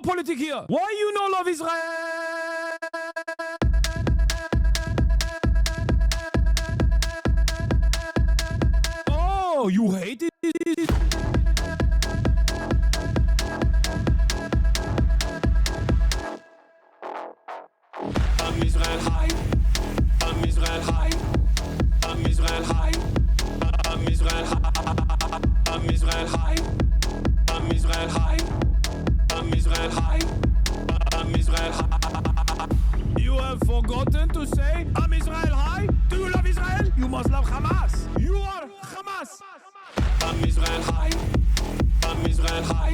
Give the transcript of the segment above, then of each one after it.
politic here. Why you no love Israel? Oh, you hate it? I'm Israel high. I'm Israel high. I'm Israel high. I'm Israel high. I'm Israel high. I'm Israel high. I'm Israel high. I'm Israel high. You have forgotten to say I'm Israel high? Do you love Israel? You must love Hamas. You are Hamas. I'm Israel high. I'm Israel high.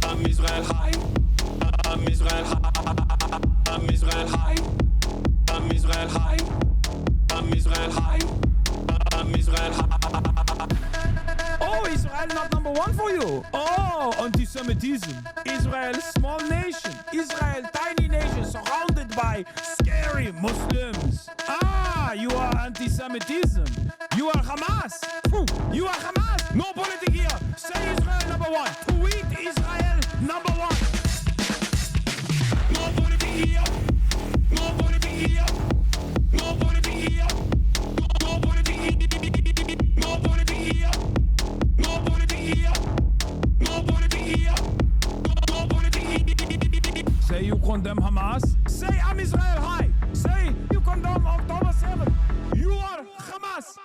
I'm Israel high. I'm Israel high. I'm Israel high. I'm Israel high. I'm Israel high. I'm Israel high. Oh, Israel not number one for you. Oh, anti-Semitism. Israel, small nation. Israel, tiny nation surrounded by scary Muslims. Ah, you are anti-Semitism. You are Hamas. You are Hamas. No politics here. Say Israel number one. Tweet Israel number one. No politics here. No politics here. No politics here. No politics here. No politics here. No politics here. No politics here. No politics here. Say you condemn Hamas. Say I'm Israel high. Say you condemn October 7. You are Hamas.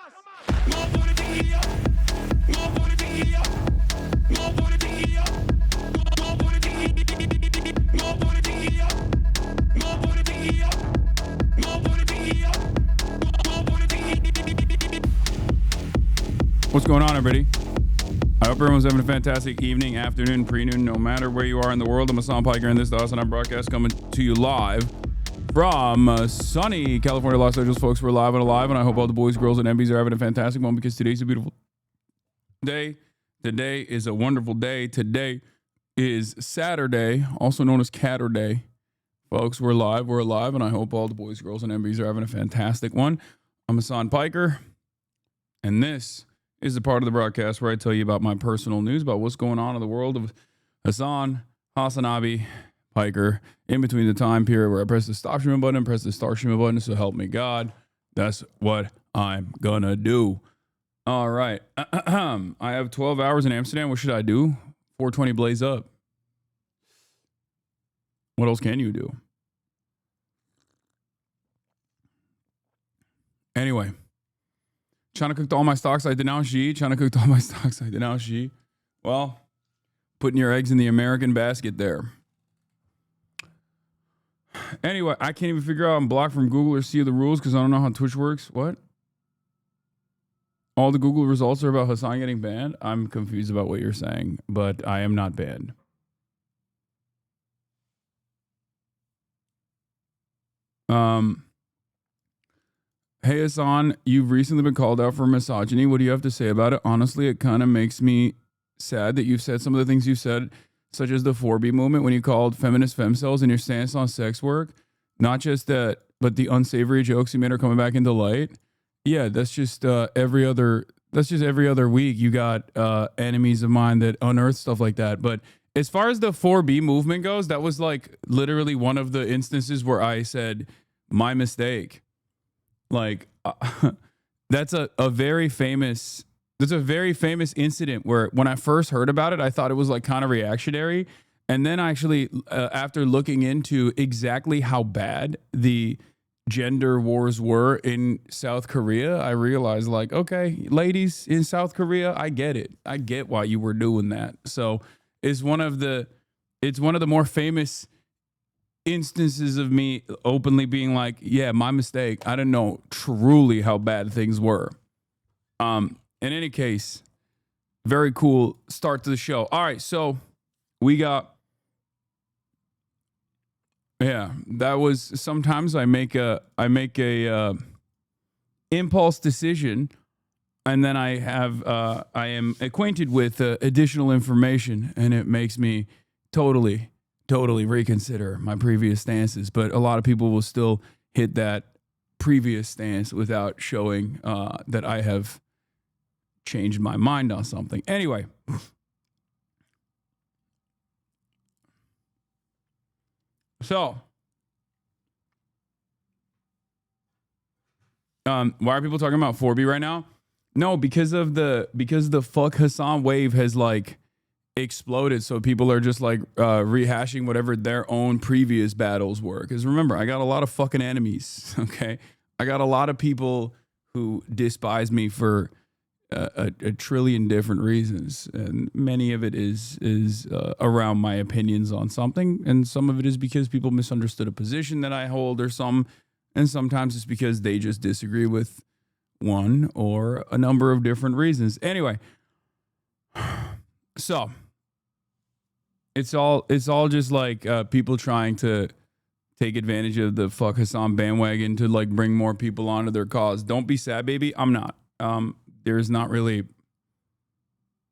No politics here. No politics here. No politics here. No politics here. No politics here. No politics here. No politics here. No politics here. What's going on, everybody? I hope everyone's having a fantastic evening, afternoon, pre-noon, no matter where you are in the world. I'm Hasan Piker, and this is the Hasanabi broadcast coming to you live from sunny California, Los Angeles, folks. We're live and alive, and I hope all the boys, girls, and MBs are having a fantastic one because today's a beautiful day. Today is a wonderful day. Today is Saturday, also known as Catter Day. Folks, we're alive, and I hope all the boys, girls, and MBs are having a fantastic one. I'm Hasan Piker, and this is the part of the broadcast where I tell you about my personal news, about what's going on in the world of Hasan, Hasanabi, Piker, in between the time period where I press the stop streaming button and press the start streaming button. So help me God. That's what I'm gonna do. All right. I have 12 hours in Amsterdam. What should I do? 420 blaze up. What else can you do? Anyway. China cooked all my stocks. I denounce ye. China cooked all my stocks. I denounce ye. Well, putting your eggs in the American basket there. Anyway, I can't even figure out I'm blocked from Google or see the rules because I don't know how Twitch works. What? All the Google results are about Hasan getting banned? I'm confused about what you're saying, but I am not banned. Hey, Hasan, you've recently been called out for misogyny. What do you have to say about it? Honestly, it kind of makes me sad that you've said some of the things you've said, such as the 4B movement when you called feminist femcells and your stance on sex work. Not just that, but the unsavory jokes you made are coming back into light. Yeah, that's just every other week you got enemies of mine that unearth stuff like that. But as far as the 4B movement goes, that was like literally one of the instances where I said, my mistake. Like that's a very famous incident where when I first heard about it, I thought it was like kind of reactionary. And then actually, after looking into exactly how bad the gender wars were in South Korea, I realized like, okay, ladies in South Korea, I get it. I get why you were doing that. So it's one of the more famous instances of me openly being like, yeah, my mistake. I didn't know truly how bad things were. In any case, very cool start to the show. All right, so we got, yeah, that was, sometimes I make a impulse decision, and then I am acquainted with additional information, and it makes me totally reconsider my previous stances. But a lot of people will still hit that previous stance without showing that I have changed my mind on something. Anyway, So, why are people talking about 4B right now? No, because the fuck Hasan wave has like exploded. So people are just like rehashing whatever their own previous battles were. Because remember, I got a lot of fucking enemies. Okay, I got a lot of people who despise me for a trillion different reasons, and many of it is around my opinions on something, and some of it is because people misunderstood a position that I hold, or and sometimes it's because they just disagree with one or a number of different reasons. Anyway, so it's all just like people trying to take advantage of the fuck Hasan bandwagon to like bring more people onto their cause. Don't be sad, baby. I'm not. There's not really.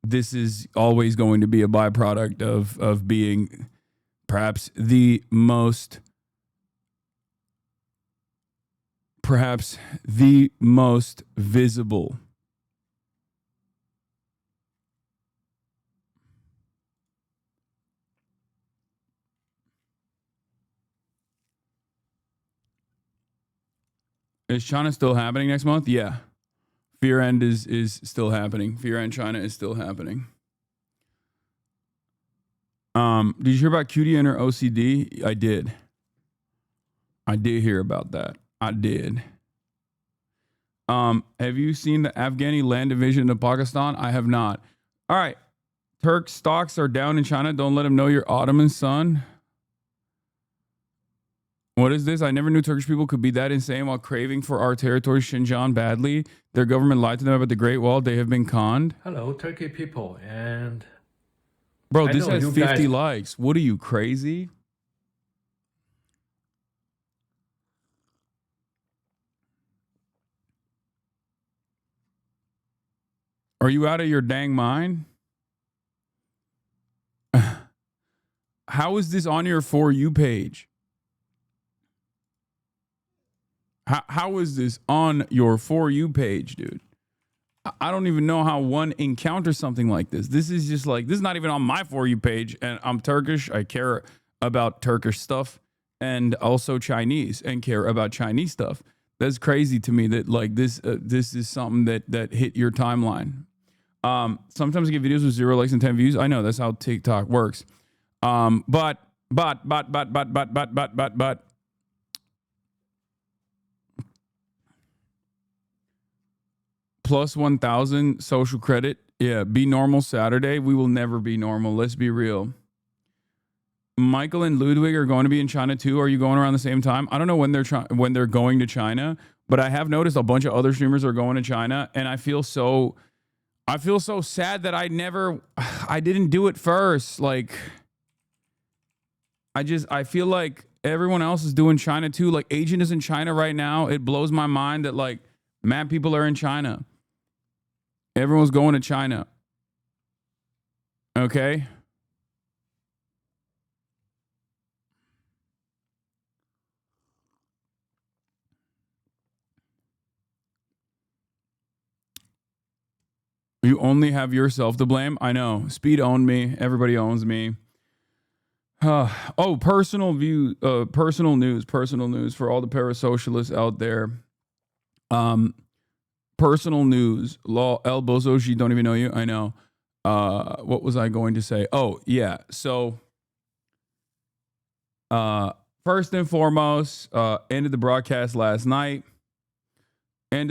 This is always going to be a byproduct of being perhaps the most visible. Is China still happening next month? Yeah. Fear End is still happening. Fear End China is still happening. Did you hear about Cutie and her OCD? I did. I did hear about that. I did. Have you seen the Afghani land division of Pakistan? I have not. All right. Turk stocks are down in China. Don't let them know you're Ottoman, son. What is this? I never knew Turkish people could be that insane while craving for our territory, Xinjiang, badly. Their government lied to them about the Great Wall. They have been conned. Hello, Turkey people. And bro, this has 50 likes. What are you, crazy? Are you out of your dang mind? How is this on your For You page? How is this on your For You page, dude? I don't even know how one encounters something like this. This is just like, this is not even on my For You page. And I'm Turkish. I care about Turkish stuff, and also Chinese, and care about Chinese stuff. That's crazy to me that like this is something that hit your timeline. Sometimes I get videos with 0 likes and 10 views. I know that's how TikTok works. But plus 1,000 social credit. Yeah, be normal Saturday. We will never be normal. Let's be real. Michael and Ludwig are going to be in China too. Are you going around the same time? I don't know when they're going to China, but I have noticed a bunch of other streamers are going to China, and I feel so sad that I didn't do it first. Like, I feel like everyone else is doing China too. Like, Agent is in China right now. It blows my mind that like mad people are in China. Everyone's going to China. Okay. You only have yourself to blame. I know. Speed owned me. Everybody owns me. Personal news for all the parasocialists out there. Personal news. Law El Bozoshi, don't even know you. I know. What was I going to say? Oh, yeah. So, first and foremost, ended the broadcast last night. And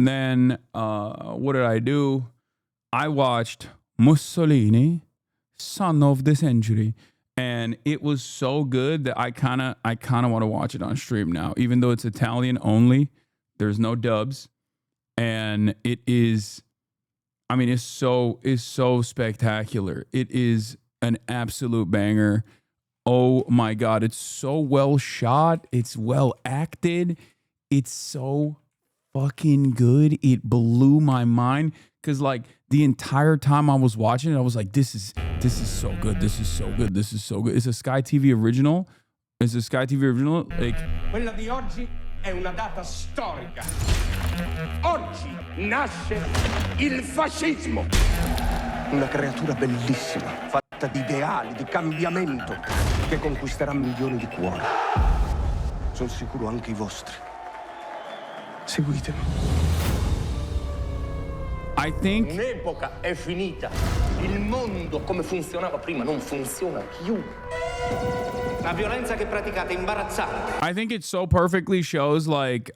then, what did I do? I watched Mussolini, Son of the Century. And it was so good that I kind of want to watch it on stream now, even though it's Italian only. There's no dubs, and it is, I mean, it's so spectacular. It is an absolute banger. Oh my God. It's so well shot. It's well acted. It's so fucking good. It blew my mind. Cause like the entire time I was watching it, I was like, this is so good. This is so good. This is so good. It's a Sky TV original. Like, quella di oggi è una data storica. Oggi nasce il fascismo. Una creatura bellissima, fatta fatta di ideali, di cambiamento, che conquisterà milioni di cuori. Sono sicuro anche i vostri. Seguitemi. I think Un'epoca è finita. Il mondo come funzionava prima non funziona più. La violenza che praticate è imbarazzante. I think it so perfectly shows like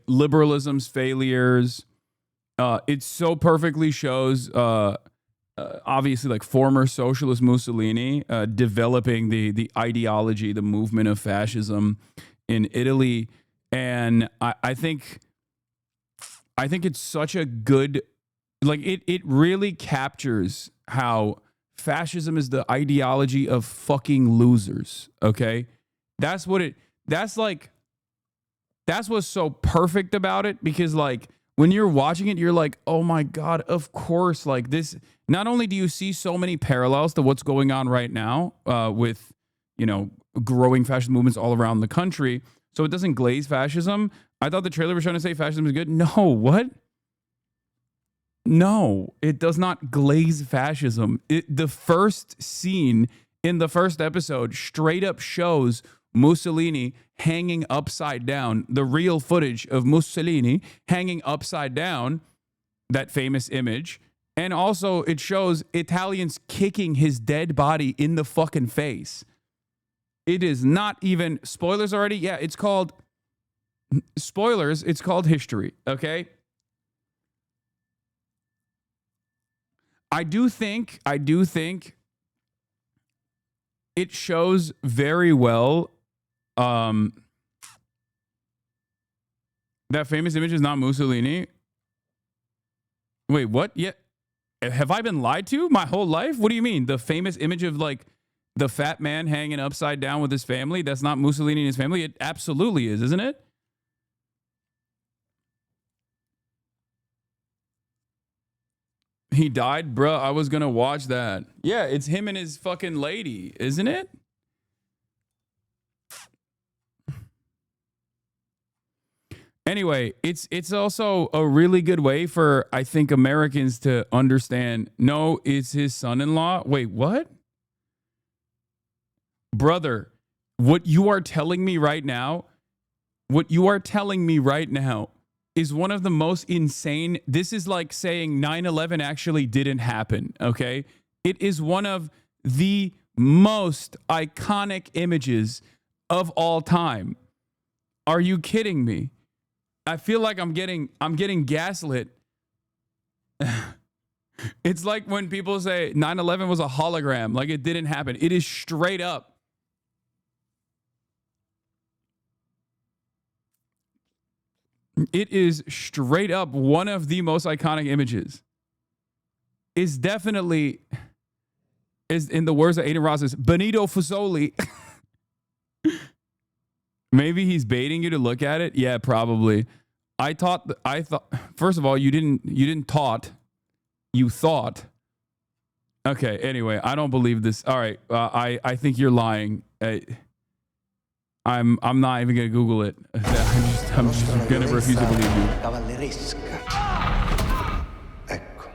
liberalism's failures. It so perfectly shows obviously like former socialist Mussolini developing the ideology, the movement of fascism in Italy. And I think it's such a good, like it really captures how fascism is the ideology of fucking losers. Okay. That's what's so perfect about it, because like when you're watching it, you're like, oh my God, of course. Like this, not only do you see so many parallels to what's going on right now with, you know, growing fascist movements all around the country, so it doesn't glaze fascism. I thought the trailer was trying to say fascism is good. No, what? No, it does not glaze fascism. The first scene in the first episode straight up shows Mussolini hanging upside down, the real footage of Mussolini hanging upside down, that famous image. And also it shows Italians kicking his dead body in the fucking face. It is not even, spoilers already? Yeah, it's called, spoilers, it's called history, okay? I do think it shows very well that famous image is not Mussolini. Wait, what? Yeah. Have I been lied to my whole life? What do you mean? The famous image of like the fat man hanging upside down with his family, that's not Mussolini and his family? It absolutely is, isn't it? He died? Bruh, I was gonna watch that. Yeah, it's him and his fucking lady, isn't it? Anyway, it's also a really good way for, I think, Americans to understand, no, it's his son-in-law. Wait, what? Brother, what you are telling me right now is one of the most insane. This is like saying 9/11 actually didn't happen, okay? It is one of the most iconic images of all time. Are you kidding me? I feel like I'm getting gaslit. It's like when people say 9/11 was a hologram, like it didn't happen. It is straight up. It is straight up one of the most iconic images. Is definitely, is in the words of Aiden Ross, is Benito Fusoli. Maybe he's baiting you to look at it. Yeah, probably. I thought, first of all, you thought. Okay, anyway, I don't believe this. All right, I think you're lying. I'm not even gonna Google it. I'm just gonna refuse to believe you. Cavalleresca. Ecco.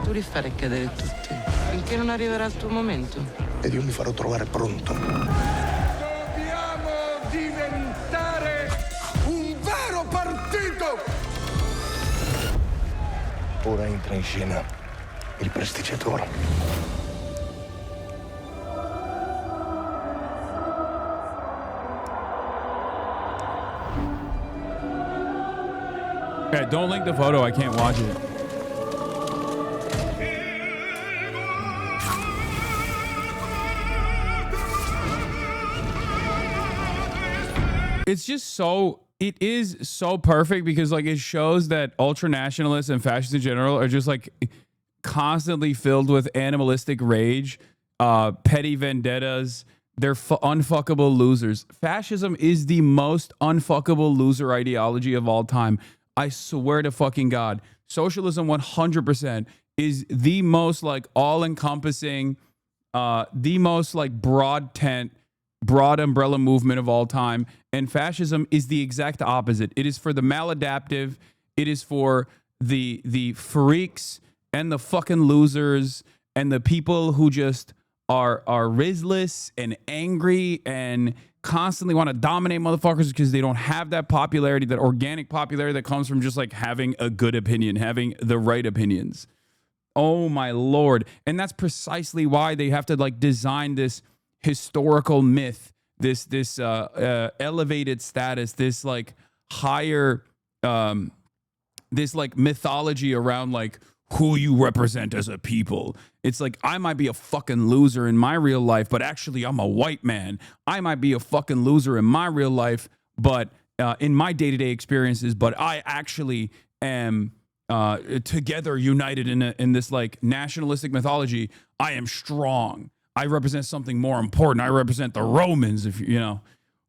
Tu li fare cadere tutti, finché non arriverà il tuo momento. Ed io mi farò trovare pronto. Dobbiamo diventare un vero partito! Ora entra in scena il prestigiatore. Yeah, don't link the photo. I can't watch it. It's just so, it is so perfect because like it shows that ultra nationalists and fascists in general are just like constantly filled with animalistic rage, petty vendettas. They're unfuckable losers. Fascism is the most unfuckable loser ideology of all time. I swear to fucking God. Socialism 100% is the most like all-encompassing, the most like broad umbrella movement of all time. And fascism is the exact opposite. It is for the maladaptive. It is for the freaks and the fucking losers and the people who just are rizless and angry and constantly want to dominate motherfuckers because they don't have that popularity, that organic popularity that comes from just like having a good opinion, having the right opinions. Oh my Lord. And that's precisely why they have to like design this historical myth, this elevated status, this like higher this like mythology around like who you represent as a people. It's like, I might be a fucking loser in my real life, but actually I'm a white man. I might be a fucking loser in my real life, but in my day-to-day experiences, but I actually am together united in this like nationalistic mythology. I am strong. I represent something more important. I represent the Romans, if you know.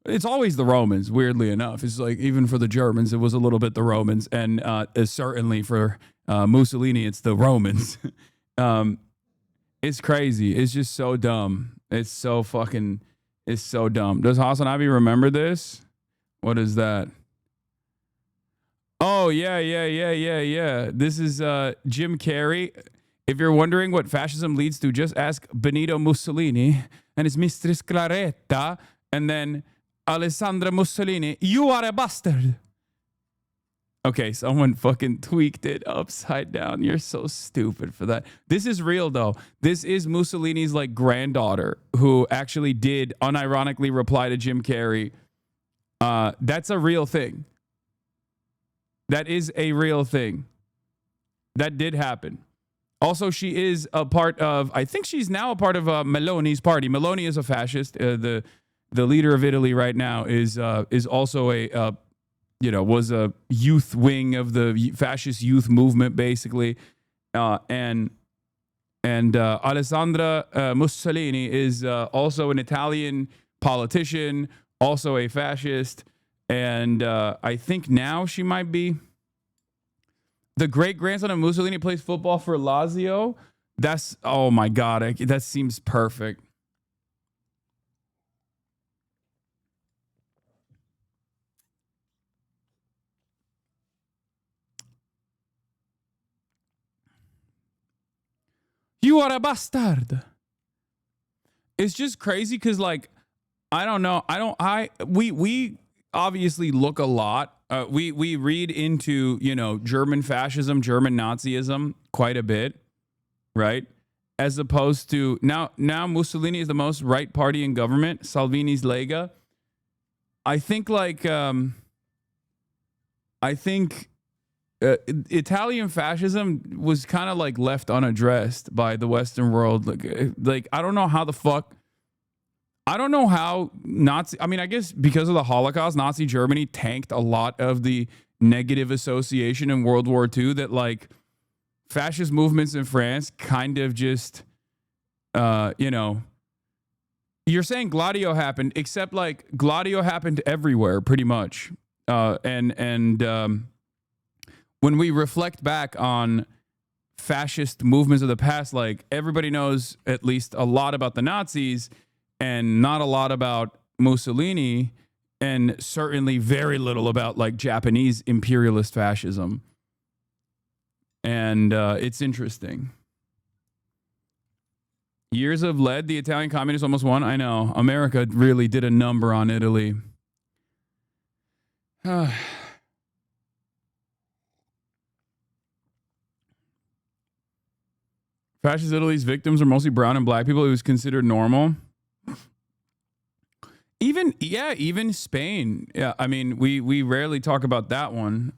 It's always the Romans, weirdly enough. It's like, even for the Germans, it was a little bit the Romans. And certainly for Mussolini, it's the Romans. It's crazy. It's just so dumb. It's so dumb. Does Hasanabi remember this? What is that? Oh, yeah. This is Jim Carrey. If you're wondering what fascism leads to, just ask Benito Mussolini and his mistress Claretta, and then Alessandra Mussolini, you are a bastard. Okay, someone fucking tweaked it upside down. You're so stupid for that. This is real, though. This is Mussolini's like granddaughter who actually did unironically reply to Jim Carrey. That's a real thing. That is a real thing. That did happen. Also, she is a part of, I think she's now a part of Meloni's party. Meloni is a fascist. The leader of Italy right now is also was a youth wing of the fascist youth movement, basically. And Alessandra Mussolini is also an Italian politician, also a fascist. And I think now she might be the great grandson of Mussolini, plays football for Lazio. That's, oh my God, that seems perfect. You are a bastard. It's just crazy because, like, I don't know. We obviously look a lot. We read into, German fascism, German Nazism quite a bit, right? As opposed to now Mussolini is the most right party in government, Salvini's Lega. I think Italian fascism was kind of like left unaddressed by the Western world. Like I don't know how the fuck. I don't know how I guess because of the Holocaust, Nazi Germany tanked a lot of the negative association in World War II that like fascist movements in France kind of just, you're saying Gladio happened, except like Gladio happened everywhere pretty much. When we reflect back on fascist movements of the past, like everybody knows at least a lot about the Nazis and not a lot about Mussolini, and certainly very little about like Japanese imperialist fascism. And it's interesting. Years of lead, the Italian communists almost won. I know. America really did a number on Italy. Fascist Italy's victims are mostly brown and black people. It was considered normal. Even Spain. Yeah, I mean, we rarely talk about that one.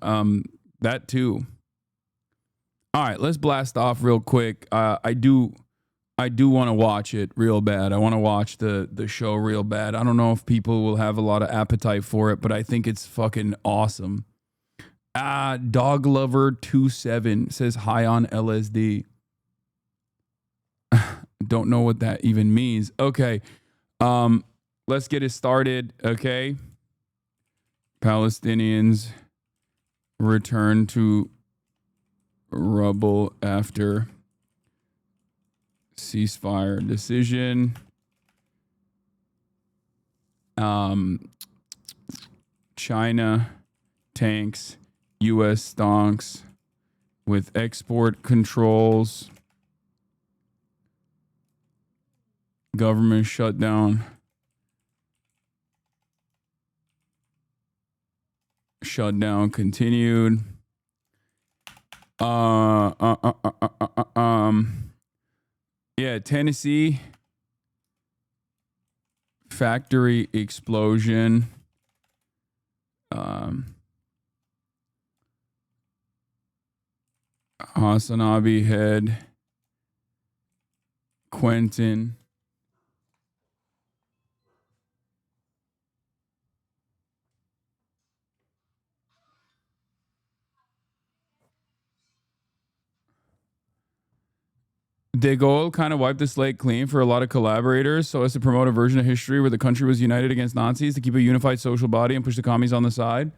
That too. All right, let's blast off real quick. I do want to watch it real bad. I want to watch the show real bad. I don't know if people will have a lot of appetite for it, but I think it's fucking awesome. Dog Lover 27 says hi on LSD. Don't know what that even means. Okay. Let's get it started, okay? Palestinians return to rubble after ceasefire decision. China tanks, U.S. stonks with export controls, government shutdown. Shutdown continued. Yeah, Tennessee factory explosion. Hasanabi head. Quentin. De Gaulle kind of wiped the slate clean for a lot of collaborators so as to promote a version of history where the country was united against Nazis to keep a unified social body and push the commies on the side.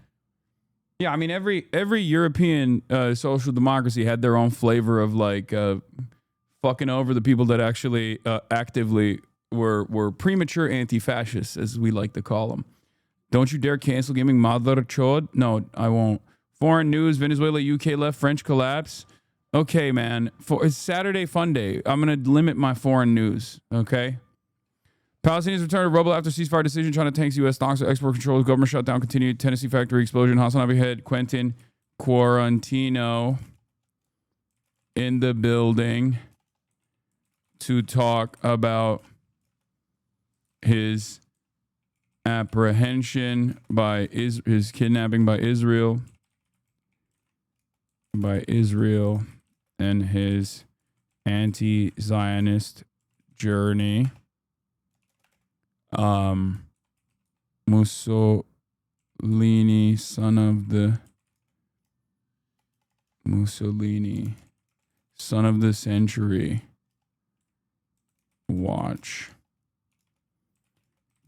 Yeah, I mean, every European social democracy had their own flavor of like fucking over the people that actually actively were premature anti-fascists, as we like to call them. Don't you dare cancel gaming, mother chod. No, I won't. Foreign news: Venezuela, UK left, French collapse. Okay, man. It's Saturday fun day. I'm going to limit my foreign news, okay? Palestinians return to rubble after ceasefire decision. China tanks U.S. stocks to export controls. Government shutdown continued. Tennessee factory explosion. Hasanabi head Quentin Quarantino in the building to talk about his apprehension by his kidnapping by Israel. And his anti-Zionist journey. Mussolini, son of the century. Watch.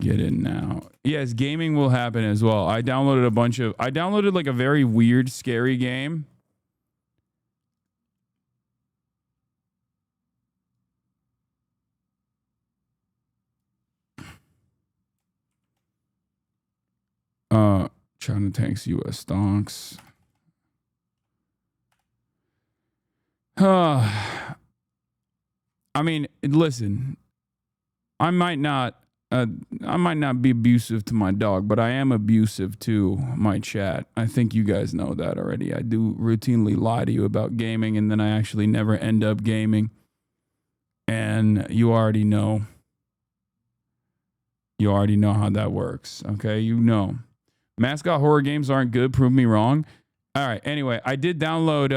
Get it now. Yes, gaming will happen as well. I downloaded like a very weird, scary game. China tanks U.S. stocks. I mean, listen. I might not be abusive to my dog, but I am abusive to my chat. I think you guys know that already. I do routinely lie to you about gaming, and then I actually never end up gaming. And you already know. You already know how that works. Okay, you know. Mascot horror games aren't good. Prove me wrong. All right. Anyway, I did download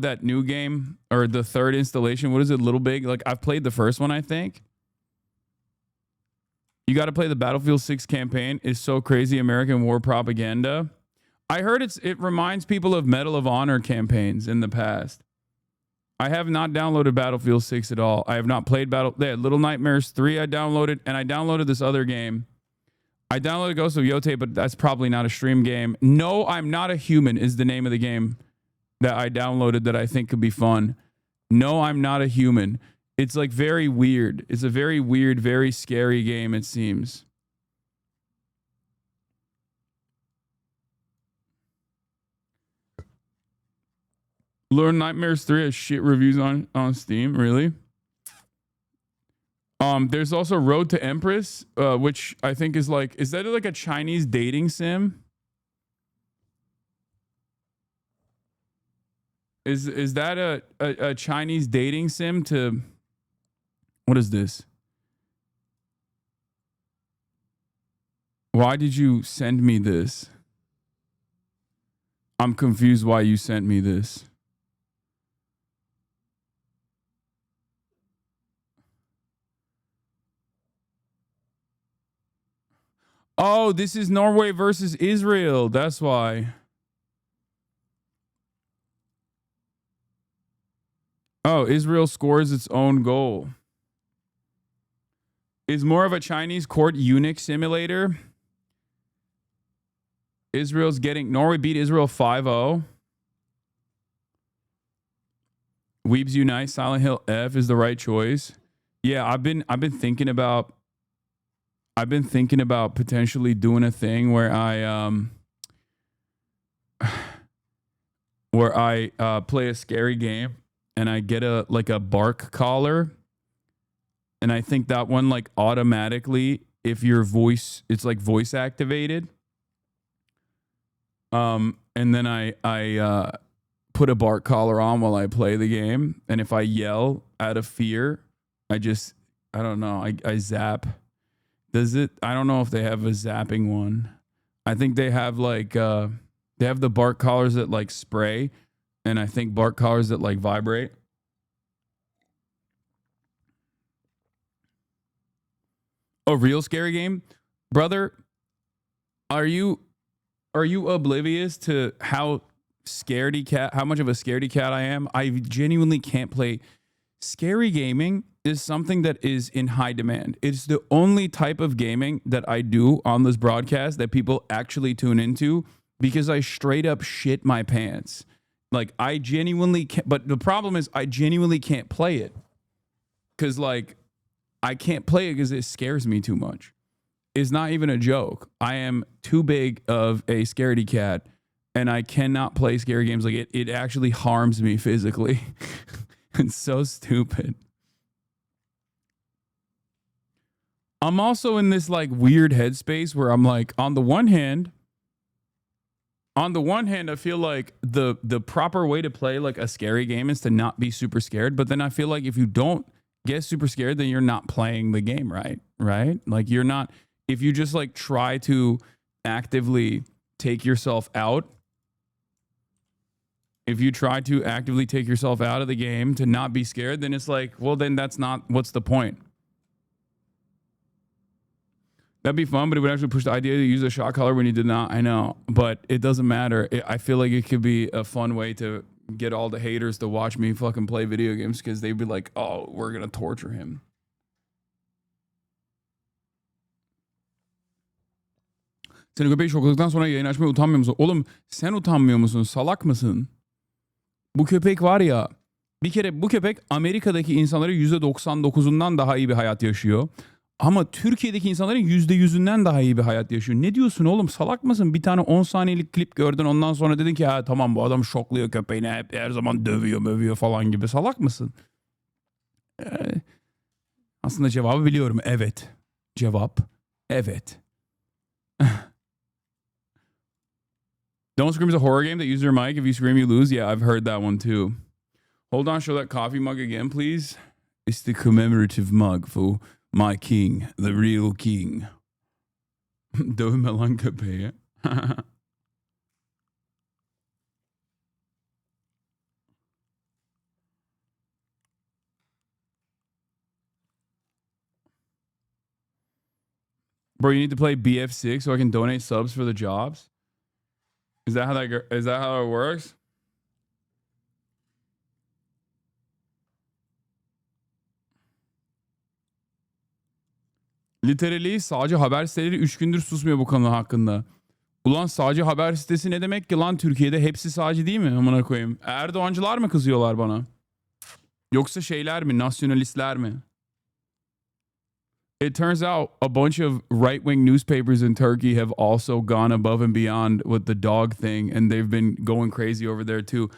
that new game, or the third installation. What is it? Little Big? Like, I've played the first one, I think. You got to play the Battlefield 6 campaign. It's so crazy. American war propaganda. I heard it reminds people of Medal of Honor campaigns in the past. I have not downloaded Battlefield 6 at all. I have not played Little Nightmares 3 I downloaded, and I downloaded this other game. I downloaded Ghost of Yote, but that's probably not a stream game. No, I'm Not a Human is the name of the game that I downloaded that I think could be fun. No, I'm Not a Human. It's like very weird. It's a very weird, very scary game, it seems. Little Nightmares 3 has shit reviews on Steam, really? There's also Road to Empress, which I think is that like a Chinese dating sim? Is that a Chinese dating sim to, what is this? Why did you send me this? I'm confused why you sent me this. Oh, this is Norway versus Israel. That's why. Oh, Israel scores its own goal. Is more of a Chinese court eunuch simulator. Norway beat Israel 5-0. Weebs Unite, Silent Hill F is the right choice. Yeah, I've been thinking about potentially doing a thing where where I play a scary game and I get a bark collar, and I think that one like automatically, if your voice, it's like voice activated. And then I put a bark collar on while I play the game, and if I yell out of fear, I don't know, I zap. Does it? I don't know if they have a zapping one. I think they have like they have the bark collars that like spray, and I think bark collars that like vibrate. A real scary game, brother. Are you oblivious to how much of a scaredy cat I am? I genuinely can't play. Scary gaming is something that is in high demand. It's the only type of gaming that I do on this broadcast that people actually tune into, because I straight up shit my pants. Like, I genuinely can't, but the problem is I genuinely can't play it. Cause like, I can't play it because it scares me too much. It's not even a joke. I am too big of a scaredy cat, and I cannot play scary games. Like, it actually harms me physically. It's so stupid. I'm also in this like weird headspace where I'm like, on the one hand, I feel like the proper way to play like a scary game is to not be super scared. But then I feel like if you don't get super scared, then you're not playing the game right? Like, you're not, if you just like try to actively take yourself out, if you try to actively take yourself out of the game to not be scared, then it's like, well, then that's not, what's the point? That'd be fun, but it would actually push the idea to use a shot collar when you did not. I know, but it doesn't matter. I feel like it could be a fun way to get all the haters to watch me fucking play video games, because they'd be like, oh, we're going to torture him. Seni köpeği şokladıktan sonra yayın açmaya utanmıyor musun? Oğlum, sen utanmıyor musun? Salak mısın? Bu köpek var ya, bir kere bu köpek Amerika'daki insanların %99'undan daha iyi bir hayat yaşıyor. Ama Türkiye'deki insanların %100'ünden daha iyi bir hayat yaşıyor. Ne diyorsun oğlum, salak mısın? Bir tane 10 saniyelik klip gördün, ondan sonra dedin ki ha tamam, bu adam şokluyor köpeğini, hep her zaman dövüyor falan gibi. Salak mısın? Aslında cevabı biliyorum. Evet. Cevap evet. Don't Scream is a horror game that uses your mic. If you scream, you lose. Yeah, I've heard that one too. Hold on, show that coffee mug again, please. It's the commemorative mug for my king, the real king. Dövme lan köpeği. Bro, you need to play BF6 so I can donate subs for the jobs? Is that how it works? Literally sağcı haber siteleri 3 gündür susmuyor bu konu hakkında. Ulan sağcı haber sitesi ne demek ki lan, Türkiye'de hepsi sağcı değil mi? Amına koyayım. Erdoğancılar mı kızıyorlar bana? Yoksa şeyler mi? Nasyonalistler mi? It turns out a bunch of right-wing newspapers in Turkey have also gone above and beyond with the dog thing, and they've been going crazy over there too.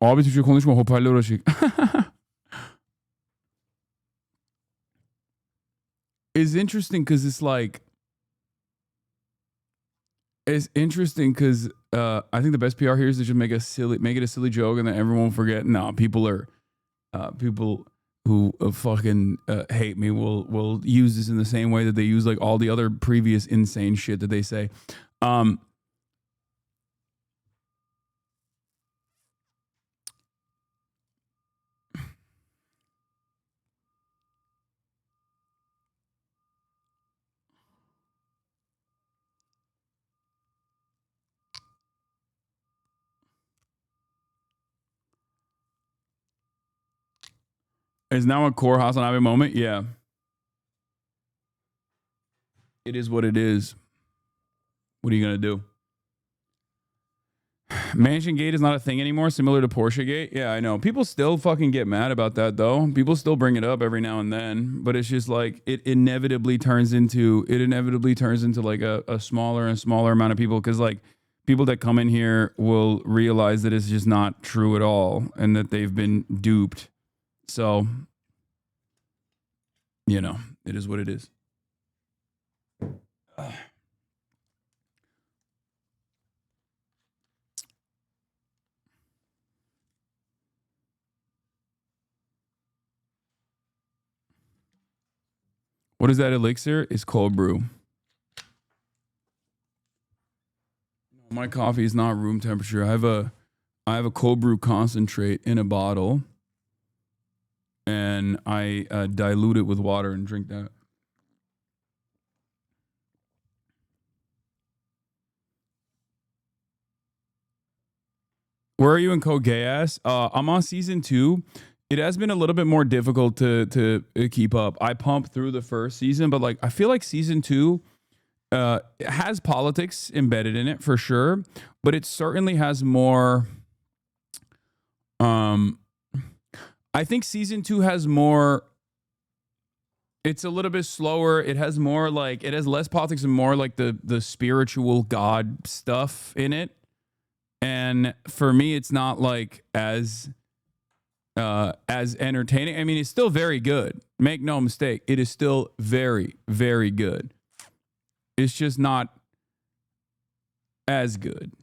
Abi Türkçe konuşma, hoparlör açık. It's interesting because it's like, it's interesting because I think the best PR here is to just make it a silly joke, and then everyone will forget. No, people who fucking hate me will use this in the same way that they use like all the other previous insane shit that they say. Is now a core Hasanabi moment? Yeah. It is what it is. What are you going to do? Mansion Gate is not a thing anymore, similar to Porsche Gate. Yeah, I know. People still fucking get mad about that, though. People still bring it up every now and then, but it's just like it inevitably turns into like a smaller and smaller amount of people, because like people that come in here will realize that it's just not true at all and that they've been duped. So, you know, it is what it is. What is that elixir? It's cold brew. My coffee is not room temperature. I have a cold brew concentrate in a bottle, and I dilute it with water and drink that. Where are you in Code Gay Ass? I'm on season 2. It has been a little bit more difficult to keep up. I pumped through the first season, but like I feel like season 2 has politics embedded in it for sure, but it certainly has more. I think season 2 has more. It's a little bit slower. It has more like it has less politics and more like the spiritual God stuff in it. And for me, it's not like as entertaining. I mean, it's still very good. Make no mistake. It is still very, very good. It's just not as good.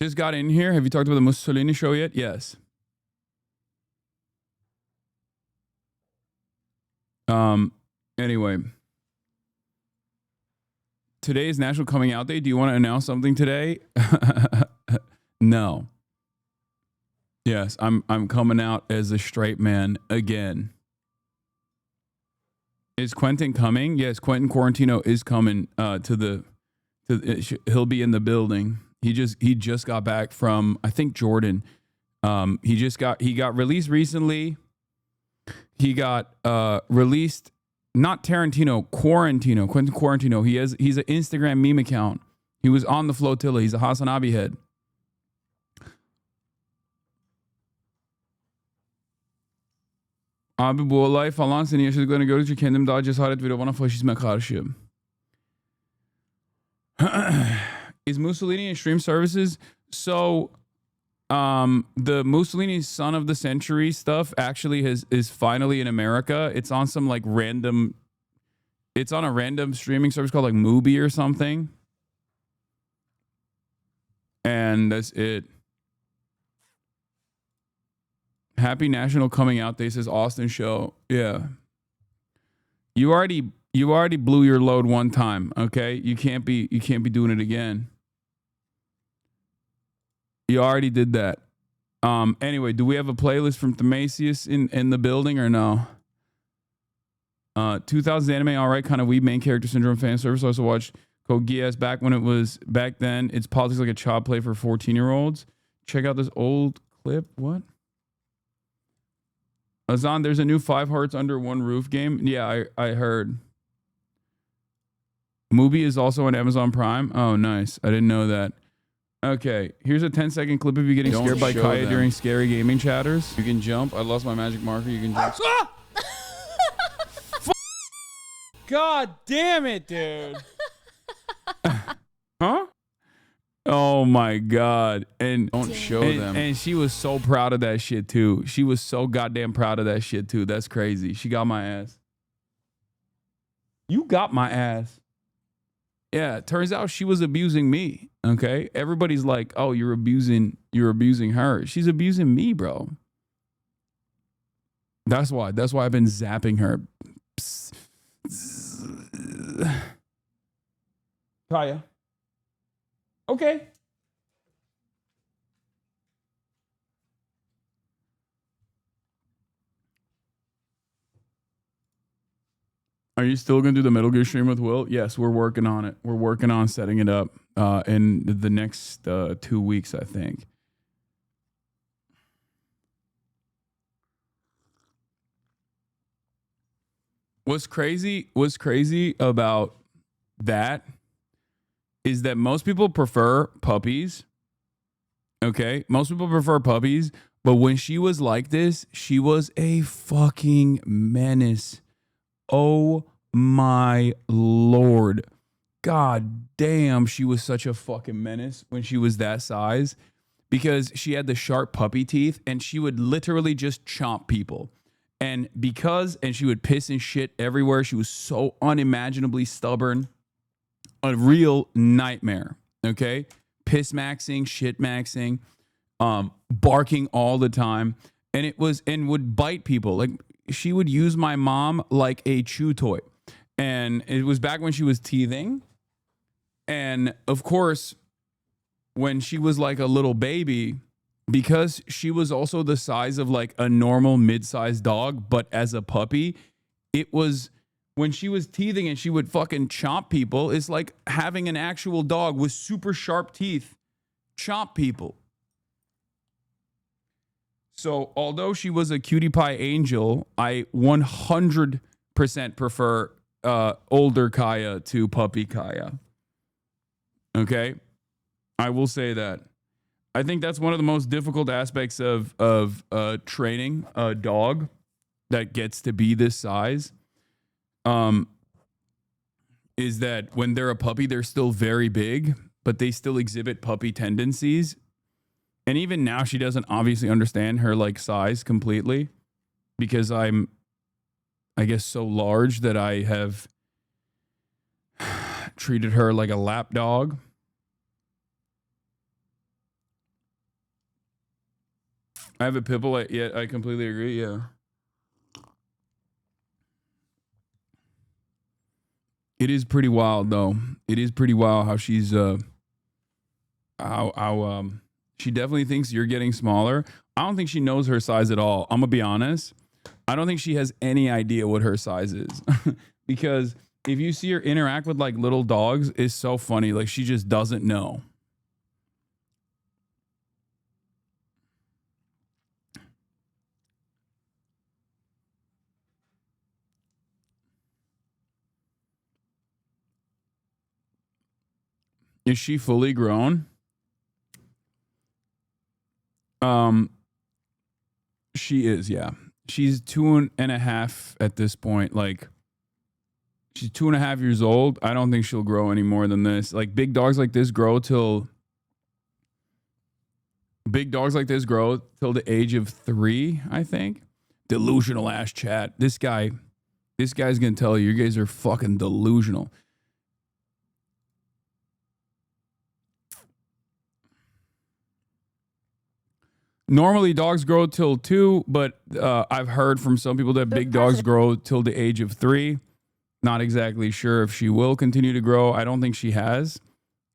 Just got in here. Have you talked about the Mussolini show yet? Yes. Anyway. Today is National Coming Out Day. Do you want to announce something today? No. Yes, I'm coming out as a straight man again. Is Quentin coming? Yes, Quentin Quarantino is coming he'll be in the building. He just got back from, I think, Jordan. He got released recently. He got released, not Tarantino, Quarantino, Quentin Quarantino. He's an Instagram meme account. He was on the flotilla. He's a Hasanabi head. Abi bu olay falan senin yaşadıklarını gördükçe kendim daha cesaret veriyor bana faşizme karşı. Is Mussolini in stream services? So, the Mussolini Son of the Century stuff actually is finally in America. It's on some like random. It's on a random streaming service called like Mubi or something. And that's it. Happy National Coming Out Day, says Austin Show. Yeah. You already blew your load one time, okay? You can't be doing it again. You already did that. Anyway, do we have a playlist from Themasius in the building or no? 2000s anime, all right, kind of weeb main character syndrome fan service. I also watched Code Geass back when it was back then. It's politics like a child play for 14-year-olds. Check out this old clip. What? Hasan, there's a new 5 Hearts Under One Roof game. Yeah, I heard. Mubi is also on Amazon Prime. Oh, nice. I didn't know that. Okay, here's a 10-second clip of you getting scared by Kaya during scary gaming chatters. You can jump. I lost my magic marker. You can jump. Ah! God damn it, dude. Huh? Oh my God. And Don't show them. And she was so proud of that shit too. She was so goddamn proud of that shit too. That's crazy. She got my ass. You got my ass. Yeah, it turns out she was abusing me. Okay? Everybody's like, "Oh, you're abusing her." She's abusing me, bro. That's why I've been zapping her. Kaya. Okay. Are you still going to do the Metal Gear stream with Will? Yes, we're working on it. We're working on setting it up in the next 2 weeks, I think. What's crazy about that is that most people prefer puppies. Okay? Most people prefer puppies, but when she was like this, she was a fucking menace. Oh my Lord. God damn, she was such a fucking menace when she was that size, because she had the sharp puppy teeth and she would literally just chomp people. And she would piss and shit everywhere. She was so unimaginably stubborn. A real nightmare. Okay? Piss maxing, shit maxing, barking all the time. And would bite people. Like, she would use my mom like a chew toy. And it was back when she was teething. And of course, when she was like a little baby, because she was also the size of like a normal mid-sized dog, but as a puppy, it was when she was teething and she would fucking chomp people. It's like having an actual dog with super sharp teeth chomp people. So although she was a cutie pie angel, I 100% prefer older Kaya to puppy Kaya. Okay? I will say that. I think that's one of the most difficult aspects of training a dog that gets to be this size. Is that when they're a puppy, they're still very big, but they still exhibit puppy tendencies. And even now, she doesn't obviously understand her like size completely, because I'm, I guess, so large that I have treated her like a lap dog. I have a pit bull. Yeah, I completely agree. Yeah. It is pretty wild, though. It is pretty wild how she's she definitely thinks you're getting smaller. I don't think she knows her size at all. I'm gonna be honest. I don't think she has any idea what her size is. Because if you see her interact with like little dogs, it's so funny. Like, she just doesn't know. Is she fully grown? She is, yeah. She's 2.5 at this point. Like, she's 2.5 years old. I don't think she'll grow any more than this. Like, big dogs like this grow till the age of 3, I think. Delusional ass chat. This guy's gonna tell you guys are fucking delusional. Normally, dogs grow till 2, but I've heard from some people that big dogs grow till the age of 3. Not exactly sure if she will continue to grow. I don't think she has.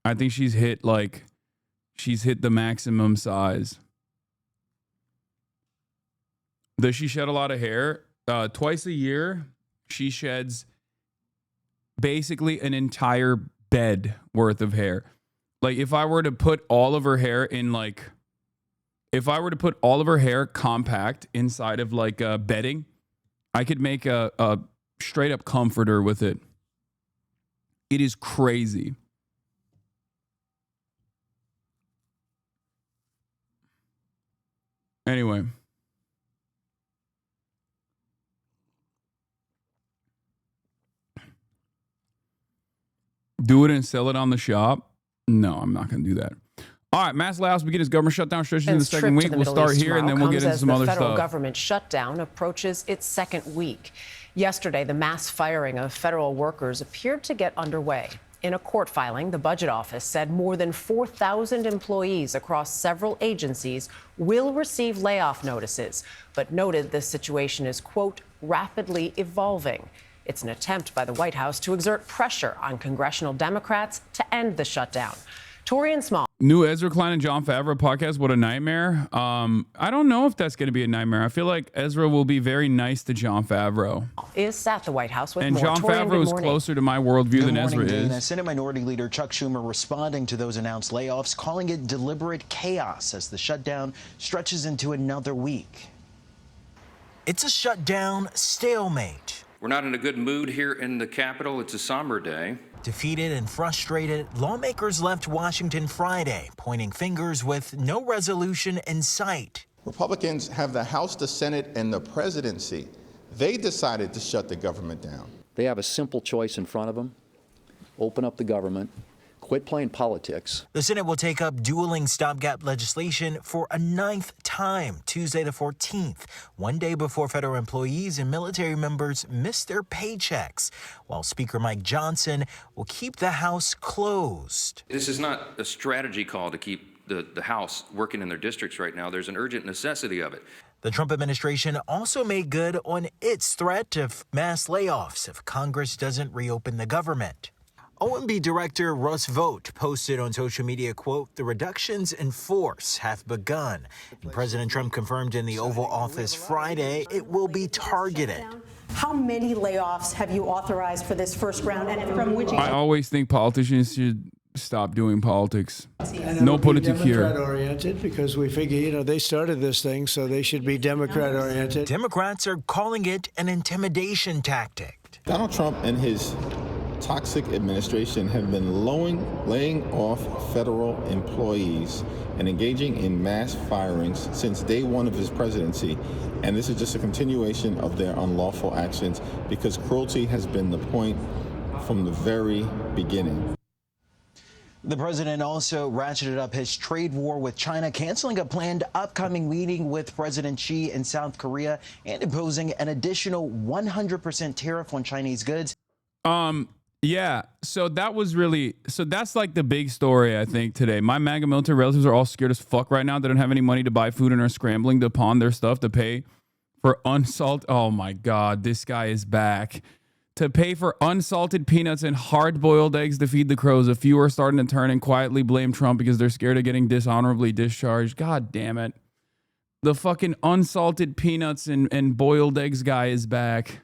I think she's hit the maximum size. Does she shed a lot of hair? Twice a year, she sheds basically an entire bed worth of hair. Like, if I were to put all of her hair in compact inside of like bedding, I could make a straight up comforter with it. It is crazy. Anyway. Do it and sell it on the shop? No, I'm not going to do that. All right, mass layoffs begin as government shutdown stretches in the second week. We'll start here and then we'll get into some other stuff. The federal government shutdown approaches its second week. Yesterday, the mass firing of federal workers appeared to get underway. In a court filing, the budget office said more than 4,000 employees across several agencies will receive layoff notices, but noted the situation is, quote, rapidly evolving. It's an attempt by the White House to exert pressure on congressional Democrats to end the shutdown. Torian Small. New Ezra Klein and Jon Favreau podcast. What a nightmare. I don't know if that's going to be a nightmare. I feel like Ezra will be very nice to Jon Favreau. Is at the White House with and more. Jon Favreau is closer to my worldview than Ezra Dana. is. Senate Minority Leader Chuck Schumer responding to those announced layoffs, calling it deliberate chaos as the shutdown stretches into another week. It's a shutdown stalemate. We're not in a good mood here in the Capitol. It's a somber day. Defeated and frustrated, lawmakers left Washington Friday, pointing fingers with no resolution in sight. Republicans have the House, the Senate, and the presidency. They decided to shut the government down. They have a simple choice in front of them. Open up the government. Quit playing politics. The Senate will take up dueling stopgap legislation for a 9th time, Tuesday the 14th, one day before federal employees and military members miss their paychecks, while Speaker Mike Johnson will keep the House closed. This is not a strategy call to keep the House working in their districts right now. There's an urgent necessity of it. The Trump administration also made good on its threat of mass layoffs if Congress doesn't reopen the government. OMB Director Russ Vought posted on social media, quote, "The reductions in force have begun." And President Trump confirmed in the Oval Office Friday it will be targeted. How many layoffs have you authorized for this first round, and from which? I always think politicians should stop doing politics. No politic here. Democrat-oriented, because we figure, they started this thing, so they should be Democrat-oriented. Democrats are calling it an intimidation tactic. Donald Trump and his toxic administration have been laying off federal employees and engaging in mass firings since day one of his presidency. And this is just a continuation of their unlawful actions because cruelty has been the point from the very beginning. The president also ratcheted up his trade war with China, canceling a planned upcoming meeting with President Xi in South Korea and imposing an additional 100% tariff on Chinese goods. Yeah, so that's like the big story, I think, today. My MAGA military relatives are all scared as fuck right now. They don't have any money to buy food and are scrambling to pawn their stuff to pay for unsalted. Oh my God, this guy is back. To pay for unsalted peanuts and hard-boiled eggs to feed the crows. A few are starting to turn and quietly blame Trump because they're scared of getting dishonorably discharged. God damn it. The fucking unsalted peanuts and boiled eggs guy is back.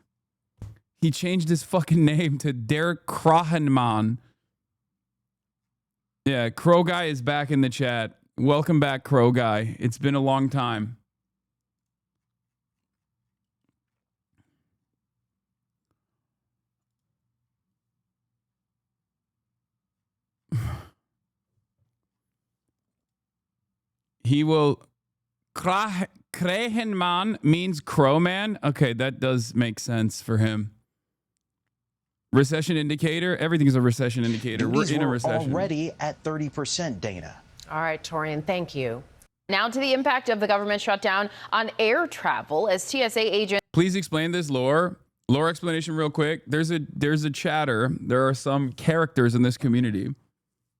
He changed his fucking name to Derek Krahenman. Yeah, Crow Guy is back in the chat. Welcome back, Crow Guy. It's been a long time. He will... Krahenman means crowman. Okay, that does make sense for him. Recession indicator. Everything is a recession indicator. We're in a recession. Already at 30%, Dana. All right, Torian, thank you. Now to the impact of the government shutdown on air travel as TSA agents. Please explain this lore. Lore explanation real quick. There's a chatter. There are some characters in this community.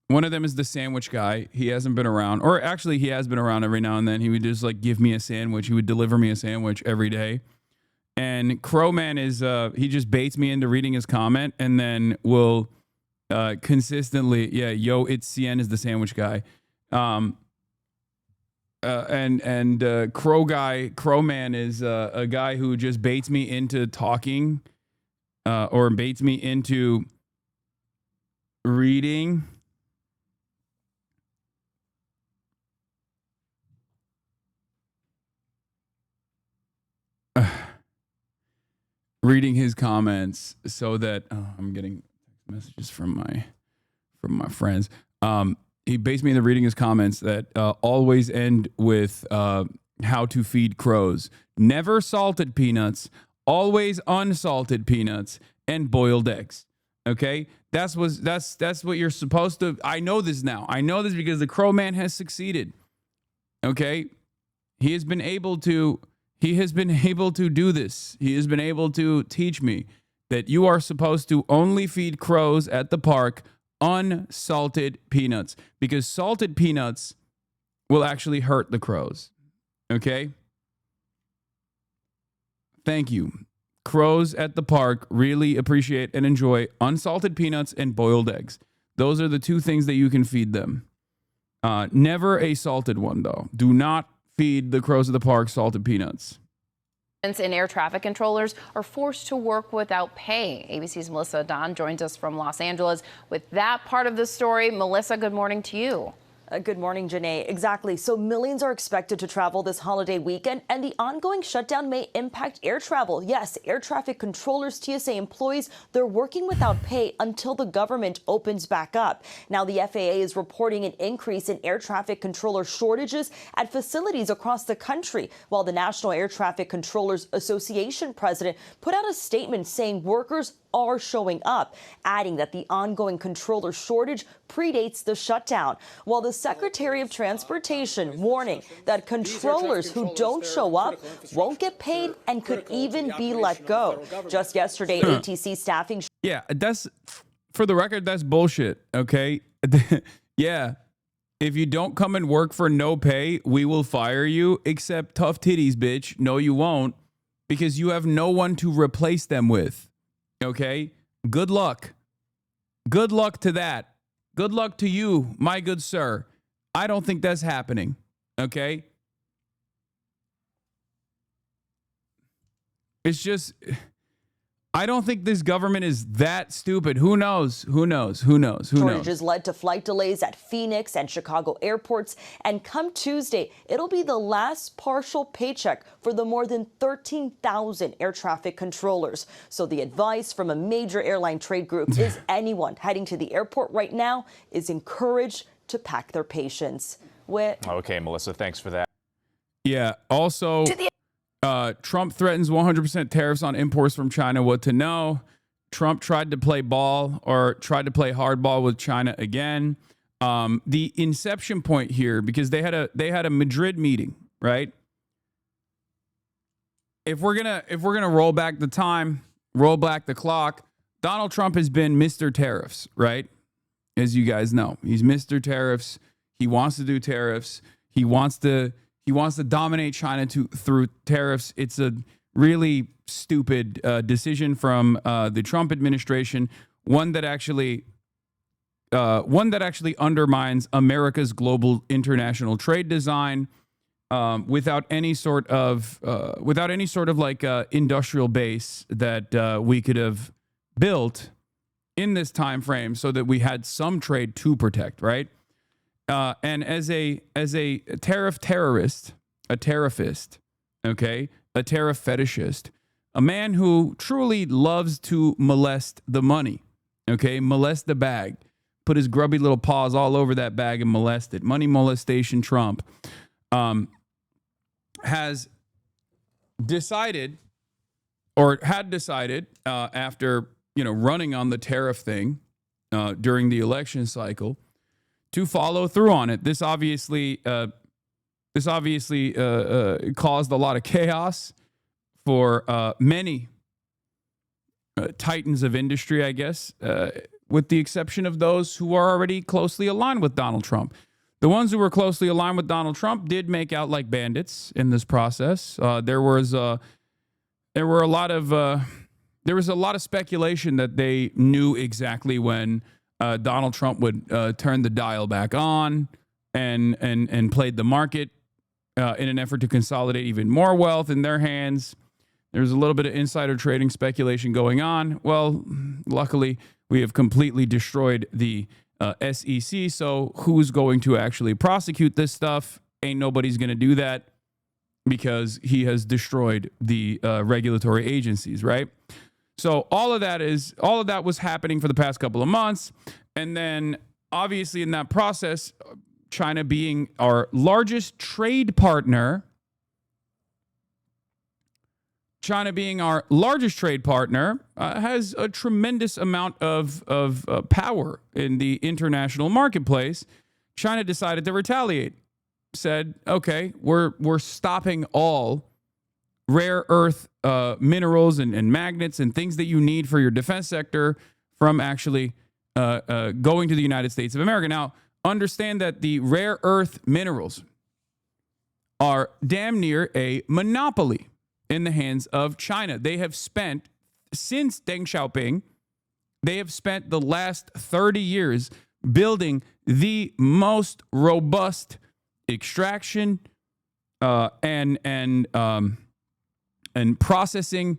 One of them is the sandwich guy. He hasn't been around, or actually he has been around every now and then. He would just like give me a sandwich. He would deliver me a sandwich every day. And Crowman is, he just baits me into reading his comment and then will consistently, yeah, yo, it's CN is the sandwich guy. Crowman is a guy who just baits me into talking or baits me into reading. Reading his comments so that I'm getting messages from my friends. He based me into reading his comments that always end with how to feed crows. Never salted peanuts, always unsalted peanuts, and boiled eggs. Okay, that's what you're supposed to. I know this now. I know this because the Crow Man has succeeded. Okay, he has been able to do this. He has been able to teach me that you are supposed to only feed crows at the park unsalted peanuts because salted peanuts will actually hurt the crows. Okay? Thank you. Crows at the park really appreciate and enjoy unsalted peanuts and boiled eggs. Those are the two things that you can feed them. Never a salted one, though. Do not feed the crows at the park salted peanuts. And air traffic controllers are forced to work without pay. ABC's Melissa Don joins us from Los Angeles with that part of the story. Melissa, good morning to you. Good morning, Janae. Exactly. So millions are expected to travel this holiday weekend, and the ongoing shutdown may impact air travel. Yes, air traffic controllers, TSA employees, they're working without pay until the government opens back up. Now, the FAA is reporting an increase in air traffic controller shortages at facilities across the country, while the National Air Traffic Controllers Association president put out a statement saying workers are showing up, adding that the ongoing controller shortage predates the shutdown, while the Secretary of Transportation warning that controllers who don't show up won't get paid and could even be let go. Just yesterday, ATC staffing. Yeah, that's, for the record, that's bullshit, okay? Yeah, if you don't come and work for no pay, we will fire you, except tough titties, bitch. No, you won't, because you have no one to replace them with. Okay, good luck. Good luck to that. Good luck to you, my good sir. I don't think that's happening. Okay. It's just, I don't think this government is that stupid. Who knows? Who knows? Who knows? Who knows? Shortages led to flight delays at Phoenix and Chicago airports. And come Tuesday, it'll be the last partial paycheck for the more than 13,000 air traffic controllers. So the advice from a major airline trade group is anyone heading to the airport right now is encouraged to pack their patience. Okay, Melissa, thanks for that. Yeah. Also, Trump threatens 100% tariffs on imports from China. What to know? Trump tried to play ball, or tried to play hardball with China again. The inception point here, because they had a Madrid meeting, right? If we're gonna roll back the time, roll back the clock, Donald Trump has been Mr. Tariffs, right? As you guys know, he's Mr. Tariffs. He wants to do tariffs. He wants to dominate China through tariffs. It's a really stupid decision from the Trump administration, one that actually undermines America's global international trade design, without any sort of like industrial base that we could have built in this time frame, so that we had some trade to protect, right? And as a tariff terrorist, a tariffist, okay, a tariff fetishist, a man who truly loves to molest the money, okay, molest the bag, put his grubby little paws all over that bag and molest it. Money molestation Trump has decided, or had decided, after running on the tariff thing during the election cycle, to follow through on it. This obviously caused a lot of chaos for many titans of industry, I guess, with the exception of those who are already closely aligned with Donald Trump. The ones who were closely aligned with Donald Trump did make out like bandits in this process. There was a lot of speculation that they knew exactly when Donald Trump would turn the dial back on and played the market in an effort to consolidate even more wealth in their hands. There's a little bit of insider trading speculation going on. Well, luckily, we have completely destroyed the SEC. So who's going to actually prosecute this stuff? Ain't nobody's going to do that, because he has destroyed the regulatory agencies, right? So all of that was happening for the past couple of months. And then obviously in that process, China being our largest trade partner, has a tremendous amount of power in the international marketplace. China decided to retaliate, said, okay, we're stopping all rare earth minerals and magnets and things that you need for your defense sector from actually going to the United States of America. Now, understand that the rare earth minerals are damn near a monopoly in the hands of China. They have spent, since Deng Xiaoping, they have spent the last 30 years building the most robust extraction and processing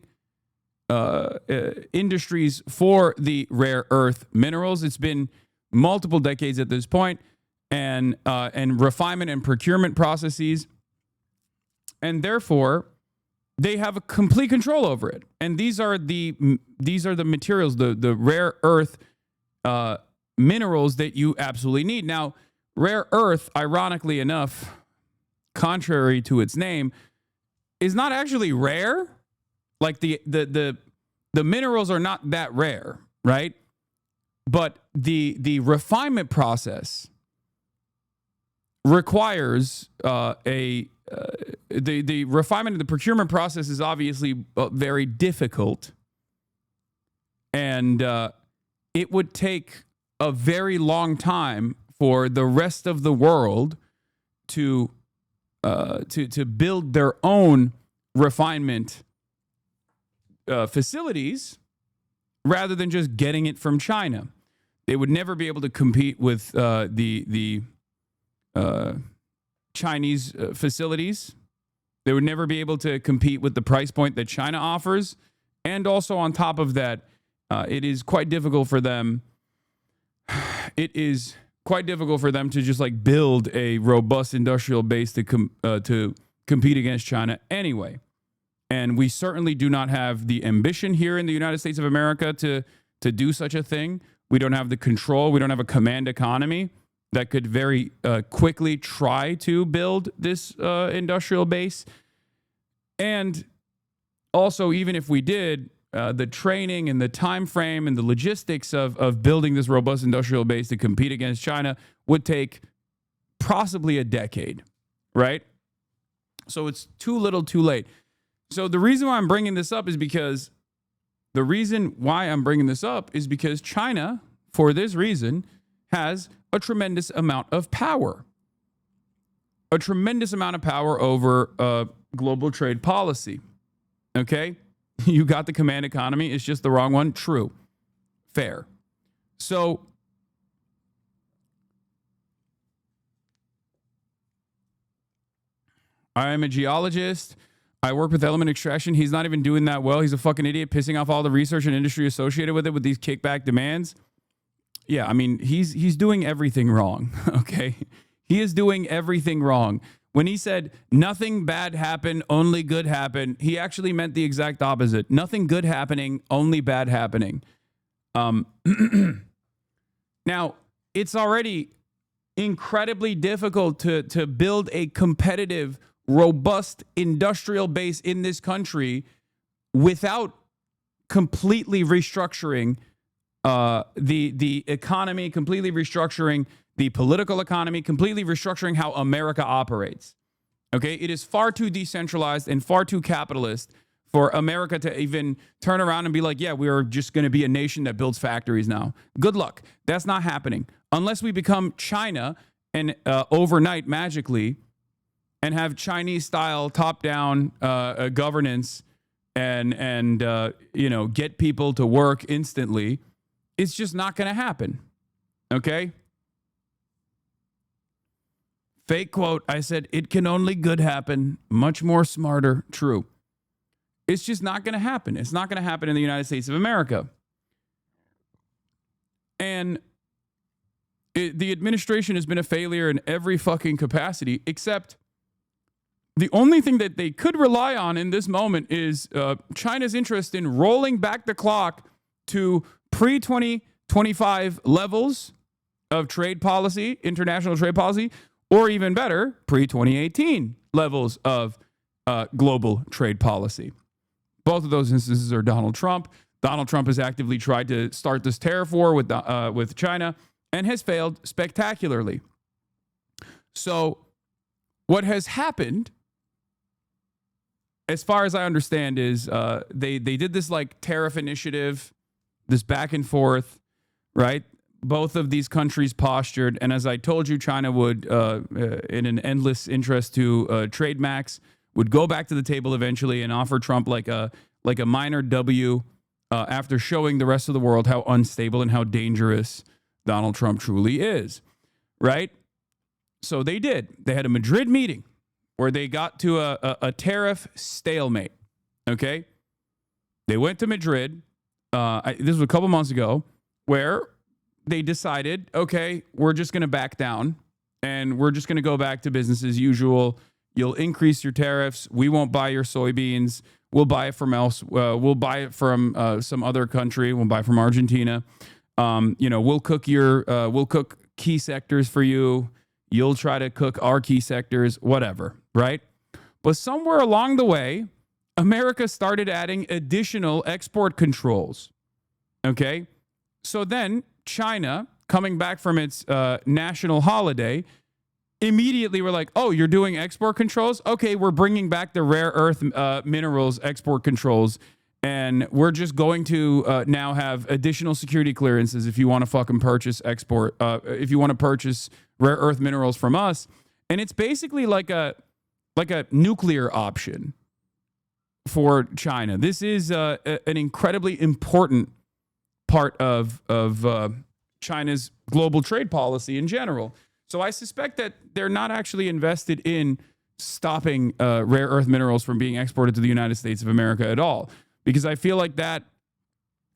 industries for the rare earth minerals. It's been multiple decades at this point, and refinement and procurement processes, and therefore they have a complete control over it. And these are the materials, the rare earth minerals that you absolutely need. Now, rare earth, ironically enough, contrary to its name, is not actually rare. Like the minerals are not that rare, right? But the refinement process requires the refinement of the procurement process is obviously very difficult, and it would take a very long time for the rest of the world to build their own refinement facilities rather than just getting it from China. They would never be able to compete with the Chinese facilities. They would never be able to compete with the price point that China offers. And also on top of that, it is quite difficult for them. It is quite difficult for them to just like build a robust industrial base to compete against China anyway. And we certainly do not have the ambition here in the United States of America to do such a thing. We don't have the control. We don't have a command economy that could very quickly try to build this industrial base. And also, even if we did, the training and the time frame and the logistics of building this robust industrial base to compete against China would take possibly a decade, right? So it's too little, too late. So the reason why I'm bringing this up is because China, for this reason, has a tremendous amount of power. A tremendous amount of power over global trade policy. Okay? You got the command economy. It's just the wrong one. True. Fair. So I'm a geologist. I work with element extraction. He's not even doing that well. He's a fucking idiot, pissing off all the research and industry associated with it with these kickback demands. Yeah, I mean, he's doing everything wrong, okay? He is doing everything wrong. When he said nothing bad happened, only good happened, he actually meant the exact opposite. Nothing good happening, only bad happening. Now, it's already incredibly difficult to build a competitive, robust industrial base in this country without completely restructuring the economy, completely restructuring the political economy, completely restructuring how America operates. Okay, it is far too decentralized and far too capitalist for America to even turn around and be like, yeah, we are just going to be a nation that builds factories now. Good luck. That's not happening. Unless we become China and overnight magically and have Chinese-style top-down governance and get people to work instantly, it's just not going to happen. Okay? Fake quote. I said, it can only good happen. Much more smarter. True. It's just not going to happen. It's not going to happen in the United States of America. And the administration has been a failure in every fucking capacity, except the only thing that they could rely on in this moment is China's interest in rolling back the clock to pre-2025 levels of trade policy, international trade policy, or even better, pre-2018 levels of global trade policy. Both of those instances are Donald Trump. Donald Trump has actively tried to start this tariff war with China and has failed spectacularly. So what has happened, as far as I understand, is they did this like tariff initiative, this back and forth, right? Both of these countries postured, and as I told you, China would, in an endless interest to trade max, would go back to the table eventually and offer Trump like a minor W after showing the rest of the world how unstable and how dangerous Donald Trump truly is, right? So they did. They had a Madrid meeting where they got to a tariff stalemate, okay? They went to Madrid. This was a couple months ago, where they decided, okay, we're just going to back down and we're just going to go back to business as usual. You'll increase your tariffs. We won't buy your soybeans. We'll buy it from we'll buy it from some other country. We'll buy from Argentina. We'll cook key sectors for you. You'll try to cook our key sectors, whatever, right? But somewhere along the way, America started adding additional export controls. Okay? So then China, coming back from its national holiday, immediately we're like, oh, you're doing export controls? Okay, we're bringing back the rare earth minerals export controls, and we're just going to now have additional security clearances if you want to fucking purchase if you want to purchase rare earth minerals from us. And it's basically like a nuclear option for China. This is an incredibly important part of China's global trade policy in general. So I suspect that they're not actually invested in stopping rare earth minerals from being exported to the United States of America at all. Because I feel like that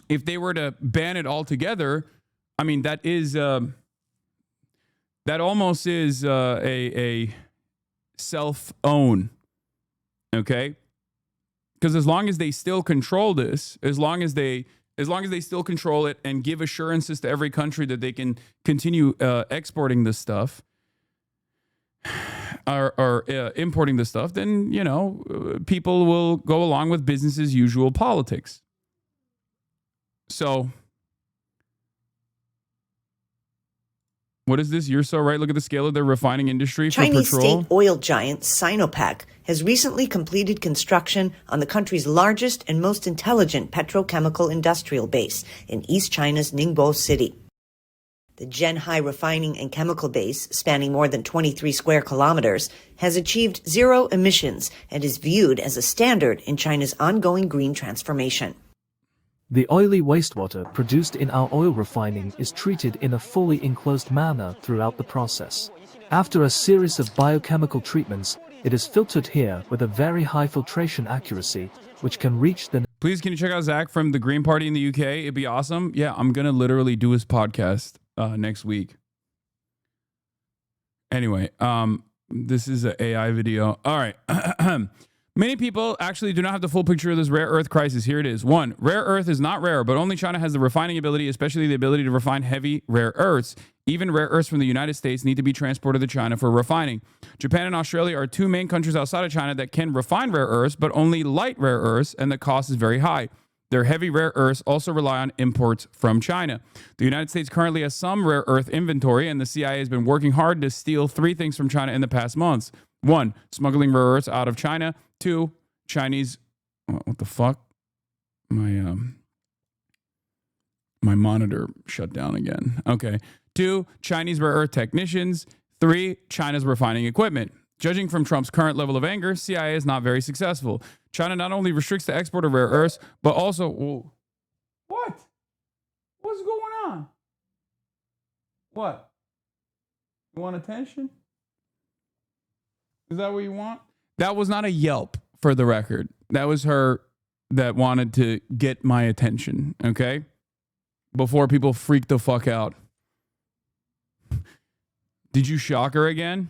if they were to ban it altogether, I mean, that almost is a self-own, okay? Because as long as they still control this, as long as they still control it and give assurances to every country that they can continue exporting this stuff or importing this stuff, then, people will go along with business as usual politics. So, what is this? You're so right. Look at the scale of the refining industry for Chinese petrol. state oil giant Sinopec has recently completed construction on the country's largest and most intelligent petrochemical industrial base in East China's Ningbo city. The Zhenhai refining and chemical base, spanning more than 23 square kilometers, has achieved zero emissions and is viewed as a standard in China's ongoing green transformation. The oily wastewater produced in our oil refining is treated in a fully enclosed manner throughout the process. After a series of biochemical treatments, it is filtered here with a very high filtration accuracy, which can reach the... Please, can you check out Zach from the Green Party in the UK? It'd be awesome. Yeah, I'm going to literally do his podcast next week. Anyway, this is an AI video. All right. Many people actually do not have the full picture of this rare earth crisis. Here it is. 1, rare earth is not rare, but only China has the refining ability, especially the ability to refine heavy rare earths. Even rare earths from the United States need to be transported to China for refining. Japan and Australia are 2 main countries outside of China that can refine rare earths, but only light rare earths, and the cost is very high. Their heavy rare earths also rely on imports from China. The United States currently has some rare earth inventory, and the CIA has been working hard to steal 3 things from China in the past months. 1, smuggling rare earths out of China. 2, Chinese, what the fuck? My monitor shut down again. Okay. 2, Chinese rare earth technicians. 3, China's refining equipment. Judging from Trump's current level of anger, CIA is not very successful. China not only restricts the export of rare earths, but also... Whoa. What? What's going on? What? You want attention? Is that what you want? That was not a yelp, for the record. That was her that wanted to get my attention, okay? Before people freak the fuck out. Did you shock her again?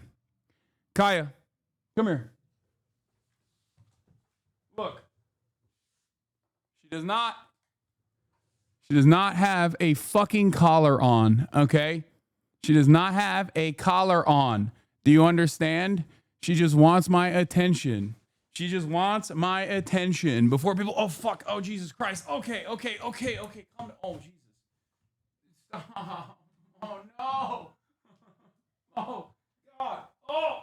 Kaya, come here. Look. She does not have a fucking collar on, okay? She does not have a collar on. Do you understand? She just wants my attention. She just wants my attention. Before people, oh, fuck. Oh, Jesus Christ. Okay. Calm down. Oh, Jesus. Stop. Oh, no. Oh, God. Oh.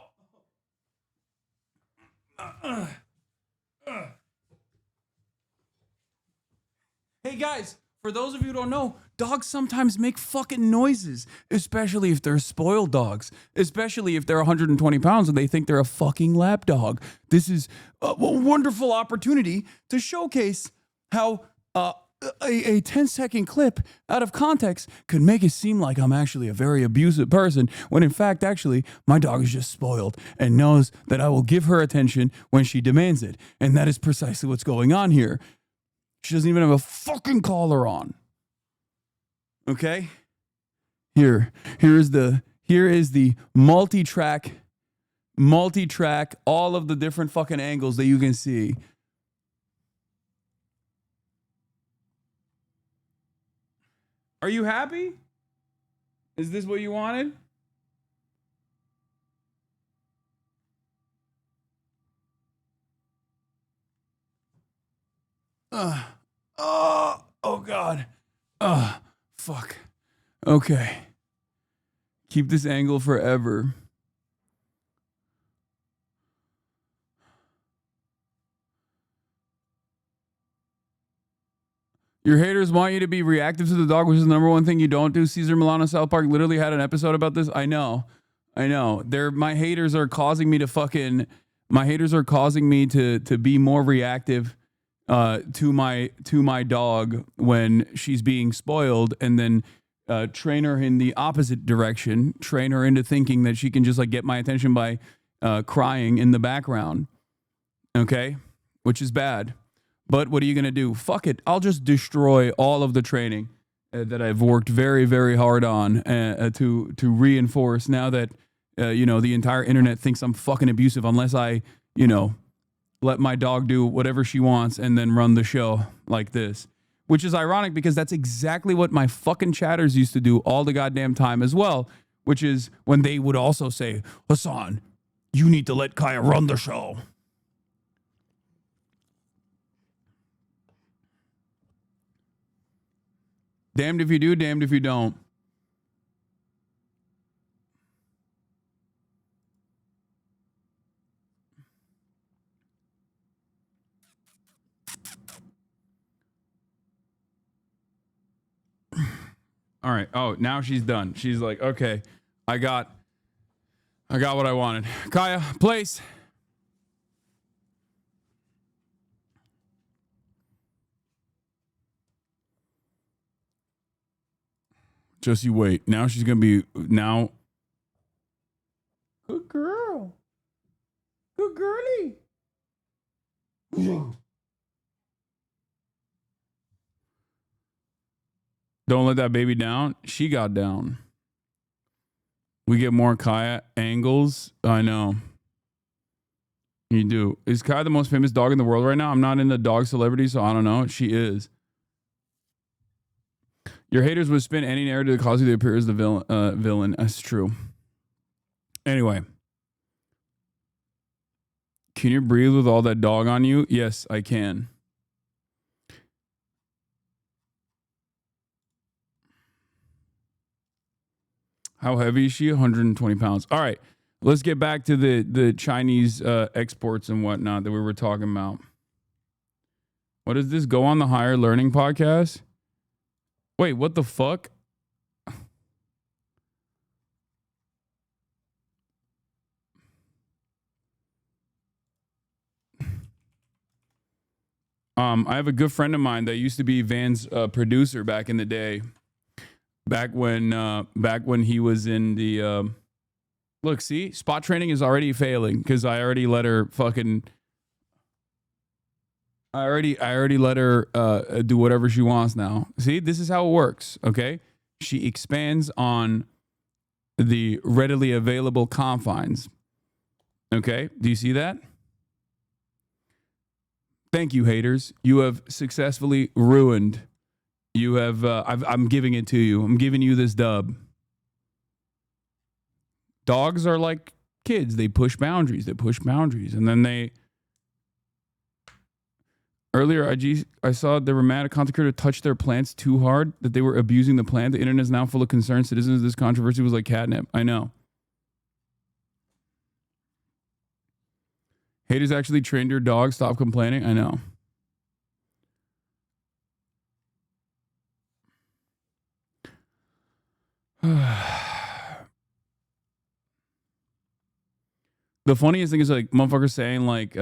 Hey, guys. For those of you who don't know, dogs sometimes make fucking noises, especially if they're spoiled dogs, especially if they're 120 pounds and they think they're a fucking lap dog. This is a wonderful opportunity to showcase how a 10-second clip out of context could make it seem like I'm actually a very abusive person, when in fact, actually, my dog is just spoiled and knows that I will give her attention when she demands it. And that is precisely what's going on here. She doesn't even have a fucking collar on. Okay? Here's the Here is the multi-track, all of the different fucking angles that you can see. Are you happy? Is this what you wanted? Oh God. Fuck. Okay. Keep this angle forever. Your haters want you to be reactive to the dog, which is the number one thing you don't do. Caesar Milano South Park literally had an episode about this. I know. My haters are causing me to be more reactive to my dog when she's being spoiled, and then train her in the opposite direction, train her into thinking that she can just like get my attention by crying in the background. Okay? Which is bad. But what are you going to do? Fuck it. I'll just destroy all of the training that I've worked very, very hard on to reinforce now that, the entire internet thinks I'm fucking abusive unless I, let my dog do whatever she wants and then run the show like this. Which is ironic because that's exactly what my fucking chatters used to do all the goddamn time as well, which is when they would also say, Hasan, you need to let Kaya run the show. Damned if you do, damned if you don't. All right. Oh, now she's done. She's like, okay, I got what I wanted. Kaya, place. Just you wait. Now she's going to be now. Good girl. Good girly. Don't let that baby down. She got down. We get more Kaya angles. I know. You do. Is Kaya the most famous dog in the world right now? I'm not into dog celebrity, so I don't know. She is. Your haters would spin any narrative that causes you to appear as the villain. That's true. Anyway. Can you breathe with all that dog on you? Yes, I can. How heavy is she? 120 pounds. All right. Let's get back to the Chinese exports and whatnot that we were talking about. What is this? Go on the Higher Learning podcast? Wait, what the fuck? I have a good friend of mine that used to be Van's producer back in the day. Back when he was in the look, see, spot training is already failing because I already let her do whatever she wants now. See, this is how it works. Okay, she expands on the readily available confines. Okay, do you see that? Thank you, haters. You have successfully ruined. You have. I'm giving it to you. I'm giving you this dub. Dogs are like kids. They push boundaries. And then they. Earlier, I saw they were mad at content creator touched their plants too hard, that they were abusing the plant. The internet is now full of concerned citizens. This controversy was like catnip. I know. Haters actually trained your dog. Stop complaining. I know. The funniest thing is like motherfuckers saying like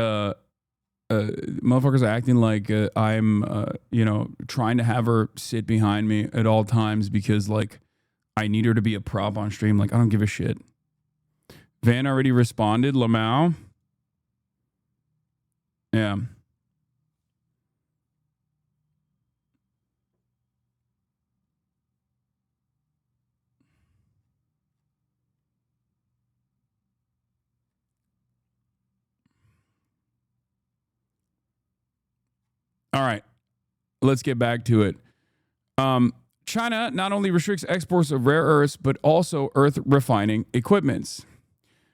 motherfuckers are acting like I'm trying to have her sit behind me at all times because like I need her to be a prop on stream. Like I don't give a shit. Van already responded. Lamau. Yeah. All right, let's get back to it. China not only restricts exports of rare earths, but also earth refining equipments.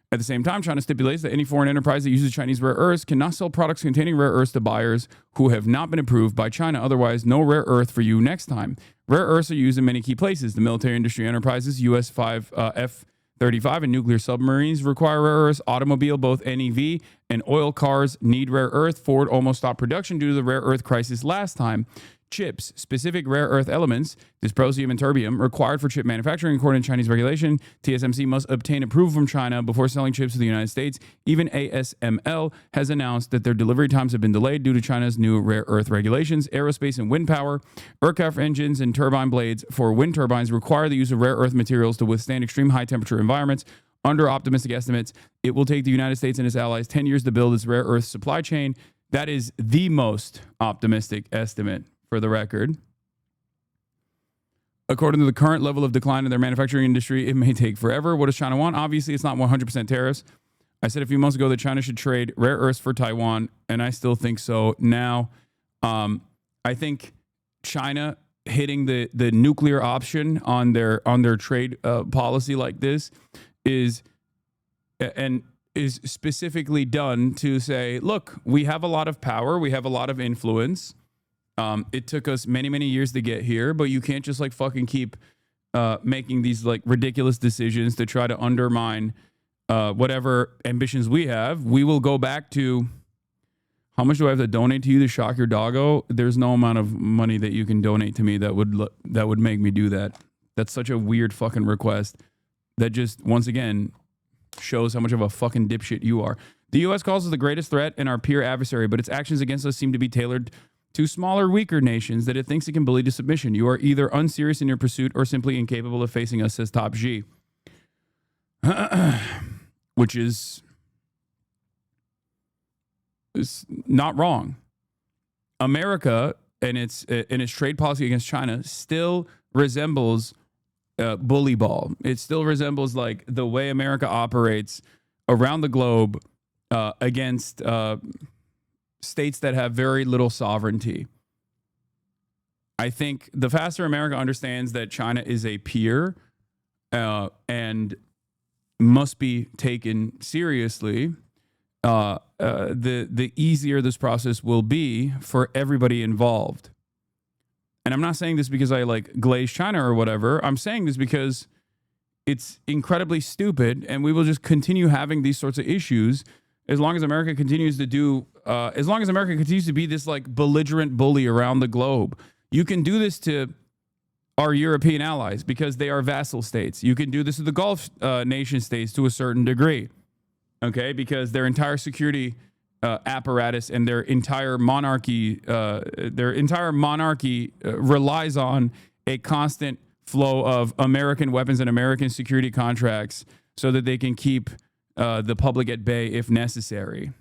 At the same time, China stipulates that any foreign enterprise that uses Chinese rare earths cannot sell products containing rare earths to buyers who have not been approved by China. Otherwise, no rare earth for you next time. Rare earths are used in many key places. The military industry enterprises, F-35 and nuclear submarines require rare earths. Automobile, both NEV and oil cars need rare earth. Ford almost stopped production due to the rare earth crisis last time. Chips, specific rare earth elements, dysprosium and terbium, required for chip manufacturing according to Chinese regulation. TSMC must obtain approval from China before selling chips to the United States. Even ASML has announced that their delivery times have been delayed due to China's new rare earth regulations. Aerospace and wind power, aircraft engines and turbine blades for wind turbines require the use of rare earth materials to withstand extreme high temperature environments. Under optimistic estimates, it will take the United States and its allies 10 years to build its rare earth supply chain. That is the most optimistic estimate, for the record. According to the current level of decline in their manufacturing industry, it may take forever. What does China want? Obviously, it's not 100% tariffs. I said a few months ago that China should trade rare earths for Taiwan, and I still think so now. I think China hitting the nuclear option on their trade policy like this is specifically done to say, look, we have a lot of power, we have a lot of influence. It took us many, many years to get here, but you can't just like fucking keep making these like ridiculous decisions to try to undermine whatever ambitions we have. We will go back to, how much do I have to donate to you to shock your doggo? There's no amount of money that you can donate to me that would make me do that. That's such a weird fucking request that just, once again, shows how much of a fucking dipshit you are. The U.S. calls us the greatest threat and our peer adversary, but its actions against us seem to be tailored to smaller, weaker nations that it thinks it can bully to submission. You are either unserious in your pursuit or simply incapable of facing us, says Top G. Which is not wrong. America and its trade policy against China still resembles bully ball. It still resembles like the way America operates around the globe against states that have very little sovereignty. I think the faster America understands that China is a peer and must be taken seriously, the easier this process will be for everybody involved. And I'm not saying this because I like glaze China or whatever. I'm saying this because it's incredibly stupid, and we will just continue having these sorts of issues as long as America continues to be this like belligerent bully around the globe. You can do this to our European allies because they are vassal states. You can do this to the Gulf nation states to a certain degree, okay? Because their entire security apparatus and their entire monarchy relies on a constant flow of American weapons and American security contracts so that they can keep the public at bay if necessary.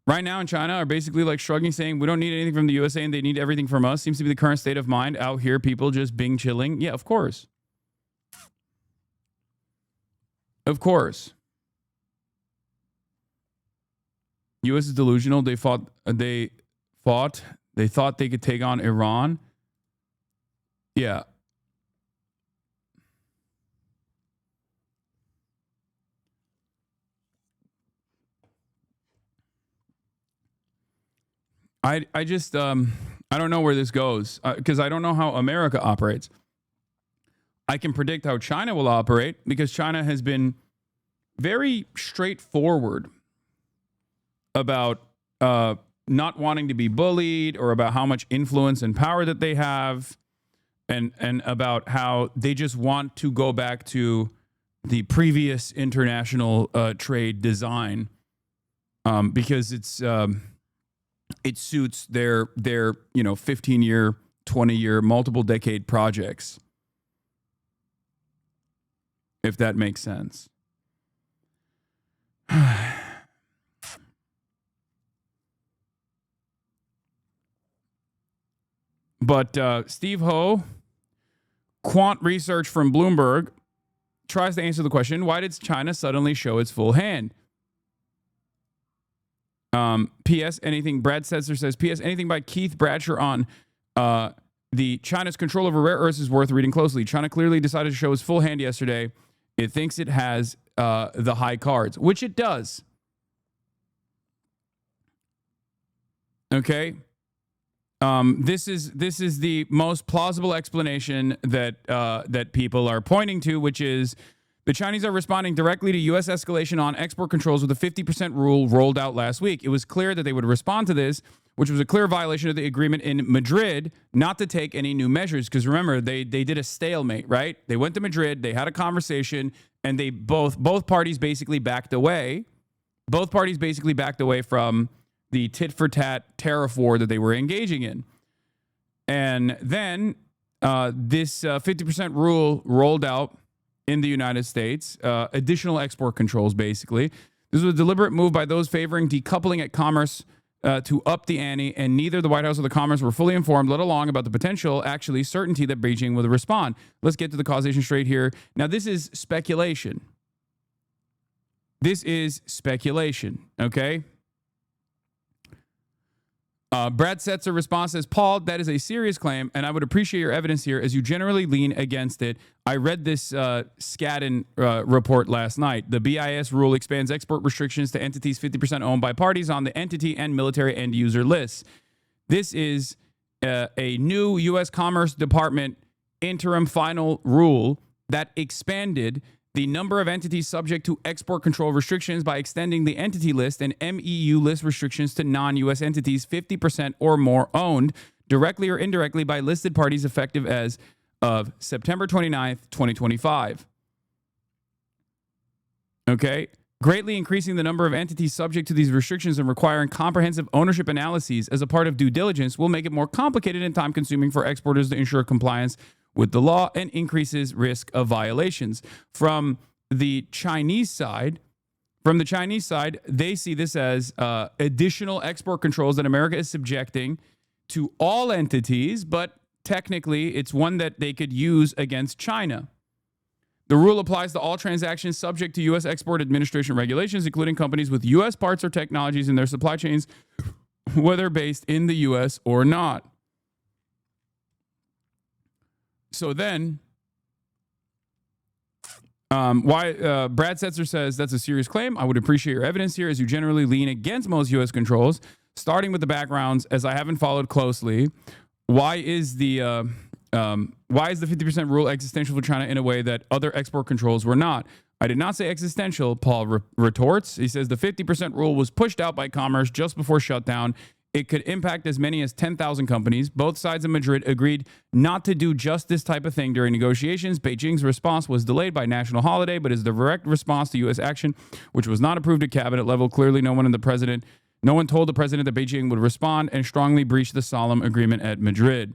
Right now in China are basically like shrugging, saying we don't need anything from the USA and they need everything from us. Seems to be the current state of mind out here. People just Bing chilling. Yeah, of course. Of course. U.S. is delusional. They thought they could take on Iran. Yeah. I just I don't know where this goes because I don't know how America operates. I can predict how China will operate because China has been very straightforward about not wanting to be bullied or about how much influence and power that they have and about how they just want to go back to the previous international trade design because it suits their 15-year, 20-year, multiple decade projects, if that makes sense. But Steve Ho, quant research from Bloomberg, tries to answer the question, why did China suddenly show its full hand? P.S. Anything, Brad Setzer says, P.S. Anything by Keith Bradshaw on the China's control over rare earths is worth reading closely. China clearly decided to show its full hand yesterday. It thinks it has the high cards, which it does. Okay. This is the most plausible explanation that people are pointing to, which is the Chinese are responding directly to U.S. escalation on export controls with a 50% rule rolled out last week. It was clear that they would respond to this, which was a clear violation of the agreement in Madrid not to take any new measures. Because remember, they did a stalemate, right? They went to Madrid, they had a conversation, and they both parties basically backed away. Both parties basically backed away from the tit-for-tat tariff war that they were engaging in. And then this 50% rule rolled out in the United States, additional export controls, basically. This was a deliberate move by those favoring decoupling at commerce to up the ante, and neither the White House or the Commerce were fully informed, let alone about the potential, actually, certainty that Beijing would respond. Let's get to the causation straight here. Now, this is speculation. This is speculation, okay? Brad Setzer response says, Paul, that is a serious claim, and I would appreciate your evidence here as you generally lean against it. I read this Skadden report last night. The BIS rule expands export restrictions to entities 50% owned by parties on the entity and military end user lists. This is a new U.S. Commerce Department interim final rule that expanded the number of entities subject to export control restrictions by extending the entity list and MEU list restrictions to non-U.S. entities 50% or more owned directly or indirectly by listed parties effective as of September 29th, 2025. Okay? Greatly increasing the number of entities subject to these restrictions and requiring comprehensive ownership analyses as a part of due diligence will make it more complicated and time-consuming for exporters to ensure compliance with the law and increases risk of violations. From the Chinese side, they see this as additional export controls that America is subjecting to all entities, but technically it's one that they could use against China. The rule applies to all transactions subject to U.S. Export Administration regulations, including companies with U.S. parts or technologies in their supply chains, whether based in the U.S. or not. So then, Brad Setzer says that's a serious claim. I would appreciate your evidence here as you generally lean against most U.S. controls, starting with the backgrounds as I haven't followed closely. Why is the 50% rule existential for China in a way that other export controls were not? I did not say existential, Paul retorts. He says the 50% rule was pushed out by Commerce just before shutdown. It could impact as many as 10,000 companies. Both sides of Madrid agreed not to do just this type of thing during negotiations. Beijing's response was delayed by national holiday, but is the direct response to U.S. action, which was not approved at cabinet level. Clearly, no one told the president that Beijing would respond and strongly breach the solemn agreement at Madrid.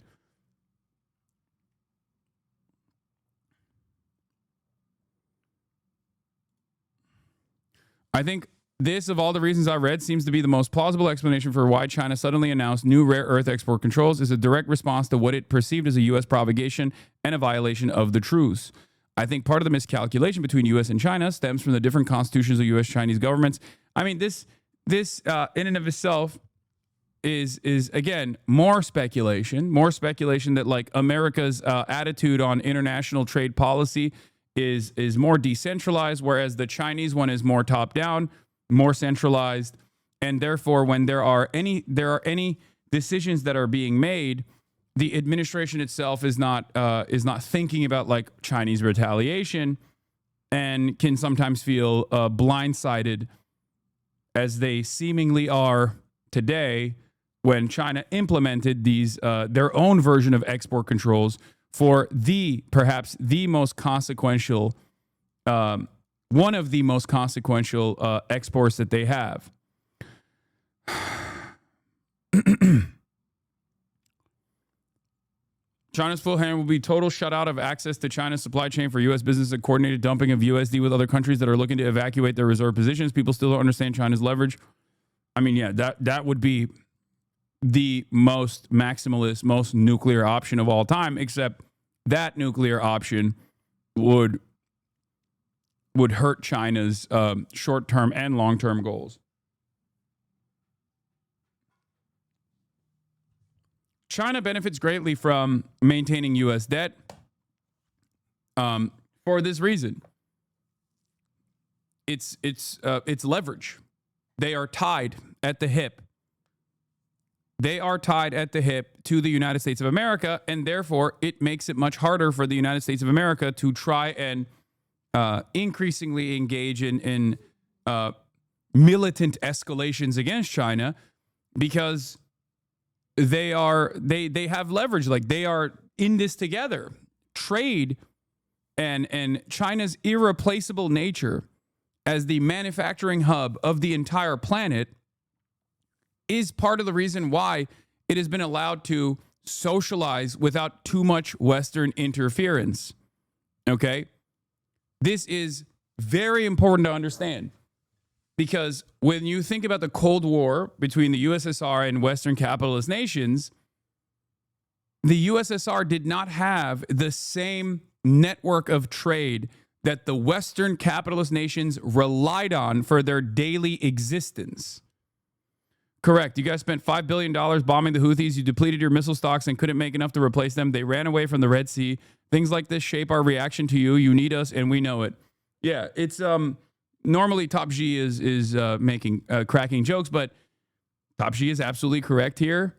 I think this, of all the reasons I read, seems to be the most plausible explanation for why China suddenly announced new rare earth export controls is a direct response to what it perceived as a U.S. provocation and a violation of the truce. I think part of the miscalculation between U.S. and China stems from the different constitutions of U.S.-Chinese governments. I mean, this in and of itself is again, more speculation that like America's attitude on international trade policy is more decentralized, whereas the Chinese one is more top-down, more centralized, and therefore when there are any decisions that are being made, the administration itself is not thinking about like Chinese retaliation and can sometimes feel blindsided, as they seemingly are today when China implemented these their own version of export controls for perhaps the most consequential one of the most consequential exports that they have. China's full hand will be total shutout of access to China's supply chain for U.S. business and coordinated dumping of USD with other countries that are looking to evacuate their reserve positions. People still don't understand China's leverage. I mean, yeah, that would be the most maximalist, most nuclear option of all time, except that nuclear option would hurt China's short-term and long-term goals. China benefits greatly from maintaining U.S. debt for this reason. It's leverage. They are tied at the hip. They are tied at the hip to the United States of America, and therefore it makes it much harder for the United States of America to try and increasingly engage in militant escalations against China, because they have leverage. Like, they are in this together. Trade and China's irreplaceable nature as the manufacturing hub of the entire planet is part of the reason why it has been allowed to socialize without too much Western interference. Okay? This is very important to understand, because when you think about the Cold War between the USSR and Western capitalist nations, the USSR did not have the same network of trade that the Western capitalist nations relied on for their daily existence. Correct. You guys spent $5 billion bombing the Houthis. You depleted your missile stocks and couldn't make enough to replace them. They ran away from the Red Sea. Things like this shape our reaction to you. You need us, and we know it. Yeah, it's normally Top G is making cracking jokes, but Top G is absolutely correct here.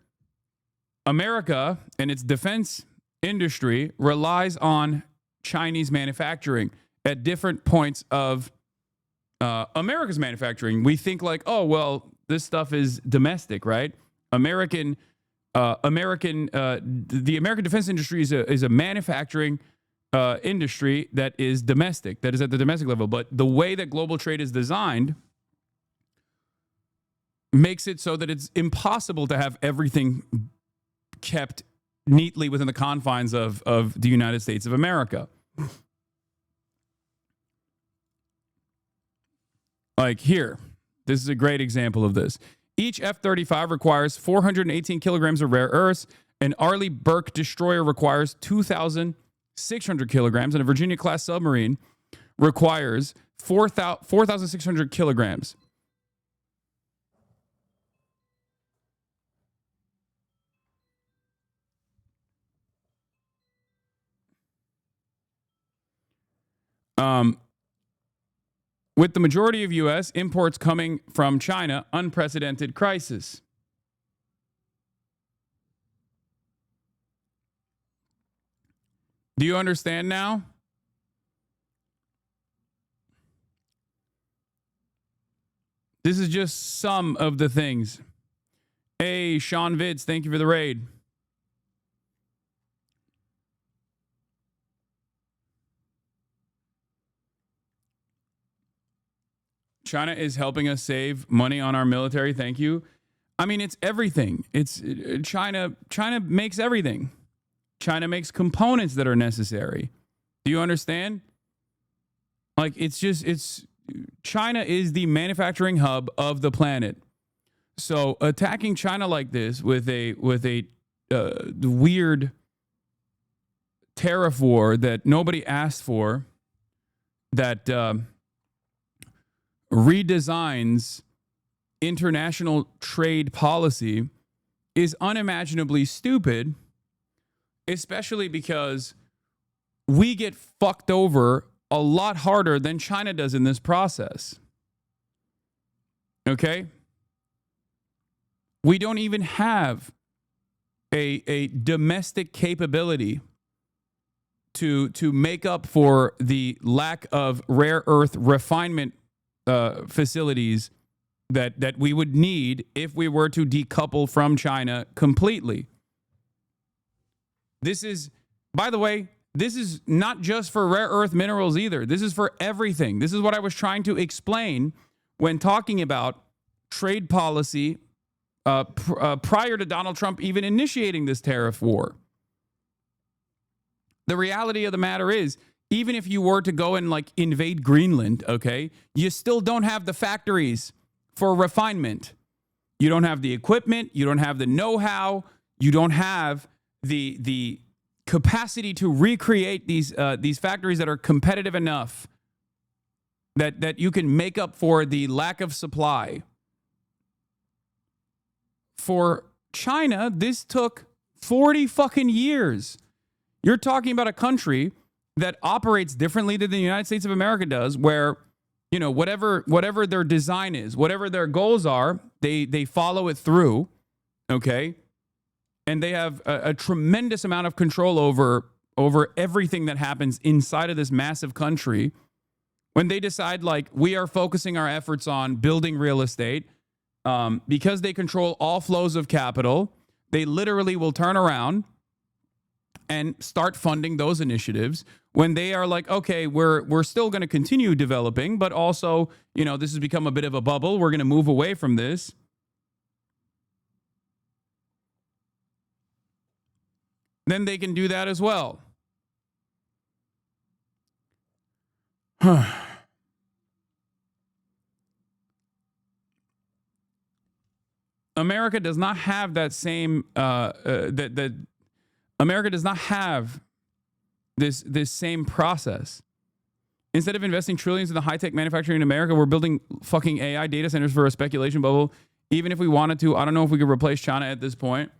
America and its defense industry relies on Chinese manufacturing at different points of America's manufacturing. We think like, oh, well, this stuff is domestic, right? The American defense industry is a manufacturing industry that is domestic, that is at the domestic level. But the way that global trade is designed makes it so that it's impossible to have everything kept neatly within the confines of the United States of America. Like here, this is a great example of this. Each F-35 requires 418 kilograms of rare earths. An Arleigh Burke destroyer requires 2,600 kilograms, and a Virginia-class submarine requires 4,600 kilograms. With the majority of U.S. imports coming from China, unprecedented crisis. Do you understand now? This is just some of the things. Hey, Sean Vids, thank you for the raid. China is helping us save money on our military. Thank you. I mean, it's everything. It's China makes everything. China makes components that are necessary. Do you understand? Like, China is the manufacturing hub of the planet. So attacking China like this with a weird tariff war that nobody asked for, that redesigns international trade policy, is unimaginably stupid, especially because we get fucked over a lot harder than China does in this process. Okay? We don't even have a domestic capability to make up for the lack of rare earth refinement facilities that we would need if we were to decouple from China completely. This is, by the way, this is not just for rare earth minerals either. This is for everything. This is what I was trying to explain when talking about trade policy prior to Donald Trump even initiating this tariff war. The reality of the matter is, even if you were to go and like invade Greenland, okay, you still don't have the factories for refinement. You don't have the equipment. You don't have the know-how. You don't have the capacity to recreate these factories that are competitive enough that you can make up for the lack of supply. For China, this took 40 fucking years. You're talking about a country that operates differently than the United States of America does, where, you know, whatever their design is, whatever their goals are, they follow it through, okay? And they have a tremendous amount of control over everything that happens inside of this massive country. When they decide, like, we are focusing our efforts on building real estate, because they control all flows of capital, they literally will turn around and start funding those initiatives when they are like, okay, we're still going to continue developing, but also, you know, this has become a bit of a bubble. We're going to move away from this. Then they can do that as well. America does not have that same America does not have this same process. Instead of investing trillions in the high-tech manufacturing in America, we're building fucking AI data centers for a speculation bubble. Even if we wanted to, I don't know if we could replace China at this point.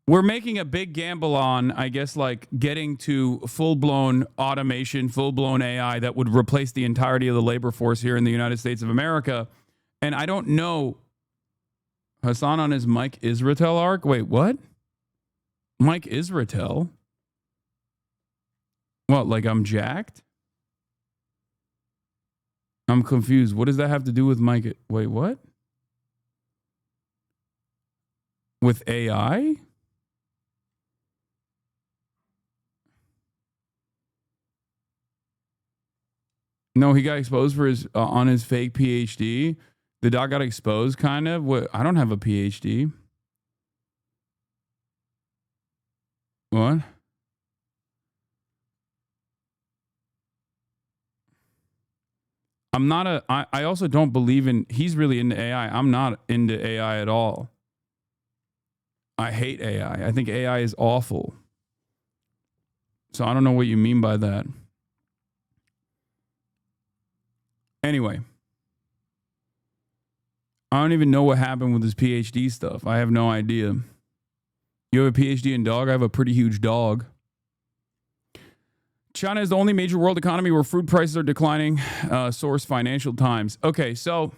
We're making a big gamble on, I guess, like getting to full-blown automation, full-blown AI that would replace the entirety of the labor force here in the United States of America. And I don't know. Hasan on his Mike Israel arc? Wait, what? Mike Israel? What, like I'm jacked? I'm confused. What does that have to do with Mike? Wait, what? With AI? No, he got exposed for his on his fake PhD. The doc got exposed, kind of. What? I don't have a PhD. What? I'm not a. I also don't believe in. He's really into AI. I'm not into AI at all. I hate AI. I think AI is awful. So I don't know what you mean by that. Anyway. I don't even know what happened with his PhD stuff. I have no idea. You have a PhD in dog? I have a pretty huge dog. China is the only major world economy where food prices are declining. Source Financial Times. Okay, so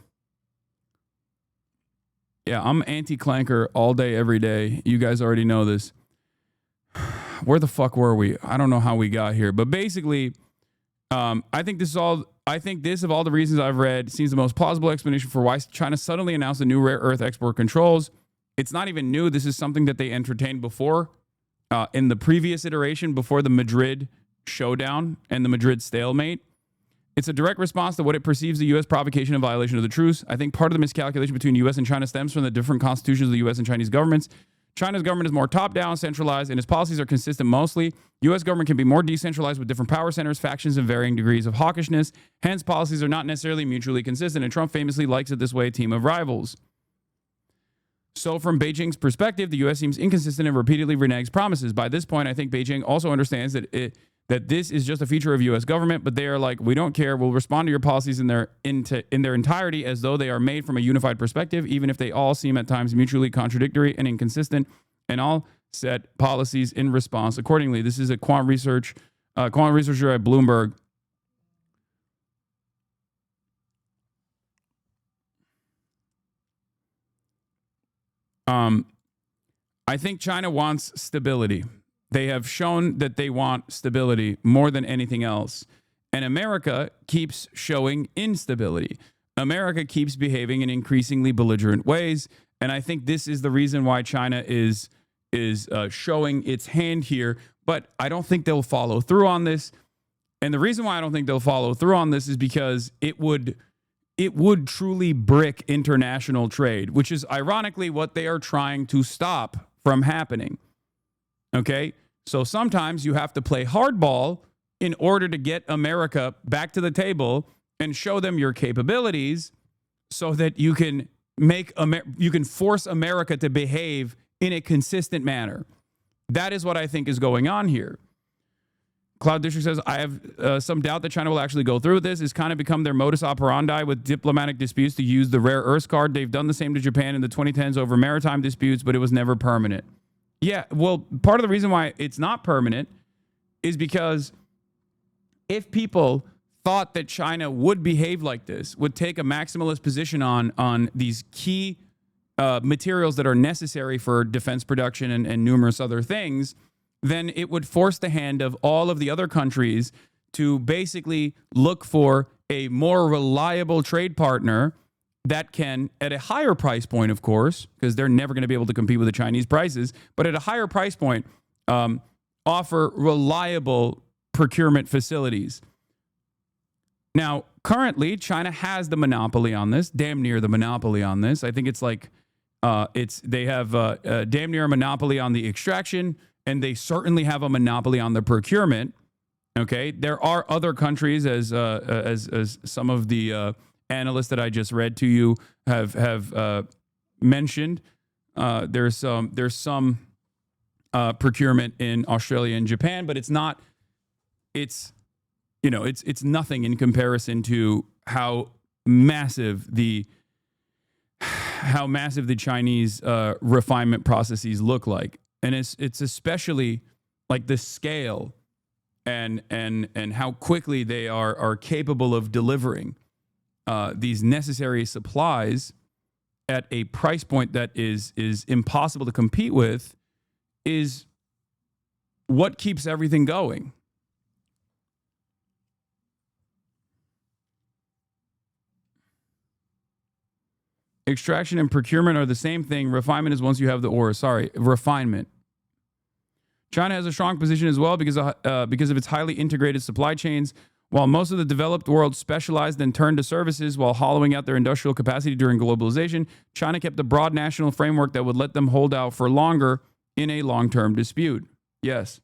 yeah, I'm anti-clanker all day, every day. You guys already know this. Where the fuck were we? I don't know how we got here, but basically, I think this, of all the reasons I've read, seems the most plausible explanation for why China suddenly announced the new rare earth export controls. It's not even new. This is something that they entertained before, in the previous iteration, before the Madrid showdown and the Madrid stalemate. It's a direct response to what it perceives the U.S. provocation and violation of the truce. I think part of the miscalculation between the U.S. and China stems from the different constitutions of the U.S. and Chinese governments. China's government is more top-down, centralized, and its policies are consistent mostly. U.S. government can be more decentralized with different power centers, factions, and varying degrees of hawkishness. Hence, policies are not necessarily mutually consistent, and Trump famously likes it this way, a team of rivals. So from Beijing's perspective, the U.S. seems inconsistent and repeatedly reneges promises. By this point, I think Beijing also understands that this is just a feature of U.S. government, but they are like, we don't care. We'll respond to your policies in their entirety as though they are made from a unified perspective, even if they all seem at times mutually contradictory and inconsistent, and all set policies in response accordingly. This is a quant researcher at Bloomberg. I think China wants stability. They have shown that they want stability more than anything else. And America keeps showing instability. America keeps behaving in increasingly belligerent ways. And I think this is the reason why China is showing its hand here. But I don't think they'll follow through on this. And the reason why I don't think they'll follow through on this is because it would truly brick international trade, which is ironically what they are trying to stop from happening. Okay? So sometimes you have to play hardball in order to get America back to the table and show them your capabilities so that you can force America to behave in a consistent manner. That is what I think is going on here. Cloud District says, I have some doubt that China will actually go through with this. It's kind of become their modus operandi with diplomatic disputes to use the rare earths card. They've done the same to Japan in the 2010s over maritime disputes, but it was never permanent. Yeah, well, part of the reason why it's not permanent is because if people thought that China would behave like this, would take a maximalist position on these key materials that are necessary for defense production and numerous other things, then it would force the hand of all of the other countries to basically look for a more reliable trade partner that can, at a higher price point, of course, because they're never going to be able to compete with the Chinese prices, but at a higher price point, offer reliable procurement facilities. Now, currently, China has the monopoly on this, damn near the monopoly on this. I think it's like they have damn near a monopoly on the extraction, and they certainly have a monopoly on the procurement. Okay, there are other countries, as some of the analysts that I just read to you have mentioned. There's some procurement in Australia and Japan, but it's not. It's nothing in comparison to how massive the Chinese refinement processes look like. And it's especially like the scale and how quickly they are capable of delivering these necessary supplies at a price point that is impossible to compete with is what keeps everything going. Extraction and procurement are the same thing. Refinement is once you have the ore. Sorry, refinement. China has a strong position as well because of its highly integrated supply chains. While most of the developed world specialized and turned to services while hollowing out their industrial capacity during globalization, China kept a broad national framework that would let them hold out for longer in a long-term dispute. Yes.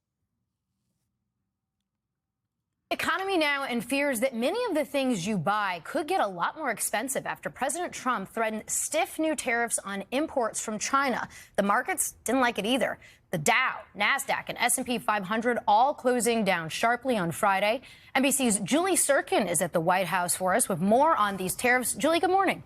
Economy now and fears that many of the things you buy could get a lot more expensive after President Trump threatened stiff new tariffs on imports from China. The markets didn't like it either. The Dow, NASDAQ, and S&P 500 all closing down sharply on Friday. NBC's Julie Sirkin is at the White House for us with more on these tariffs. Julie, good morning.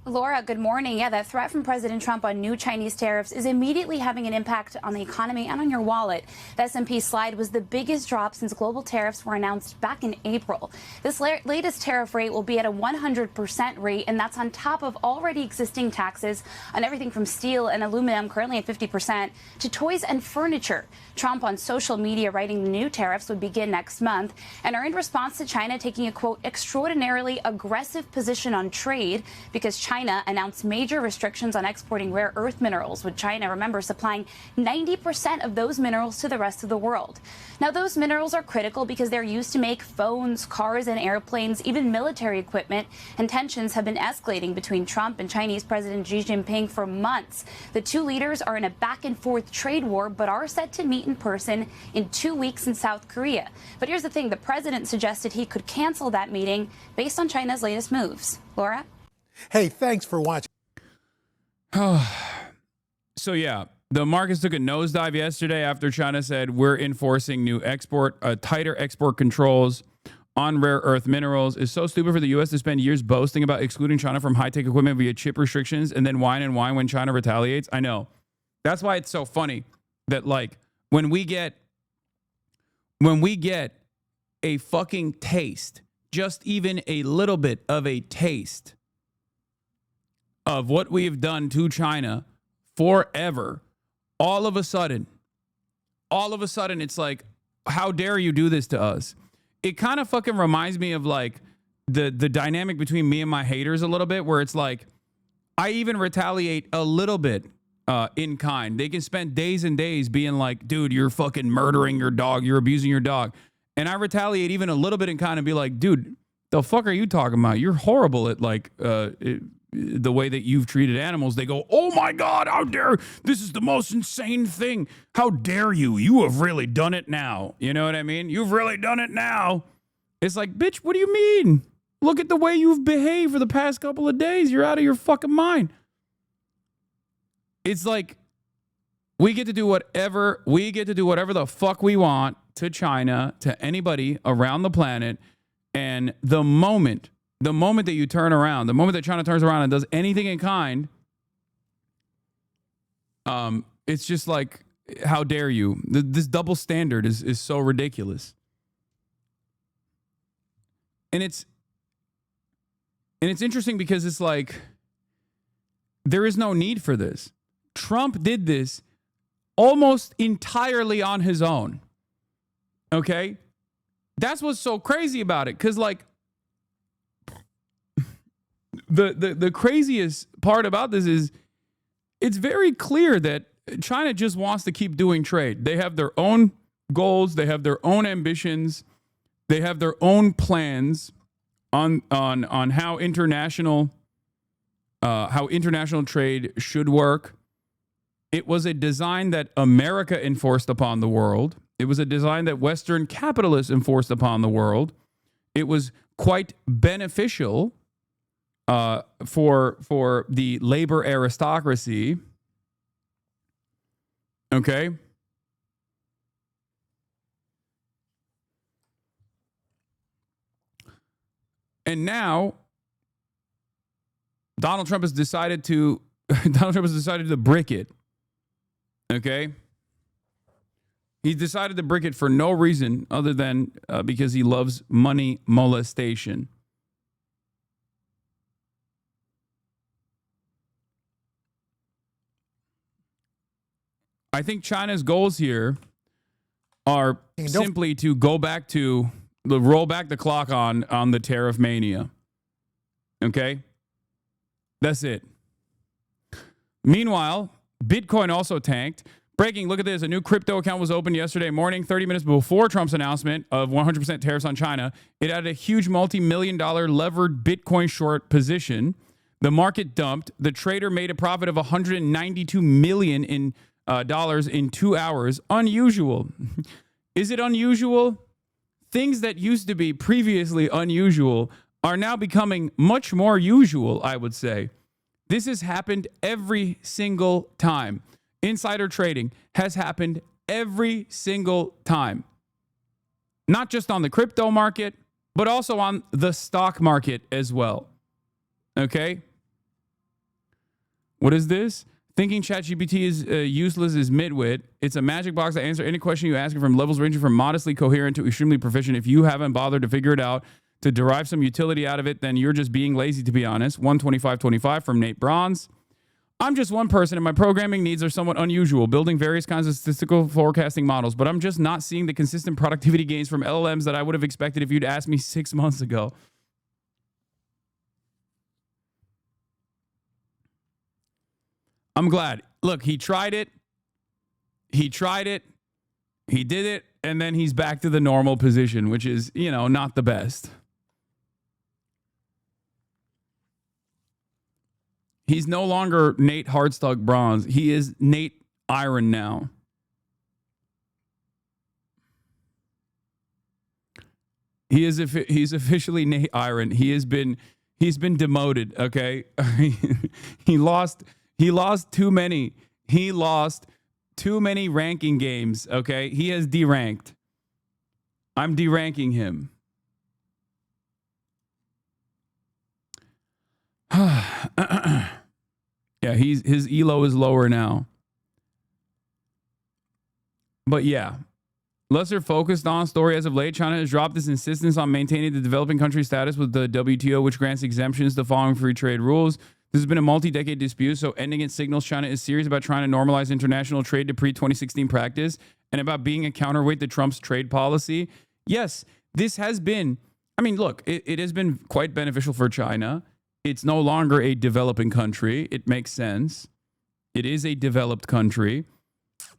Laura, good morning. Yeah, that threat from President Trump on new Chinese tariffs is immediately having an impact on the economy and on your wallet. The S&P slide was the biggest drop since global tariffs were announced back in April. This latest tariff rate will be at a 100% rate, and that's on top of already existing taxes on everything from steel and aluminum, currently at 50%, to toys and furniture. Trump on social media writing the new tariffs would begin next month and are in response to China taking a, quote, extraordinarily aggressive position on trade because China announced major restrictions on exporting rare earth minerals, with China, remember, supplying 90% of those minerals to the rest of the world. Now, those minerals are critical because they're used to make phones, cars, and airplanes, even military equipment, and tensions have been escalating between Trump and Chinese President Xi Jinping for months. The two leaders are in a back-and-forth trade war, but are set to meet in person in 2 weeks in South Korea. But here's the thing, the president suggested he could cancel that meeting based on China's latest moves. Laura? Hey, thanks for watching. So, yeah, the markets took a nosedive yesterday after China said we're enforcing new tighter export controls on rare earth minerals. It's so stupid for the U.S. to spend years boasting about excluding China from high-tech equipment via chip restrictions and then whine and whine when China retaliates. I know. That's why it's so funny that, like, when we get a fucking taste, just even a little bit of a taste of what we have done to China forever, all of a sudden, it's like, how dare you do this to us? It kind of fucking reminds me of like the dynamic between me and my haters a little bit, where it's like, I even retaliate a little bit in kind. They can spend days and days being like, dude, you're fucking murdering your dog, you're abusing your dog. And I retaliate even a little bit in kind and be like, dude, the fuck are you talking about? You're horrible at like the way that you've treated animals. They go, oh my God, how dare, this is the most insane thing. How dare you? You have really done it now. You know what I mean? You've really done it now. It's like, bitch, what do you mean? Look at the way you've behaved for the past couple of days. You're out of your fucking mind. It's like, We get to do whatever the fuck we want to China, to anybody around the planet. And the moment that you turn around, the moment that China turns around and does anything in kind, it's just like, how dare you? This double standard is so ridiculous. And it's interesting because it's like, there is no need for this. Trump did this almost entirely on his own. Okay? That's what's so crazy about it. Because, like, the craziest part about this is it's very clear that China just wants to keep doing trade. They have their own goals. They have their own ambitions. They have their own plans on how international trade should work. It was a design that America enforced upon the world. It was a design that Western capitalists enforced upon the world. It was quite beneficial for the labor aristocracy. Okay. And now Donald Trump has decided to brick it. Okay. He decided to brick it for no reason other than because he loves money molestation. I think China's goals here are simply to roll back the clock on the tariff mania. Okay? That's it. Meanwhile, Bitcoin also tanked. Breaking, look at this. A new crypto account was opened yesterday morning, 30 minutes before Trump's announcement of 100% tariffs on China. It added a huge multi-million-dollar levered Bitcoin short position. The market dumped. The trader made a profit of $192 million in dollars in 2 hours. Unusual. Is it unusual? Things that used to be previously unusual are now becoming much more usual, I would say. This has happened every single time. Insider trading has happened every single time. Not just on the crypto market, but also on the stock market as well. Okay? What is this? Thinking ChatGPT is useless is midwit. It's a magic box that answers any question you ask it from levels ranging from modestly coherent to extremely proficient. If you haven't bothered to figure it out, to derive some utility out of it, then you're just being lazy, to be honest. 12525 from Nate Bronze. I'm just one person and my programming needs are somewhat unusual, building various kinds of statistical forecasting models, but I'm just not seeing the consistent productivity gains from LLMs that I would have expected if you'd asked me 6 months ago. I'm glad. Look, he tried it. He did it. And then he's back to the normal position, which is, not the best. He's no longer Nate Hardstuck Bronze. He is Nate Iron now. He's officially Nate Iron. He's been demoted, okay? He lost too many. He lost too many ranking games, okay? He has deranked. I'm deranking him. Yeah, his elo is lower now. But yeah, lesser focused on story as of late, China has dropped its insistence on maintaining the developing country status with the WTO, which grants exemptions to following free trade rules. This has been a multi-decade dispute, so ending it signals China is serious about trying to normalize international trade to pre-2016 practice and about being a counterweight to Trump's trade policy. Yes, this has been, look, it has been quite beneficial for China. It's no longer a developing country. It makes sense. It is a developed country.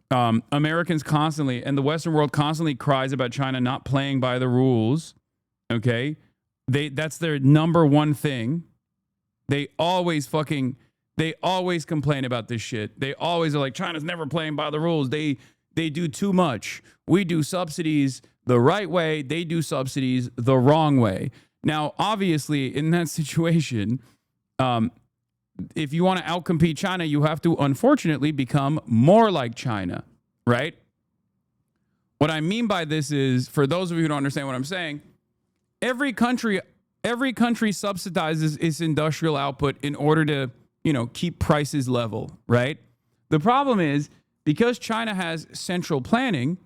Americans constantly, and the Western world constantly cries about China not playing by the rules. Okay? That's their number one thing. They always complain about this shit. They always are like, China's never playing by the rules. They do too much. We do subsidies the right way. They do subsidies the wrong way. Now, obviously, in that situation, if you want to outcompete China, you have to unfortunately become more like China, right? What I mean by this is, for those of you who don't understand what I'm saying, every country subsidizes its industrial output in order to, keep prices level, right? The problem is, because China has central planning,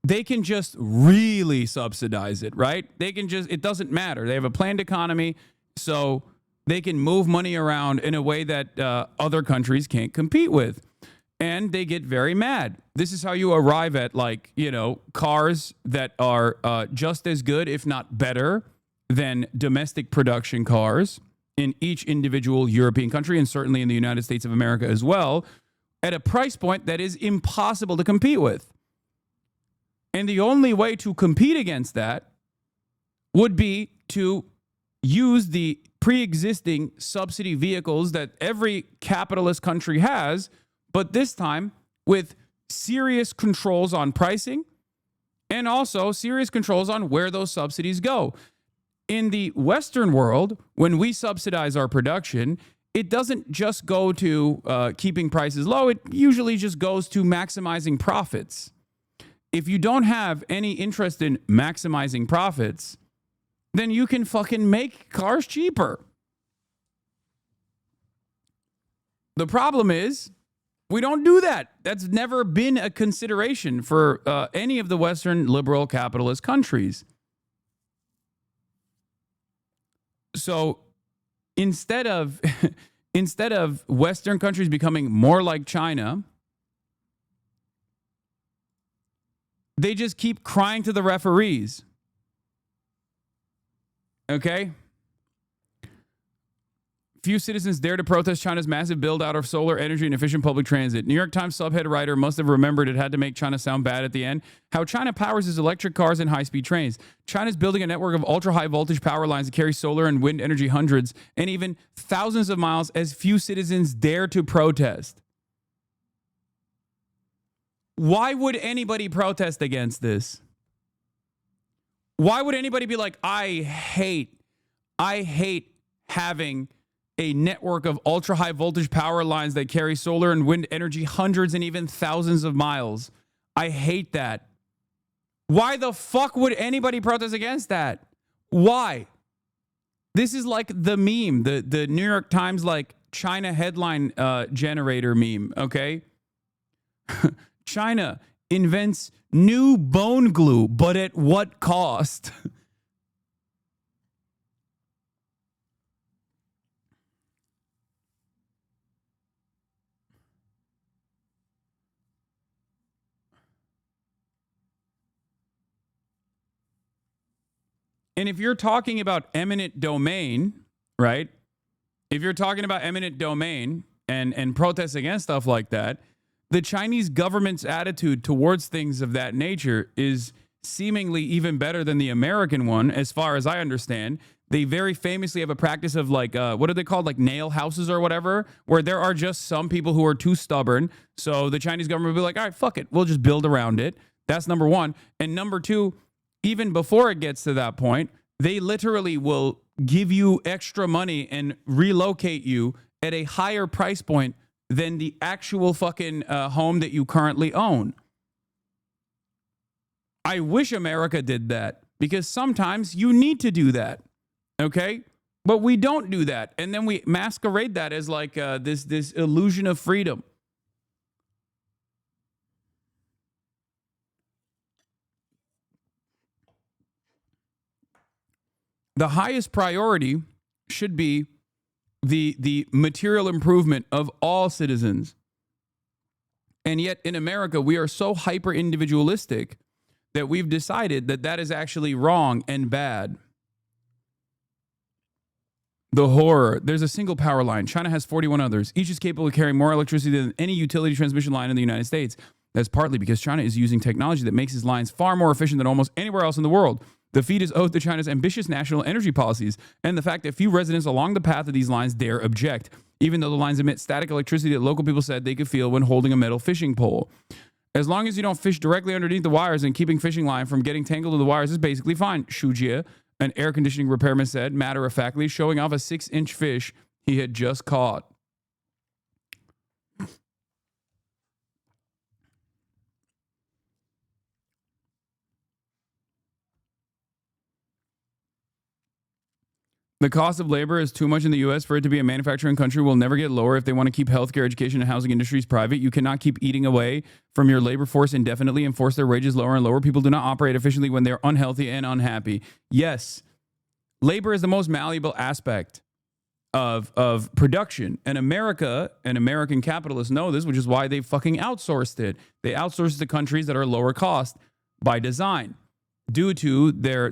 they can just really subsidize it, right? It doesn't matter. They have a planned economy, so they can move money around in a way that other countries can't compete with. And they get very mad. This is how you arrive at, cars that are just as good, if not better, than domestic production cars in each individual European country, and certainly in the United States of America as well, at a price point that is impossible to compete with. And the only way to compete against that would be to use the pre-existing subsidy vehicles that every capitalist country has, but this time with serious controls on pricing and also serious controls on where those subsidies go. In the Western world, when we subsidize our production, it doesn't just go to keeping prices low. It usually just goes to maximizing profits. If you don't have any interest in maximizing profits, then you can fucking make cars cheaper. The problem is, we don't do that. That's never been a consideration for any of the Western liberal capitalist countries. So instead of Western countries becoming more like China, they just keep crying to the referees. Okay? Few citizens dare to protest China's massive build-out of solar energy and efficient public transit. New York Times subhead writer must have remembered it had to make China sound bad at the end. How China powers its electric cars and high-speed trains. China's building a network of ultra-high voltage power lines that carry solar and wind energy hundreds and even thousands of miles as few citizens dare to protest. Why would anybody protest against this? Why would anybody be like, I hate having a network of ultra-high voltage power lines that carry solar and wind energy hundreds and even thousands of miles. I hate that. Why the fuck would anybody protest against that? Why? This is like the meme, the New York Times China headline generator meme, okay? China invents new bone glue, but at what cost? And if you're talking about eminent domain, right? If you're talking about eminent domain and protests against stuff like that, the Chinese government's attitude towards things of that nature is seemingly even better than the American one, as far as I understand. They very famously have a practice of what are they called? Like nail houses or whatever, where there are just some people who are too stubborn. So the Chinese government will be like, all right, fuck it. We'll just build around it. That's number one. And number two, even before it gets to that point, they literally will give you extra money and relocate you at a higher price point than the actual fucking home that you currently own. I wish America did that, because sometimes you need to do that, okay? But we don't do that, and then we masquerade that as like this illusion of freedom. The highest priority should be the material improvement of all citizens. And yet in America, we are so hyper individualistic that we've decided that that is actually wrong and bad. The horror. There's a single power line. China has 41 others. Each is capable of carrying more electricity than any utility transmission line in the United States. That's partly because China is using technology that makes its lines far more efficient than almost anywhere else in the world. The feat is owed to China's ambitious national energy policies and the fact that few residents along the path of these lines dare object, even though the lines emit static electricity that local people said they could feel when holding a metal fishing pole. As long as you don't fish directly underneath the wires and keeping fishing line from getting tangled in the wires is basically fine, Shujia, an air conditioning repairman, said matter-of-factly, showing off a 6-inch fish he had just caught. The cost of labor is too much in the U.S. for it to be a manufacturing country. Will never get lower if they want to keep healthcare, education, and housing industries private. You cannot keep eating away from your labor force indefinitely and force their wages lower and lower. People do not operate efficiently when they're unhealthy and unhappy. Yes, labor is the most malleable aspect of production. And America and American capitalists know this, which is why they fucking outsourced it. They outsourced to countries that are lower cost by design due to their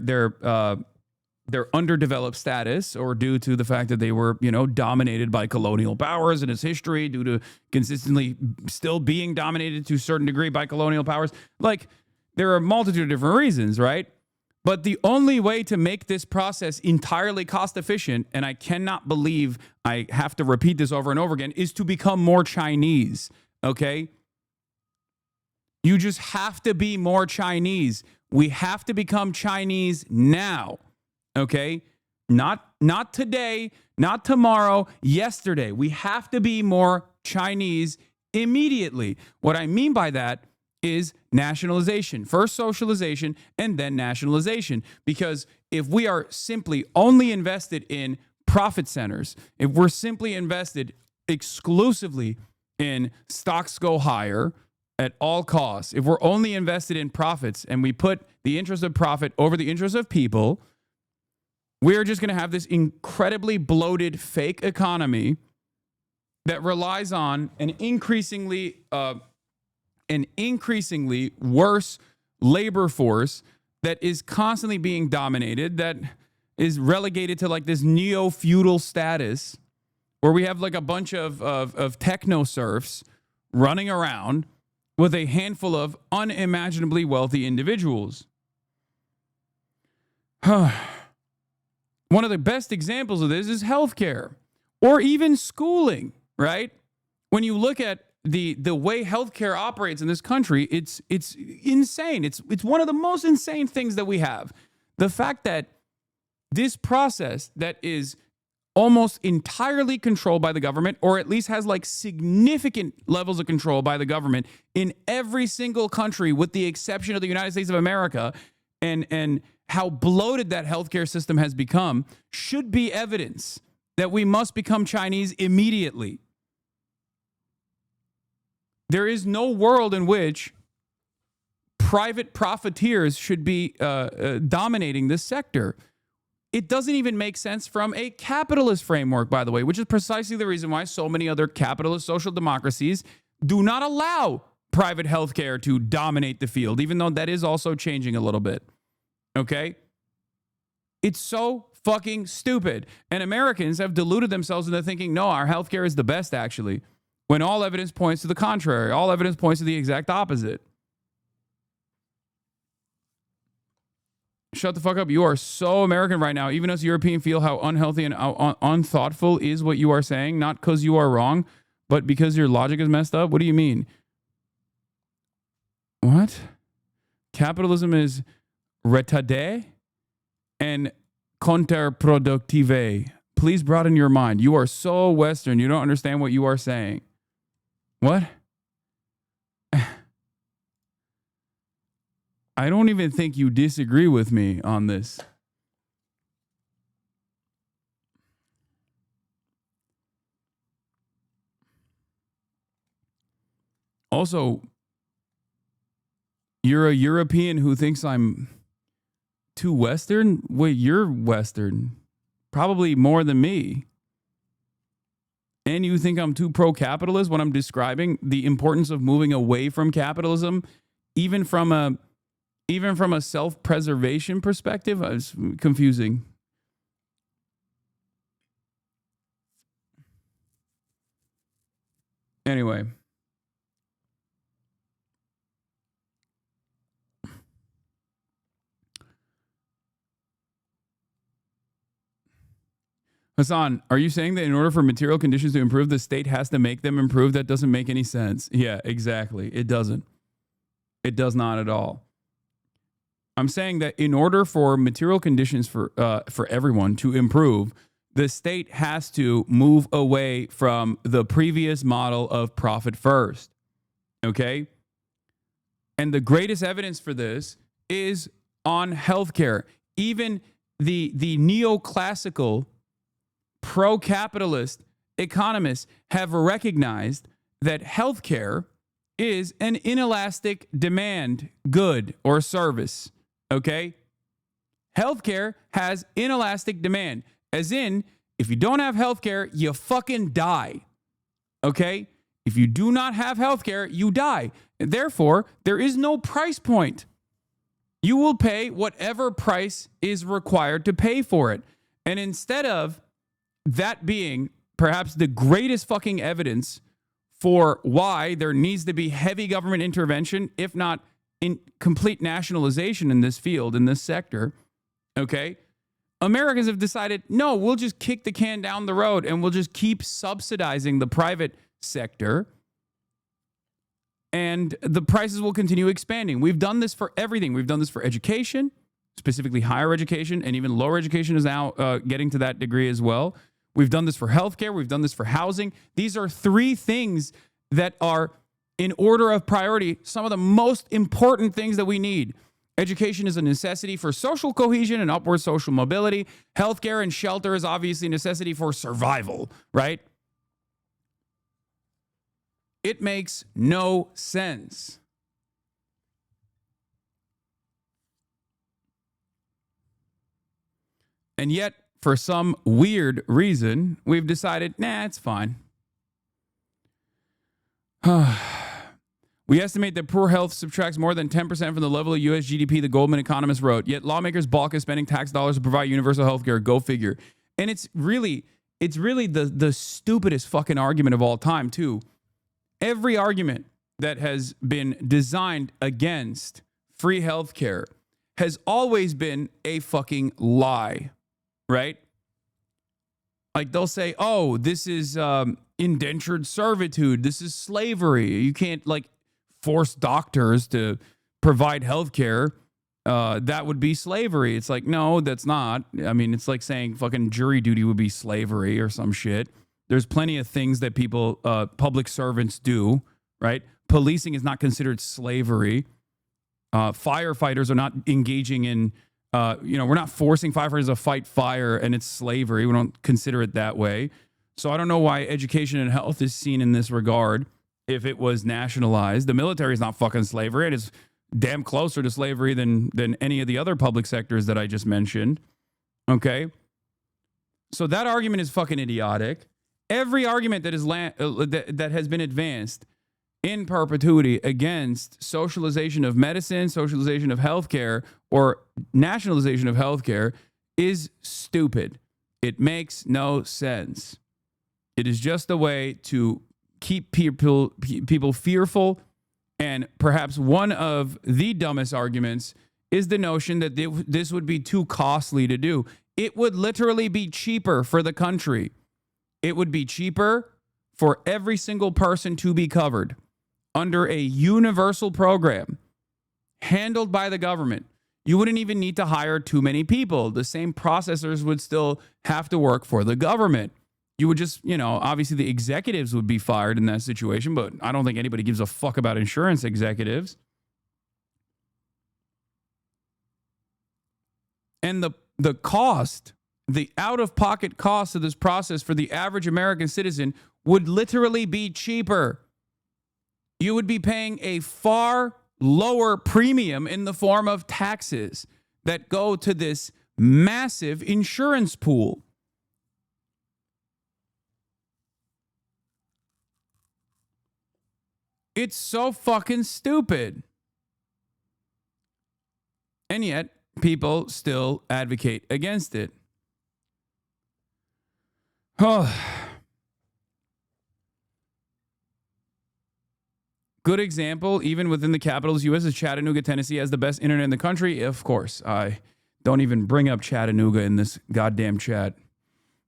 underdeveloped status, or due to the fact that they were, dominated by colonial powers in its history, due to consistently still being dominated to a certain degree by colonial powers. Like, there are a multitude of different reasons, right? But the only way to make this process entirely cost efficient, and I cannot believe I have to repeat this over and over again, is to become more Chinese, okay? You just have to be more Chinese. We have to become Chinese now. Okay, not today, not tomorrow, yesterday. We have to be more Chinese immediately. What I mean by that is nationalization. First socialization and then nationalization. Because if we are simply only invested in profit centers, if we're simply invested exclusively in stocks go higher at all costs, if we're only invested in profits and we put the interest of profit over the interest of people, we're just going to have this incredibly bloated fake economy that relies on an increasingly worse labor force that is constantly being dominated, that is relegated to like this neo-feudal status where we have like a bunch of techno serfs running around with a handful of unimaginably wealthy individuals. One of the best examples of this is healthcare or even schooling, right? When you look at the way healthcare operates in this country, it's insane. It's one of the most insane things that we have. The fact that this process that is almost entirely controlled by the government, or at least has like significant levels of control by the government in every single country with the exception of the United States of America, and how bloated that healthcare system has become, should be evidence that we must become Chinese immediately. There is no world in which private profiteers should be dominating this sector. It doesn't even make sense from a capitalist framework, by the way, which is precisely the reason why so many other capitalist social democracies do not allow private healthcare to dominate the field, even though that is also changing a little bit. Okay? It's so fucking stupid. And Americans have deluded themselves into thinking, no, our healthcare is the best, actually, when all evidence points to the contrary. All evidence points to the exact opposite. Shut the fuck up. You are so American right now. Even us European feel how unhealthy and unthoughtful is what you are saying. Not because you are wrong, but because your logic is messed up. What do you mean? What? Capitalism is retardé and counterproductive. Please broaden your mind. You are so Western. You don't understand what you are saying. What? I don't even think you disagree with me on this. Also, you're a European who thinks I'm too Western? Wait, you're Western. Probably more than me. And you think I'm too pro-capitalist when I'm describing the importance of moving away from capitalism, even from a self-preservation perspective? It's confusing. Anyway. Hasan, are you saying that in order for material conditions to improve, the state has to make them improve? That doesn't make any sense. Yeah, exactly. It doesn't. It does not at all. I'm saying that in order for material conditions for everyone to improve, the state has to move away from the previous model of profit first. Okay? And the greatest evidence for this is on healthcare. Even the neoclassical pro-capitalist economists have recognized that healthcare is an inelastic demand good or service. Okay? Healthcare has inelastic demand. As in, if you don't have healthcare, you fucking die. Okay? If you do not have healthcare, you die. And therefore, there is no price point. You will pay whatever price is required to pay for it. And instead of that being perhaps the greatest fucking evidence for why there needs to be heavy government intervention, if not in complete nationalization in this field, in this sector, okay? Americans have decided, no, we'll just kick the can down the road and we'll just keep subsidizing the private sector and the prices will continue expanding. We've done this for everything. We've done this for education, specifically higher education, and even lower education is now getting to that degree as well. We've done this for healthcare. We've done this for housing. These are three things that are, in order of priority, some of the most important things that we need. Education is a necessity for social cohesion and upward social mobility. Healthcare and shelter is obviously a necessity for survival, right? It makes no sense. And yet, for some weird reason, we've decided, nah, it's fine. We estimate that poor health subtracts more than 10% from the level of U.S. GDP, the Goldman economist wrote. Yet lawmakers balk at spending tax dollars to provide universal health care. Go figure. And it's really the stupidest fucking argument of all time, too. Every argument that has been designed against free health care has always been a fucking lie, right? Like they'll say, oh, this is indentured servitude. This is slavery. You can't force doctors to provide health care. That would be slavery. It's like, no, that's not. I mean, it's like saying fucking jury duty would be slavery or some shit. There's plenty of things that people, public servants do, right? Policing is not considered slavery. Firefighters are not engaging in, we're not forcing firefighters to fight fire and it's slavery. We don't consider it that way. So I don't know why education and health is seen in this regard if it was nationalized. The military is not fucking slavery. It is damn closer to slavery than any of the other public sectors that I just mentioned. Okay? So that argument is fucking idiotic. Every argument that is that has been advanced in perpetuity against socialization of medicine, socialization of healthcare, or nationalization of healthcare is stupid. It makes no sense. It is just a way to keep people fearful. And perhaps one of the dumbest arguments is the notion that this would be too costly to do. It would literally be cheaper for the country. It would be cheaper for every single person to be covered under a universal program handled by the government. You wouldn't even need to hire too many people. The same processors would still have to work for the government. You would just, obviously the executives would be fired in that situation, but I don't think anybody gives a fuck about insurance executives. And the cost, the out-of-pocket cost of this process for the average American citizen would literally be cheaper. You would be paying a far lower premium in the form of taxes that go to this massive insurance pool. It's so fucking stupid. And yet, people still advocate against it. Oh. Good example, even within the capital of the U.S., is Chattanooga, Tennessee has the best internet in the country. Of course, I don't even bring up Chattanooga in this goddamn chat.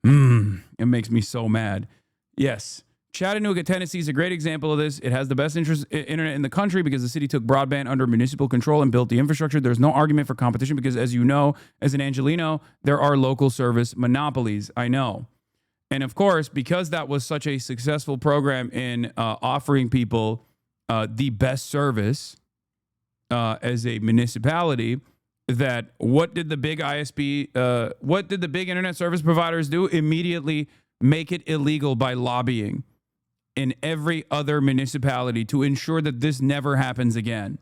It makes me so mad. Yes, Chattanooga, Tennessee is a great example of this. It has the best internet in the country because the city took broadband under municipal control and built the infrastructure. There's no argument for competition because, as you know, as an Angelino, there are local service monopolies. I know. And of course, because that was such a successful program in offering people the best service as a municipality, that what did the big ISP, what did the big internet service providers do? Immediately make it illegal by lobbying in every other municipality to ensure that this never happens again.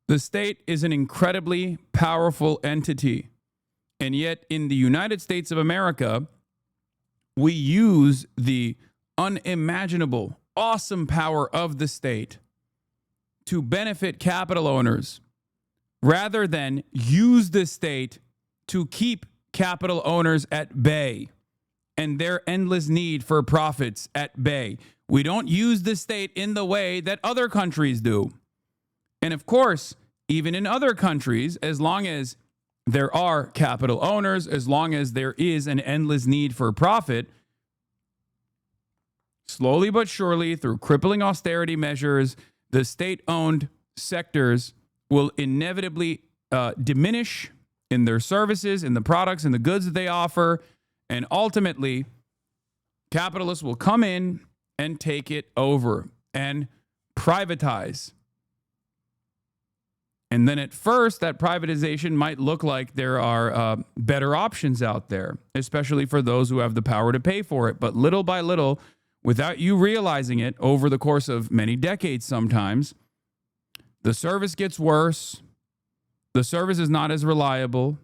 The state is an incredibly powerful entity. And yet in the United States of America, we use the unimaginable, awesome power of the state to benefit capital owners rather than use the state to keep capital owners at bay and their endless need for profits at bay. We don't use the state in the way that other countries do. And of course, even in other countries, as long as there are capital owners, as long as there is an endless need for profit, slowly but surely, through crippling austerity measures, the state-owned sectors will inevitably diminish in their services, in the products, and the goods that they offer, and ultimately, capitalists will come in and take it over and privatize. And then at first, that privatization might look like there are better options out there, especially for those who have the power to pay for it. But little by little, without you realizing it, over the course of many decades sometimes, the service gets worse, the service is not as reliable,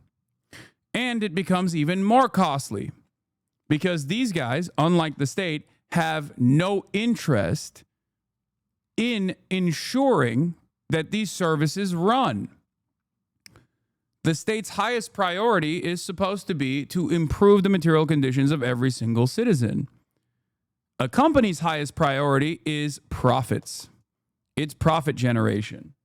and it becomes even more costly because these guys, unlike the state, have no interest in ensuring that these services run. The state's highest priority is supposed to be to improve the material conditions of every single citizen. A company's highest priority is profits. It's profit generation.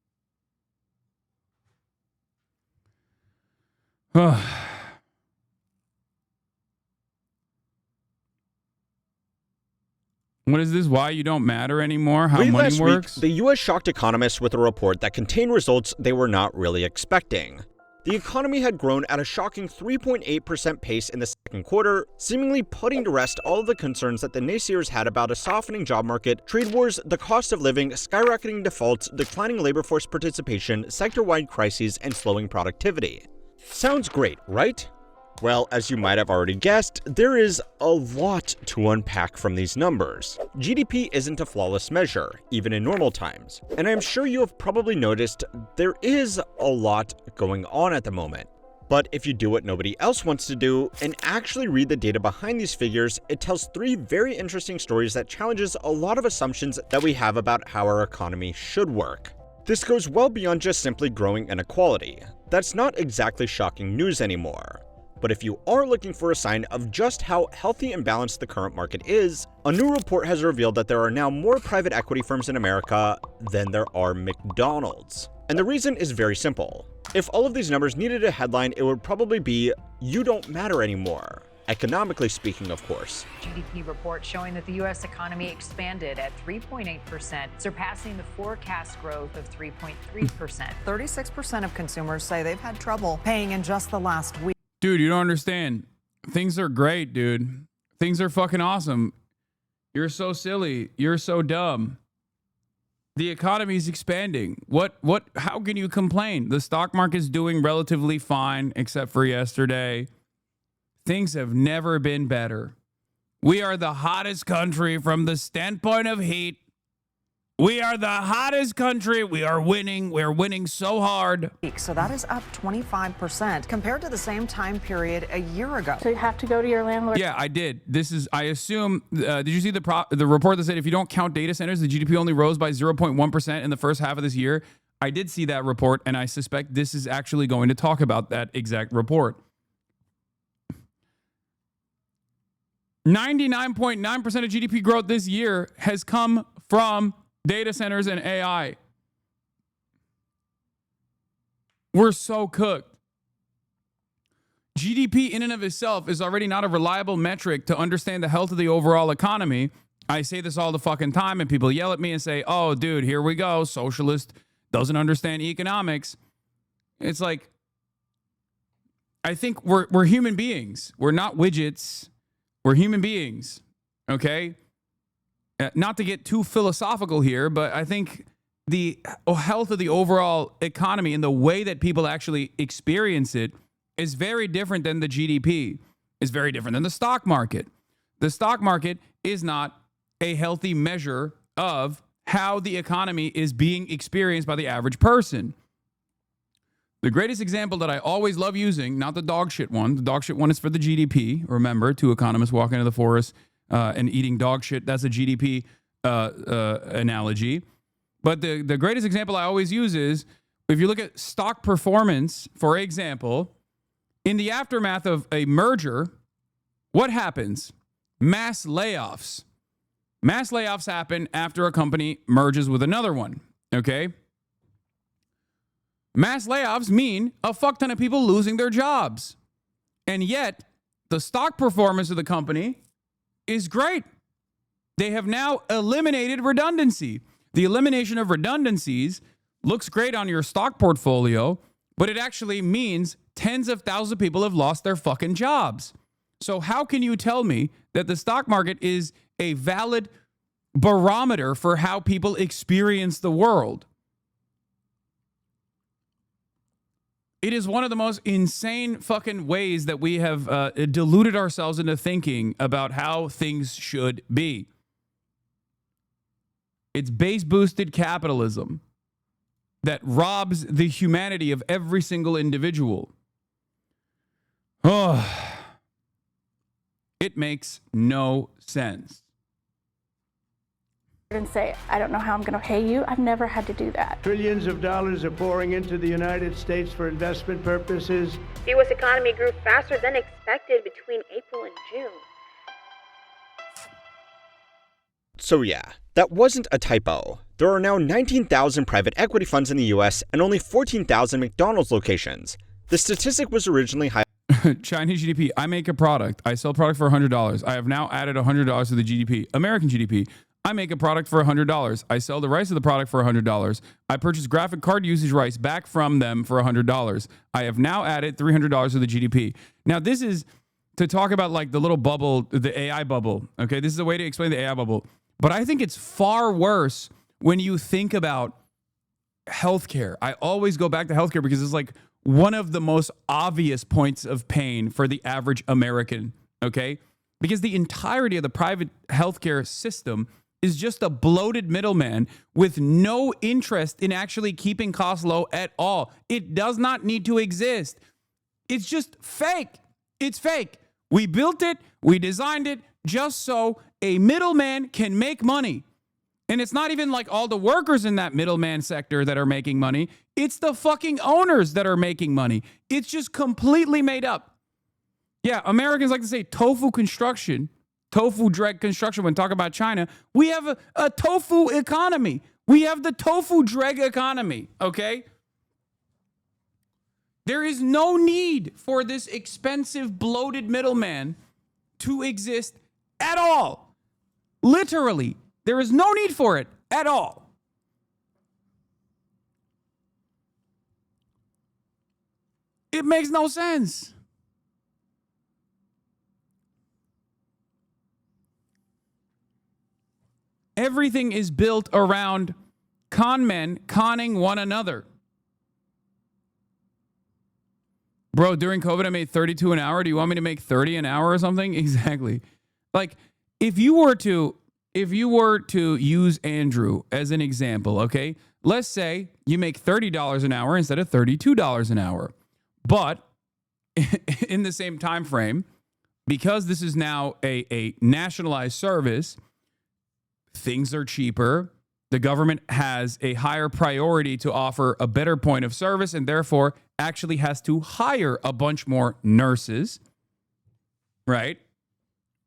What is this? Why you don't matter anymore? How Late money last works? week, the U.S. shocked economists with a report that contained results they were not really expecting. The economy had grown at a shocking 3.8% pace in the second quarter, seemingly putting to rest all of the concerns that the naysayers had about a softening job market, trade wars, the cost of living, skyrocketing defaults, declining labor force participation, sector-wide crises, and slowing productivity. Sounds great, right? Well, as you might have already guessed, there is a lot to unpack from these numbers. GDP isn't a flawless measure, even in normal times, and I'm sure you have probably noticed there is a lot going on at the moment. But if you do what nobody else wants to do and actually read the data behind these figures, it tells three very interesting stories that challenges a lot of assumptions that we have about how our economy should work. This goes well beyond just simply growing inequality. That's not exactly shocking news anymore. But if you are looking for a sign of just how healthy and balanced the current market is, a new report has revealed that there are now more private equity firms in America than there are McDonald's. And the reason is very simple. If all of these numbers needed a headline, it would probably be, "You don't matter anymore." Economically speaking, of course. GDP report showing that the U.S. economy expanded at 3.8%, surpassing the forecast growth of 3.3%. 36% of consumers say they've had trouble paying in just the last week. Dude, you don't understand. Things are great, dude. Things are fucking awesome. You're so silly. You're so dumb. The economy is expanding. How can you complain? The stock market's doing relatively fine, except for yesterday. Things have never been better. We are the hottest country from the standpoint of heat. We are the hottest country. We are winning. We're winning so hard. So that is up 25% compared to the same time period a year ago. So you have to go to your landlord. Yeah, I did. I assume, did you see the report that said if you don't count data centers, the GDP only rose by 0.1% in the first half of this year? I did see that report, and I suspect this is actually going to talk about that exact report. 99.9% of GDP growth this year has come from data centers and AI. We're so cooked. GDP in and of itself is already not a reliable metric to understand the health of the overall economy. I say this all the fucking time, and people yell at me and say, oh, dude, here we go. Socialist doesn't understand economics. It's like, I think we're human beings. We're not widgets. We're human beings, okay? Not to get too philosophical here, but I think the health of the overall economy and the way that people actually experience it is very different than the GDP. It's very different than the stock market. The stock market is not a healthy measure of how the economy is being experienced by the average person. The greatest example that I always love using, not the dog shit one. The dog shit one is for the GDP. Remember, two economists walking into the forest and eating dog shit. That's a GDP analogy. But the greatest example I always use is if you look at stock performance, for example, in the aftermath of a merger, what happens? Mass layoffs. Mass layoffs happen after a company merges with another one, okay? Mass layoffs mean a fuck ton of people losing their jobs. And yet, the stock performance of the company is great. They have now eliminated redundancy. The elimination of redundancies looks great on your stock portfolio, but it actually means tens of thousands of people have lost their fucking jobs. So how can you tell me that the stock market is a valid barometer for how people experience the world? It is one of the most insane fucking ways that we have deluded ourselves into thinking about how things should be. It's base-boosted capitalism that robs the humanity of every single individual. Oh, it makes no sense. And say, I don't know how I'm going to pay you. I've never had to do that. Trillions of dollars are pouring into the United States for investment purposes. The U.S. economy grew faster than expected between April and June. So yeah, that wasn't a typo. There are now 19,000 private equity funds in the US and only 14,000 McDonald's locations. The statistic was originally high. Chinese GDP. I make a product. I sell a product for $100. I have now added $100 to the GDP. American GDP. I make a product for $100. I sell the rights of the product for $100. I purchase graphic card usage rights back from them for $100. I have now added $300 to the GDP. Now, this is to talk about like the little bubble, the AI bubble. Okay, this is a way to explain the AI bubble. But I think it's far worse when you think about healthcare. I always go back to healthcare because it's like one of the most obvious points of pain for the average American. Okay, because the entirety of the private healthcare system is just a bloated middleman with no interest in actually keeping costs low at all. It does not need to exist. It's just fake. It's fake. We built it. We designed it just so a middleman can make money. And it's not even like all the workers in that middleman sector that are making money. It's the fucking owners that are making money. It's just completely made up. Yeah, Americans like to say tofu construction. Tofu dreg construction when talking about China. We have a tofu economy. We have the tofu dreg economy, okay? There is no need for this expensive, bloated middleman to exist at all. Literally, there is no need for it at all. It makes no sense. Everything is built around con men conning one another. Bro, during COVID, I made 32 an hour. Do you want me to make 30 an hour or something? Exactly. Like, if you were to use Andrew as an example, okay, let's say you make $30 an hour instead of $32 an hour. But in the same time frame, because this is now a nationalized service, things are cheaper. The government has a higher priority to offer a better point of service and therefore actually has to hire a bunch more nurses, right?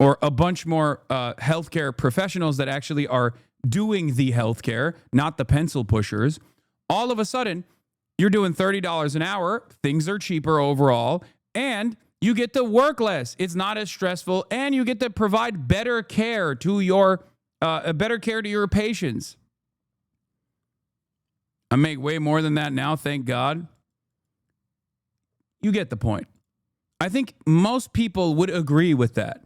or a bunch more healthcare professionals that actually are doing the healthcare, not the pencil pushers, all of a sudden you're doing $30 an hour. Things are cheaper overall, and you get to work less. It's not as stressful, and you get to provide better care to your patients. I make way more than that now, thank God. You get the point. I think most people would agree with that.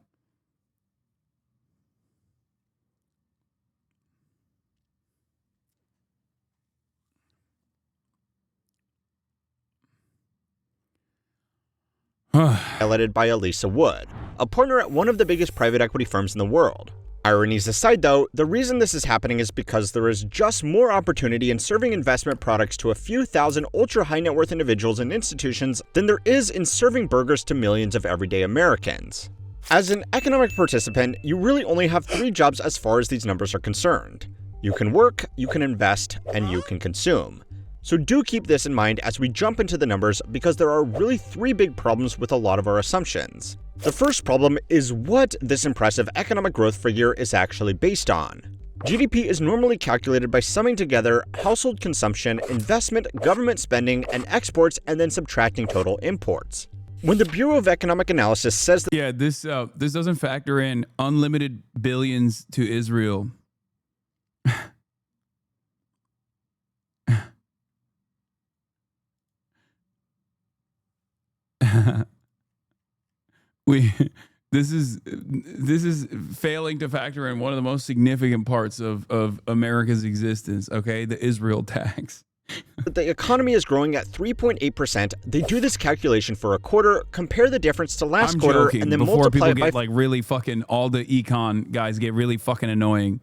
Highlighted by Elisa Wood, a partner at one of the biggest private equity firms in the world. Ironies aside though, the reason this is happening is because there is just more opportunity in serving investment products to a few thousand ultra high net worth individuals and institutions than there is in serving burgers to millions of everyday Americans. As an economic participant, you really only have 3 jobs as far as these numbers are concerned. You can work, you can invest, and you can consume. So do keep this in mind as we jump into the numbers, because there are really 3 big problems with a lot of our assumptions. The first problem is what this impressive economic growth figure is actually based on. GDP is normally calculated by summing together household consumption, investment, government spending, and exports, and then subtracting total imports. When the Bureau of Economic Analysis says that this doesn't factor in unlimited billions to Israel. This is failing to factor in one of the most significant parts of America's existence, okay? The Israel tax. The economy is growing at 3.8%. They do this calculation for a quarter, compare the difference to last quarter, and then before multiply people it get by like really fucking, all the econ guys get really fucking annoying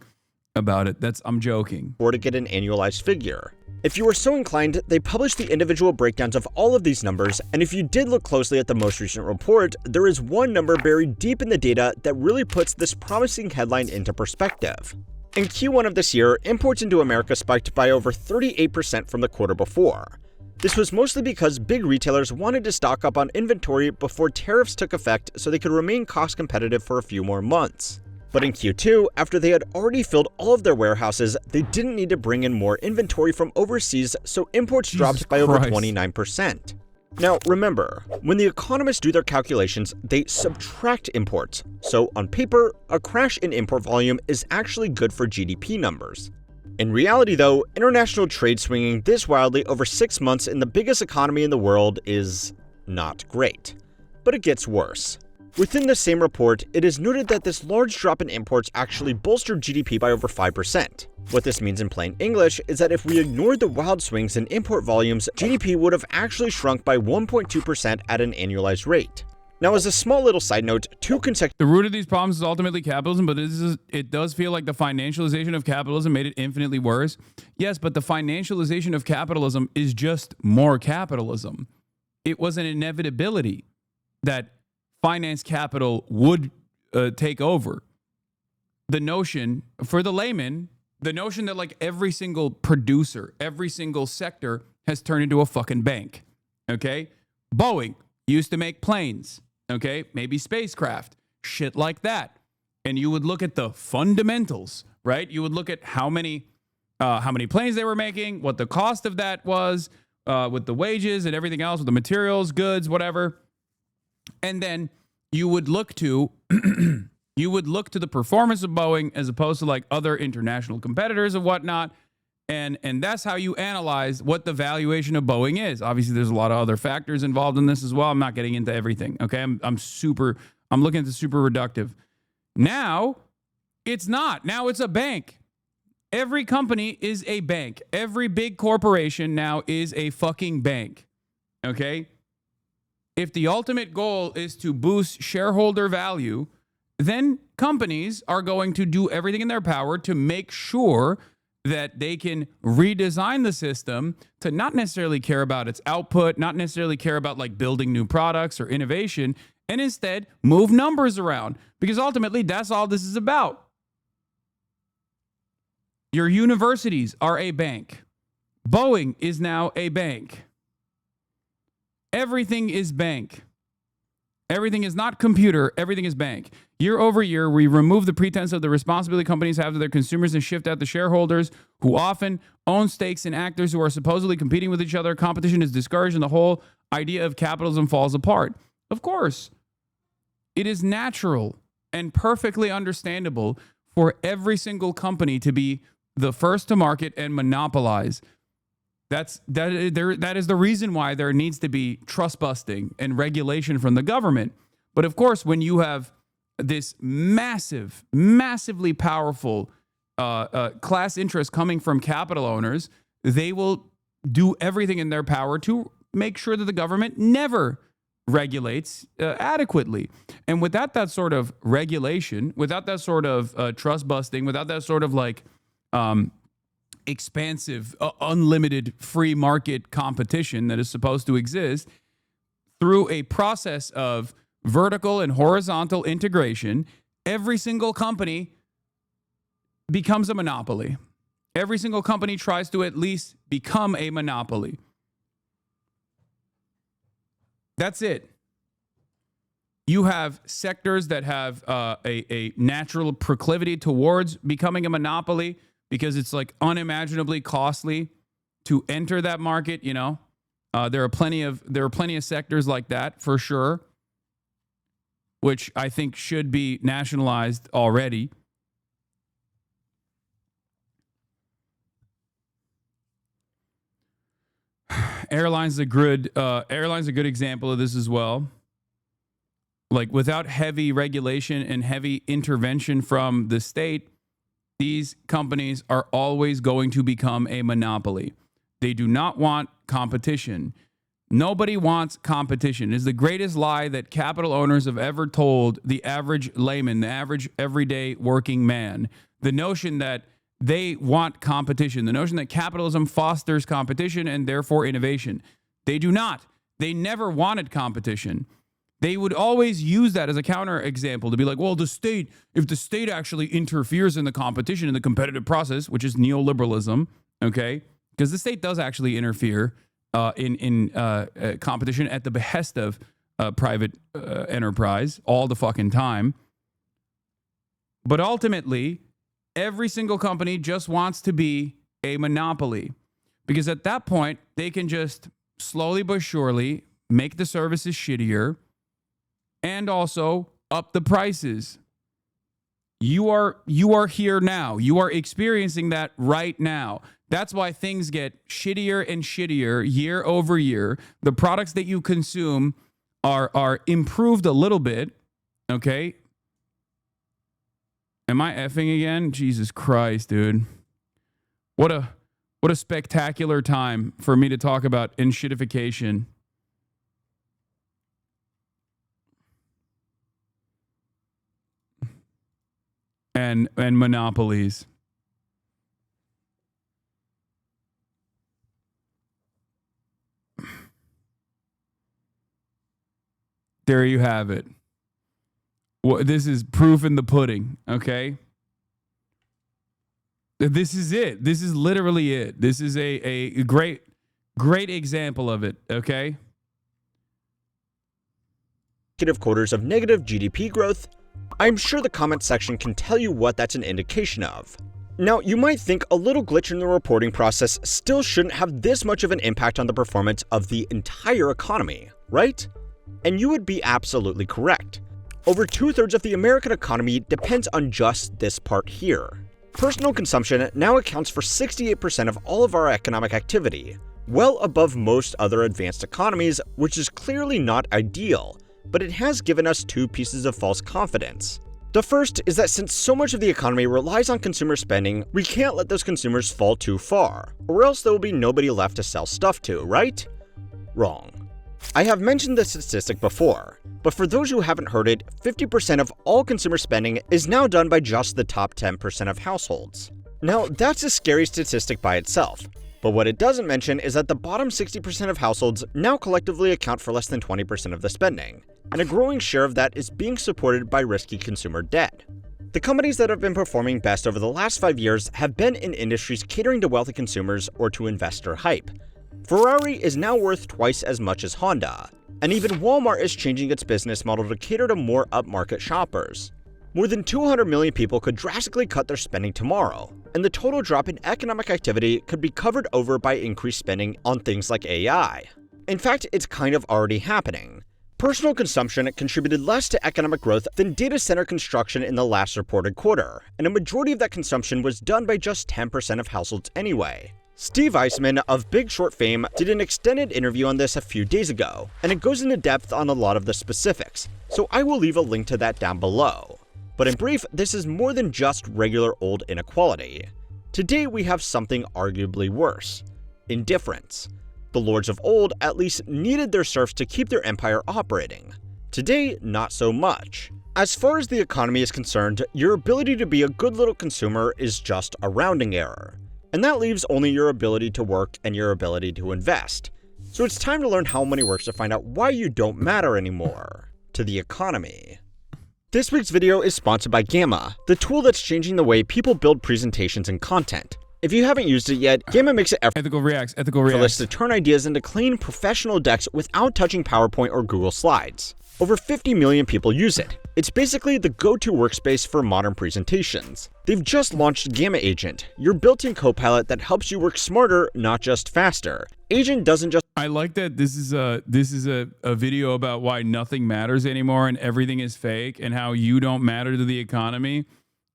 about it. I'm joking. 4 to get an annualized figure. If you are so inclined, they publish the individual breakdowns of all of these numbers, and if you did look closely at the most recent report, there is one number buried deep in the data that really puts this promising headline into perspective. In Q1 of this year, imports into America spiked by over 38% from the quarter before. This was mostly because big retailers wanted to stock up on inventory before tariffs took effect so they could remain cost competitive for a few more months. But in Q2, after they had already filled all of their warehouses, they didn't need to bring in more inventory from overseas, so imports dropped by over 29%. Now remember, when the economists do their calculations, they subtract imports. So on paper, a crash in import volume is actually good for GDP numbers. In reality though, international trade swinging this wildly over 6 months in the biggest economy in the world is not great. But it gets worse. Within the same report, it is noted that this large drop in imports actually bolstered GDP by over 5%. What this means in plain English is that if we ignored the wild swings in import volumes, GDP would have actually shrunk by 1.2% at an annualized rate. Now, as a small little side note, the root of these problems is ultimately capitalism, but it does feel like the financialization of capitalism made it infinitely worse. Yes, but the financialization of capitalism is just more capitalism. It was an inevitability that finance capital would take over. The notion, for the layman, the notion that like every single producer, every single sector has turned into a fucking bank, okay? Boeing used to make planes, okay? Maybe spacecraft, shit like that. And you would look at the fundamentals, right? You would look at how many planes they were making, what the cost of that was, with the wages and everything else, with the materials, goods, whatever. And then you would look to the performance of Boeing as opposed to like other international competitors and whatnot. And that's how you analyze what the valuation of Boeing is. Obviously, there's a lot of other factors involved in this as well. I'm not getting into everything. Okay. I'm looking at the super reductive. Now it's not. Now it's a bank. Every company is a bank. Every big corporation now is a fucking bank. Okay. If the ultimate goal is to boost shareholder value, then companies are going to do everything in their power to make sure that they can redesign the system to not necessarily care about its output, not necessarily care about like building new products or innovation, and instead move numbers around, because ultimately that's all this is about. Your universities are a bank. Boeing is now a bank. Everything is bank. Everything is not computer. Everything is bank. Year over year, we remove the pretense of the responsibility companies have to their consumers and shift out the shareholders who often own stakes in actors who are supposedly competing with each other. Competition is discouraged and the whole idea of capitalism falls apart. Of course, it is natural and perfectly understandable for every single company to be the first to market and monopolize. That is the reason why there needs to be trust busting and regulation from the government. But of course, when you have this massively powerful class interest coming from capital owners, they will do everything in their power to make sure that the government never regulates adequately. And without that sort of regulation, without that sort of trust busting, without that sort of like expansive, unlimited free market competition that is supposed to exist, through a process of vertical and horizontal integration, every single company becomes a monopoly. Every single company tries to at least become a monopoly. That's it. You have sectors that have a natural proclivity towards becoming a monopoly because it's like unimaginably costly to enter that market. You know, there are plenty of sectors like that for sure, which I think should be nationalized already. Airlines a good example of this as well. Like without heavy regulation and heavy intervention from the state, these companies are always going to become a monopoly. They do not want competition. Nobody wants competition. It is the greatest lie that capital owners have ever told the average layman, the average everyday working man. The notion that they want competition, the notion that capitalism fosters competition and therefore innovation. They do not. They never wanted competition. They would always use that as a counter example to be like, well, if the state actually interferes in the competition, in the competitive process, which is neoliberalism, okay? Because the state does actually interfere in competition at the behest of private enterprise all the fucking time. But ultimately, every single company just wants to be a monopoly because at that point, they can just slowly but surely make the services shittier and also up the prices. You are here now. You are experiencing that right now. That's why things get shittier and shittier year over year. The products that you consume are improved a little bit, okay? Am I effing again? Jesus Christ, dude. What a spectacular time for me to talk about enshittification. And monopolies. There you have it. This is proof in the pudding, okay? This is it. This is literally it. This is a great example of it, okay? Quarters of negative GDP growth. I'm sure the comment section can tell you what that's an indication of. Now, you might think a little glitch in the reporting process still shouldn't have this much of an impact on the performance of the entire economy, right? And you would be absolutely correct. Over 2/3 of the American economy depends on just this part here. Personal consumption now accounts for 68% of all of our economic activity, well above most other advanced economies, which is clearly not ideal, but it has given us two pieces of false confidence. The first is that since so much of the economy relies on consumer spending, we can't let those consumers fall too far, or else there will be nobody left to sell stuff to, right? Wrong. I have mentioned this statistic before, but for those who haven't heard it, 50% of all consumer spending is now done by just the top 10% of households. Now, that's a scary statistic by itself, but what it doesn't mention is that the bottom 60% of households now collectively account for less than 20% of the spending, and a growing share of that is being supported by risky consumer debt. The companies that have been performing best over the last 5 years have been in industries catering to wealthy consumers or to investor hype. Ferrari is now worth twice as much as Honda, And even Walmart is changing its business model to cater to more upmarket shoppers. More than 200 million people could drastically cut their spending tomorrow, and the total drop in economic activity could be covered over by increased spending on things like AI. In fact, it's kind of already happening. Personal consumption contributed less to economic growth than data center construction in the last reported quarter, and a majority of that consumption was done by just 10% of households anyway. Steve Eisman of Big Short fame did an extended interview on this a few days ago, and it goes into depth on a lot of the specifics, so I will leave a link to that down below. But in brief, this is more than just regular old inequality. Today we have something arguably worse: indifference. The lords of old at least needed their serfs to keep their empire operating. Today, not so much. As far as the economy is concerned, your ability to be a good little consumer is just a rounding error. And that leaves only your ability to work and your ability to invest. So it's time to learn how money works to find out why you don't matter anymore to the economy. This week's video is sponsored by Gamma, the tool that's changing the way people build presentations and content. If you haven't used it yet, Gamma makes it effortless to turn ideas into clean, professional decks without touching PowerPoint or Google Slides. Over 50 million people use it. It's basically the go-to workspace for modern presentations. They've just launched Gamma Agent, your built-in copilot that helps you work smarter, not just faster. Agent doesn't just— I like that this is a video about why nothing matters anymore and everything is fake and how you don't matter to the economy,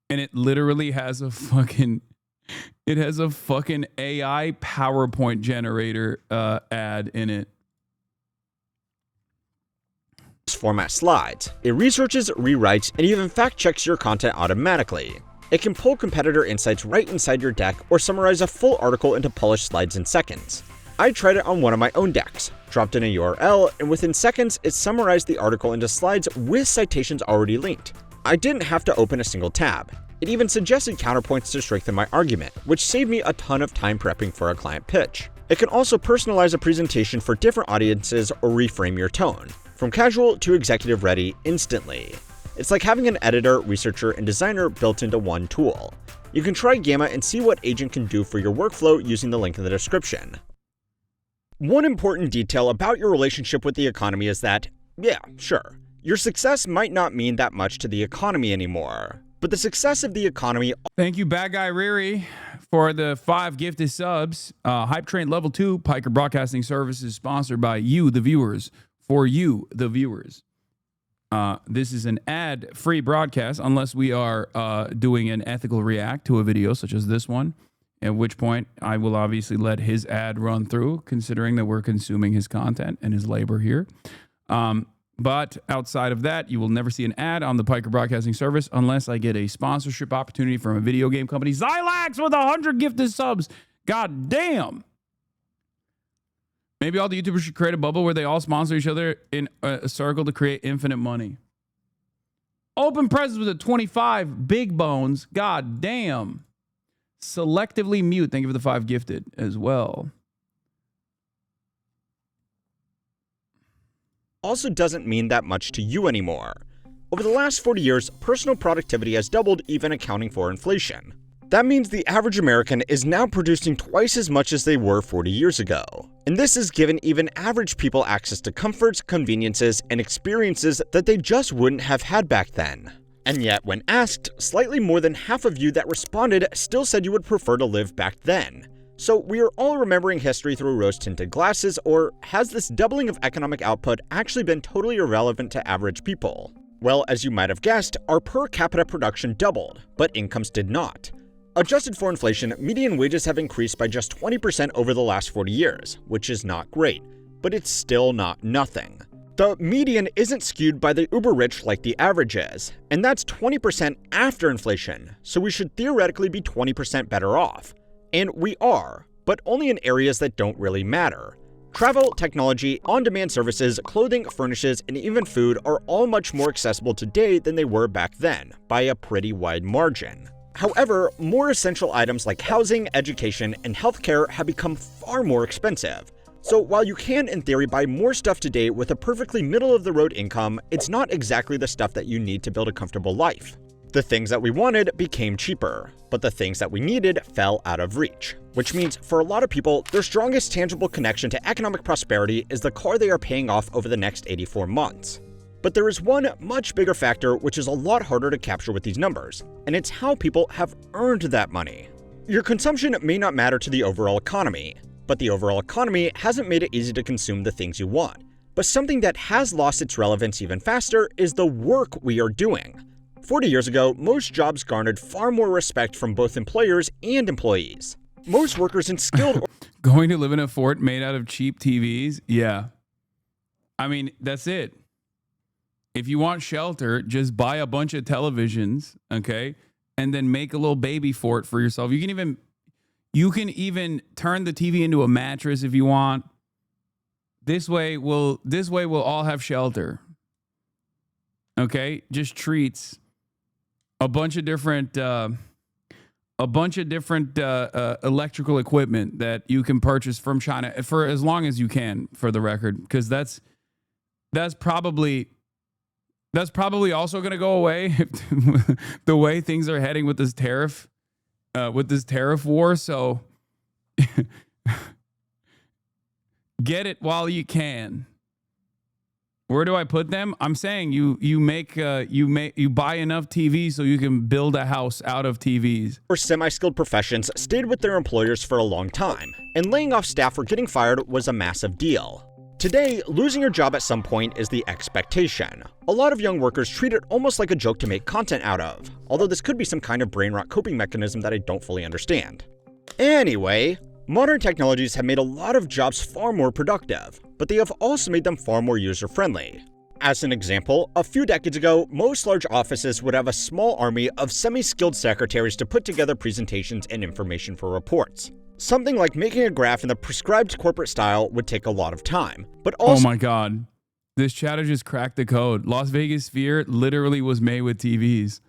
and it literally has a fucking AI PowerPoint generator ad in it. Format slides. It researches, rewrites, and even fact-checks your content automatically. It can pull competitor insights right inside your deck or summarize a full article into polished slides in seconds. I tried it on one of my own decks, dropped in a URL, and within seconds, it summarized the article into slides with citations already linked. I didn't have to open a single tab. It even suggested counterpoints to strengthen my argument, which saved me a ton of time prepping for a client pitch. It can also personalize a presentation for different audiences or reframe your tone, from casual to executive ready instantly. It's like having an editor, researcher, and designer built into one tool. You can try Gamma and see what Agent can do for your workflow using the link in the description. One important detail about your relationship with the economy is that, yeah, sure, your success might not mean that much to the economy anymore, but the success of the economy— Thank you, Bad Guy Riri, for the 5 gifted subs. Hype Train Level 2, Piker Broadcasting Services, sponsored by you, the viewers. For you, the viewers. This is an ad-free broadcast unless we are doing an ethical react to a video such as this one, at which point I will obviously let his ad run through, considering that we're consuming his content and his labor here. But outside of that, you will never see an ad on the Piker Broadcasting Service unless I get a sponsorship opportunity from a video game company. Xylax with 100 gifted subs. God damn. Maybe all the YouTubers should create a bubble where they all sponsor each other in a circle to create infinite money. Open presents with a 25 big bones. God damn. Selectively mute. Thank you for the 5 gifted as well. also doesn't mean that much to you anymore. Over the last 40 years, personal productivity has doubled, even accounting for inflation. That means the average American is now producing twice as much as they were 40 years ago. And this has given even average people access to comforts, conveniences, and experiences that they just wouldn't have had back then. And yet, when asked, slightly more than half of you that responded still said you would prefer to live back then. So we are all remembering history through rose-tinted glasses, or has this doubling of economic output actually been totally irrelevant to average people? Well, as you might have guessed, our per capita production doubled, but incomes did not. Adjusted for inflation, median wages have increased by just 20% over the last 40 years, which is not great, but it's still not nothing. The median isn't skewed by the uber-rich like the average is, and that's 20% after inflation, so we should theoretically be 20% better off. And we are, but only in areas that don't really matter. Travel, technology, on-demand services, clothing, furnishes, and even food are all much more accessible today than they were back then, by a pretty wide margin. However, more essential items like housing, education, and healthcare have become far more expensive. So while you can, in theory, buy more stuff today with a perfectly middle-of-the-road income, it's not exactly the stuff that you need to build a comfortable life. The things that we wanted became cheaper, but the things that we needed fell out of reach. Which means for a lot of people, their strongest tangible connection to economic prosperity is the car they are paying off over the next 84 months. But there is one much bigger factor which is a lot harder to capture with these numbers, and it's how people have earned that money. Your consumption may not matter to the overall economy, but the overall economy hasn't made it easy to consume the things you want. But something that has lost its relevance even faster is the work we are doing. 40 years ago, most jobs garnered far more respect from both employers and employees. Most workers in skilled... Going to live in a fort made out of cheap TVs? Yeah. I mean, that's it. If you want shelter, just buy a bunch of televisions, okay? And then make a little baby fort for yourself. You can even turn the TV into a mattress if you want. This way we'll all have shelter. Okay? Just treats. A bunch of different electrical equipment that you can purchase from China for as long as you can, for the record, because that's probably also going to go away the way things are heading with this tariff war. So get it while you can. Where do I put them? I'm saying you buy enough TVs so you can build a house out of TVs. Or semi-skilled professions stayed with their employers for a long time, and laying off staff or getting fired was a massive deal. Today, losing your job at some point is the expectation. A lot of young workers treat it almost like a joke to make content out of, although this could be some kind of brain rot coping mechanism that I don't fully understand. Anyway, modern technologies have made a lot of jobs far more productive, but they have also made them far more user-friendly. As an example, a few decades ago, most large offices would have a small army of semi-skilled secretaries to put together presentations and information for reports. Something like making a graph in the prescribed corporate style would take a lot of time, but also— Oh my God. This chatter just cracked the code. Las Vegas Sphere literally was made with TVs.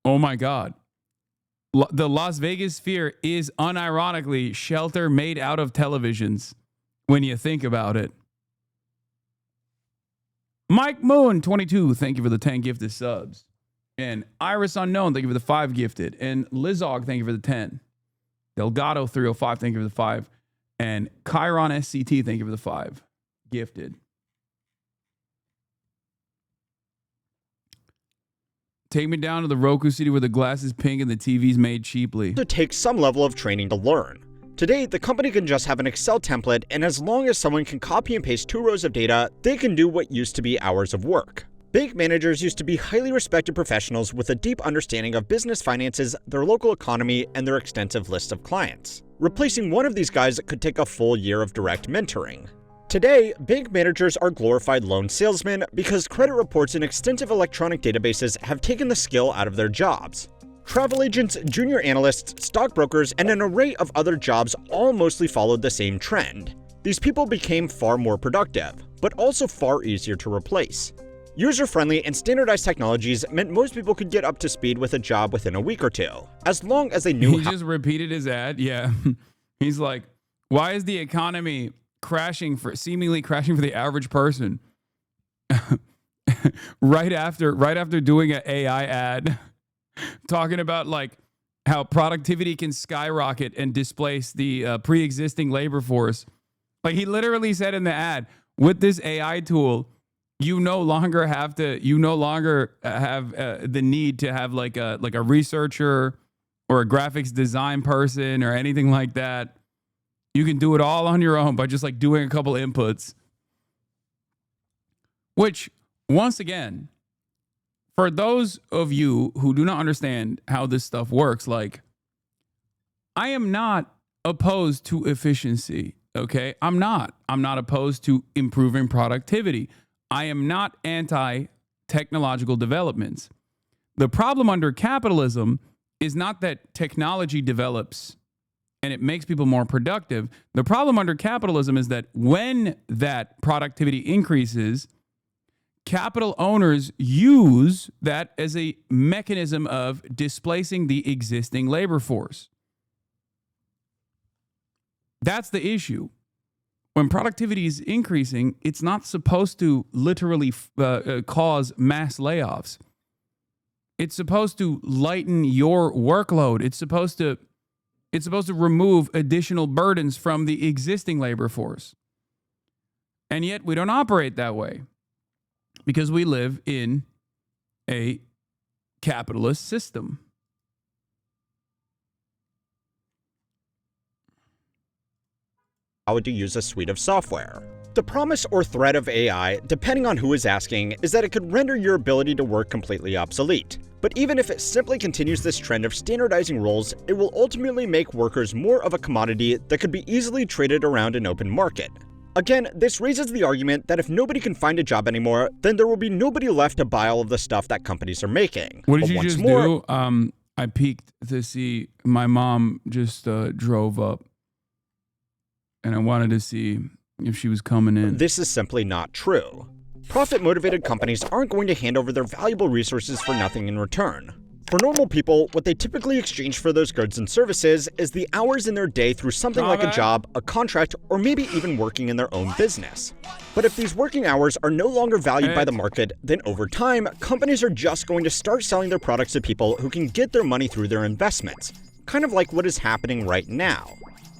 Oh my God. The Las Vegas Sphere is unironically shelter made out of televisions when you think about it. Mike Moon, 22, thank you for the 10 gifted subs. And Iris Unknown, thank you for the 5 gifted. And Lizog, thank you for the 10. Delgado 305, thank you for the 5. And Chiron SCT, thank you for the 5. Gifted. Take me down to the Roku City where the glass is pink and the TV's made cheaply. It takes some level of training to learn. Today, the company can just have an Excel template, and as long as someone can copy and paste 2 rows of data, they can do what used to be hours of work. Bank managers used to be highly respected professionals with a deep understanding of business finances, their local economy, and their extensive list of clients. Replacing one of these guys could take a full year of direct mentoring. Today, bank managers are glorified loan salesmen because credit reports and extensive electronic databases have taken the skill out of their jobs. Travel agents, junior analysts, stockbrokers, and an array of other jobs all mostly followed the same trend. These people became far more productive, but also far easier to replace. User-friendly and standardized technologies meant most people could get up to speed with a job within a week or two, as long as they knew how— He just repeated his ad, yeah. He's like, why is the economy seemingly crashing for the average person? right after doing an AI ad, talking about like how productivity can skyrocket and displace the pre-existing labor force. Like he literally said in the ad, with this AI tool, you no longer have the need to have like a researcher or a graphics design person or anything like that. You can do it all on your own by just like doing a couple inputs. Which, once again, for those of you who do not understand how this stuff works, like, I am not opposed to efficiency, okay? I'm not opposed to improving productivity. I am not anti-technological developments. The problem under capitalism is not that technology develops and it makes people more productive. The problem under capitalism is that when that productivity increases, capital owners use that as a mechanism of displacing the existing labor force. That's the issue. When productivity is increasing, it's not supposed to literally cause mass layoffs. It's supposed to lighten your workload. It's supposed to remove additional burdens from the existing labor force. And yet we don't operate that way because we live in a capitalist system. How to use a suite of software. The promise or threat of AI, depending on who is asking, is that it could render your ability to work completely obsolete. But even if it simply continues this trend of standardizing roles, it will ultimately make workers more of a commodity that could be easily traded around an open market. Again, this raises the argument that if nobody can find a job anymore, then there will be nobody left to buy all of the stuff that companies are making. What did you just do? I peeked to see my mom just drove up. And I wanted to see if she was coming in. This is simply not true. Profit-motivated companies aren't going to hand over their valuable resources for nothing in return. For normal people, what they typically exchange for those goods and services is the hours in their day through something like a job, a contract, or maybe even working in their own business. But if these working hours are no longer valued by the market, then over time, companies are just going to start selling their products to people who can get their money through their investments, kind of like what is happening right now.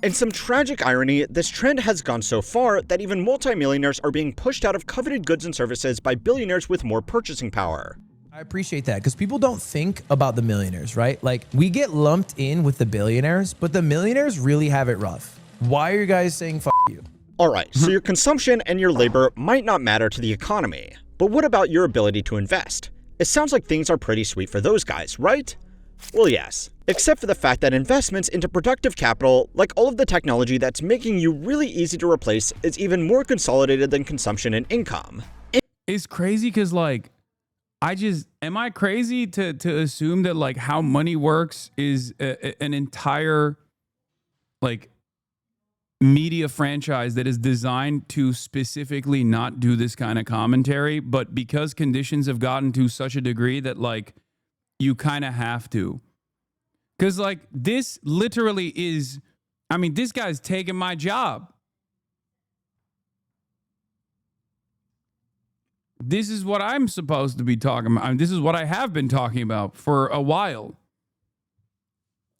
In some tragic irony, this trend has gone so far that even multimillionaires are being pushed out of coveted goods and services by billionaires with more purchasing power. I appreciate that because people don't think about the millionaires, right? Like, we get lumped in with the billionaires, but the millionaires really have it rough. Why are you guys saying f you? Alright, so your consumption and your labor might not matter to the economy, but what about your ability to invest? It sounds like things are pretty sweet for those guys, right? Well, yes, except for the fact that investments into productive capital, like all of the technology that's making you really easy to replace, is even more consolidated than consumption and income. It's crazy because, like, am I crazy to assume that, like, how money works is an entire, like, media franchise that is designed to specifically not do this kind of commentary, but because conditions have gotten to such a degree that, like, you kind of have to. Because, like, this literally is, I mean, this guy's taking my job. This is what I'm supposed to be talking about. I mean, this is what I have been talking about for a while.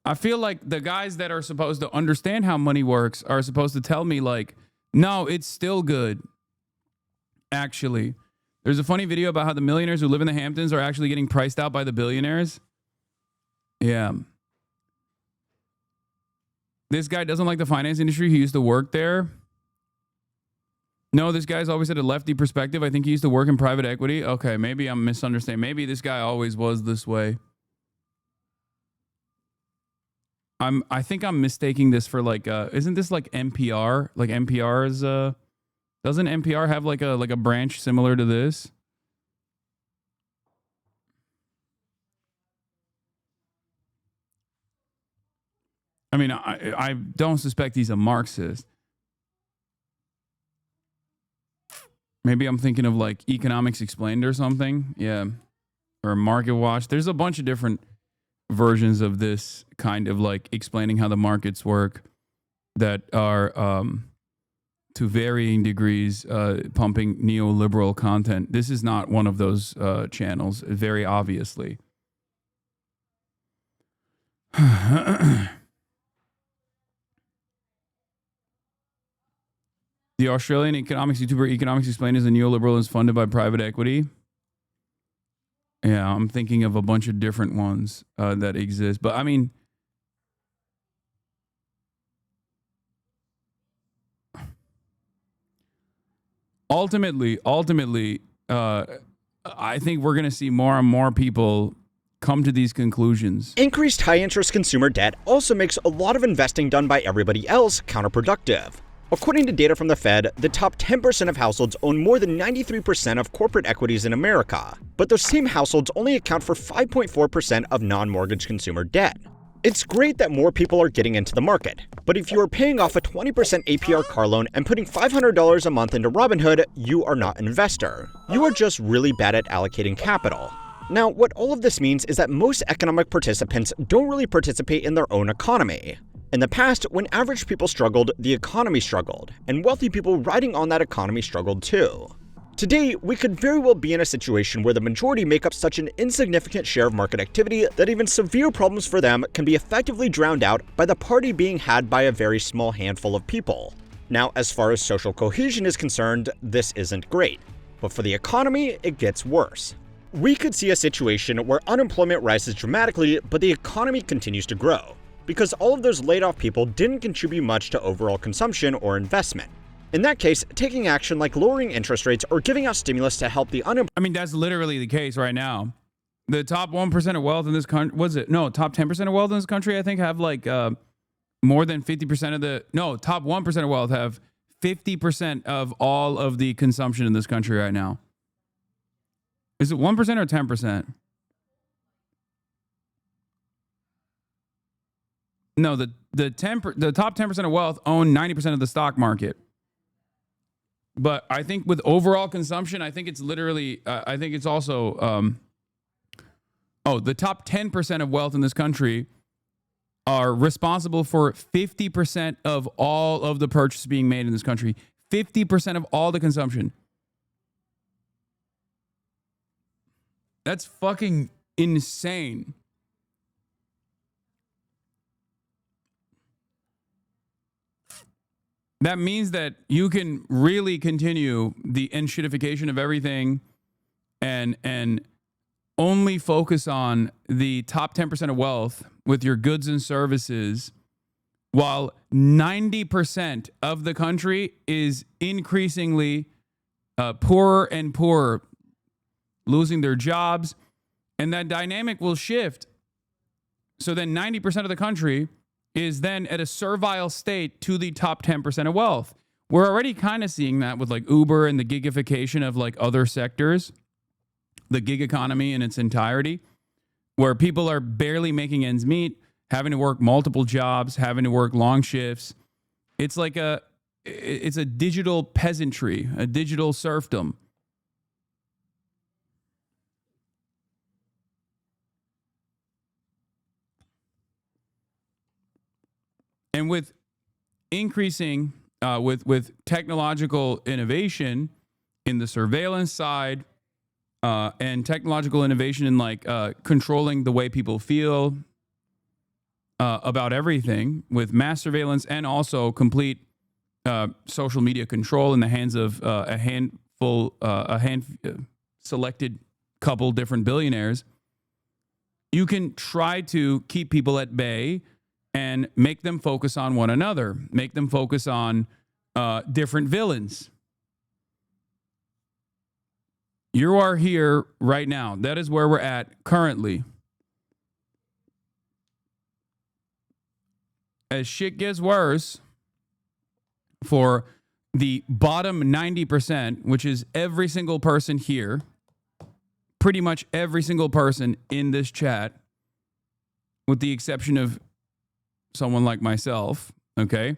I feel like the guys that are supposed to understand how money works are supposed to tell me, like, no, it's still good. Actually. There's a funny video about how the millionaires who live in the Hamptons are actually getting priced out by the billionaires. Yeah. This guy doesn't like the finance industry. He used to work there. No, this guy's always had a lefty perspective. I think he used to work in private equity. Okay, maybe I'm misunderstanding. Maybe this guy always was this way. I think I'm mistaking this for, like, isn't this like NPR? Like NPR's, doesn't NPR have like a branch similar to this? I mean, I don't suspect he's a Marxist. Maybe I'm thinking of, like, Economics Explained or something. Yeah. Or Market Watch. There's a bunch of different versions of this kind of, like, explaining how the markets work that are to varying degrees pumping neoliberal content. This is not one of those channels, very obviously. The Australian economics YouTuber Economics Explained is a neoliberal and is funded by private equity. Yeah, I'm thinking of a bunch of different ones that exist. But I mean, ultimately, I think we're going to see more and more people come to these conclusions. Increased high-interest consumer debt also makes a lot of investing done by everybody else counterproductive. According to data from the Fed, the top 10% of households own more than 93% of corporate equities in America, but those same households only account for 5.4% of non-mortgage consumer debt. It's great that more people are getting into the market, but if you are paying off a 20% APR car loan and putting $500 a month into Robinhood, you are not an investor. You are just really bad at allocating capital. Now, what all of this means is that most economic participants don't really participate in their own economy. In the past, when average people struggled, the economy struggled, and wealthy people riding on that economy struggled too. Today, we could very well be in a situation where the majority make up such an insignificant share of market activity that even severe problems for them can be effectively drowned out by the party being had by a very small handful of people. Now, as far as social cohesion is concerned, this isn't great. But for the economy, it gets worse. We could see a situation where unemployment rises dramatically, but the economy continues to grow, because all of those laid off people didn't contribute much to overall consumption or investment. In that case, taking action like lowering interest rates or giving out stimulus to help the unemployed. I mean, that's literally the case right now. The top 1% of wealth in this country, top 10% of wealth in this country, I think, have like more than 50% of top 1% of wealth have 50% of all of the consumption in this country right now. Is it 1% or 10%? No, the top 10% of wealth own 90% of the stock market. But I think with overall consumption, I think it's literally, I think it's also, the top 10% of wealth in this country are responsible for 50% of all of the purchases being made in this country. 50% of all the consumption. That's fucking insane. That means that you can really continue the enshittification of everything and only focus on the top 10% of wealth with your goods and services, while 90% of the country is increasingly poorer and poorer, losing their jobs, and that dynamic will shift. So then 90% of the country is then at a servile state to the top 10% of wealth. We're already kind of seeing that with like Uber and the gigification of like other sectors, the gig economy in its entirety, where people are barely making ends meet, having to work multiple jobs, having to work long shifts. It's like it's a digital peasantry, a digital serfdom. And with increasing, with technological innovation in the surveillance side, and technological innovation in like controlling the way people feel about everything, with mass surveillance and also complete social media control in the hands of selected couple different billionaires, you can try to keep people at bay and make them focus on one another, make them focus on different villains. You are here right now. That is where we're at currently. As shit gets worse for the bottom 90%, which is every single person here, pretty much every single person in this chat, with the exception of someone like myself, okay?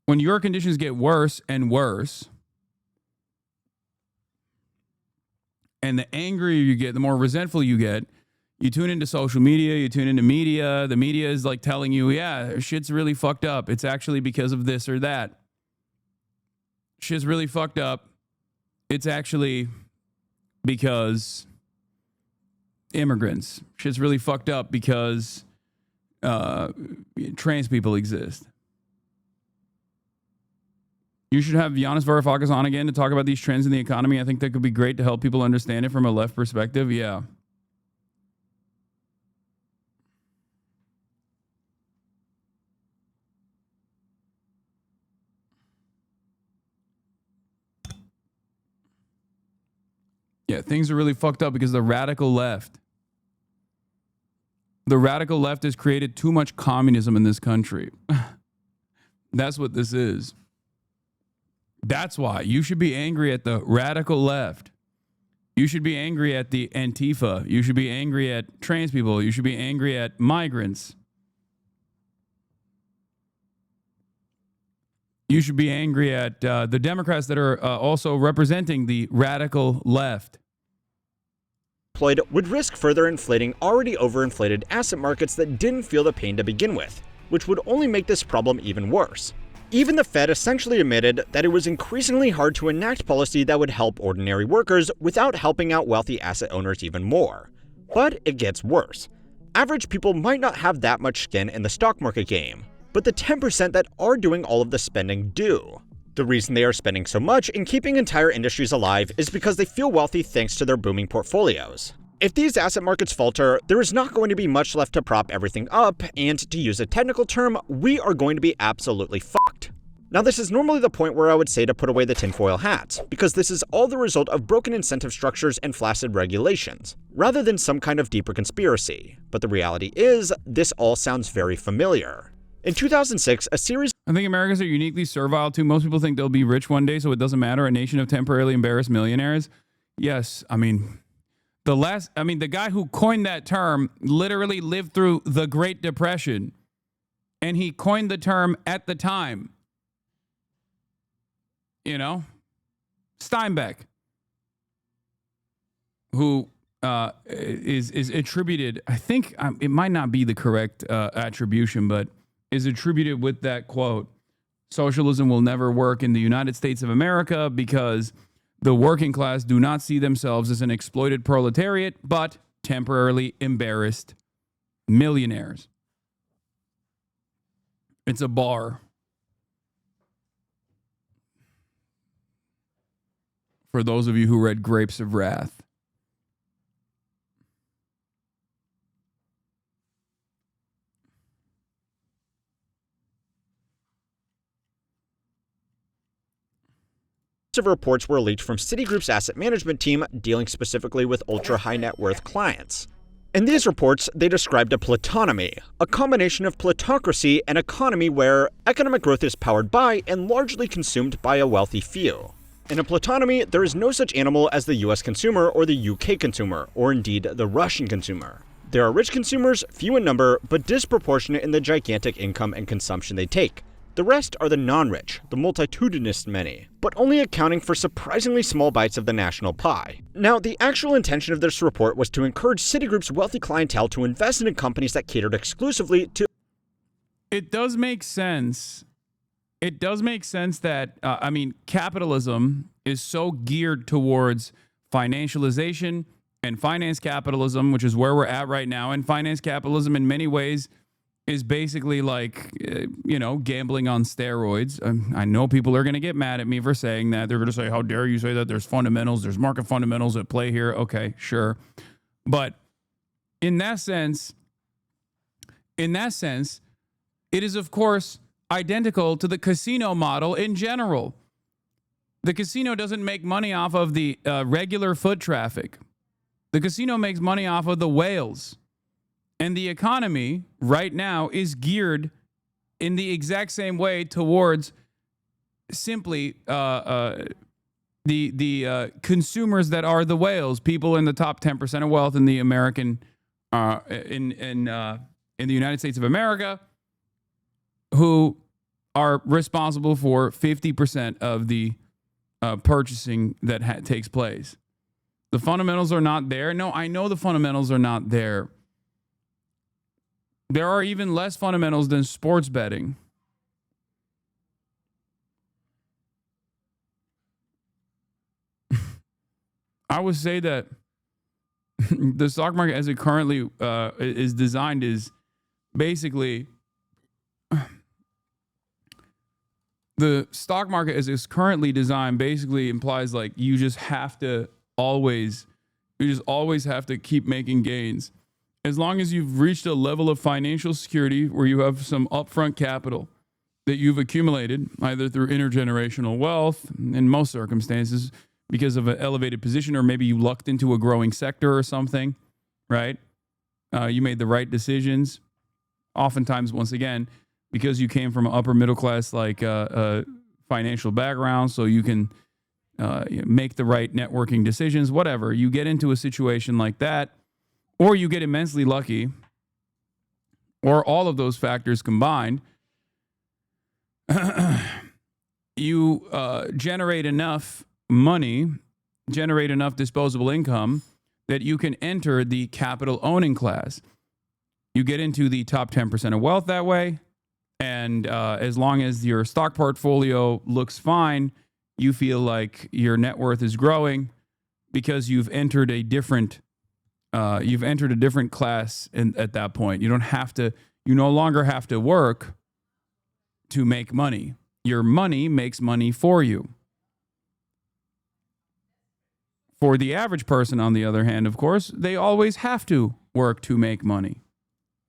When your conditions get worse and worse, and the angrier you get, the more resentful you get, you tune into social media, you tune into media. The media is like telling you, yeah, shit's really fucked up. It's actually because of this or that. Shit's really fucked up. It's actually because immigrants. Shit's really fucked up because trans people exist. You should have Giannis Varoufakis on again to talk about these trends in the economy. I think that could be great to help people understand it from a left perspective. Yeah. Yeah, things are really fucked up because the radical left has created too much communism in this country. That's what this is. That's why you should be angry at the radical left. You should be angry at the Antifa. You should be angry at trans people. You should be angry at migrants. You should be angry at the Democrats that are also representing the radical left. Would risk further inflating already overinflated asset markets that didn't feel the pain to begin with, which would only make this problem even worse. Even the Fed essentially admitted that it was increasingly hard to enact policy that would help ordinary workers without helping out wealthy asset owners even more. But it gets worse. Average people might not have that much skin in the stock market game, but the 10% that are doing all of the spending do. The reason they are spending so much in keeping entire industries alive is because they feel wealthy thanks to their booming portfolios. If these asset markets falter, there is not going to be much left to prop everything up, and to use a technical term, we are going to be absolutely fucked. Now, this is normally the point where I would say to put away the tinfoil hats, because this is all the result of broken incentive structures and flaccid regulations, rather than some kind of deeper conspiracy. But the reality is, this all sounds very familiar. In 2006, a series... I think Americans are uniquely servile too. Most people think they'll be rich one day, so it doesn't matter. A nation of temporarily embarrassed millionaires. Yes, I mean... the guy who coined that term literally lived through the Great Depression, and he coined the term at the time. You know, Steinbeck, who is attributed, I think it might not be the correct attribution, but is attributed with that quote, socialism will never work in the United States of America because the working class do not see themselves as an exploited proletariat, but temporarily embarrassed millionaires. It's a bar. For those of you who read Grapes of Wrath. Of reports were leaked from Citigroup's asset management team dealing specifically with ultra-high net worth clients. In these reports, they described a platonomy, a combination of plutocracy and economy where economic growth is powered by and largely consumed by a wealthy few. In a platonomy, there is no such animal as the US consumer or the UK consumer, or indeed the Russian consumer. There are rich consumers, few in number, but disproportionate in the gigantic income and consumption they take. The rest are the non-rich, the multitudinous many, but only accounting for surprisingly small bites of the national pie. Now, the actual intention of this report was to encourage Citigroup's wealthy clientele to invest in companies that catered exclusively to... It does make sense. It does make sense that, capitalism is so geared towards financialization and finance capitalism, which is where we're at right now. And finance capitalism in many ways is basically like, gambling on steroids. I know people are going to get mad at me for saying that. They're going to say, how dare you say that? There's fundamentals, there's market fundamentals at play here. Okay, sure. But in that sense, it is, of course, identical to the casino model in general. The casino doesn't make money off of the regular foot traffic. The casino makes money off of the whales. And the economy right now is geared in the exact same way towards simply the consumers that are the whales, people in the top 10% of wealth in the American in the United States of America, who are responsible for 50% of the purchasing that takes place. The fundamentals are not there. No, I know the fundamentals are not there. There are even less fundamentals than sports betting. I would say that the stock market as it currently is designed is basically... The stock market as it's currently designed basically implies like you just always have to keep making gains. As long as you've reached a level of financial security where you have some upfront capital that you've accumulated, either through intergenerational wealth, in most circumstances, because of an elevated position, or maybe you lucked into a growing sector or something, right? You made the right decisions. Oftentimes, once again, because you came from an upper middle class financial background, so you can make the right networking decisions, whatever. You get into a situation like that, or you get immensely lucky, or all of those factors combined, you generate enough money, generate enough disposable income that you can enter the capital owning class. You get into the top 10% of wealth that way, And as long as your stock portfolio looks fine, you feel like your net worth is growing because you've entered a different class at that point. You no longer have to work to make money. Your money makes money for you. For the average person, on the other hand, of course, they always have to work to make money.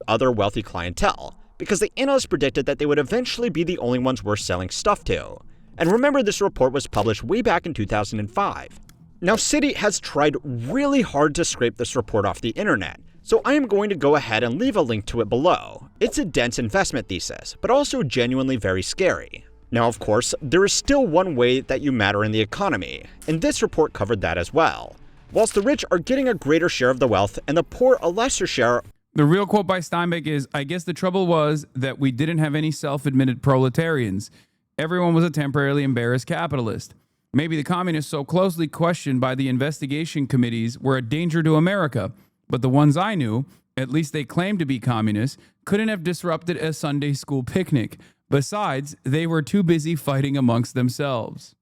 Other wealthy clientele, because the analysts predicted that they would eventually be the only ones worth selling stuff to. And remember, this report was published way back in 2005. Now, Citi has tried really hard to scrape this report off the internet, so I am going to go ahead and leave a link to it below. It's a dense investment thesis, but also genuinely very scary. Now, of course, there is still one way that you matter in the economy, and this report covered that as well. Whilst the rich are getting a greater share of the wealth and the poor a lesser share. The real quote by Steinbeck is, I guess the trouble was that we didn't have any self-admitted proletarians. Everyone was a temporarily embarrassed capitalist. Maybe the communists so closely questioned by the investigation committees were a danger to America, but the ones I knew, at least they claimed to be communists, couldn't have disrupted a Sunday school picnic. Besides, they were too busy fighting amongst themselves.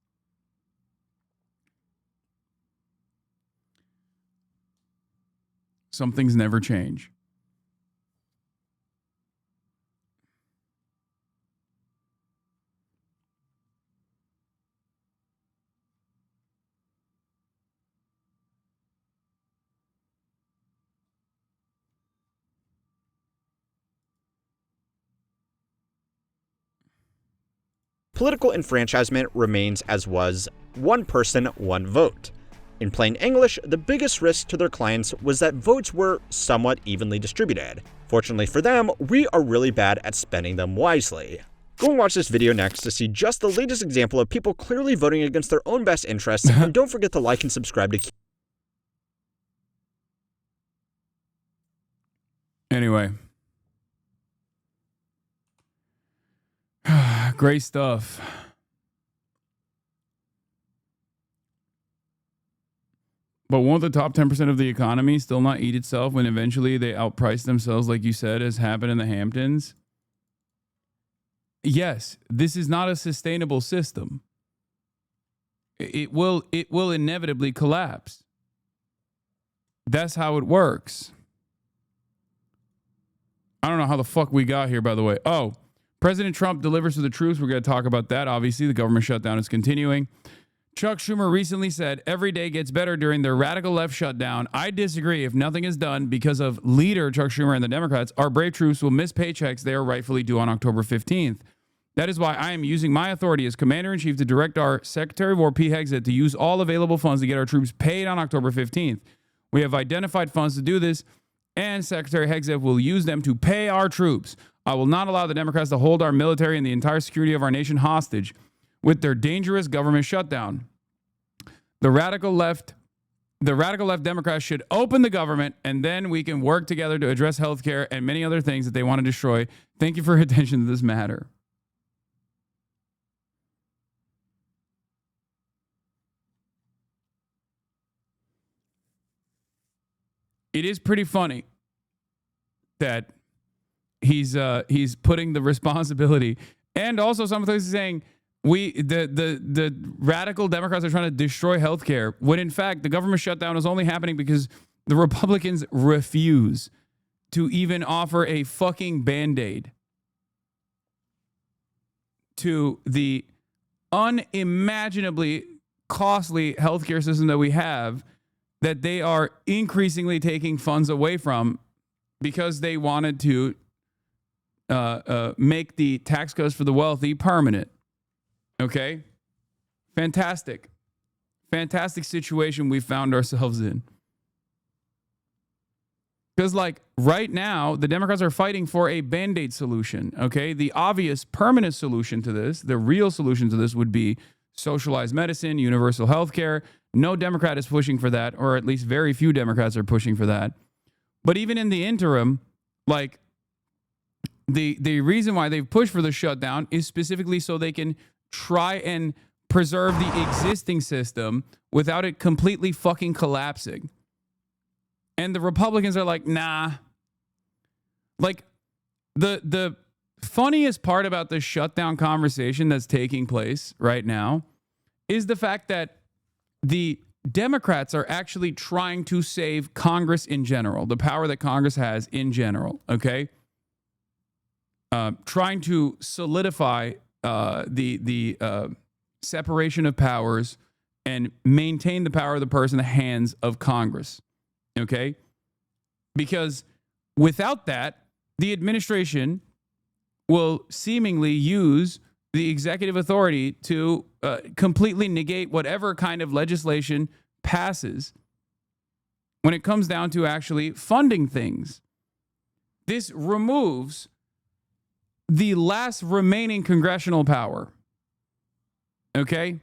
Some things never change. Political enfranchisement remains as was: one person, one vote. In plain English, the biggest risk to their clients was that votes were somewhat evenly distributed. Fortunately for them, we are really bad at spending them wisely. Go and watch this video next to see just the latest example of people clearly voting against their own best interests, and don't forget to like and subscribe to keep. Anyway. Great stuff. But won't the top 10% of the economy still not eat itself when eventually they outprice themselves, like you said, as happened in the Hamptons? Yes, this is not a sustainable system. It will inevitably collapse. That's how it works. I don't know how the fuck we got here, by the way. Oh, President Trump delivers to the troops. We're going to talk about that. Obviously, the government shutdown is continuing. Chuck Schumer recently said every day gets better during the radical left shutdown. I disagree. If nothing is done because of leader Chuck Schumer and the Democrats, our brave troops will miss paychecks they are rightfully due on October 15th. That is why I am using my authority as Commander-in-Chief to direct our Secretary of War, Pete Hegseth, to use all available funds to get our troops paid on October 15th. We have identified funds to do this, and Secretary Hegseth will use them to pay our troops. I will not allow the Democrats to hold our military and the entire security of our nation hostage with their dangerous government shutdown. The radical left Democrats should open the government, and then we can work together to address healthcare and many other things that they want to destroy. Thank you for your attention to this matter. It is pretty funny that he's putting the responsibility, and also some things he's saying the radical Democrats are trying to destroy healthcare, when in fact the government shutdown is only happening because the Republicans refuse to even offer a fucking Band-Aid to the unimaginably costly healthcare system that we have, that they are increasingly taking funds away from because they wanted to make the tax cuts for the wealthy permanent. Okay? Fantastic. Fantastic situation we found ourselves in. Because, like, right now, the Democrats are fighting for a Band-Aid solution, okay? The obvious permanent solution to this, the real solution to this, would be socialized medicine, universal health care. No Democrat is pushing for that, or at least very few Democrats are pushing for that. But even in the interim, like, the reason why they've pushed for the shutdown is specifically so they can try and preserve the existing system without it completely fucking collapsing. And the Republicans are like, nah. Like, the funniest part about the shutdown conversation that's taking place right now is the fact that the Democrats are actually trying to save Congress in general, the power that Congress has in general, okay? Trying to solidify the separation of powers and maintain the power of the purse in the hands of Congress, okay? Because without that, the administration will seemingly use the executive authority to completely negate whatever kind of legislation passes when it comes down to actually funding things. This removes the last remaining congressional power. Okay?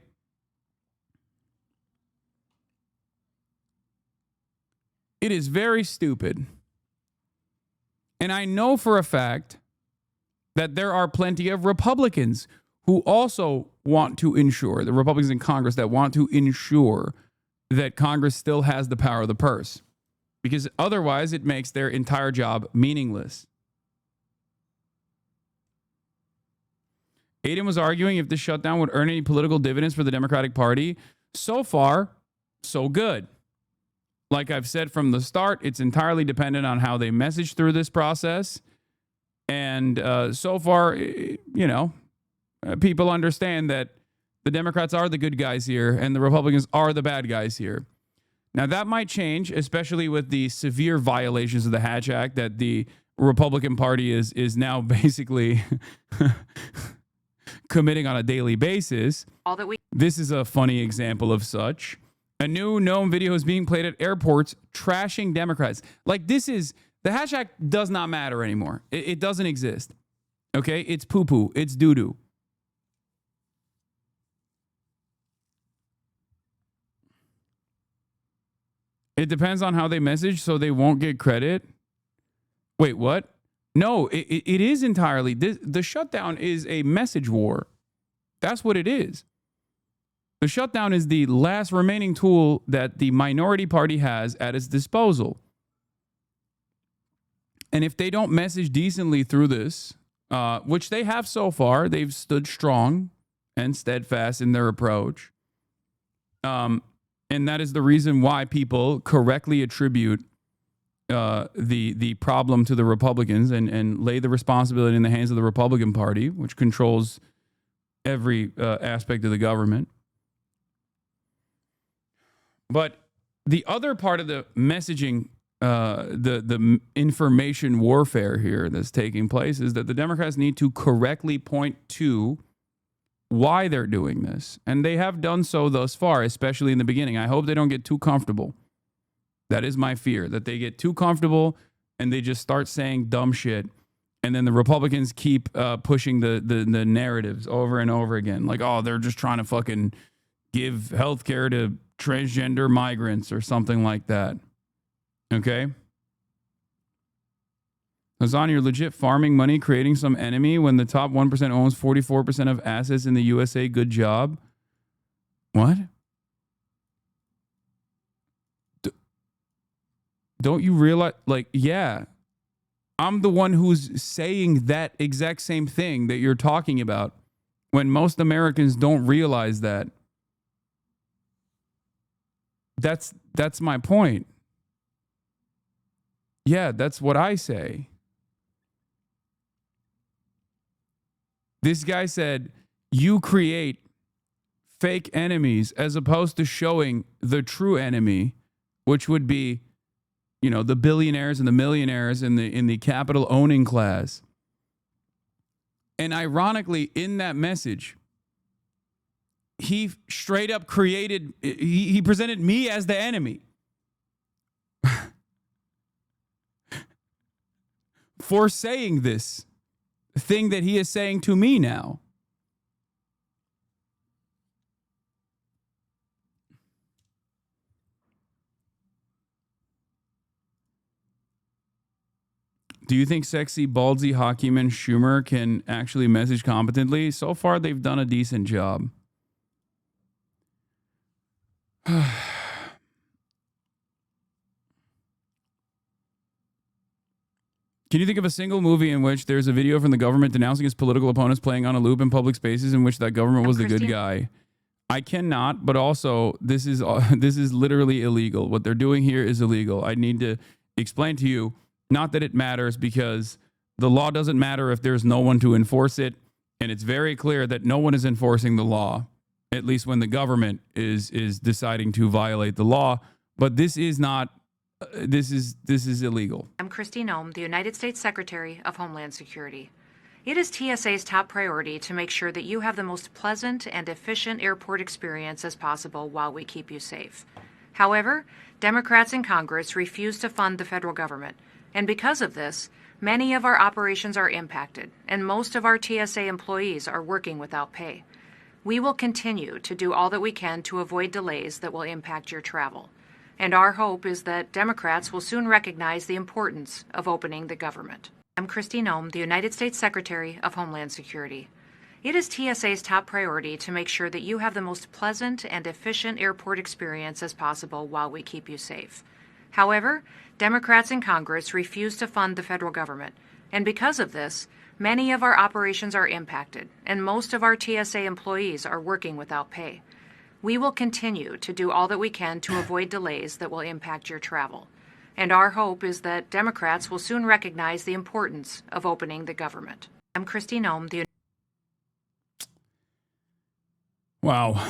It is very stupid. And I know for a fact that there are plenty of Republicans who also want to ensure, the Republicans in Congress that want to ensure that Congress still has the power of the purse, because otherwise it makes their entire job meaningless. Aiden was arguing if this shutdown would earn any political dividends for the Democratic Party. So far, so good. Like I've said from the start, it's entirely dependent on how they message through this process. And so far, you know, people understand that the Democrats are the good guys here and the Republicans are the bad guys here. Now, that might change, especially with the severe violations of the Hatch Act that the Republican Party is now basically committing on a daily basis. This is a funny example of such. A new known video is being played at airports trashing Democrats. Like, this is... The Hatch Act does not matter anymore. It doesn't exist. Okay? It's poo-poo. It's doo-doo. It depends on how they message, so they won't get credit. Wait, what? No, it is entirely... The shutdown is a message war. That's what it is. The shutdown is the last remaining tool that the minority party has at its disposal. And if they don't message decently through this, which they have so far, they've stood strong and steadfast in their approach. And that is the reason why people correctly attribute the problem to the Republicans and lay the responsibility in the hands of the Republican Party, which controls every aspect of the government. But the other part of the messaging, the information warfare here that's taking place is that the Democrats need to correctly point to why they're doing this. And they have done so thus far, especially in the beginning. I hope they don't get too comfortable. That is my fear, that they get too comfortable and they just start saying dumb shit. And then the Republicans keep pushing the narratives over and over again. Like, oh, they're just trying to fucking give health care to transgender migrants or something like that. Okay? Hasan, you're legit farming money, creating some enemy when the top 1% owns 44% of assets in the USA. Good job. What? Don't you realize, like, yeah, I'm the one who's saying that exact same thing that you're talking about when most Americans don't realize that. That's my point. Yeah, that's what I say. This guy said, you create fake enemies as opposed to showing the true enemy, which would be, you know, the billionaires and the millionaires in the capital owning class. And ironically, in that message, he straight up created, he presented me as the enemy. For saying this thing that he is saying to me now. Do you think sexy, ballsy hockeyman Schumer can actually message competently? So far, they've done a decent job. Can Can you think of a single movie in which there's a video from the government denouncing its political opponents playing on a loop in public spaces in which that government was the good guy? I cannot, but also this is literally illegal. What they're doing here is illegal. I need to explain to you, not that it matters, because the law doesn't matter if there's no one to enforce it, and it's very clear that no one is enforcing the law, at least when the government is deciding to violate the law. But this is not. This is illegal. I'm Christine Ohm, the United States Secretary of Homeland Security. It is TSA's top priority to make sure that you have the most pleasant and efficient airport experience as possible while we keep you safe. However, Democrats in Congress refuse to fund the federal government, and because of this, many of our operations are impacted, and most of our TSA employees are working without pay. We will continue to do all that we can to avoid delays that will impact your travel. And our hope is that Democrats will soon recognize the importance of opening the government. I'm Christine Ohm, the United States Secretary of Homeland Security. It is TSA's top priority to make sure that you have the most pleasant and efficient airport experience as possible while we keep you safe. However, Democrats in Congress refuse to fund the federal government, and because of this, many of our operations are impacted, and most of our TSA employees are working without pay. We will continue to do all that we can to avoid delays that will impact your travel. And our hope is that Democrats will soon recognize the importance of opening the government. I'm Christine Ohm, the... Wow.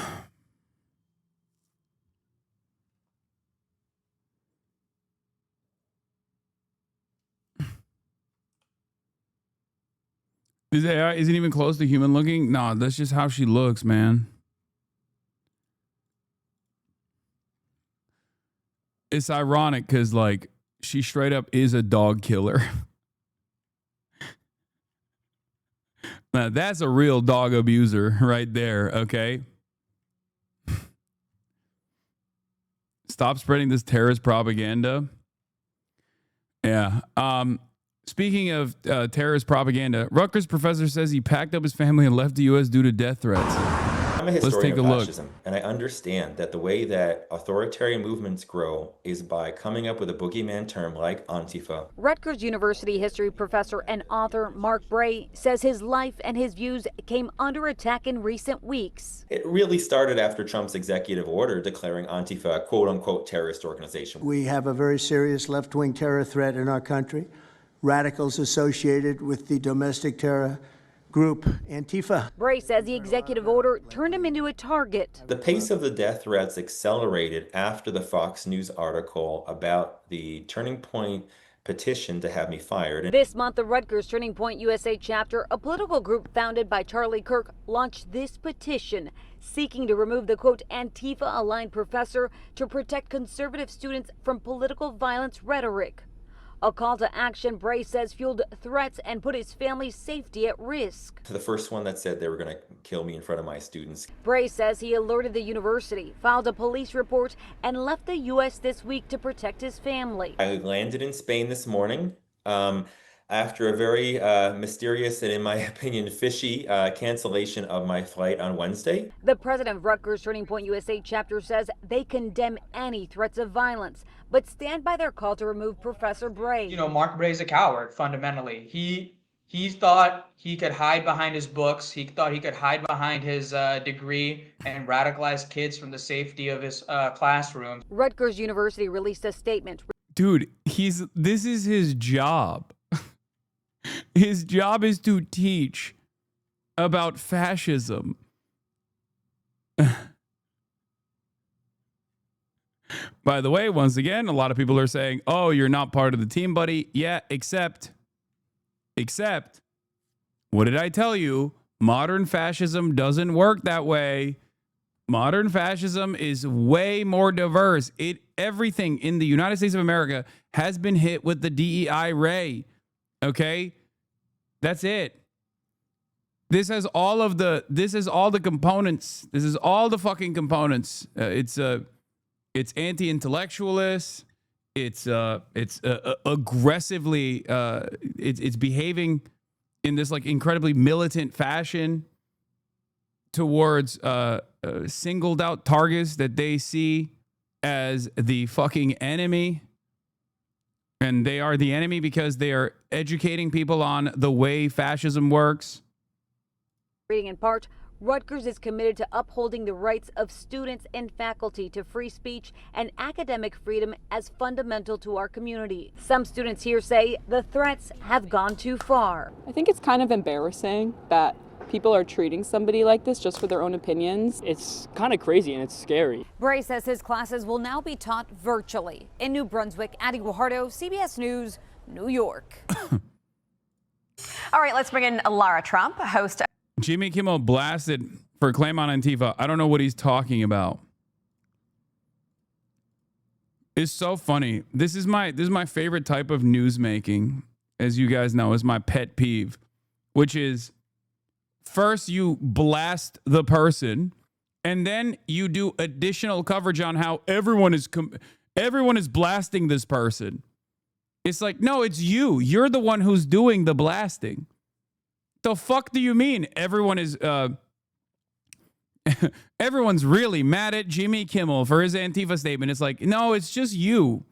This AI isn't even close to human looking? No, that's just how she looks, man. It's ironic because, like, she straight up is a dog killer. Now, that's a real dog abuser right there, okay? Stop spreading this terrorist propaganda. Yeah. Speaking of terrorist propaganda, Rutgers professor says he packed up his family and left the U.S. due to death threats. I'm a historian of fascism, and I understand that the way that authoritarian movements grow is by coming up with a boogeyman term like Antifa. Rutgers University history professor and author Mark Bray says his life and his views came under attack in recent weeks. It really started after Trump's executive order declaring Antifa a quote-unquote terrorist organization. We have a very serious left-wing terror threat in our country. Radicals associated with the domestic terror group Antifa. Bray says the executive order turned him into a target. The pace of the death threats accelerated after the Fox News article about the Turning Point petition to have me fired. This month, the Rutgers Turning Point USA chapter, a political group founded by Charlie Kirk, launched this petition seeking to remove the quote Antifa-aligned professor to protect conservative students from political violence rhetoric. A call to action, Bray says, fueled threats and put his family's safety at risk. The first one that said they were going to kill me in front of my students. Bray says he alerted the university, filed a police report, and left the U.S. this week to protect his family. I landed in Spain this morning after a very mysterious and, in my opinion, fishy cancellation of my flight on Wednesday. The president of Rutgers Turning Point USA chapter says they condemn any threats of violence, but stand by their call to remove Professor Bray. You know, Mark Bray's a coward, fundamentally. He thought he could hide behind his books. He thought he could hide behind his degree and radicalize kids from the safety of his classroom. Rutgers University released a statement. Dude, this is his job. His job is to teach about fascism. By the way, once again, a lot of people are saying, oh, you're not part of the team, buddy. Yeah, except, what did I tell you? Modern fascism doesn't work that way. Modern fascism is way more diverse. Everything in the United States of America has been hit with the DEI ray. Okay? That's it. This has all the components. This is all the fucking components. It's anti-intellectualist. It's aggressively. It's behaving in this like incredibly militant fashion towards singled out targets that they see as the fucking enemy. And they are the enemy because they are educating people on the way fascism works. Reading in part, Rutgers is committed to upholding the rights of students and faculty to free speech and academic freedom as fundamental to our community. Some students here say the threats have gone too far. I think it's kind of embarrassing that people are treating somebody like this just for their own opinions. It's kind of crazy and it's scary. Bray says his classes will now be taught virtually. In New Brunswick, Addie Guajardo, CBS News, New York. All right, let's bring in Lara Trump, host. Jimmy Kimmel blasted for claim on Antifa. I don't know what he's talking about. It's so funny. This is my favorite type of news making, as you guys know, is my pet peeve, which is first you blast the person and then you do additional coverage on how everyone is blasting this person. It's like, no, it's you. You're the one who's doing the blasting. The fuck do you mean everyone is everyone's really mad at Jimmy Kimmel for his Antifa statement? It's like, no, it's just you.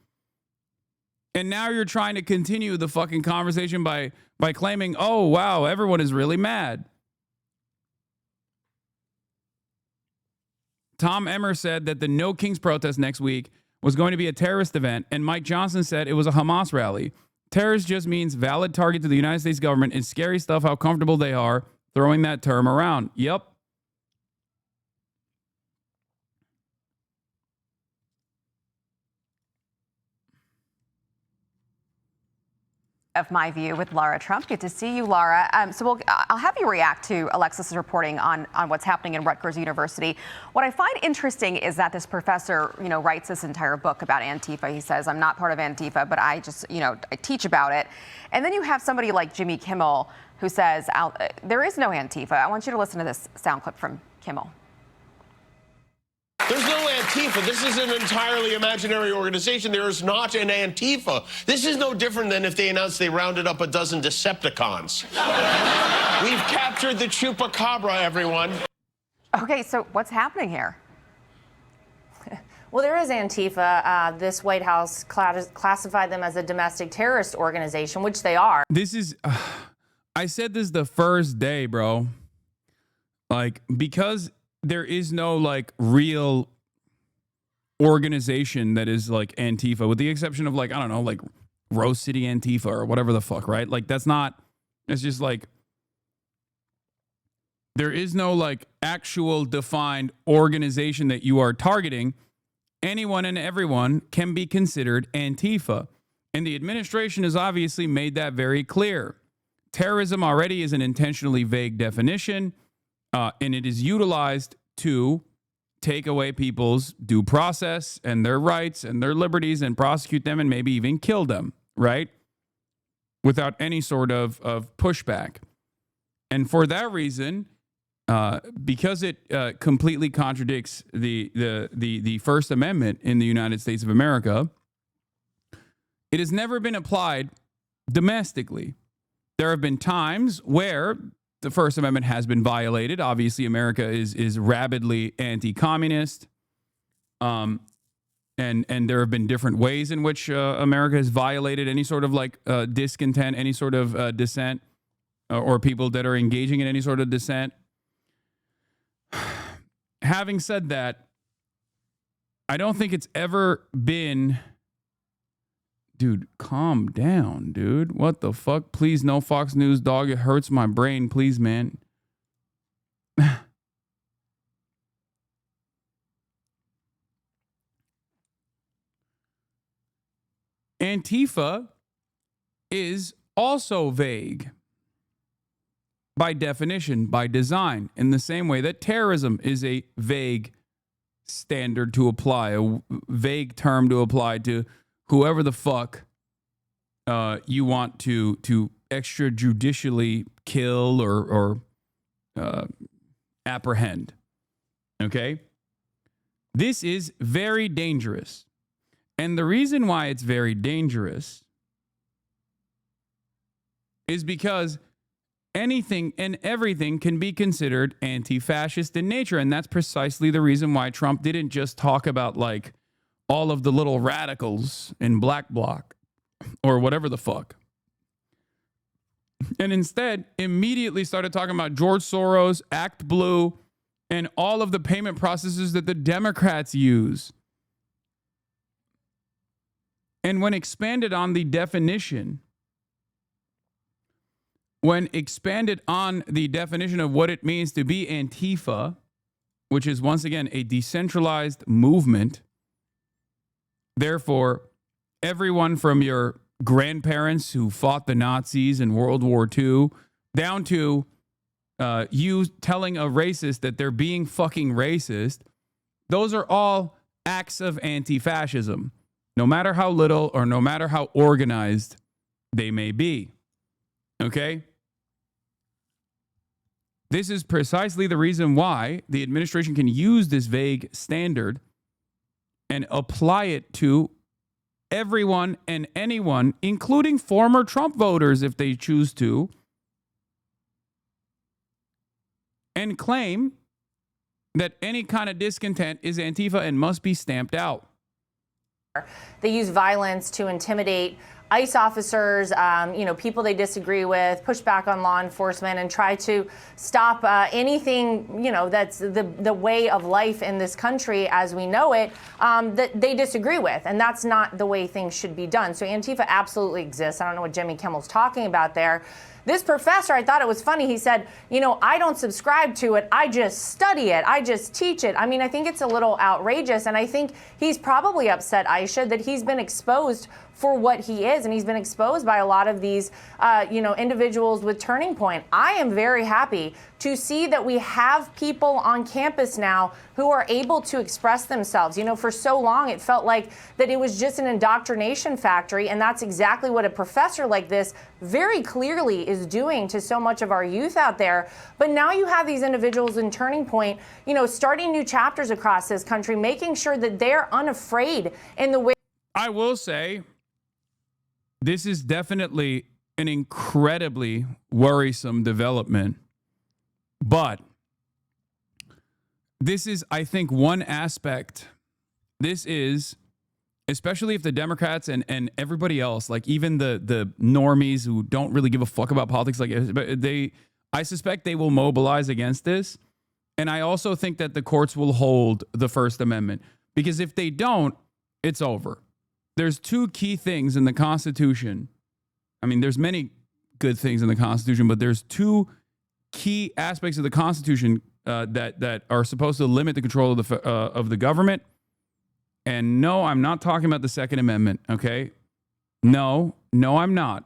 And now you're trying to continue the fucking conversation by claiming, oh wow, everyone is really mad. Tom Emmer said that the No Kings protest next week was going to be a terrorist event, and Mike Johnson said it was a Hamas rally. Terrorist just means valid target to the United States government. It's scary stuff how comfortable they are throwing that term around. Yep. Of My View with Lara Trump. Good to see you, Lara. I'll have you react to Alexis's reporting on what's happening in Rutgers University. What I find interesting is that this professor, writes this entire book about Antifa. He says, I'm not part of Antifa, but I just, I teach about it. And then you have somebody like Jimmy Kimmel who says, there is no Antifa. I want you to listen to this sound clip from Kimmel. There's no Antifa. This is an entirely imaginary organization. There is not an Antifa. This is no different than if they announced they rounded up a dozen Decepticons. We've captured the Chupacabra, everyone. Okay, so what's happening here? Well, there is Antifa. This White House classified them as a domestic terrorist organization, which they are. This is, I said this the first day, bro. Like, because there is no real organization that is like Antifa, with the exception of I don't know, Rose City Antifa or whatever the fuck, right? It's just there is no actual defined organization that you are targeting. Anyone and everyone can be considered Antifa. And the administration has obviously made that very clear. Terrorism already is an intentionally vague definition. And it is utilized to take away people's due process and their rights and their liberties and prosecute them and maybe even kill them, right? Without any sort of pushback. And for that reason, because it completely contradicts the First Amendment in the United States of America, it has never been applied domestically. There have been times where the First Amendment has been violated. Obviously, America is rabidly anti-communist. And there have been different ways in which America has violated any sort of discontent, any sort of dissent, or people that are engaging in any sort of dissent. Having said that, I don't think it's ever been... Dude, calm down, dude. What the fuck? Please, no Fox News, dog. It hurts my brain. Please, man. Antifa is also vague by definition, by design, in the same way that terrorism is a vague standard to apply, a vague term to apply to whoever the fuck you want to extrajudicially kill or apprehend. Okay? This is very dangerous. And the reason why it's very dangerous is because anything and everything can be considered anti-fascist in nature. And that's precisely the reason why Trump didn't just talk about all of the little radicals in Black Bloc or whatever the fuck. And instead, immediately started talking about George Soros, Act Blue, and all of the payment processes that the Democrats use. And when expanded on the definition, of what it means to be Antifa, which is once again a decentralized movement, therefore, everyone from your grandparents who fought the Nazis in World War II down to you telling a racist that they're being fucking racist, those are all acts of anti-fascism, no matter how little or no matter how organized they may be. Okay? This is precisely the reason why the administration can use this vague standard and apply it to everyone and anyone, including former Trump voters if they choose to, and claim that any kind of discontent is Antifa and must be stamped out. They use violence to intimidate ICE officers, people they disagree with, push back on law enforcement, and try to stop anything, that's the way of life in this country as we know it, that they disagree with. And that's not the way things should be done. So Antifa absolutely exists. I don't know what Jimmy Kimmel's talking about there. This professor, I thought it was funny. He said, I don't subscribe to it. I just study it. I just teach it. I mean, I think it's a little outrageous. And I think he's probably upset, Aisha, that he's been exposed for what he is. And he's been exposed by a lot of these, individuals with Turning Point. I am very happy to see that we have people on campus now who are able to express themselves. For so long, it felt like that it was just an indoctrination factory. And that's exactly what a professor like this very clearly is doing to so much of our youth out there. But now you have these individuals in Turning Point, starting new chapters across this country, making sure that they're unafraid in the way. I will say, this is definitely an incredibly worrisome development. But this is, I think, one aspect. This is, especially if the Democrats and everybody else, like even the normies who don't really give a fuck about politics, I suspect they will mobilize against this. And I also think that the courts will hold the First Amendment, because if they don't, it's over. There's two key things in the Constitution. I mean, there's many good things in the Constitution, but there's two key aspects of the Constitution that are supposed to limit the control of the government. And no, I'm not talking about the Second Amendment, okay? No, I'm not.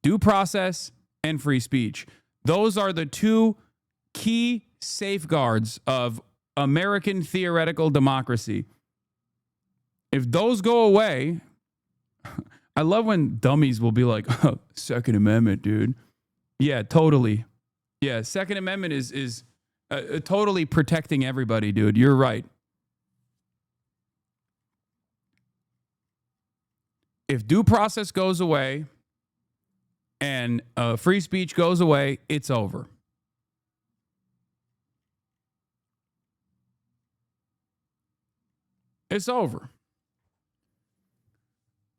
Due process and free speech. Those are the two key safeguards of American theoretical democracy. If those go away, I love when dummies will be like, oh, Second Amendment, dude. Yeah, totally. Yeah, Second Amendment is totally protecting everybody, dude. You're right. If due process goes away and free speech goes away, it's over. It's over.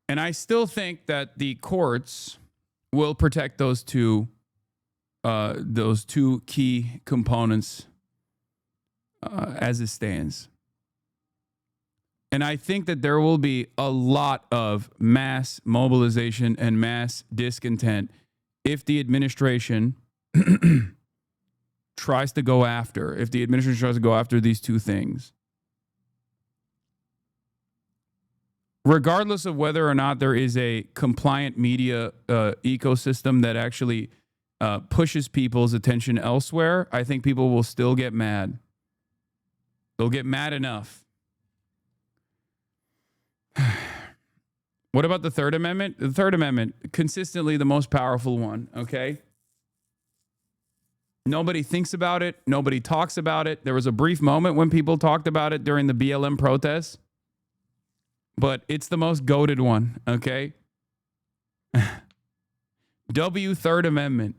And I still think that the courts will protect those two key components as it stands. And I think that there will be a lot of mass mobilization and mass discontent if the administration tries to go after these two things. Regardless of whether or not there is a compliant media ecosystem that actually pushes people's attention elsewhere, I think people will still get mad. They'll get mad enough. What about the Third Amendment? The Third Amendment, consistently the most powerful one, okay? Nobody thinks about it. Nobody talks about it. There was a brief moment when people talked about it during the BLM protests. But it's the most goated one, okay? Third Amendment.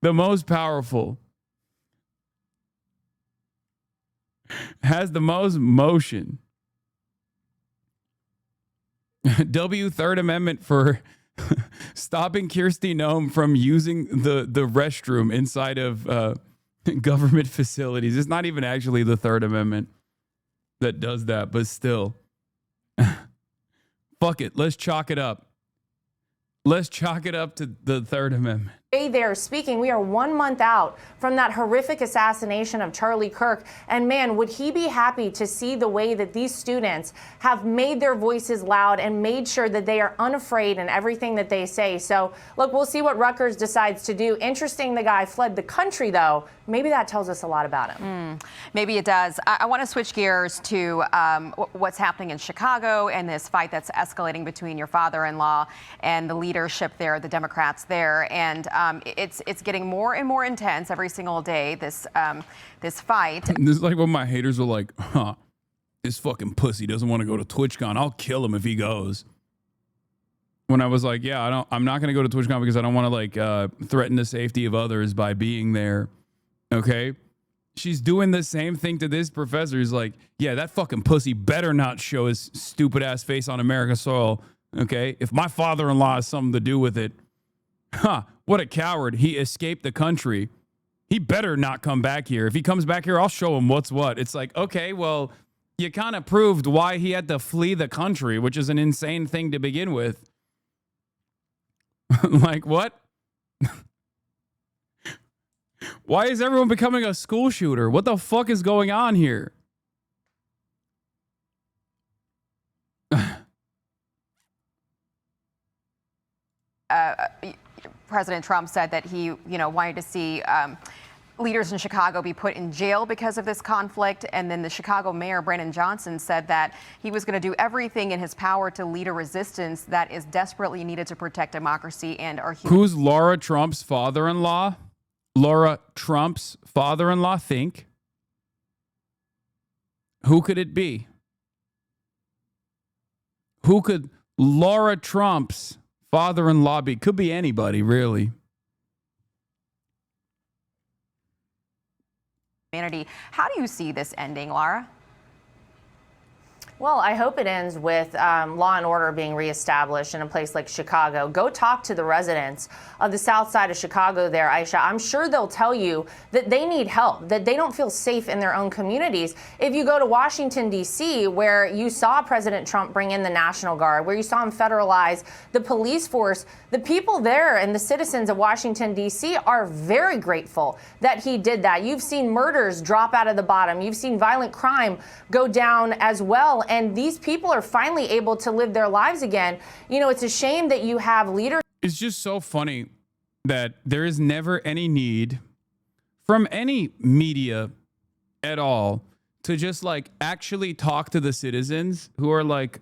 The most powerful. Has the most motion. Third Amendment for stopping Kirsty Noem from using the restroom inside of government facilities. It's not even actually the Third Amendment that does that, but still. Fuck it. Let's chalk it up. Let's chalk it up to the Third Amendment. They're speaking. We are 1 month out from that horrific assassination of Charlie Kirk. And man, would he be happy to see the way that these students have made their voices loud and made sure that they are unafraid in everything that they say. So look, we'll see what Rutgers decides to do. Interesting, the guy fled the country, though. Maybe that tells us a lot about him. Maybe it does. I want to switch gears to what's happening in Chicago and this fight that's escalating between your father-in-law and the leadership there, the Democrats there. And it's getting more and more intense every single day, this fight. This is like when my haters were like, this fucking pussy doesn't want to go to TwitchCon. I'll kill him if he goes. When I was like, yeah, I'm not going to go to TwitchCon because I don't want to like threaten the safety of others by being there. Okay? She's doing the same thing to this professor. He's like, yeah, that fucking pussy better not show his stupid ass face on American soil. Okay? If my father-in-law has something to do with it, what a coward. He escaped the country. He better not come back here. If he comes back here, I'll show him what's what. It's like, okay, well, you kind of proved why he had to flee the country, which is an insane thing to begin with. Like, what? Why is everyone becoming a school shooter? What the fuck is going on here? President Trump said that he, wanted to see leaders in Chicago be put in jail because of this conflict. And then the Chicago mayor, Brandon Johnson, said that he was going to do everything in his power to lead a resistance that is desperately needed to protect democracy and our human. Who's Laura Trump's father-in-law? Laura Trump's father-in-law, think? Who could it be? Who could Laura Trump's father-in-law be? Could be anybody, really. How do you see this ending, Laura? Well, I hope it ends with law and order being reestablished in a place like Chicago. Go talk to the residents of the south side of Chicago there, Aisha. I'm sure they'll tell you that they need help, that they don't feel safe in their own communities. If you go to Washington, D.C., where you saw President Trump bring in the National Guard, where you saw him federalize the police force, the people there and the citizens of Washington, D.C. are very grateful that he did that. You've seen murders drop out of the bottom. You've seen violent crime go down as well. And these people are finally able to live their lives again. It's a shame that you have leaders. It's just so funny that there is never any need from any media at all to just like actually talk to the citizens who are like,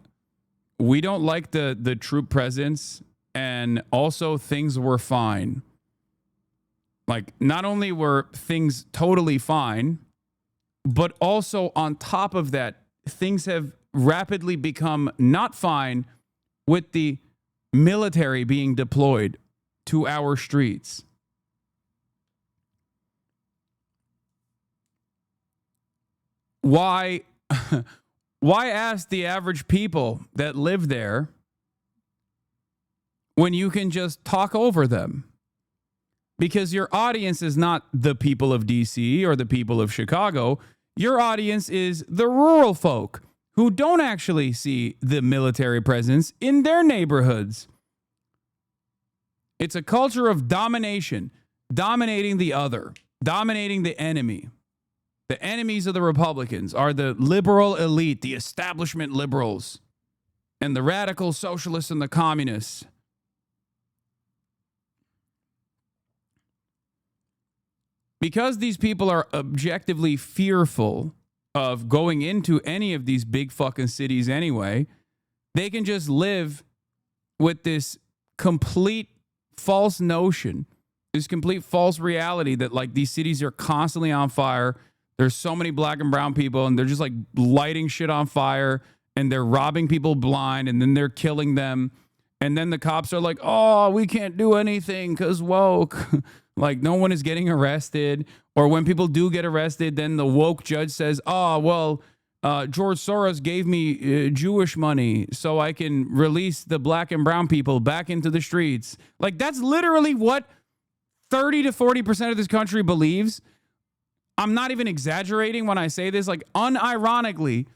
we don't like the troop presence, and also things were fine. Like, not only were things totally fine, but also on top of that, things have rapidly become not fine with the military being deployed to our streets. Why ask the average people that live there when you can just talk over them? Because your audience is not the people of DC or the people of Chicago. Your audience is the rural folk who don't actually see the military presence in their neighborhoods. It's a culture of domination, dominating the other, dominating the enemy. The enemies of the Republicans are the liberal elite, the establishment liberals, and the radical socialists and the communists. Because these people are objectively fearful of going into any of these big fucking cities anyway, they can just live with this complete false notion, this complete false reality that like these cities are constantly on fire. There's so many black and brown people and they're just like lighting shit on fire and they're robbing people blind and then they're killing them. And then the cops are like, oh, we can't do anything because woke. Like no one is getting arrested. Or when people do get arrested, then the woke judge says, oh, well, George Soros gave me Jewish money so I can release the black and brown people back into the streets. Like, that's literally what 30 to 40% of this country believes. I'm not even exaggerating when I say this. Like, unironically,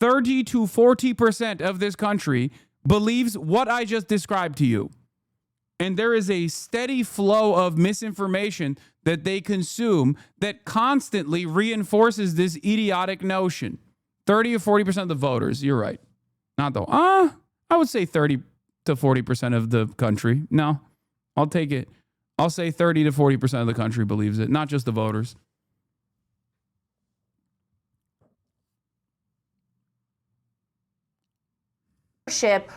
30 to 40% of this country believes what I just described to you. And there is a steady flow of misinformation that they consume that constantly reinforces this idiotic notion. 30 or 40% of the voters, you're right. Not though. I would say 30 to 40% of the country. No, I'll take it. I'll say 30 to 40% of the country believes it, not just the voters.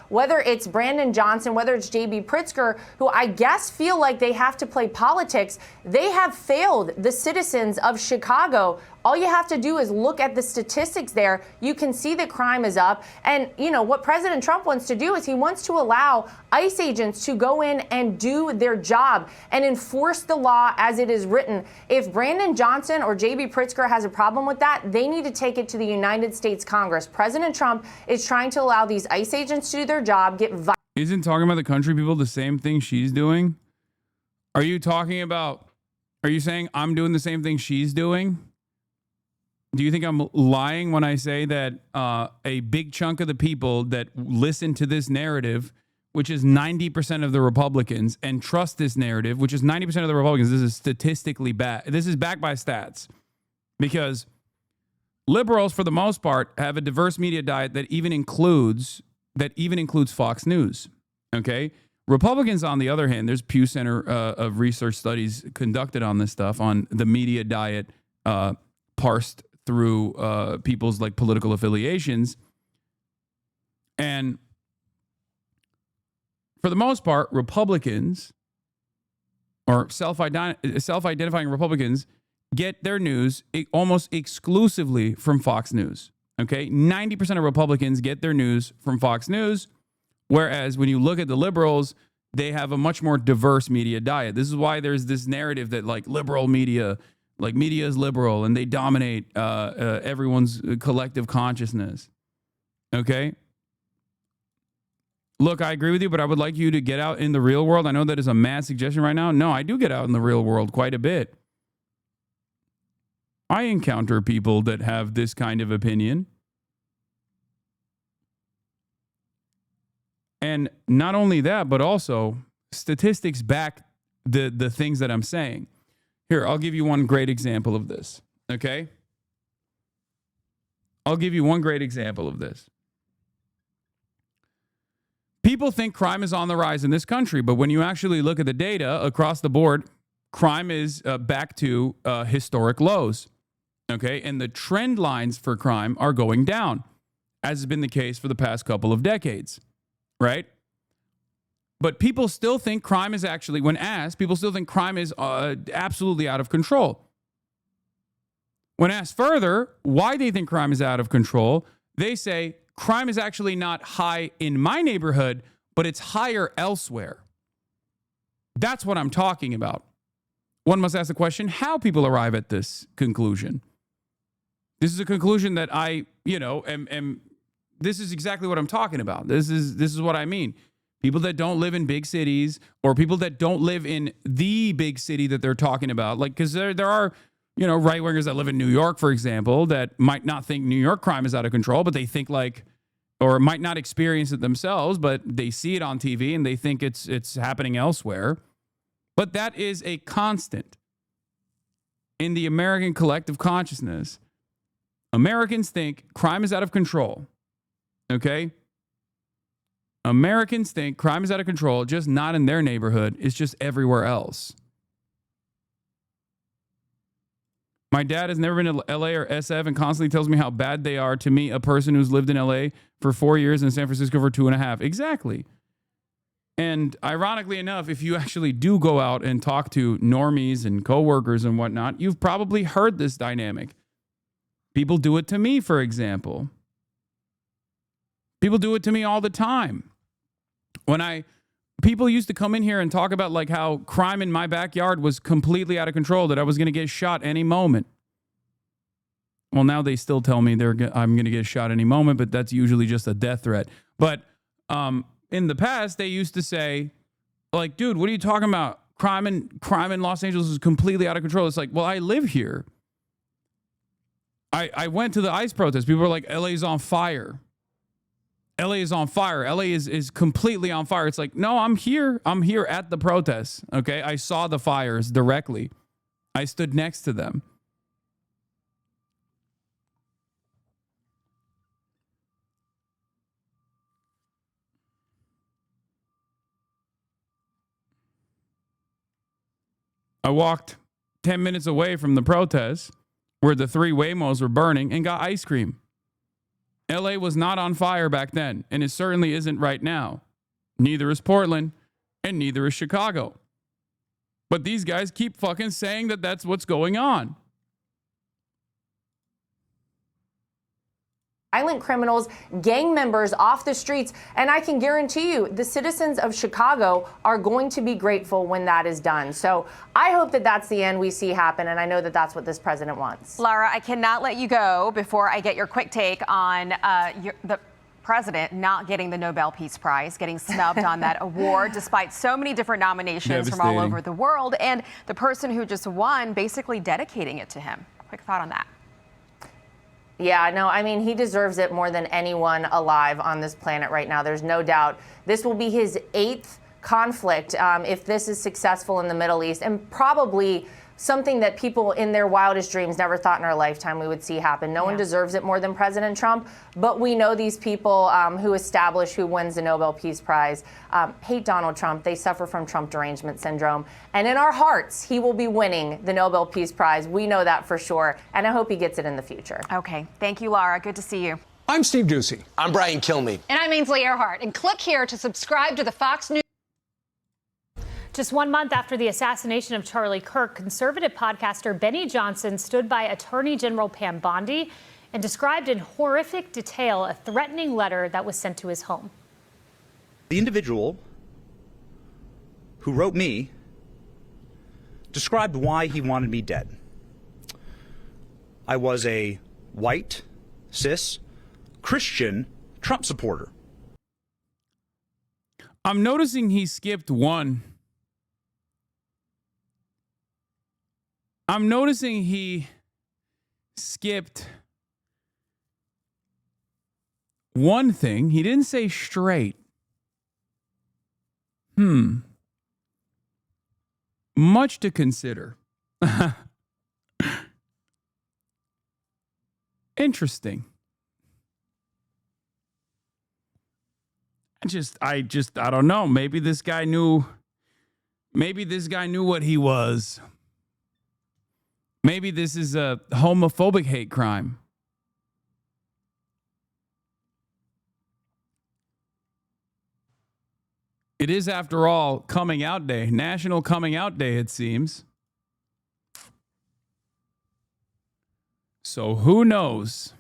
Whether it's Brandon Johnson, whether it's J.B. Pritzker, who I guess feel like they have to play politics, they have failed the citizens of Chicago. All you have to do is look at the statistics there. You can see that crime is up. And, you know, what President Trump wants to do is he wants to allow ICE agents to go in and do their job and enforce the law as it is written. If Brandon Johnson or J.B. Pritzker has a problem with that, they need to take it to the United States Congress. President Trump is trying to allow these ICE agents to do their job, Isn't talking about the country people the same thing she's doing? Are you saying I'm doing the same thing she's doing? Do you think I'm lying when I say that a big chunk of the people that listen to this narrative, which is 90% of the Republicans, and trust this narrative, which is 90% of the Republicans, this is statistically bad. This is backed by stats. Because liberals, for the most part, have a diverse media diet that even includes Fox News. Okay? Republicans, on the other hand, there's Pew Center of research studies conducted on this stuff, on the media diet parsed through people's like political affiliations. And for the most part, Republicans or self-identifying Republicans get their news almost exclusively from Fox News. Okay, 90% of Republicans get their news from Fox News, whereas when you look at the liberals, they have a much more diverse media diet. This is why there's this narrative that like liberal media, like media is liberal and they dominate everyone's collective consciousness. Okay? Look, I agree with you, but I would like you to get out in the real world. I know that is a mad suggestion right now. No, I do get out in the real world quite a bit. I encounter people that have this kind of opinion. And not only that, but also statistics back the things that I'm saying. Here, I'll give you one great example of this, okay? I'll give you one great example of this. People think crime is on the rise in this country, but when you actually look at the data across the board, crime is back to historic lows. Okay, and the trend lines for crime are going down, as has been the case for the past couple of decades, right? But people still think crime is actually, when asked, people still think crime is absolutely out of control. When asked further why they think crime is out of control, they say crime is actually not high in my neighborhood, but it's higher elsewhere. That's what I'm talking about. One must ask the question how people arrive at this conclusion. This is a conclusion that I, am this is exactly what I'm talking about. This is what I mean. People that don't live in big cities or people that don't live in the big city that they're talking about. Like, because there are, right-wingers that live in New York, for example, that might not think New York crime is out of control, but they think or might not experience it themselves, but they see it on TV and they think it's happening elsewhere. But that is a constant in the American collective consciousness. Americans think crime is out of control. Okay? Americans think crime is out of control, just not in their neighborhood. It's just everywhere else. My dad has never been to LA or SF and constantly tells me how bad they are. To me, a person who's lived in LA for 4 years and San Francisco for 2.5. Exactly. And ironically enough, if you actually do go out and talk to normies and coworkers and whatnot, you've probably heard this dynamic. People do it to me, for example. People do it to me all the time. People used to come in here and talk about like how crime in my backyard was completely out of control, that I was going to get shot any moment. Well, now they still tell me I'm going to get shot any moment, but that's usually just a death threat. But in the past, they used to say, like, dude, what are you talking about? Crime in Los Angeles is completely out of control. It's like, well, I live here. I went to the ICE protest. People were like, LA's on fire. LA is on fire. LA is completely on fire. It's like, no, I'm here. I'm here at the protests. Okay. I saw the fires directly. I stood next to them. I walked 10 minutes away from the protests where the 3 Waymos were burning and got ice cream. LA was not on fire back then, and it certainly isn't right now. Neither is Portland, and neither is Chicago. But these guys keep fucking saying that that's what's going on. Violent criminals, gang members off the streets, and I can guarantee you the citizens of Chicago are going to be grateful when that is done. So I hope that that's the end we see happen, and I know that that's what this president wants. Lara, I cannot let you go before I get your quick take on the president not getting the Nobel Peace Prize, getting snubbed on that award despite so many different nominations from all over the world, and the person who just won basically dedicating it to him. Quick thought on that. Yeah, no, I mean, he deserves it more than anyone alive on this planet right now. There's no doubt. This will be his 8th conflict if this is successful in the Middle East, and probably something that people in their wildest dreams never thought in our lifetime we would see happen. No one deserves it more than President Trump, but we know these people who establish who wins the Nobel Peace Prize hate Donald Trump. They suffer from Trump derangement syndrome. And in our hearts, he will be winning the Nobel Peace Prize. We know that for sure, and I hope he gets it in the future. Okay. Thank you, Lara. Good to see you. I'm Steve Doocy. I'm Brian Kilmeade. And I'm Ainsley Earhart. And click here to subscribe to the Fox News. Just 1 month after the assassination of Charlie Kirk, conservative podcaster Benny Johnson stood by Attorney General Pam Bondi and described in horrific detail a threatening letter that was sent to his home. The individual who wrote me described why he wanted me dead. I was a white, cis, Christian Trump supporter. I'm noticing he skipped one. I'm noticing he skipped one thing. He didn't say straight. Much to consider. Interesting. I don't know. Maybe this guy knew what he was. Maybe this is a homophobic hate crime. It is, after all, coming out day, National Coming Out Day, it seems. So who knows?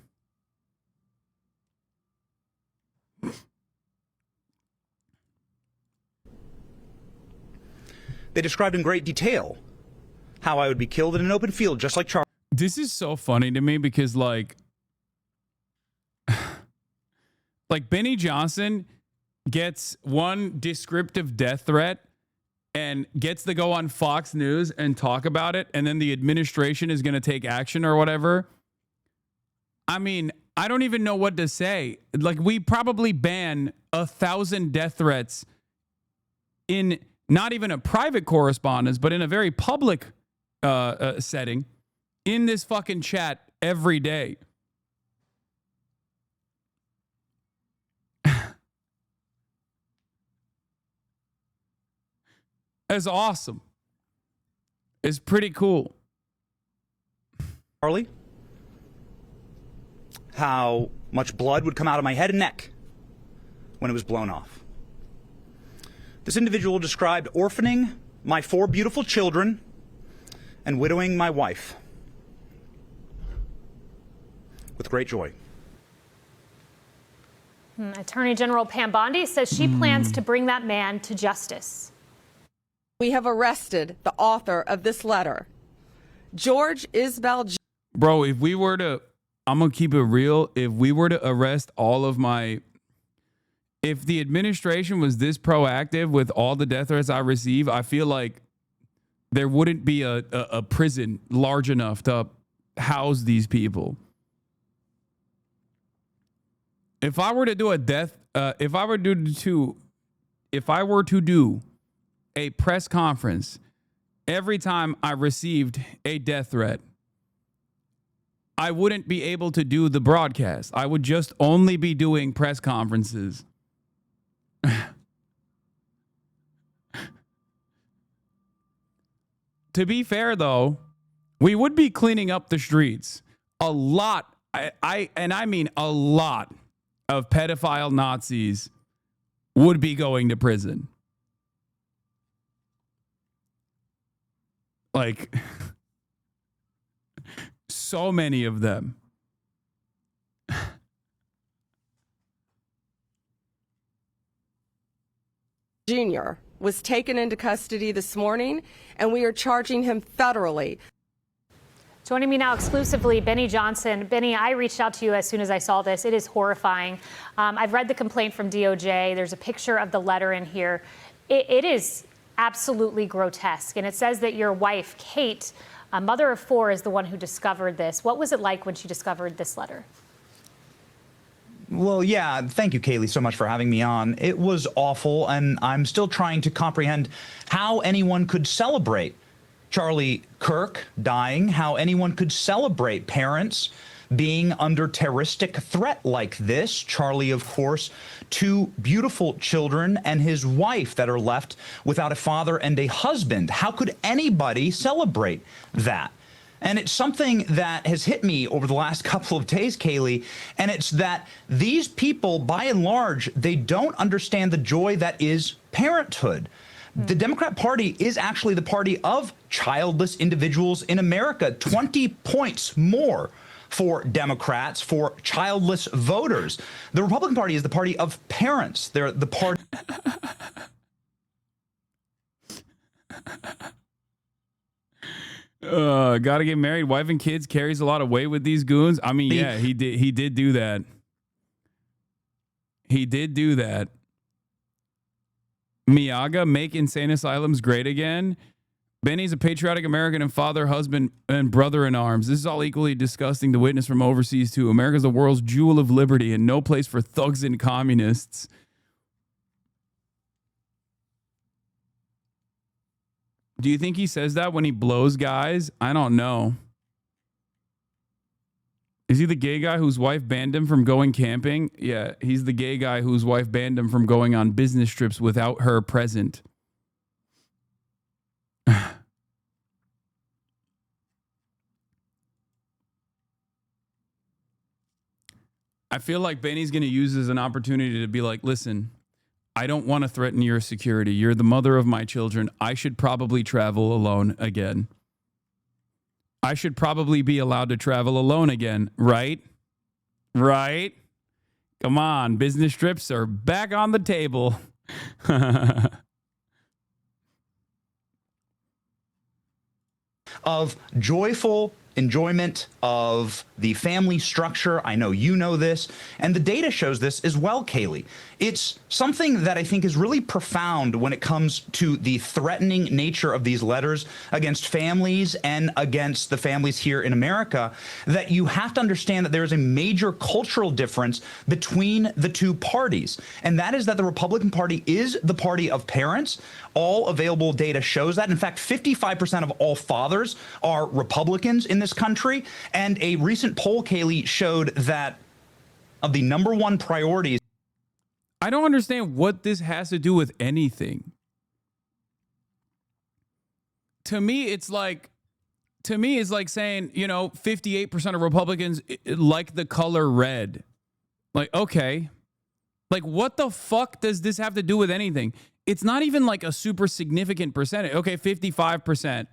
They described in great detail how I would be killed in an open field, just like Charlie. This is so funny to me because, like Benny Johnson gets one descriptive death threat and gets to go on Fox News and talk about it, and then the administration is going to take action or whatever. I mean, I don't even know what to say. Like, we probably ban 1,000 death threats in not even a private correspondence, but in a very public setting in this fucking chat every day. That's awesome. It's pretty cool. Charlie, how much blood would come out of my head and neck when it was blown off. This individual described orphaning my 4 beautiful children and widowing my wife with great joy. Attorney General Pam Bondi says she plans to bring that man to justice. We have arrested the author of this letter, George Isbell. Bro, if we were to I'm going to keep it real. If we were to arrest all of if the administration was this proactive with all the death threats I receive, I feel like there wouldn't be a prison large enough to house these people. If I were to do if I were to do a press conference every time I received a death threat, I wouldn't be able to do the broadcast. I would just only be doing press conferences. To be fair, though, we would be cleaning up the streets. A lot, I mean a lot of pedophile Nazis would be going to prison. Like, so many of them. Jr. was taken into custody this morning, and we are charging him federally. Joining me now exclusively, Benny Johnson. Benny, I reached out to you as soon as I saw this. It is horrifying. I've read the complaint from DOJ. There's a picture of the letter in here. It is absolutely grotesque. And it says that your wife, Kate, a mother of 4, is the one who discovered this. What was it like when she discovered this letter? Well, yeah, thank you, Kaylee, so much for having me on. It was awful, and I'm still trying to comprehend how anyone could celebrate Charlie Kirk dying, how anyone could celebrate parents being under terroristic threat like this. Charlie, of course, 2 beautiful children and his wife that are left without a father and a husband. How could anybody celebrate that? And it's something that has hit me over the last couple of days, Kaylee, and it's that these people, by and large, they don't understand the joy that is parenthood. The Democrat Party is actually the party of childless individuals in America. 20 points more for Democrats, for childless voters. The Republican Party is the party of parents. They're the party. Gotta get married, wife and kids, carries a lot of weight with these goons. I mean, yeah, he did do that. He did do that. Miyaga, make insane asylums great again. Benny's a patriotic American and father, husband, and brother in arms. This is all equally disgusting to witness from overseas, too. America's the world's jewel of liberty and no place for thugs and communists. Do you think he says that when he blows guys? I don't know. Is he the gay guy whose wife banned him from going camping? Yeah, he's the gay guy whose wife banned him from going on business trips without her present. I feel like Benny's going to use this as an opportunity to be like, listen, I don't want to threaten your security. You're the mother of my children. I should probably travel alone again. I should probably be allowed to travel alone again, right? Right? Come on, business trips are back on the table. Of joyful enjoyment of the family structure. I know you know this, and the data shows this as well, Kaylee. It's something that I think is really profound when it comes to the threatening nature of these letters against families and against the families here in America, that you have to understand that there is a major cultural difference between the two parties, and that is that the Republican Party is the party of parents. All available data shows that. In fact, 55% of all fathers are Republicans in this country. And a recent poll, Kaylee, showed that of the #1 priorities. I don't understand what this has to do with anything. To me, it's like saying, 58% of Republicans like the color red. Like, okay. Like, what the fuck does this have to do with anything? It's not even like a super significant percentage. Okay, 55%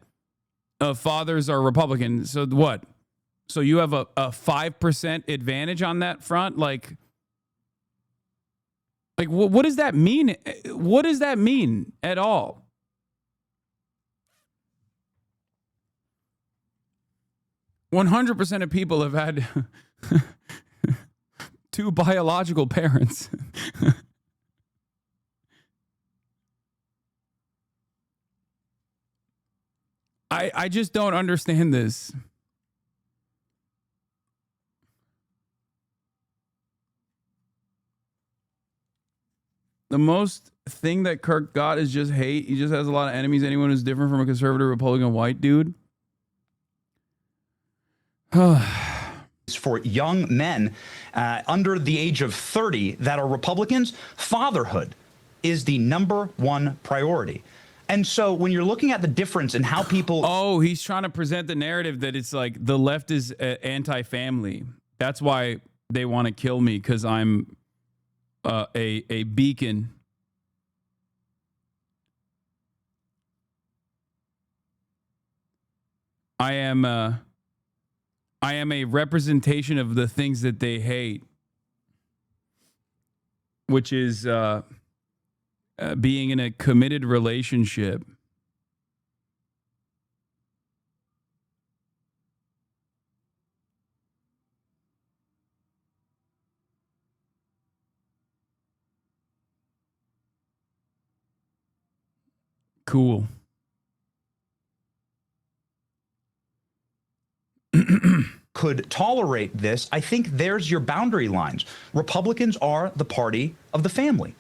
of fathers are Republican. So what? So you have a 5% advantage on that front? Like what does that mean? What does that mean at all? "100% of people have had Two biological parents. I just don't understand this. The most thing that Kirk got is just hate. He just has a lot of enemies. Anyone who's different from a conservative Republican white dude. For young men under the age of 30 that are Republicans, fatherhood is the #1 priority. And so when you're looking at the difference in how people... Oh, he's trying to present the narrative that it's like the left is anti-family. That's why they want to kill me, because I'm a beacon. I am a representation of the things that they hate, which is being in a committed relationship. Cool. could tolerate this, I think there's your boundary lines. Republicans are the party of the family.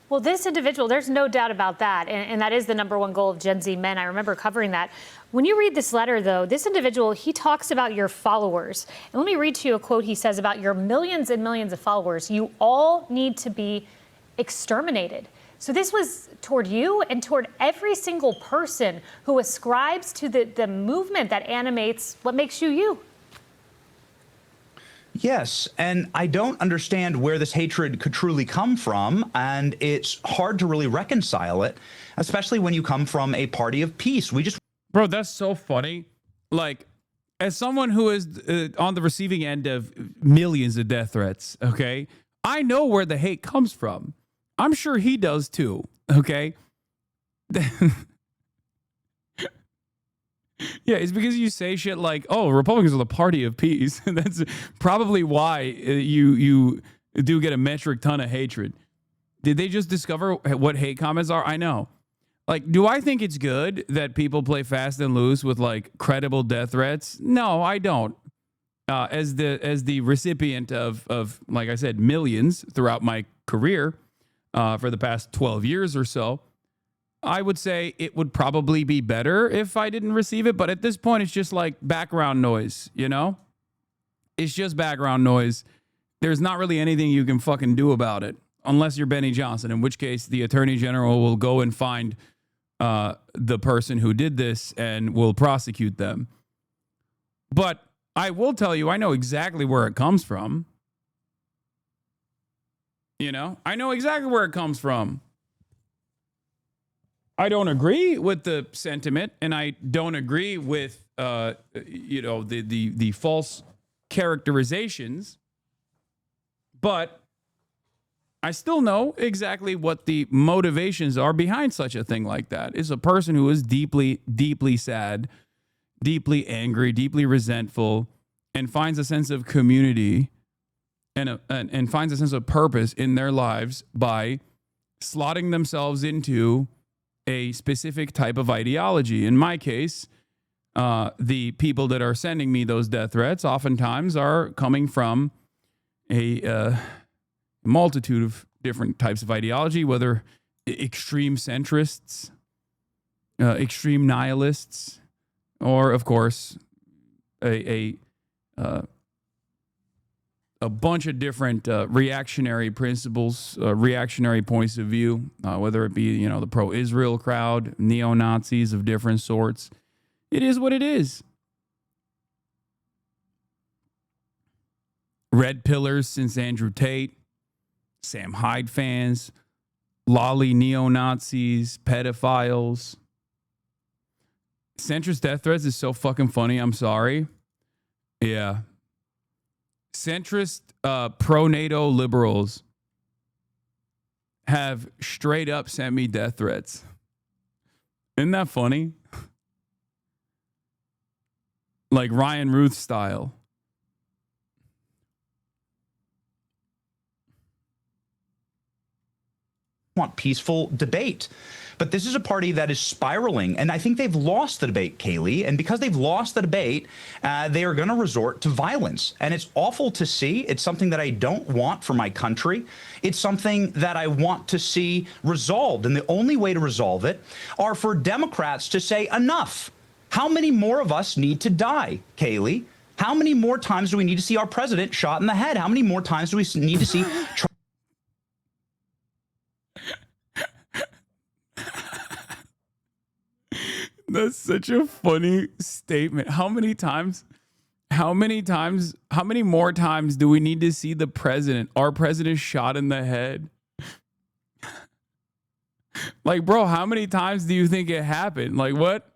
Well, this individual, there's no doubt about that. And that is the #1 goal of Gen Z men. I remember covering that. When you read this letter, though, this individual, he talks about your followers. And let me read to you a quote he says about your millions and millions of followers. You all need to be exterminated. So this was toward you and toward every single person who ascribes to the movement that animates what makes you you. Yes, and I don't understand where this hatred could truly come from, and it's hard to really reconcile it, especially when you come from a party of peace. Bro, that's so funny. Like, as someone who is on the receiving end of millions of death threats, okay, I know where the hate comes from. I'm sure he does too, okay? Yeah, it's because you say shit like, "Oh, Republicans are the party of peace." That's probably why you do get a metric ton of hatred. Did they just discover what hate comments are? I know. Like, do I think it's good that people play fast and loose with like credible death threats? No, I don't. As the recipient of like I said, millions throughout my career for the past 12 years or so, I would say it would probably be better if I didn't receive it. But at this point, it's just like background noise, you know? It's just background noise. There's not really anything you can fucking do about it unless you're Benny Johnson, in which case the attorney general will go and find the person who did this and will prosecute them. But I will tell you, I know exactly where it comes from. You know, I know exactly where it comes from. I don't agree with the sentiment, and I don't agree with the false characterizations, but I still know exactly what the motivations are behind such a thing like that. It's a person who is deeply, deeply sad, deeply angry, deeply resentful, and finds a sense of community and finds a sense of purpose in their lives by slotting themselves into a specific type of ideology. In my case, the people that are sending me those death threats oftentimes are coming from a multitude of different types of ideology, whether extreme centrists, extreme nihilists, or, of course, a bunch of different reactionary principles, reactionary points of view, whether it be, the pro-Israel crowd, neo-Nazis of different sorts. It is what it is. Red pillars since Andrew Tate, Sam Hyde fans, lolly neo-Nazis, pedophiles. Centrist death threats is so fucking funny. I'm sorry. Yeah. Centrist pro-NATO liberals have straight up sent me death threats. Isn't that funny? Like Ryan Ruth style. want peaceful debate. But this is a party that is spiraling, and I think they've lost the debate, Kaylee. And because they've lost the debate, they are going to resort to violence. And it's awful to see. It's something that I don't want for my country. It's something that I want to see resolved. And the only way to resolve it are for Democrats to say enough. How many more of us need to die, Kaylee? How many more times do we need to see our president shot in the head? How many more times do we need to see... That's such a funny statement. How many more times do we need to see the president, our president, shot in the head? Like, bro, how many times do you think it happened? Like, what?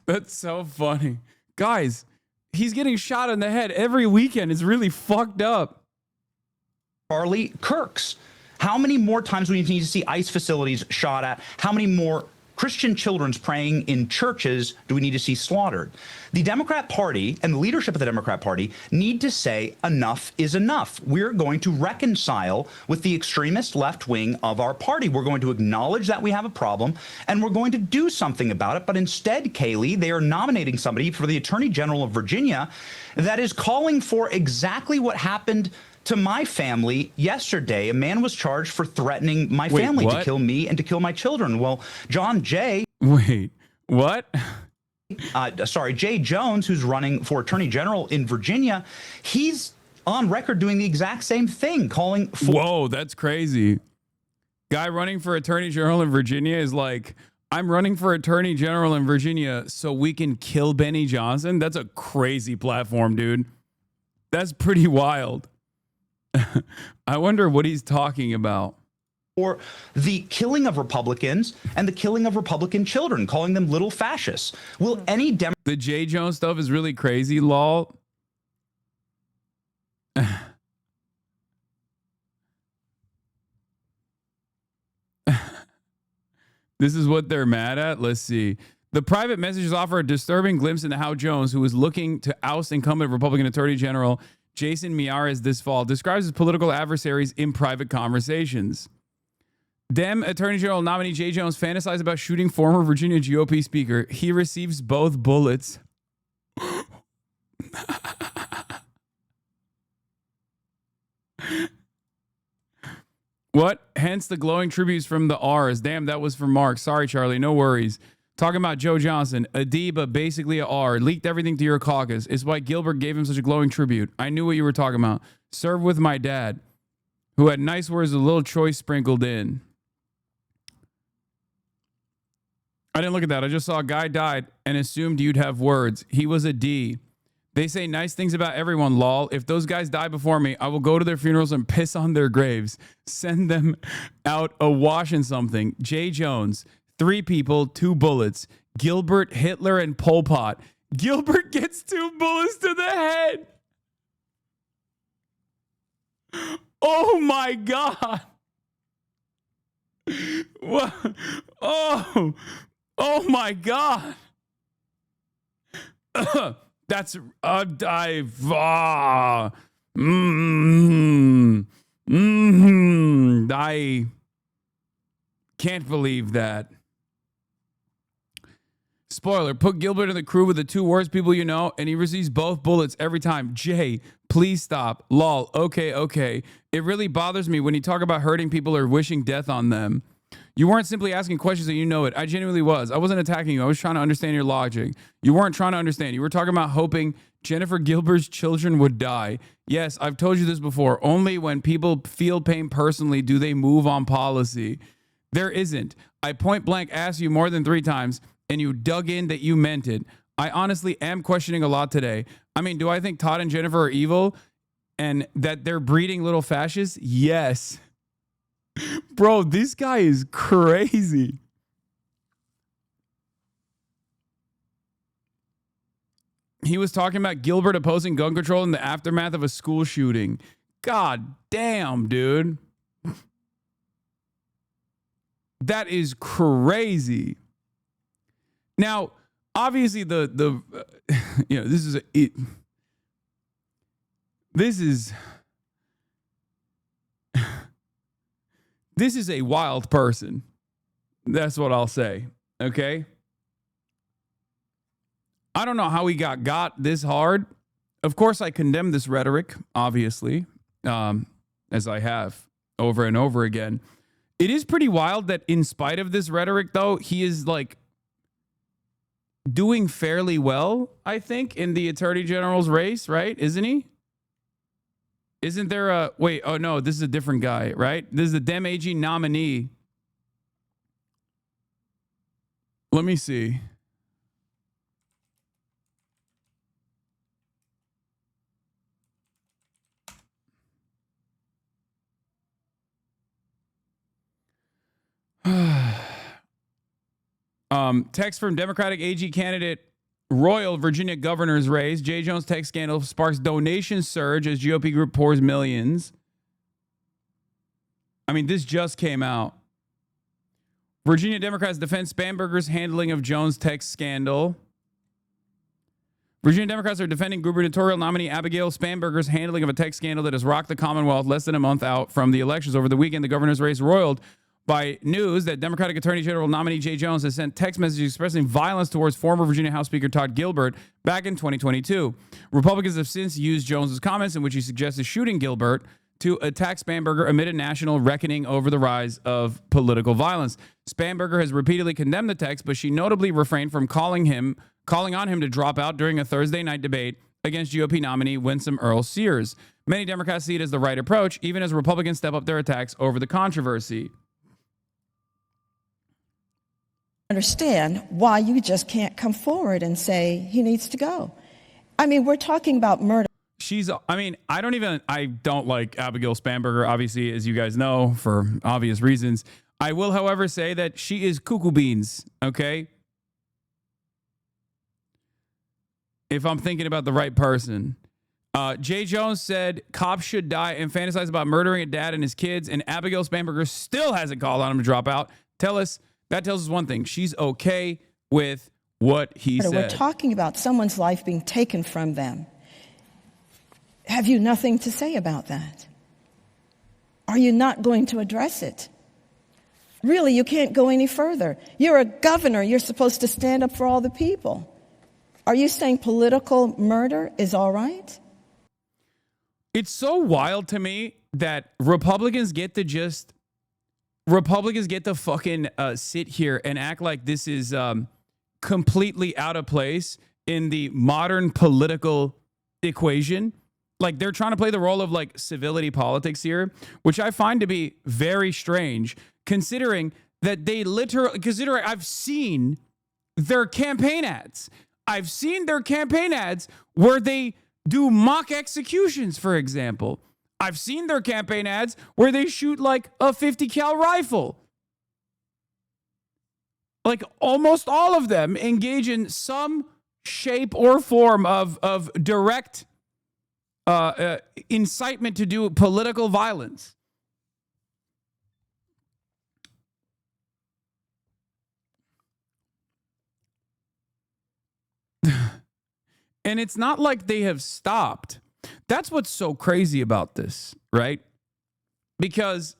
That's so funny. Guys, he's getting shot in the head every weekend. It's really fucked up. Charlie Kirk's. How many more times do we need to see ICE facilities shot at? How many more Christian children's praying in churches do we need to see slaughtered? The Democrat Party and the leadership of the Democrat Party need to say enough is enough. We're going to reconcile with the extremist left wing of our party. We're going to acknowledge that we have a problem, and we're going to do something about it. But instead, Kaylee, they are nominating somebody for the Attorney General of Virginia that is calling for exactly what happened to my family yesterday. A man was charged for threatening my family to kill me and to kill my children. Well, John Jay. Wait, what? Jay Jones, who's running for Attorney General in Virginia, he's on record doing the exact same thing, calling for. Whoa, that's crazy. Guy running for Attorney General in Virginia is like, I'm running for Attorney General in Virginia so we can kill Benny Johnson. That's a crazy platform, dude. That's pretty wild. I wonder what he's talking about. Or the killing of Republicans and the killing of Republican children, calling them little fascists. Will any The J. Jones stuff is really crazy, lol. This is what they're mad at. Let's see. The private messages offer a disturbing glimpse into how Jones, who is looking to oust incumbent Republican Attorney General Jason Miyares this fall, describes his political adversaries in private conversations. Dem Attorney General nominee J. Jones fantasized about shooting former Virginia GOP Speaker. He receives both bullets. What? Hence the glowing tributes from the R's. Damn, that was for Mark. Sorry, Charlie. No worries. Talking about Joe Johnson, Adiba, basically a R, leaked everything to your caucus. It's why Gilbert gave him such a glowing tribute. I knew what you were talking about. Served with my dad, who had nice words with a little choice sprinkled in. I didn't look at that. I just saw a guy died and assumed you'd have words. He was a D. They say nice things about everyone, lol. If those guys die before me, I will go to their funerals and piss on their graves. Send them out awash in something. J. Jones. 3 people, 2 bullets. Gilbert, Hitler, and Pol Pot. Gilbert gets 2 bullets to the head. Oh my God. What? Oh my God. That's I can't believe that. Spoiler, put Gilbert in the crew with the 2 worst people you know, and he receives both bullets every time. Jay, please stop. Lol, okay. It really bothers me when you talk about hurting people or wishing death on them. You weren't simply asking questions that you know it. I genuinely was. I wasn't attacking you. I was trying to understand your logic. You weren't trying to understand. You were talking about hoping Jennifer Gilbert's children would die. Yes, I've told you this before. Only when people feel pain personally do they move on policy. There isn't. I point blank asked you more than 3 times, and you dug in that you meant it. I honestly am questioning a lot today. I mean, do I think Todd and Jennifer are evil and that they're breeding little fascists? Yes. Bro, this guy is crazy. He was talking about Gilbert opposing gun control in the aftermath of a school shooting. God damn, dude. That is crazy. Now, obviously, this is This is a wild person. That's what I'll say. Okay. I don't know how he got this hard. Of course, I condemn this rhetoric, obviously, as I have over and over again. It is pretty wild that in spite of this rhetoric, though, he is like doing fairly well, I think, in the Attorney General's race, right? Isn't he? Isn't there a... Wait, oh no, this is a different guy, right? This is the Dem AG nominee. Let me see. Text from Democratic AG candidate Royal Virginia governor's race. J. Jones text scandal sparks donation surge as GOP group pours millions. I mean, this just came out. Virginia Democrats defend Spamberger's handling of Jones text scandal. Virginia Democrats are defending gubernatorial nominee Abigail Spamberger's handling of a text scandal that has rocked the Commonwealth less than a month out from the elections. Over the weekend, the governor's race roiled by news that Democratic Attorney General nominee Jay Jones has sent text messages expressing violence towards former Virginia House Speaker Todd Gilbert back in 2022. Republicans have since used Jones's comments in which he suggested shooting Gilbert to attack Spamberger amid a national reckoning over the rise of political violence. Spamberger has repeatedly condemned the text, but she notably refrained from calling on him to drop out during a Thursday night debate against GOP nominee Winsome Earl Sears. Many Democrats see it as the right approach, even as Republicans step up their attacks over the controversy. Understand why you just can't come forward and say he needs to go. I mean, we're talking about murder. I don't like Abigail Spamberger, obviously, as you guys know, for obvious reasons. I will, however, say that she is cuckoo beans, okay? If I'm thinking about the right person. Jay Jones said cops should die and fantasize about murdering a dad and his kids, and Abigail Spamberger still hasn't called on him to drop out. That tells us one thing. She's okay with what he said. We're talking about someone's life being taken from them. Have you nothing to say about that? Are you not going to address it? Really, you can't go any further. You're a governor. You're supposed to stand up for all the people. Are you saying political murder is all right? It's so wild to me that Republicans get to fucking sit here and act like this is completely out of place in the modern political equation. Like they're trying to play the role of like civility politics here, which I find to be very strange, considering that I've seen their campaign ads. I've seen their campaign ads where they do mock executions, for example. I've seen their campaign ads where they shoot like a 50 cal rifle. Like almost all of them engage in some shape or form of direct incitement to do political violence. And it's not like they have stopped. That's what's so crazy about this, right? Because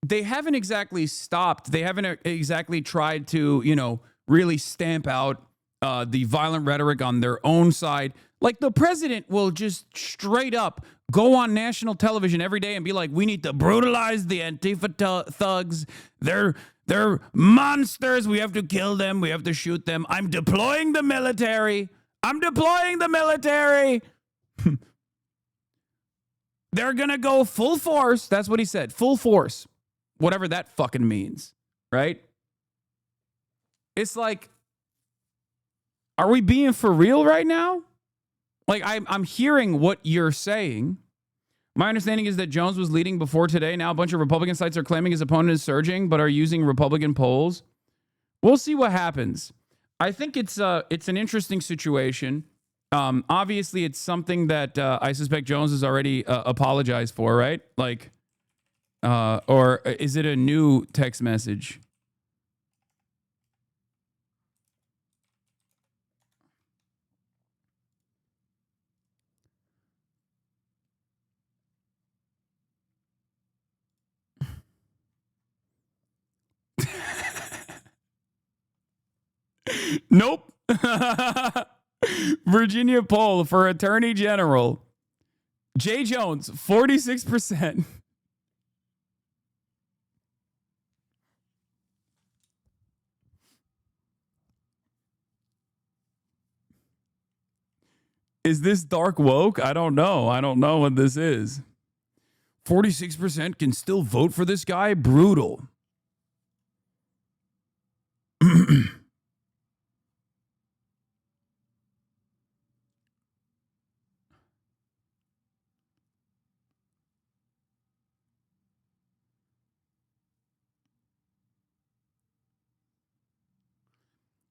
they haven't exactly stopped. They haven't exactly tried to, really stamp out the violent rhetoric on their own side. Like the president will just straight up go on national television every day and be like, we need to brutalize the Antifa thugs. They're monsters. We have to kill them. We have to shoot them. I'm deploying the military. They're going to go full force. That's what he said. Full force. Whatever that fucking means. Right? It's like, are we being for real right now? Like, I'm hearing what you're saying. My understanding is that Jones was leading before today. Now a bunch of Republican sites are claiming his opponent is surging, but are using Republican polls. We'll see what happens. I think it's an interesting situation. Obviously, it's something that I suspect Jones has already apologized for, right? Like, or is it a new text message? Nope. Virginia poll for Attorney General. Jay Jones, 46%. Is this dark woke? I don't know. I don't know what this is. 46% can still vote for this guy? Brutal.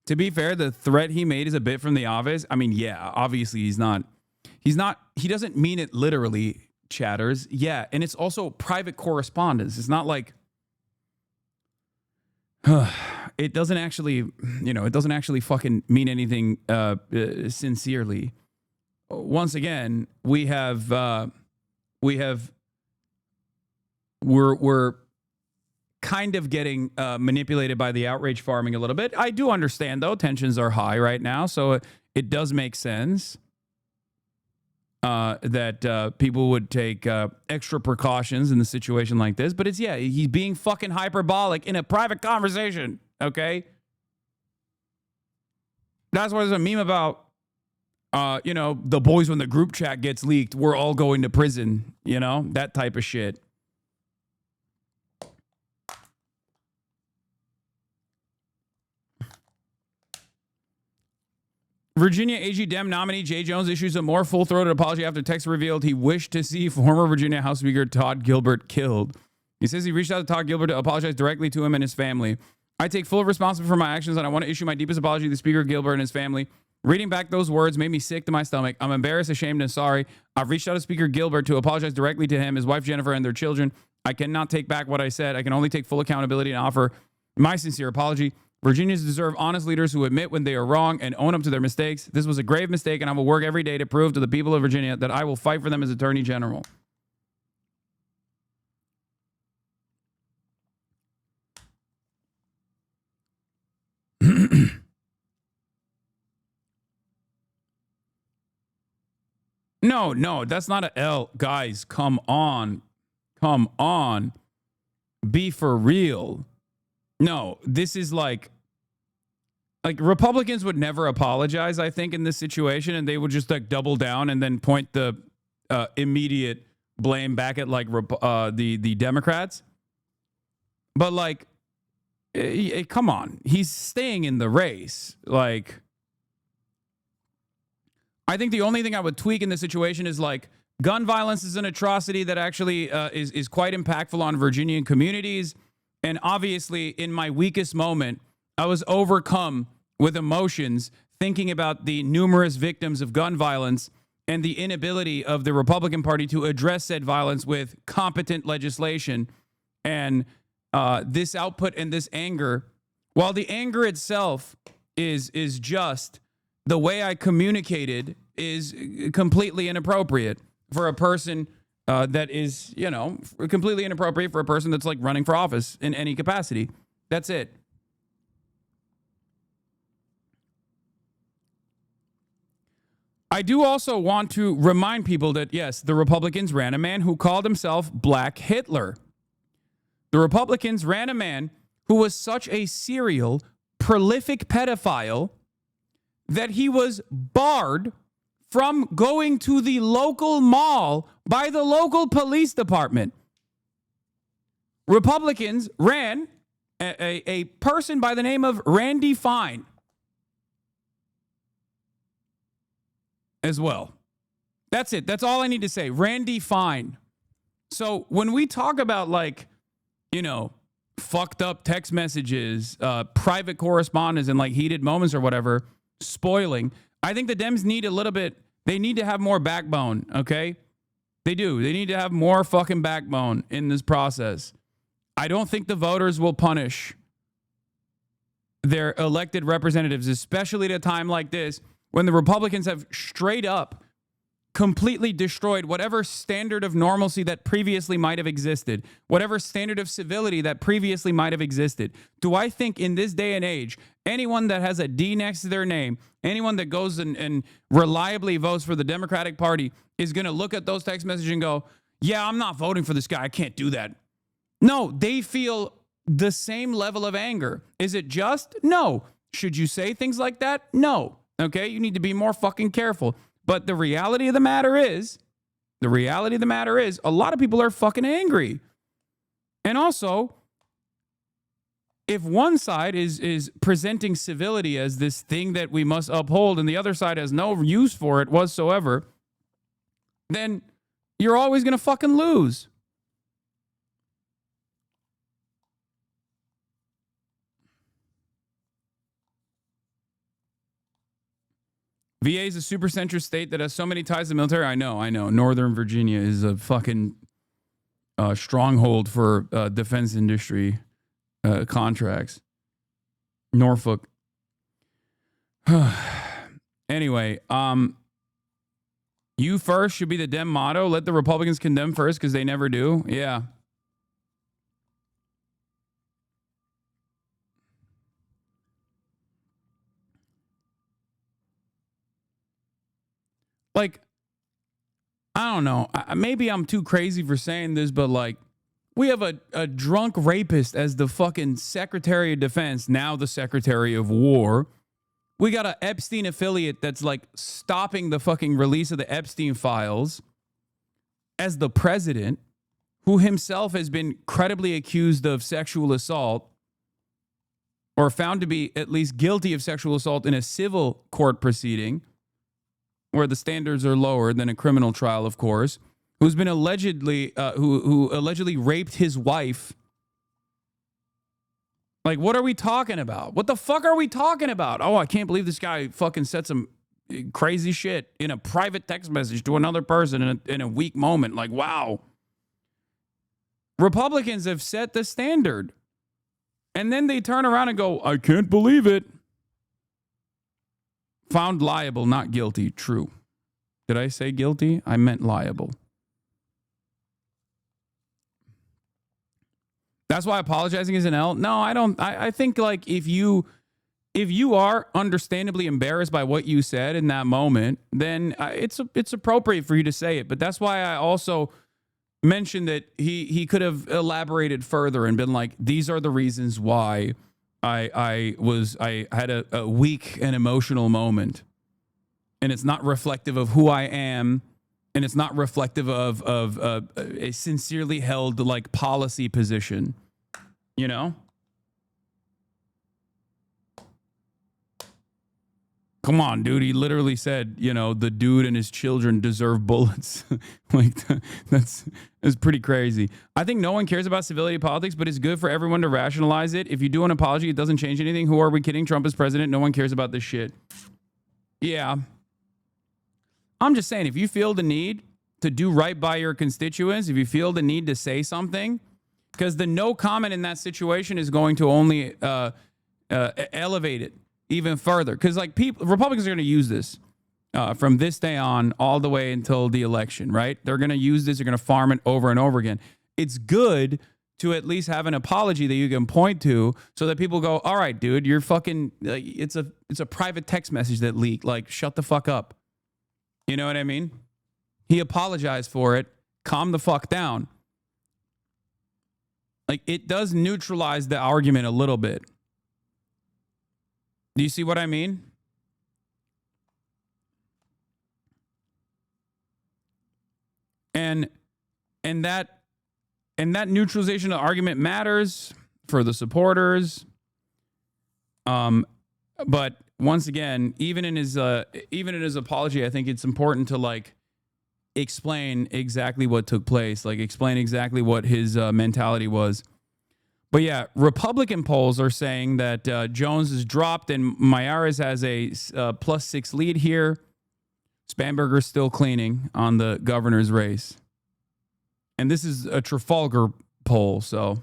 To be fair, the threat he made is a bit from the office. I mean, yeah, obviously he doesn't mean it literally, chatters. Yeah, and it's also private correspondence. It's not like, it doesn't actually fucking mean anything sincerely. Once again, we're kind of getting manipulated by the outrage farming a little bit. I do understand, though, tensions are high right now, so it does make sense that people would take extra precautions in a situation like this. But he's being fucking hyperbolic in a private conversation, okay? That's why there's a meme about, the boys when the group chat gets leaked, we're all going to prison, that type of shit. Virginia AG Dem nominee Jay Jones issues a more full-throated apology after text revealed he wished to see former Virginia House Speaker Todd Gilbert killed. He says he reached out to Todd Gilbert to apologize directly to him and his family. I take full responsibility for my actions, and I want to issue my deepest apology to Speaker Gilbert and his family. Reading back those words made me sick to my stomach. I'm embarrassed, ashamed, and sorry. I've reached out to Speaker Gilbert to apologize directly to him, his wife Jennifer, and their children. I cannot take back what I said. I can only take full accountability and offer my sincere apology. Virginians deserve honest leaders who admit when they are wrong and own up to their mistakes. This was a grave mistake, and I will work every day to prove to the people of Virginia that I will fight for them as Attorney General. No, that's not a L. Guys, come on. Come on. Be for real. No, this is like Republicans would never apologize, I think, in this situation, and they would just double down and then point the immediate blame back at the Democrats. But come on, he's staying in the race. I think the only thing I would tweak in this situation is gun violence is an atrocity that actually is quite impactful on Virginian communities. And obviously, in my weakest moment, I was overcome with emotions thinking about the numerous victims of gun violence and the inability of the Republican Party to address said violence with competent legislation. And this output and this anger, while the anger itself is just, the way I communicated is completely inappropriate for a person that is, completely inappropriate for a person that's running for office in any capacity. That's it. I do also want to remind people that, yes, the Republicans ran a man who called himself Black Hitler. The Republicans ran a man who was such a serial, prolific pedophile that he was barred from going to the local mall by the local police department. Republicans ran a person by the name of Randy Fine as well. That's it. That's all I need to say. Randy Fine. So when we talk about fucked up text messages, private correspondence, and heated moments or whatever, spoiling, I think the Dems need they need to have more backbone, okay? They do. They need to have more fucking backbone in this process. I don't think the voters will punish their elected representatives, especially at a time like this when the Republicans have straight up completely destroyed whatever standard of normalcy that previously might have existed, whatever standard of civility that previously might have existed. Do I think in this day and age, anyone that has a D next to their name, anyone that goes and reliably votes for the Democratic Party is going to look at those text messages and go, yeah, I'm not voting for this guy. I can't do that. No, they feel the same level of anger. Is it just? No. Should you say things like that? No. Okay, you need to be more fucking careful. But the reality of the matter is, a lot of people are fucking angry. And also, if one side is presenting civility as this thing that we must uphold and the other side has no use for it whatsoever, then you're always going to fucking lose. VA is a super centrist state that has so many ties to the military. I know. Northern Virginia is a fucking stronghold for defense industry contracts. Norfolk. Anyway, you first should be the Dem motto. Let the Republicans condemn first because they never do. Yeah. Like, I don't know. Maybe I'm too crazy for saying this, but like, we have a drunk rapist as the fucking Secretary of Defense, now the Secretary of War. We got an Epstein affiliate that's like stopping the fucking release of the Epstein files as the president, who himself has been credibly accused of sexual assault or found to be at least guilty of sexual assault in a civil court proceeding, where the standards are lower than a criminal trial, of course, who's been allegedly, who allegedly raped his wife. Like, what are we talking about? What the fuck are we talking about? Oh, I can't believe this guy fucking said some crazy shit in a private text message to another person in a weak moment. Like, wow. Republicans have set the standard. And then they turn around and go, I can't believe it. Found liable, not guilty. True. Did I say guilty? I meant liable. That's why apologizing is an L. No, I don't. I think like if you are understandably embarrassed by what you said in that moment, then it's appropriate for you to say it. But that's why I also mentioned that he could have elaborated further and been like, these are the reasons why I had a weak and emotional moment, and it's not reflective of who I am, and it's not reflective of a sincerely held like policy position, you know? Come on, dude. He literally said, you know, the dude and his children deserve bullets. Like, that's pretty crazy. I think no one cares about civility politics, but it's good for everyone to rationalize it. If you do an apology, it doesn't change anything. Who are we kidding? Trump is president. No one cares about this shit. Yeah. I'm just saying, if you feel the need to do right by your constituents, if you feel the need to say something, because the no comment in that situation is going to only elevate it even further. Because like Republicans are going to use this from this day on all the way until the election, right? They're going to use this. They're going to farm it over and over again. It's good to at least have an apology that you can point to so that people go, all right, dude, you're fucking, it's a private text message that leaked. Like, shut the fuck up. You know what I mean? He apologized for it. Calm the fuck down. Like, it does neutralize the argument a little bit. Do you see what I mean? And that neutralization of the argument matters for the supporters. But once again, even in his apology, I think it's important to like explain exactly what took place, like explain exactly what his mentality was. But yeah, Republican polls are saying that Jones is dropped and Mayares has a +6 lead here. Spanberger's still cleaning on the governor's race. And this is a Trafalgar poll, so.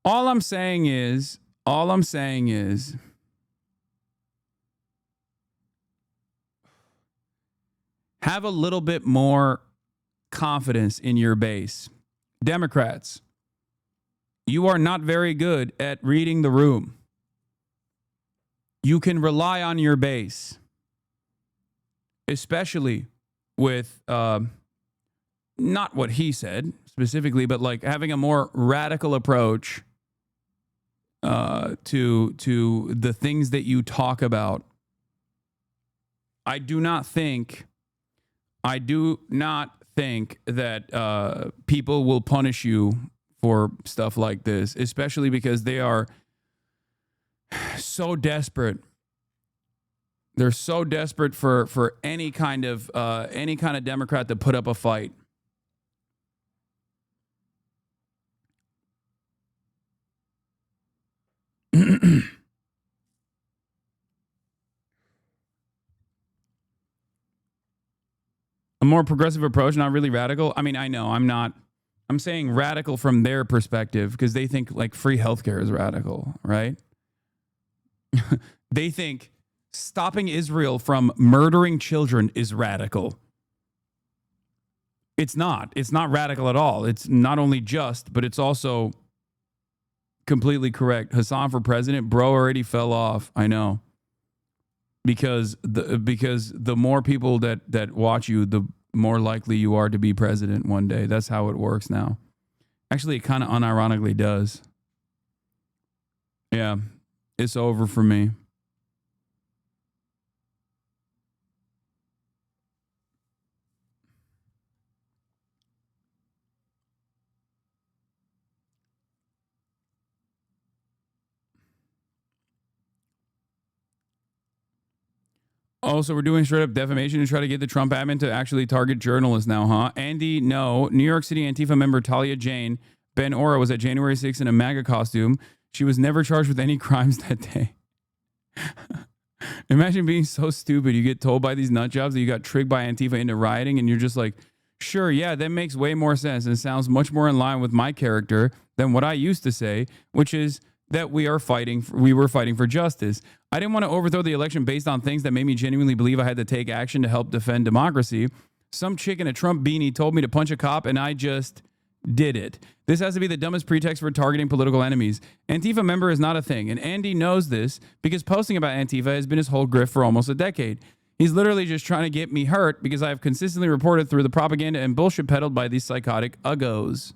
All I'm saying is, have a little bit more confidence in your base. Democrats, you are not very good at reading the room. You can rely on your base, especially with not what he said specifically, but like having a more radical approach to the things that you talk about. I do not think that people will punish you for stuff like this, especially because they are so desperate. They're so desperate for any kind of Democrat to put up a fight. A more progressive approach, not really radical. I mean, I know I'm saying radical from their perspective because they think like free healthcare is radical, right? They think stopping Israel from murdering children is radical. It's not. It's not radical at all. It's not only just, but it's also completely correct. Hasan for president, bro, already fell off. I know. Because the more people that watch you, the more likely you are to be president one day. That's how it works now. Actually, it kind of unironically does. Yeah, it's over for me. Oh, so we're doing straight up defamation to try to get the Trump admin to actually target journalists now, huh? Andy, no. New York City Antifa member Talia Jane Ben Ora was at January 6th in a MAGA costume. She was never charged with any crimes that day. Imagine being so stupid. You get told by these nut jobs that you got tricked by Antifa into rioting, and you're just like, sure, yeah, that makes way more sense and sounds much more in line with my character than what I used to say, which is that we were fighting for justice. I didn't want to overthrow the election based on things that made me genuinely believe I had to take action to help defend democracy. Some chick in a Trump beanie told me to punch a cop, and I just did it. This has to be the dumbest pretext for targeting political enemies. Antifa member is not a thing, and Andy knows this because posting about Antifa has been his whole grift for almost a decade. He's literally just trying to get me hurt because I have consistently reported through the propaganda and bullshit peddled by these psychotic uggos.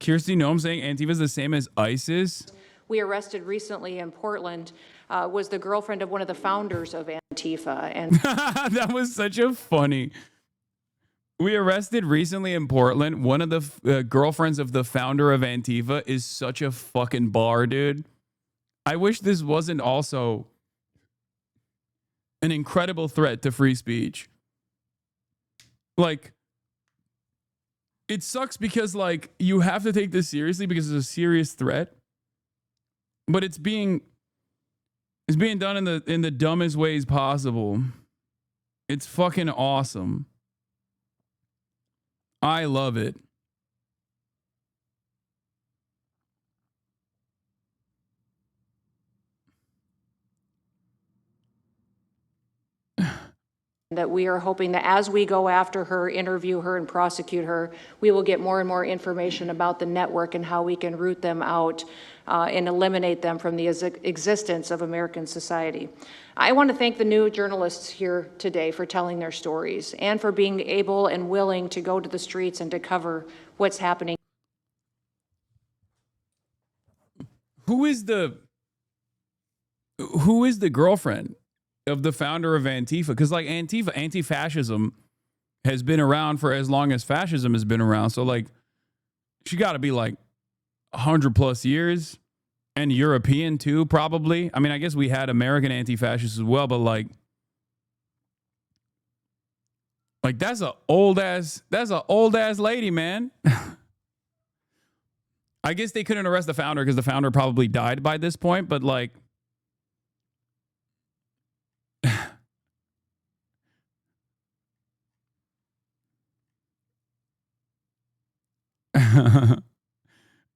Kirsty Noam saying Antifa is the same as ISIS. We arrested recently in Portland was the girlfriend of one of the founders of Antifa. And that was such a funny. We arrested recently in Portland. One of the girlfriends of the founder of Antifa is such a fucking bar, dude. I wish this wasn't also an incredible threat to free speech. Like, it sucks because, like, you have to take this seriously because it's a serious threat. But it's being done in the dumbest ways possible. It's fucking awesome. I love it. that we are hoping that as we go after her, interview her, and prosecute her, we will get more and more information about the network and how we can root them out and eliminate them from the existence of American society. I want to thank the new journalists here today for telling their stories and for being able and willing to go to the streets and to cover what's happening. Who is the girlfriend of the founder of Antifa? Because like Antifa, anti-fascism has been around for as long as fascism has been around. So like she got to be like 100 plus years, and European too, probably. I mean, I guess we had American anti-fascists as well, but like that's a old ass lady, man. I guess they couldn't arrest the founder because the founder probably died by this point, but like,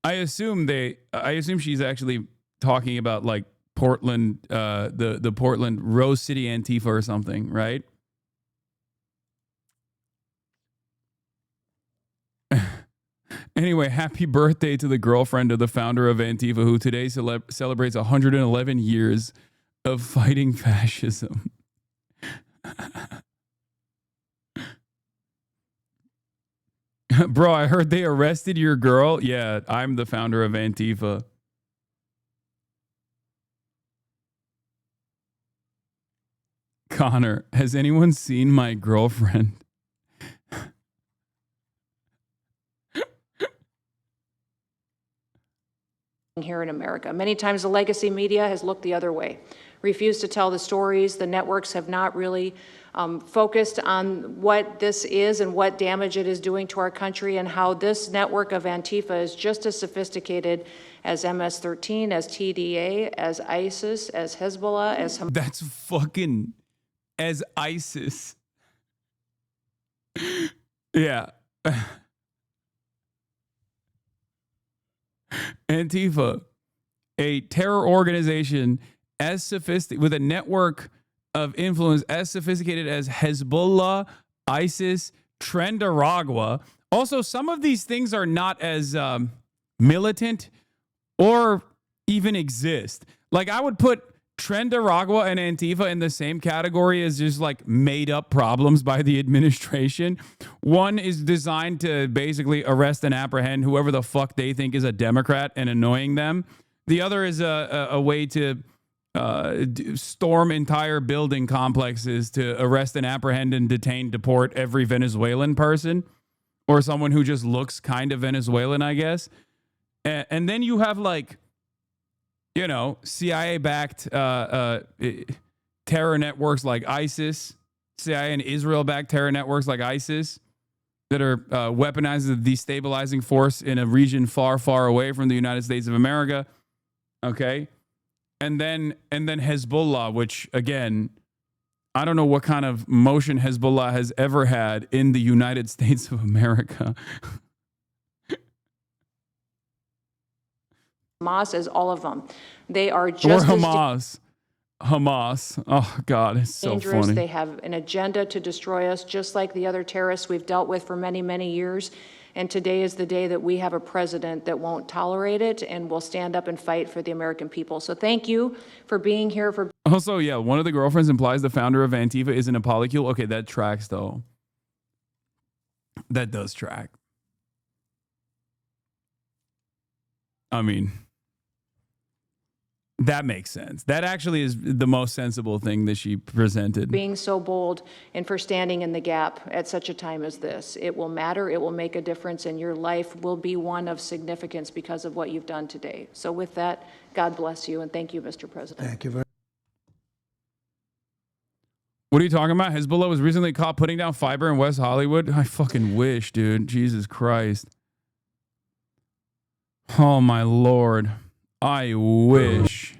I assume she's actually talking about like Portland, the Portland Rose City Antifa or something, right? Anyway, happy birthday to the girlfriend of the founder of Antifa, who today celebrates 111 years of fighting fascism. Bro, I heard they arrested your girl. Yeah, I'm the founder of Antifa. Connor, has anyone seen my girlfriend? Here in America. Many times the legacy media has looked the other way, refused to tell the stories. The networks have not really focused on what this is and what damage it is doing to our country, and how this network of Antifa is just as sophisticated as MS-13, as TDA, as ISIS, as Hezbollah, as Hamas. That's fucking as ISIS. Yeah. Antifa, a terror organization as sophisticated, with a network of influence as sophisticated as Hezbollah, ISIS, Trendaragua. Also, some of these things are not as militant or even exist. Like, I would put Trendaragua and Antifa in the same category as just like made up problems by the administration. One is designed to basically arrest and apprehend whoever the fuck they think is a Democrat and annoying them. The other is a way to storm entire building complexes to arrest and apprehend and detain, deport every Venezuelan person or someone who just looks kind of Venezuelan, I guess. And then you have like, you know, CIA-backed terror networks like ISIS, CIA and Israel-backed terror networks like ISIS that are weaponized as a destabilizing force in a region far, far away from the United States of America. Okay, and then Hezbollah, which again, I don't know what kind of motion Hezbollah has ever had in the United States of America. Hamas is all of them. They are Or just Hamas. Hamas. Oh, God, it's so dangerous. funny. They have an agenda to destroy us, just like the other terrorists we've dealt with for many, many years. And today is the day that we have a president that won't tolerate it and will stand up and fight for the American people. So thank you for being here. For Also, yeah, one of the girlfriends implies the founder of Antifa is an polycule. Okay, that tracks, though. That does track. I mean, that makes sense. That actually is the most sensible thing that she presented. being so bold and for standing in the gap at such a time as this. It will matter. It will make a difference, and your life will be one of significance because of what you've done today. So with that, God bless you, and thank you, Mr. President. Thank you very much. What are you talking about? Hezbollah was recently caught putting down fiber in West Hollywood. I fucking wish, dude. Jesus Christ. Oh, my Lord. I wish.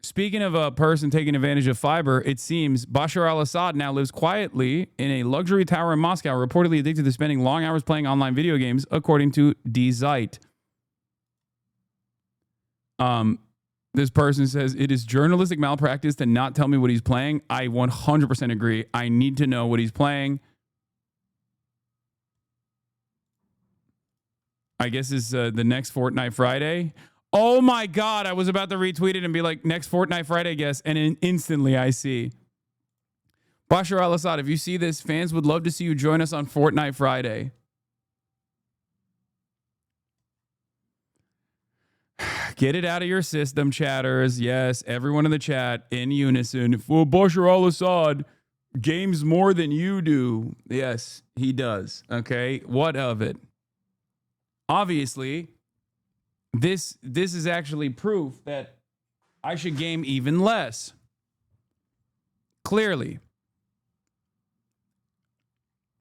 Speaking of a person taking advantage of fiber, it seems Bashar al-Assad now lives quietly in a luxury tower in Moscow, reportedly addicted to spending long hours playing online video games, according to Die Zeit. This person says, it is journalistic malpractice to not tell me what he's playing. I 100% agree. I need to know what he's playing. I guess is the next Fortnite Friday. Oh my God, I was about to retweet it and be like, next Fortnite Friday, guess. And instantly I see. Bashar al-Assad, if you see this, fans would love to see you join us on Fortnite Friday. Get it out of your system, chatters. Yes, everyone in the chat in unison. Well, Bashar al-Assad games more than you do. Yes, he does. Okay, what of it? Obviously, this is actually proof that I should game even less. Clearly.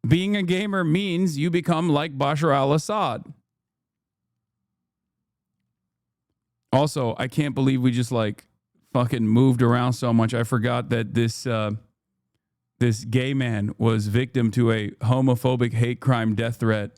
being a gamer means you become like Bashar al-Assad. Also, I can't believe we just like fucking moved around so much. I forgot that this gay man was victim to a homophobic hate crime death threat.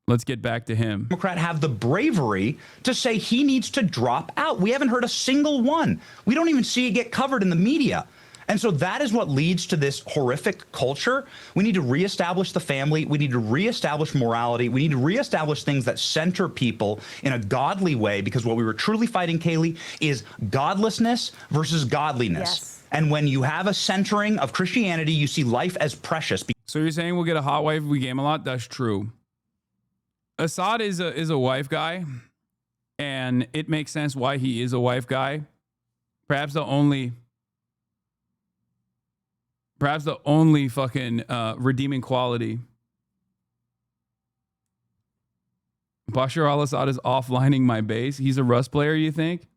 Let's get back to him. Democrat have the bravery to say he needs to drop out. We haven't heard a single one. We don't even see it get covered in the media. And so that is what leads to this horrific culture. We need to reestablish the family. We need to reestablish morality. We need to reestablish things that center people in a godly way, because what we were truly fighting, Kaylee, is godlessness versus godliness. Yes. And when you have a centering of Christianity, you see life as precious. So you're saying we'll get a hot wife if we game a lot? That's true. Assad is a wife guy, and it makes sense why he is a wife guy. Perhaps the only fucking redeeming quality. Bashar al-Assad is offlining my base. He's a Rust player, you think?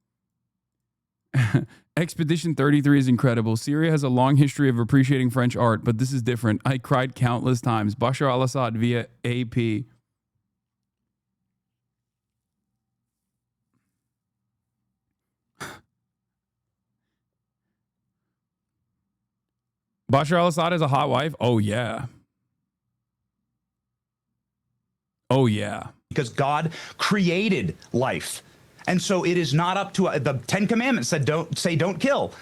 Expedition 33 is incredible. Syria has a long history of appreciating French art, but this is different. I cried countless times. Bashar al-Assad via AP. Bashar al-Assad is a hot wife? Oh, yeah. Oh, yeah. Because God created life. And so it is not up to the 10 Commandments said don't kill.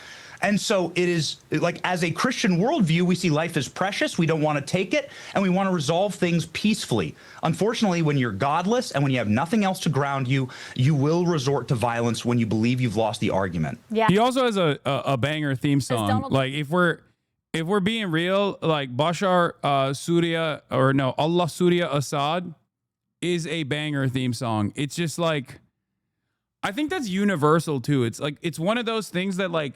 And so it is like, as a Christian worldview, we see life as precious. We don't want to take it, and we want to resolve things peacefully. Unfortunately, when you're godless and when you have nothing else to ground you, you will resort to violence when you believe you've lost the argument. Yeah. He also has a banger theme song. Like if we're being real, like Bashar Allah Surya Assad is a banger theme song. It's just like, I think that's universal too. It's like, it's one of those things that like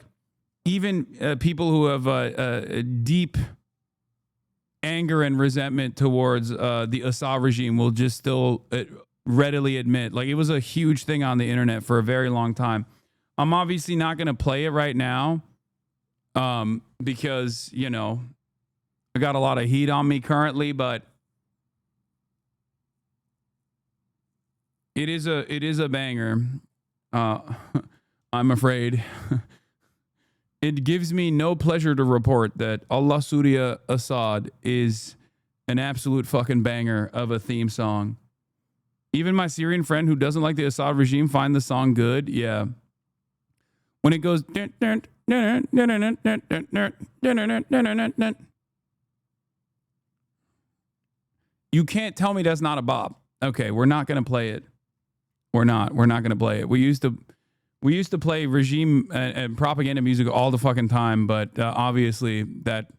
even people who have a deep anger and resentment towards the Assad regime will just still readily admit. Like, it was a huge thing on the internet for a very long time. I'm obviously not going to play it right now because, you know, I got a lot of heat on me currently, but it is a banger. I'm afraid. It gives me no pleasure to report that Allah Surya Assad is an absolute fucking banger of a theme song. Even my Syrian friend who doesn't like the Assad regime find the song good. Yeah. When it goes, you can't tell me that's not a bop. Okay, we're not going to play it. We're not going to play it. We used to play regime and propaganda music all the fucking time, but obviously that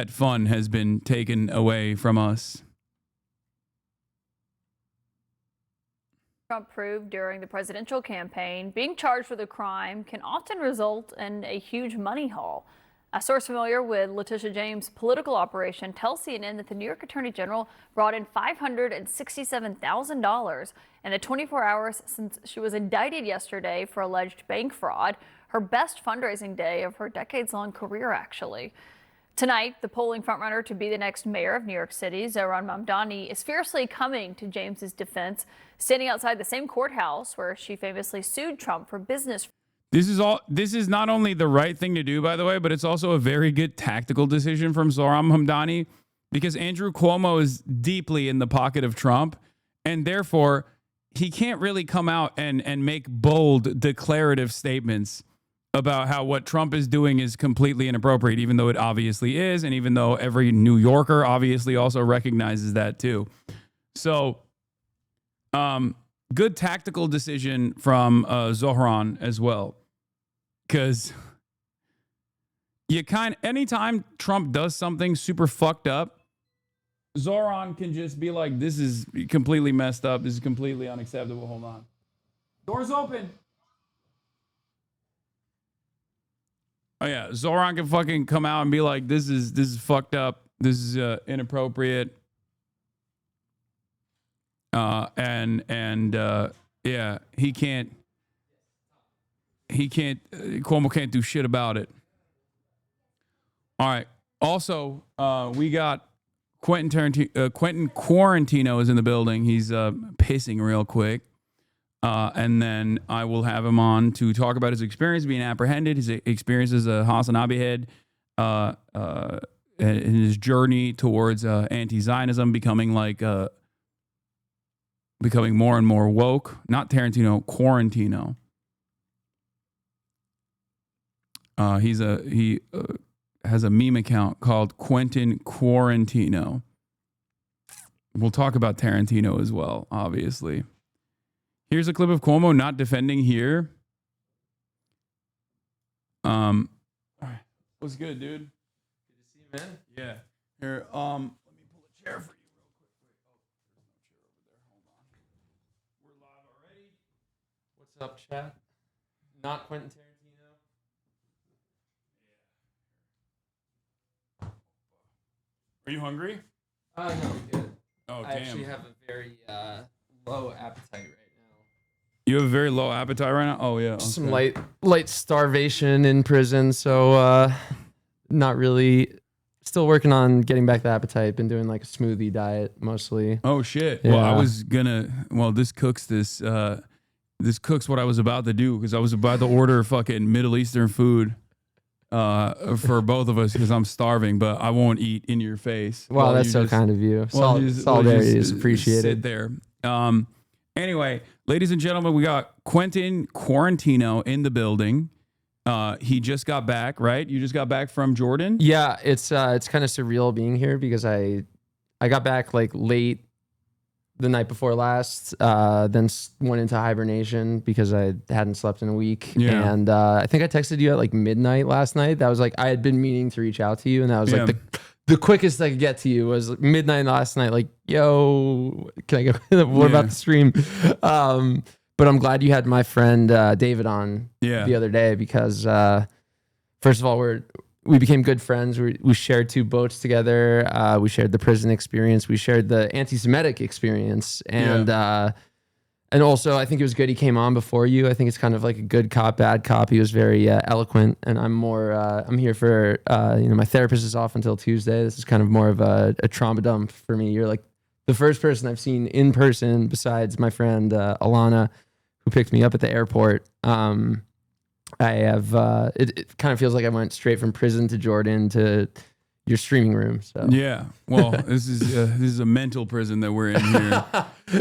fun has been taken away from us. Trump proved during the presidential campaign, being charged with a crime can often result in a huge money haul. A source familiar with Letitia James' political operation tells CNN that the New York Attorney General brought in $567,000 in the 24 hours since she was indicted yesterday for alleged bank fraud, her best fundraising day of her decades-long career, actually. Tonight, the polling frontrunner to be the next mayor of New York City, Zohran Mamdani, is fiercely coming to James's defense, standing outside the same courthouse where she famously sued Trump for business. This is not only the right thing to do, by the way, but it's also a very good tactical decision from Zohran Mamdani, because Andrew Cuomo is deeply in the pocket of Trump, and therefore he can't really come out and make bold declarative statements about how what Trump is doing is completely inappropriate, even though it obviously is, and even though every New Yorker obviously also recognizes that too. So, good tactical decision from Zohran as well. Because anytime Trump does something super fucked up, Zohran can just be like, this is completely messed up. This is completely unacceptable. Hold on. Door's open. Oh yeah, Zohran can fucking come out and be like, this is fucked up. This is inappropriate. Yeah, he can't, Cuomo can't do shit about it. All right. Also, we got Quentin Quarantino is in the building. He's pissing real quick. And then I will have him on to talk about his experience being apprehended, his experience as a Hasanabi head, and his journey towards anti-Zionism, becoming more and more woke. Not Tarantino, Quarantino. He has a meme account called Quentin Quarantino. We'll talk about Tarantino as well, obviously. Here's a clip of Cuomo not defending here. What's good, dude? Good to see you, man. Yeah. Here, let me pull a chair for you real quick. Wait, oh, there's no chair over there. Hold on. We're live already. What's up, chat? Not Quentin Tarantino. Are you hungry? No, I'm good. Oh, I damn. actually have a very low appetite right now. You have a very low appetite right now? Oh, yeah. Just some okay. light starvation in prison, so not really. Still working on getting back the appetite. Been doing like a smoothie diet mostly. Oh shit. Yeah. Well, I was gonna. Well, this cooks what I was about to do, because I was about to order fucking Middle Eastern food for both of us, because I'm starving, but I won't eat in your face. Wow, that's so kind of you. Solidarity is appreciated. Sit there. Anyway, ladies and gentlemen, we got Quentin Quarantino in the building. He just got back, right? You just got back from Jordan? Yeah, it's kind of surreal being here, because I got back like late the night before last, then went into hibernation because I hadn't slept in a week. Yeah. And I think I texted you at like midnight last night. That was like, I had been meaning to reach out to you, and that was like the quickest I could get to you was midnight last night. Like, yo, can I go? What about the stream? But I'm glad you had my friend David on the other day, because first of all, we became good friends. We shared 2 boats together. We shared the prison experience. We shared the anti-Semitic experience, and also I think it was good he came on before you. I think it's kind of like a good cop, bad cop. He was very eloquent, and I'm here for my therapist is off until Tuesday. This is kind of more of a trauma dump for me. You're like the first person I've seen in person besides my friend Alana, who picked me up at the airport. I have it kind of feels like I went straight from prison to Jordan to your streaming room. So yeah, well, this is a mental prison that we're in here.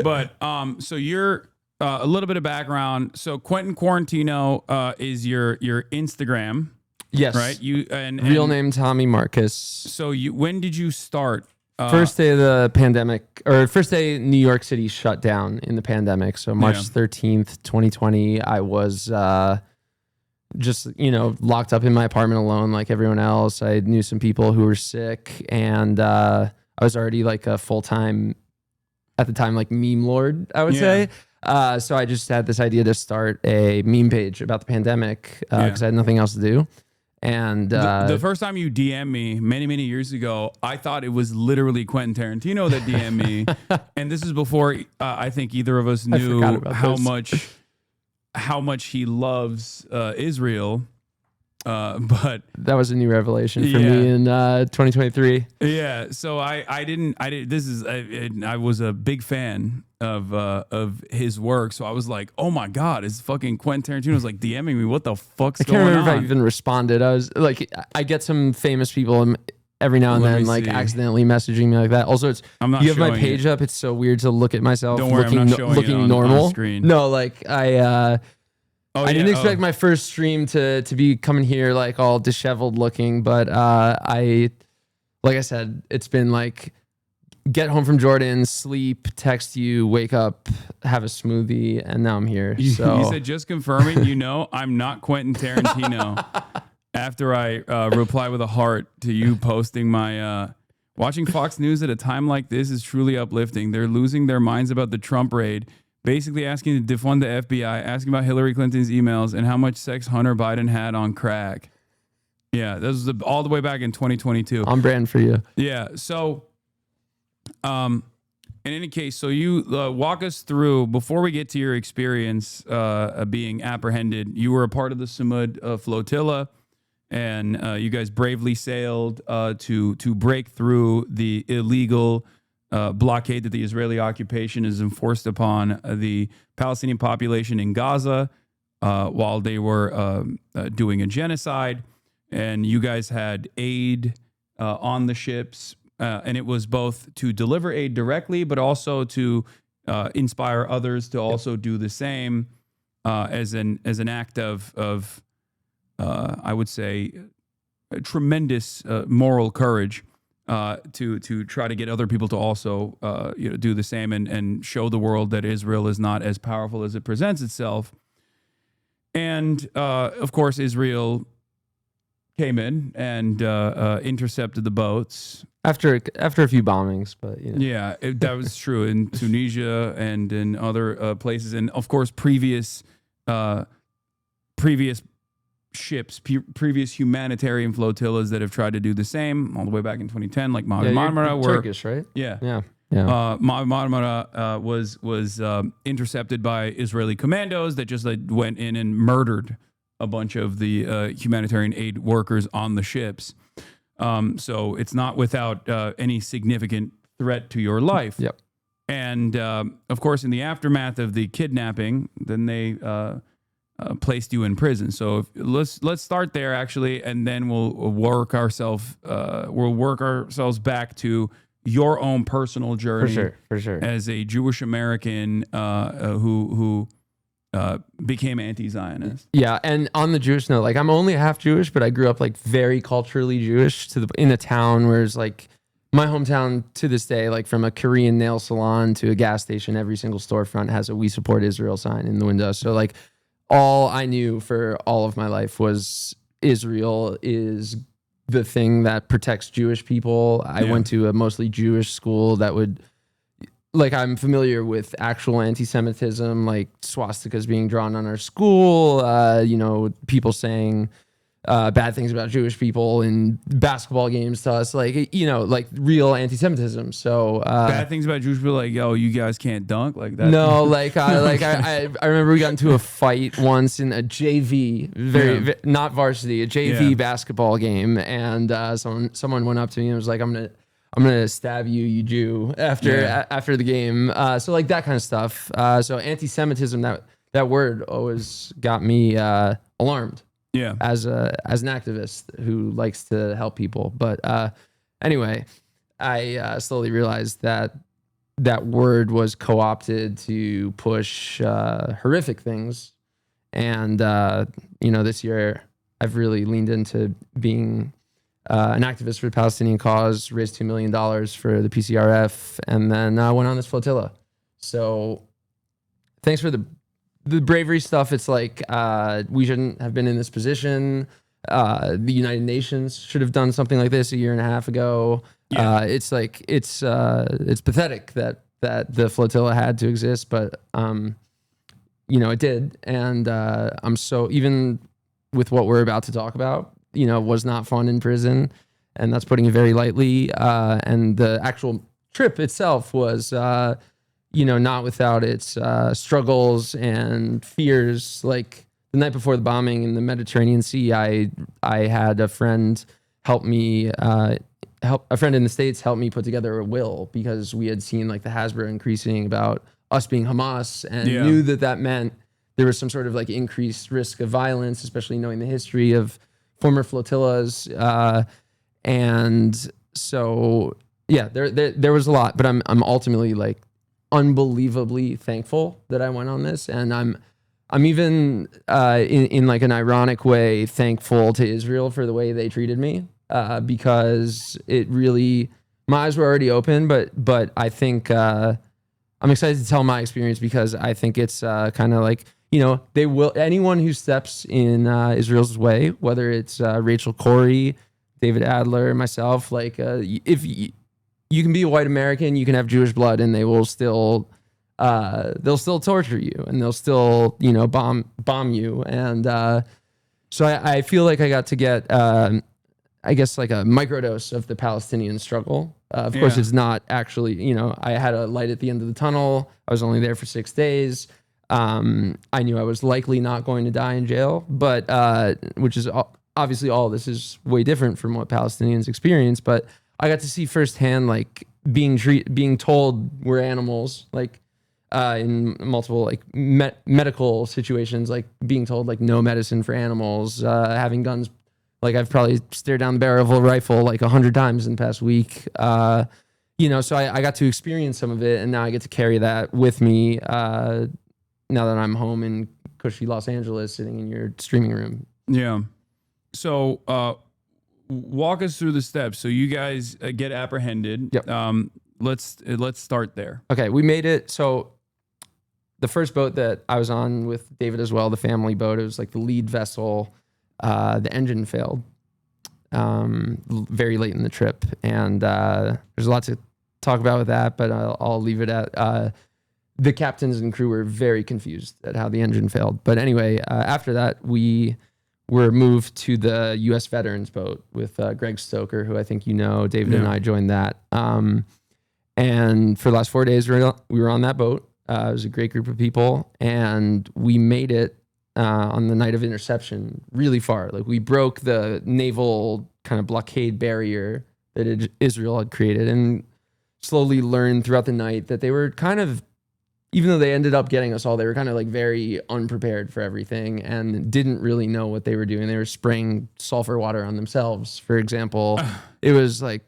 But so you're a little bit of background. So Quentin Quarantino is your Instagram. Yes, right. You and real name Tommy Marcus. So when did you start? First day of the pandemic, or first day New York City shut down in the pandemic. So March 13th, 2020, I was just, locked up in my apartment alone like everyone else. I knew some people who were sick, and I was already like a full-time, at the time, like meme lord, I would say. So I just had this idea to start a meme page about the pandemic because I had nothing else to do. And the first time you DM me many years ago, I thought it was literally Quentin Tarantino that DM me, and this is before I think either of us knew how much he loves Israel. But that was a new revelation for me in 2023. Yeah, so I didn't. This is I was a big fan of his work, so I was like, oh my god, is fucking Quentin Tarantino was like DMing me? What the fuck's going on? I can't remember if I even responded. I was like, I get some famous people every now and then, like accidentally messaging me like that. Also, you have my page up. It's so weird to look at myself looking normal. On screen. No, like I didn't expect my first stream to be coming here like all disheveled looking, but like I said, it's been like get home from Jordan, sleep, text you, wake up, have a smoothie, and now I'm here. So you said just confirming, I'm not Quentin Tarantino. After I reply with a heart to you posting my watching Fox News at a time like this is truly uplifting. They're losing their minds about the Trump raid. Basically asking to defund the FBI, asking about Hillary Clinton's emails and how much sex Hunter Biden had on crack. Yeah, this was all the way back in 2022. On brand for you. Yeah, so in any case, so you walk us through, before we get to your experience being apprehended, you were a part of the Samud flotilla, and you guys bravely sailed to break through the illegal blockade that the Israeli occupation has enforced upon the Palestinian population in Gaza while they were doing a genocide. And you guys had aid on the ships, and it was both to deliver aid directly, but also to inspire others to also do the same as an act of I would say, tremendous moral courage to try to get other people to also do the same and show the world that Israel is not as powerful as it presents itself. And of course, Israel came in and intercepted the boats after a few bombings, but yeah, that was true in Tunisia and in other places, and of course, previous ships, previous humanitarian flotillas that have tried to do the same all the way back in 2010, like Mavi Marmara, were Turkish, right? Yeah. Yeah. Mavi Marmara was intercepted by Israeli commandos that just went in and murdered a bunch of the humanitarian aid workers on the ships. So it's not without any significant threat to your life. Yep. And of course, in the aftermath of the kidnapping, then they placed you in prison. So let's start there actually, and then we'll work ourselves back to your own personal journey. For sure. As a Jewish American who became anti-Zionist. Yeah, and on the Jewish note, like I'm only half Jewish, but I grew up like very culturally Jewish in a town where it's like my hometown to this day, like from a Korean nail salon to a gas station, every single storefront has a "We Support Israel" sign in the window. So like all I knew for all of my life was Israel is the thing that protects Jewish people. I went to a mostly Jewish school that would, like, I'm familiar with actual anti-Semitism, like swastikas being drawn on our school, people saying bad things about Jewish people in basketball games to us, like real anti-Semitism. So bad things about Jewish people, like, yo, you guys can't dunk, like that. No, I remember we got into a fight once in a JV, not varsity, a JV basketball game, and someone went up to me and was like, I'm gonna stab you, you Jew, after the game. So like that kind of stuff. So anti-Semitism, that word always got me alarmed. Yeah. As an activist who likes to help people. But anyway, I slowly realized that word was co-opted to push horrific things. And, this year I've really leaned into being an activist for the Palestinian cause, raised $2 million for the PCRF, and then went on this flotilla. So thanks for the bravery stuff. It's like we shouldn't have been in this position. The United Nations should have done something like this a year and a half ago. It's like it's pathetic that the flotilla had to exist, but it did. And I'm so, even with what we're about to talk about, was not fun in prison, and that's putting it very lightly. And the actual trip itself was not without its struggles and fears. Like the night before the bombing in the Mediterranean Sea, I had a friend help me, a friend in the States help me put together a will, because we had seen like the Hasbro increasing about us being Hamas, and knew that meant there was some sort of like increased risk of violence, especially knowing the history of former flotillas. And so, there was a lot, but I'm ultimately like unbelievably thankful that I went on this, and I'm even in like an ironic way thankful to Israel for the way they treated me, because it really, my eyes were already open, but I think I'm excited to tell my experience, because I think it's kind of like, they will, anyone who steps in Israel's way, whether it's Rachel Corrie, David Adler, myself, like if you can be a white American, you can have Jewish blood, and they will still, they'll still torture you, and they'll still, bomb you. And so I feel like I got to get, I guess, like a microdose of the Palestinian struggle. Of course, it's not actually, I had a light at the end of the tunnel. I was only there for 6 days. I knew I was likely not going to die in jail, but which is obviously all this is way different from what Palestinians experience, but I got to see firsthand, like being told we're animals, like in multiple like medical situations, like being told like no medicine for animals, having guns. Like I've probably stared down the barrel of a rifle like 100 times in the past week. You know, so I got to experience some of it, and now I get to carry that with me now that I'm home in cushy Los Angeles, sitting in your streaming room. Yeah. So walk us through the steps. So you guys get apprehended. Yep. Let's start there. Okay, we made it. So the first boat that I was on with David as well, the family boat, it was like the lead vessel. The engine failed very late in the trip, and there's a lot to talk about with that, but I'll leave it at the captains and crew were very confused at how the engine failed. But anyway, after that, we were moved to the U.S. Veterans boat with Greg Stoker, who I think you know. David and I joined that. And for the last 4 days, we were on that boat. It was a great group of people, and we made it on the night of interception really far. Like we broke the naval kind of blockade barrier that Israel had created, and slowly learned throughout the night that they were kind of, even though they ended up getting us all, they were kind of like very unprepared for everything and didn't really know what they were doing. They were spraying sulfur water on themselves, for example. It was like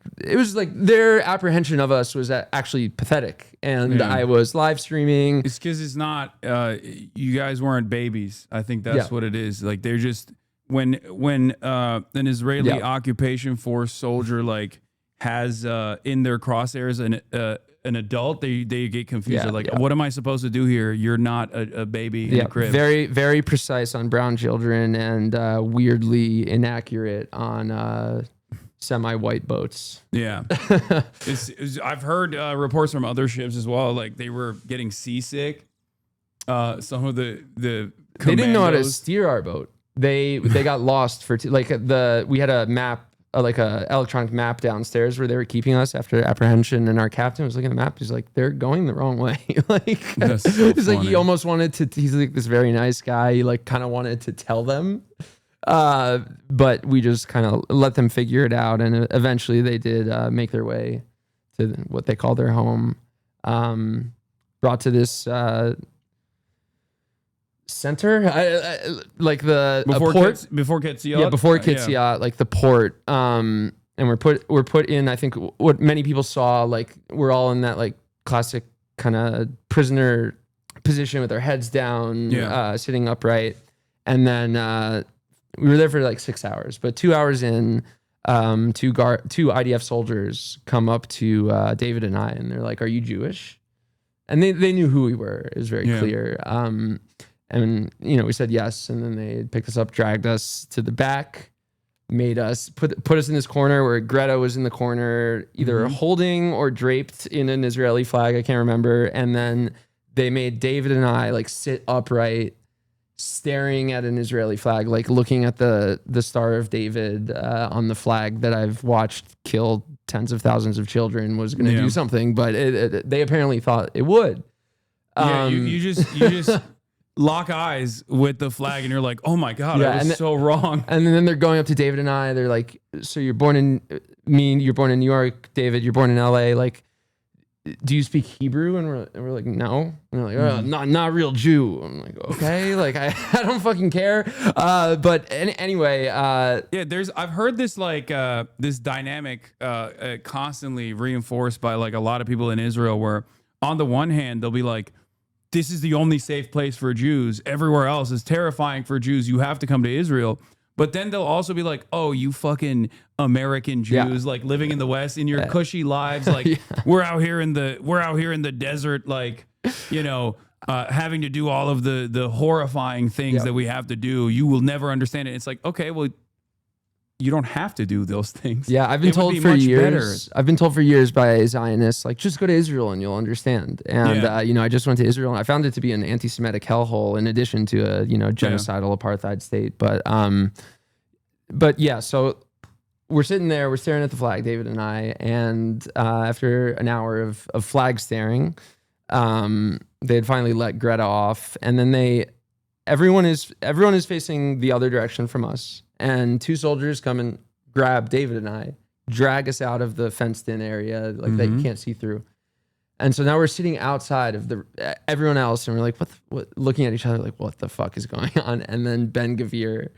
their apprehension of us was actually pathetic. And I was live streaming. It's because it's not, you guys weren't babies. I think that's what it is. Like they're just, when an Israeli occupation force soldier like has in their crosshairs an adult, they get confused. They're like, what am I supposed to do here? You're not a baby in a crib. Very, very precise on brown children and weirdly inaccurate on semi-white boats. Yeah. I've heard reports from other ships as well. Like they were getting seasick. Some of the they didn't know how to steer our boat. They got lost for we had a map, like a electronic map downstairs where they were keeping us after apprehension, and our captain was looking at the map. He's like, they're going the wrong way. Like he's like, he almost wanted to, he's like this very nice guy. He like kind of wanted to tell them, but we just kind of let them figure it out. And eventually they did make their way to what they call their home, brought to this center, like the port before Kitziyot. Yeah, before Kitziyot, like the port. And we're put in, I think what many people saw, like we're all in that like classic kind of prisoner position with our heads down, sitting upright. And then we were there for like 6 hours, but 2 hours in, two IDF soldiers come up to David and I, and they're like, "Are you Jewish?" And they knew who we were. It was very clear. And, you know, we said yes. And then they picked us up, dragged us to the back, made us put us in this corner where Greta was in the corner, either holding or draped in an Israeli flag. I can't remember. And then they made David and I like sit upright, staring at an Israeli flag, like looking at the Star of David on the flag that I've watched kill tens of thousands of children was going to do something. But they apparently thought it would. You just lock eyes with the flag and you're like, oh my God, I was so wrong. And then they're going up to David and I. They're like, so you're born in New York, David, you're born in LA. Like, do you speak Hebrew? And we're like, no. And they're like, oh, not real Jew. I'm like, okay, like I don't fucking care. But anyway, I've heard this like this dynamic constantly reinforced by like a lot of people in Israel, where on the one hand they'll be like, this is the only safe place for Jews. Everywhere else is terrifying for Jews. You have to come to Israel. But then they'll also be like, oh, you fucking American Jews, like living in the West in your cushy lives. Like we're out here in the desert, like, you know, having to do all of the horrifying things that we have to do. You will never understand it. It's like, okay, well, you don't have to do those things. Yeah, I've been told for years. I've been told for years by Zionists, like, just go to Israel and you'll understand. And you know, I just went to Israel and I found it to be an anti-Semitic hellhole in addition to a genocidal apartheid state. But yeah, so we're sitting there, we're staring at the flag, David and I, and after an hour of flag staring, they had finally let Greta off, and then they everyone is facing the other direction from us, and 2 soldiers come and grab David and I, drag us out of the fenced-in area like that you can't see through. And so now we're sitting outside of everyone else, and we're like, what? Looking at each other like, what the fuck is going on? And then Ben Gvir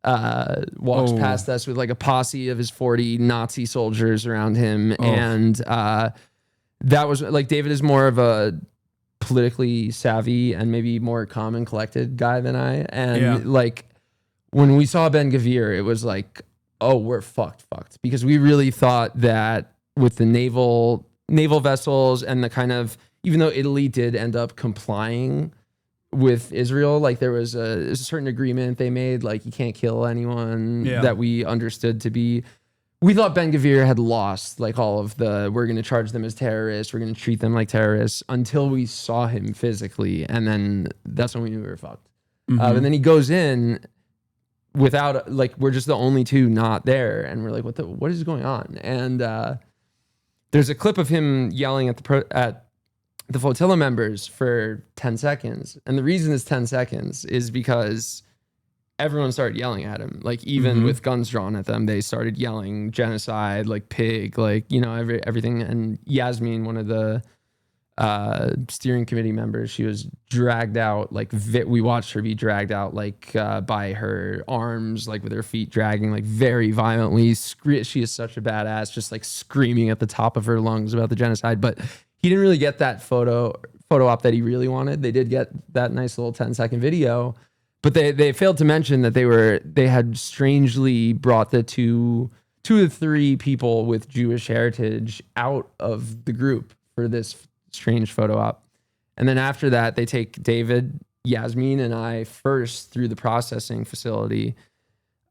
walks past us with like a posse of his 40 Nazi soldiers around him. And that was like, David is more of a politically savvy and maybe more calm and collected guy than I. And like, when we saw Ben Gvir, it was like, oh, we're fucked. Because we really thought that with the naval vessels and the kind of, even though Italy did end up complying with Israel, like there was a certain agreement they made, like you can't kill anyone that we understood to be, we thought Ben Gvir had lost like all of we're going to charge them as terrorists, we're going to treat them like terrorists, until we saw him physically. And then that's when we knew we were fucked. And then he goes in without, like, we're just the only 2 not there. And we're like, what is going on? And, there's a clip of him yelling at the flotilla members for 10 seconds. And the reason it's 10 seconds is because everyone started yelling at him. Like, even with guns drawn at them, they started yelling genocide, like pig, like, you know, everything. And Yasmin, one of the steering committee members, she was dragged out, like we watched her be dragged out, like by her arms, like with her feet dragging, like very violently. She is such a badass, just like screaming at the top of her lungs about the genocide. But he didn't really get that photo op that he really wanted. They did get that nice little 10-second video, but they failed to mention that they had strangely brought the two to 3 people with Jewish heritage out of the group for this strange photo op. And then after that, they take David, Yasmin, and I first through the processing facility.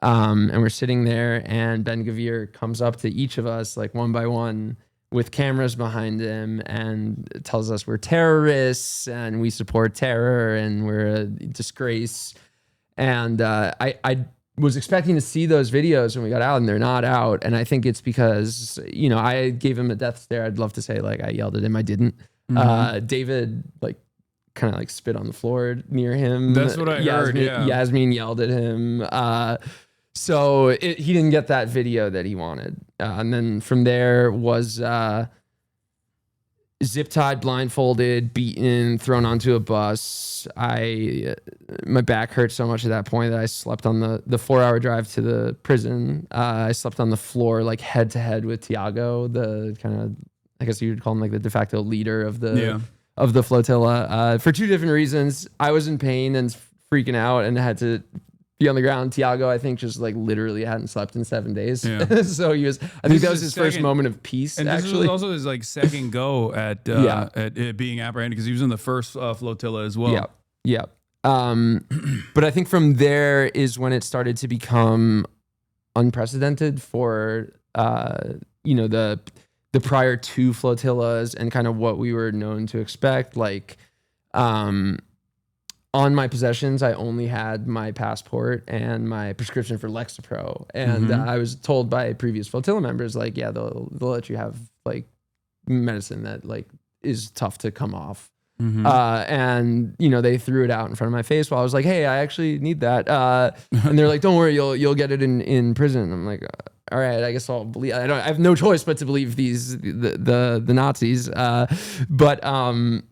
And we're sitting there, and Ben Gvir comes up to each of us, like one by one, with cameras behind him, and tells us we're terrorists and we support terror and we're a disgrace. And I was expecting to see those videos when we got out, and they're not out. And I think it's because, you know, I gave him a death stare. I'd love to say like I yelled at him. I didn't. David like kind of like spit on the floor near him. That's what I heard. Yeah. Yasmin yelled at him. So he didn't get that video that he wanted. And then from there was zip tied, blindfolded, beaten, thrown onto a bus. My back hurt so much at that point that I slept on the 4-hour drive to the prison. I slept on the floor like head to head with Tiago, the kind of, I guess you would call him like the de facto leader of the flotilla, for 2 different reasons. I was in pain and freaking out and had to be on the ground. Tiago, I think, just like literally hadn't slept in 7 days. So he was, I think that was his first moment of peace. And actually, this was also his like second go at it being apprehended, because he was in the first flotilla as well. Yeah. But I think from there is when it started to become unprecedented for you know, the prior 2 flotillas and kind of what we were known to expect. Like, on my possessions, I only had my passport and my prescription for Lexapro. And I was told by previous flotilla members, like, yeah, they'll let you have like medicine that like is tough to come off. And, you know, they threw it out in front of my face while I was like, hey, I actually need that. And they're like, don't worry, you'll get it in prison. I'm like, all right, I guess I'll believe. I have no choice but to believe the Nazis. But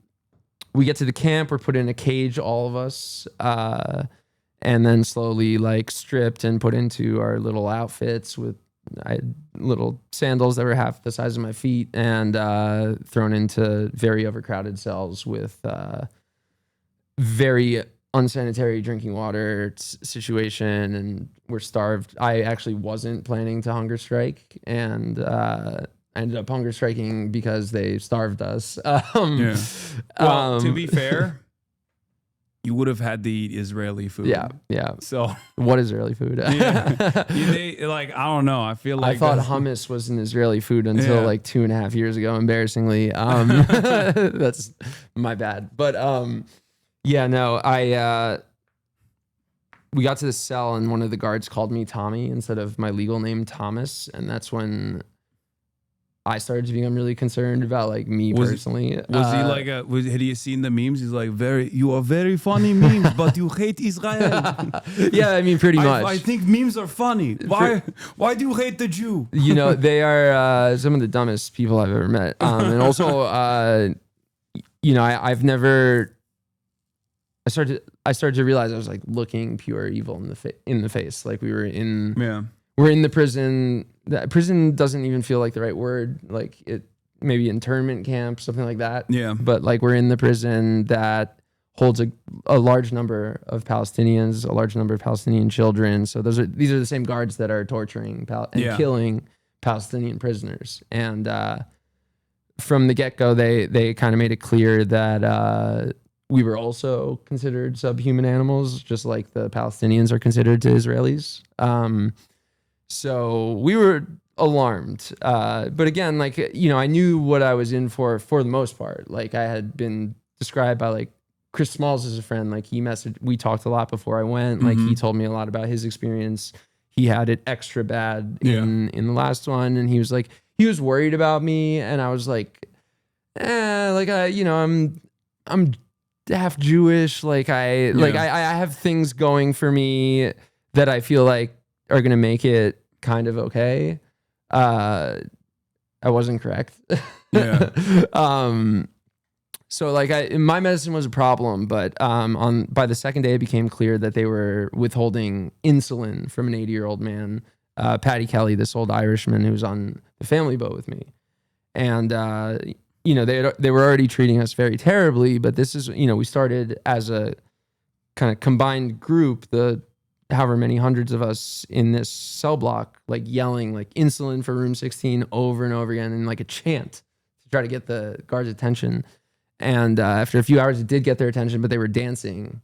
we get to the camp. We're put in a cage, all of us, and then slowly like stripped and put into our little outfits with little sandals that were half the size of my feet, and thrown into very overcrowded cells with very unsanitary drinking water situation, and we're starved. I actually wasn't planning to hunger strike, and I ended up hunger striking because they starved us. Well, to be fair, you would have had the Israeli food. Yeah. So what Israeli food? They, like, I don't know. I feel like I thought hummus was an Israeli food until like 2.5 years ago. Embarrassingly, that's my bad. But yeah, no, we got to the cell and one of the guards called me Tommy instead of my legal name, Thomas. And that's when I started to become really concerned about like me personally. Was he like had you seen the memes? He's like, you are very funny memes, but you hate Israel. Yeah, I mean, pretty much. I think memes are funny. Why do you hate the Jew? You know, they are some of the dumbest people I've ever met. And also, you know, I've never. I started to realize I was like looking pure evil in the face. Like we were in. Yeah. We're in the prison. That prison doesn't even feel like the right word. Like it, maybe internment camp, something like that. Yeah. But like we're in the prison that holds a large number of Palestinians, a large number of Palestinian children. So these are the same guards that are torturing and killing Palestinian prisoners. And from the get-go, they kind of made it clear that we were also considered subhuman animals, just like the Palestinians are considered to Israelis. So we were alarmed. But again, like, you know, I knew what I was in for the most part. Like I had been described by like Chris Smalls as a friend. Like we talked a lot before I went. Like he told me a lot about his experience. He had it extra bad in the last one. And he was like, he was worried about me. And I was like, you know, I'm half Jewish. Like I have things going for me that I feel like are going to make it kind of okay. I wasn't correct. Yeah. So like my medicine was a problem, but by the second day it became clear that they were withholding insulin from an 80-year-old man, Paddy Kelly, this old Irishman who was on the family boat with me. And you know, they were already treating us very terribly, but this is, you know, we started as a kind of combined group, the however many hundreds of us in this cell block, like yelling like insulin for room 16 over and over again in like a chant to try to get the guards' attention. And after a few hours, it did get their attention, but they were dancing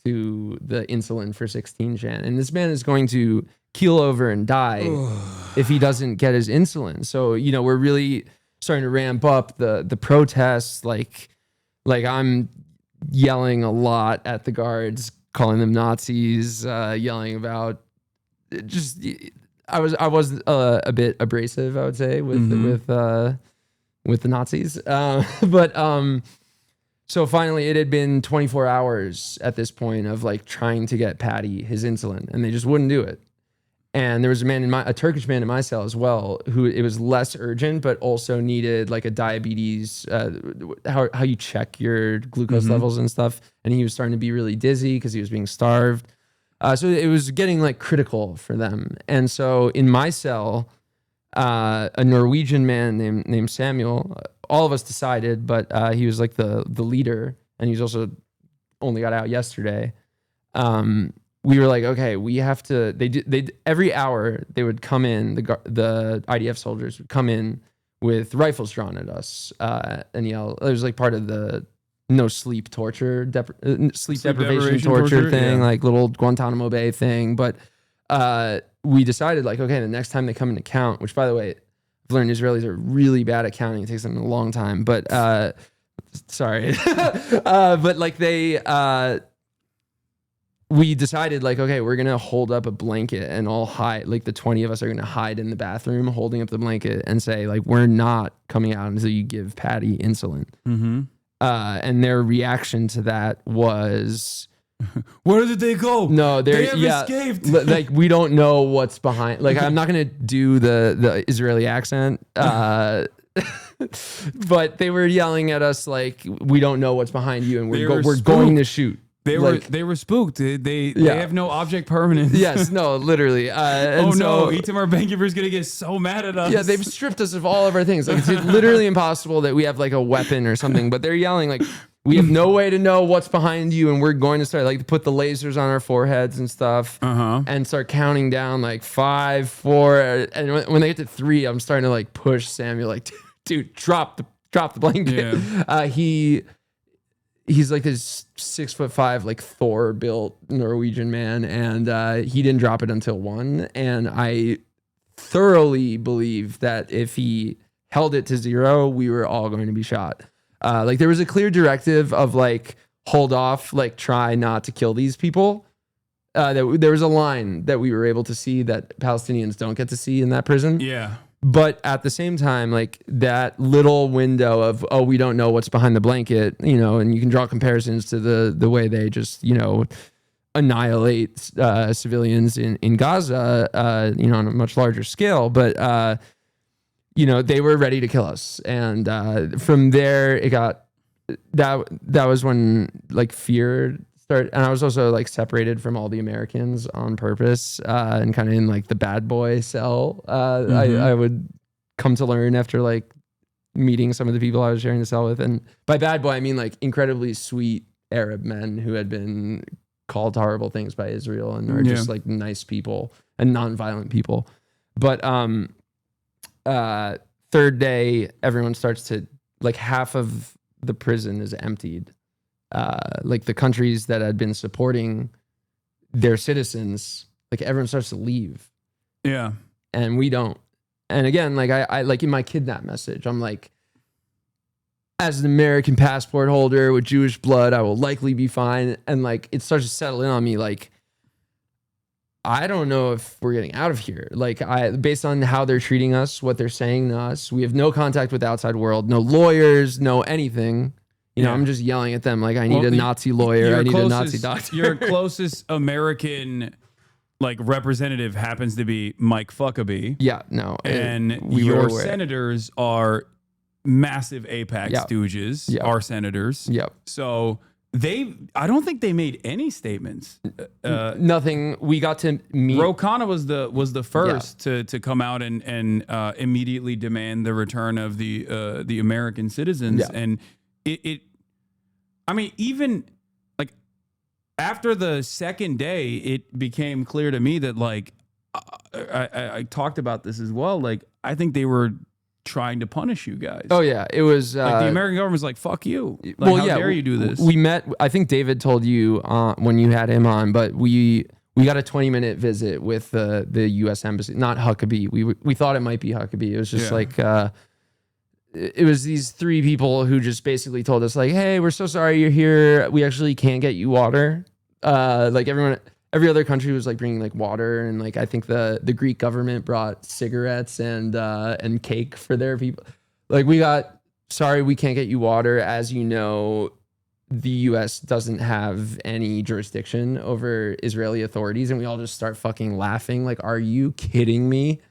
to the insulin for 16 chant. And this man is going to keel over and die if he doesn't get his insulin. So, you know, we're really starting to ramp up the protests. Like I'm yelling a lot at the guards, calling them Nazis, yelling about just. I was a bit abrasive, I would say, with the Nazis, but so finally it had been 24 hours at this point of like trying to get Paddy his insulin, and they just wouldn't do it. And there was a Turkish man in my cell as well, who it was less urgent, but also needed like a diabetes, how you check your glucose levels and stuff. And he was starting to be really dizzy because he was being starved. So it was getting like critical for them. And so in my cell, a Norwegian man named Samuel, all of us decided, but he was like the leader, and he's also only got out yesterday. We were like, okay, we have to. They every hour they would come in. The IDF soldiers would come in with rifles drawn at us and yell. It was like part of the no sleep torture, sleep deprivation torture thing, like little Guantanamo Bay thing. But we decided like, okay, the next time they come into count, which by the way, I've learned Israelis are really bad at counting. It takes them a long time. But sorry, but like we decided like, okay, we're going to hold up a blanket and all hide, like the 20 of us are going to hide in the bathroom holding up the blanket and say like, we're not coming out until you give Paddy insulin. And their reaction to that was, where did they go? No, they have escaped. Like we don't know what's behind. Like I'm not going to do the Israeli accent. But they were yelling at us like, we don't know what's behind you and we're going to shoot. They were spooked. They have no object permanence. Yes, no, literally. Oh no, Itamar Ben-Gvir's gonna get so mad at us. Yeah, they've stripped us of all of our things. Like it's literally impossible that we have like a weapon or something. But they're yelling like, we have no way to know what's behind you, and we're going to start like put the lasers on our foreheads and stuff, and start counting down like 5, 4, and when they get to 3, I'm starting to like push Samuel like, dude, drop the blanket. Yeah. He's like this 6'5", like Thor built Norwegian man. And he didn't drop it until 1. And I thoroughly believe that if he held it to 0, we were all going to be shot. Like there was a clear directive of like, hold off, like try not to kill these people. There was a line that we were able to see that Palestinians don't get to see in that prison. Yeah. But at the same time, like that little window of, oh, we don't know what's behind the blanket, you know, and you can draw comparisons to the way they just, you know, annihilate civilians in Gaza, you know, on a much larger scale. But, you know, they were ready to kill us. And from there, it got, that was when like fear started. And I was also like separated from all the Americans on purpose and kind of in like the bad boy cell. I would come to learn after like meeting some of the people I was sharing the cell with. And by bad boy, I mean like incredibly sweet Arab men who had been called horrible things by Israel and are just like nice people and nonviolent people. But third day, everyone starts to, like, half of the prison is emptied. Like the countries that had been supporting their citizens, like everyone starts to leave. Yeah. And we don't. And again, like I like in my kidnap message, I'm like, as an American passport holder with Jewish blood, I will likely be fine. And like it starts to settle in on me, like, I don't know if we're getting out of here. Like based on how they're treating us, what they're saying to us, we have no contact with the outside world, no lawyers, no anything. You know, I'm just yelling at them like, I need a Nazi lawyer, I need a Nazi doctor. Your closest American like representative happens to be Mike Huckabee. Yeah, no. And your senators are massive AIPAC stooges, our senators. Yep. So I don't think they made any statements. Nothing. We got to meet. Ro Khanna was the first to come out and immediately demand the return of the American citizens. Yeah. And I mean, even like after the second day, it became clear to me that like I talked about this as well. Like I think they were trying to punish you guys. Oh yeah, it was like the American government was like, "Fuck you!" Like, well, how dare you do this? We met. I think David told you when you had him on, but we got a 20-minute visit with the U.S. Embassy, not Huckabee. We thought it might be Huckabee. It was just like it was these three people who just basically told us like, "Hey, we're so sorry you're here. We actually can't get you water." Like every other country was like bringing like water, and like I think the Greek government brought cigarettes and cake for their people. Like sorry, we can't get you water. As you know, the U.S. doesn't have any jurisdiction over Israeli authorities, and we all just start fucking laughing. Like, are you kidding me?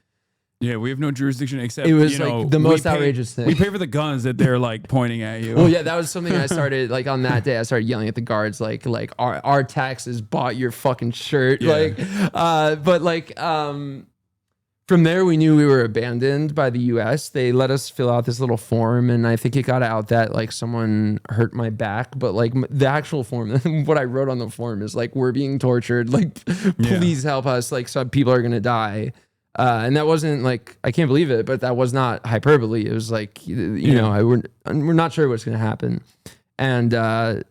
Yeah, we have no jurisdiction except, it was like the most outrageous thing. We pay for the guns that they're like pointing at you. Well, yeah, that was something I started like on that day. I started yelling at the guards like our taxes bought your fucking shirt. Yeah. But from there we knew we were abandoned by the U.S. They let us fill out this little form, and I think it got out that like someone hurt my back. But like the actual form, what I wrote on the form is like, we're being tortured. Like, please help us. Like, some people are gonna die. And that wasn't like, I can't believe it, but that was not hyperbole. It was like, you know, we're not sure what's going to happen. And by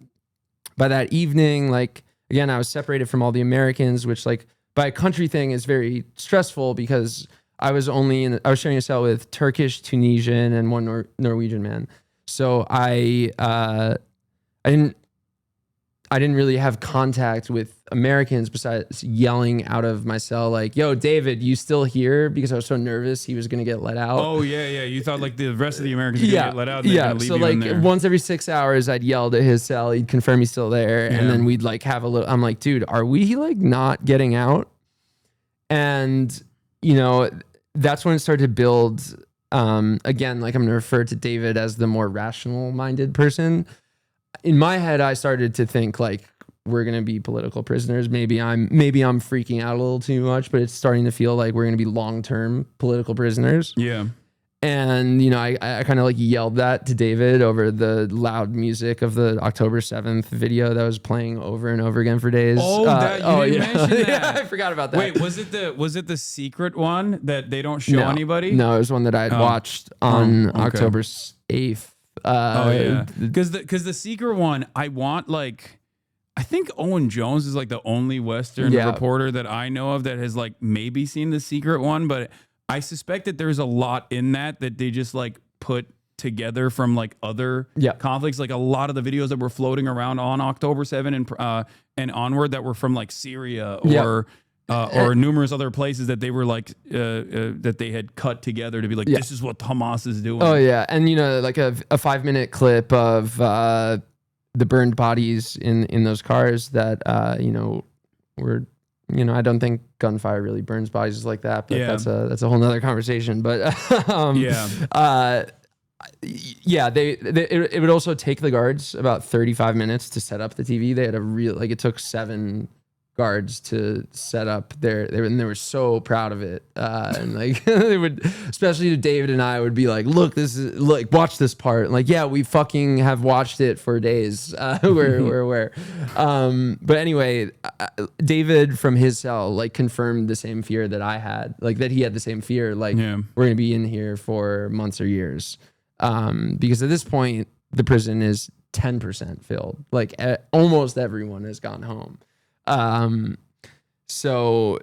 that evening, like, again, I was separated from all the Americans, which like by a country thing is very stressful because I was sharing a cell with Turkish, Tunisian, and one Norwegian man. So I didn't really have contact with Americans besides yelling out of my cell like, "Yo, David, you still here?" Because I was so nervous he was going to get let out. Oh, yeah. You thought like the rest of the Americans were going to get let out. And they're gonna leave so you like in there. once every 6 hours I'd yelled at his cell. He'd confirm he's still there. And then we'd like have a little, I'm like, dude, are we like not getting out? And, you know, that's when it started to build. Again, like I'm going to refer to David as the more rational minded person. In my head, I started to think like, we're going to be political prisoners. Maybe I'm freaking out a little too much, but it's starting to feel like we're going to be long-term political prisoners. Yeah. And, you know, I kind of like yelled that to David over the loud music of the October 7th video that was playing over and over again for days. Oh, you didn't mention that. Yeah, I forgot about that. Wait, was it the secret one that they don't show anybody? No, it was one that I had watched on October 8th. Because the secret one, I think Owen Jones is like the only Western reporter that I know of that has like maybe seen the secret one, but I suspect that there's a lot in that they just like put together from like other conflicts. Like a lot of the videos that were floating around on October 7 and onward that were from like Syria or or numerous other places that they were like that they had cut together to be like, this is what Hamas is doing. Oh yeah, and like a 5-minute clip of the burned bodies in those cars that were. I don't think gunfire really burns bodies like that, but that's a whole nother conversation. But it would also take the guards about 35 minutes to set up the TV. They had it took 7 guards to set up and they were so proud of it. And like they would, especially David and I would be like, look, watch this part. And like, yeah, we fucking have watched it for days. But anyway, David from his cell like confirmed the same fear that I had, like that he had the same fear. Like we're going to be in here for months or years. Because at this point the prison is 10% filled. Like almost everyone has gone home. So,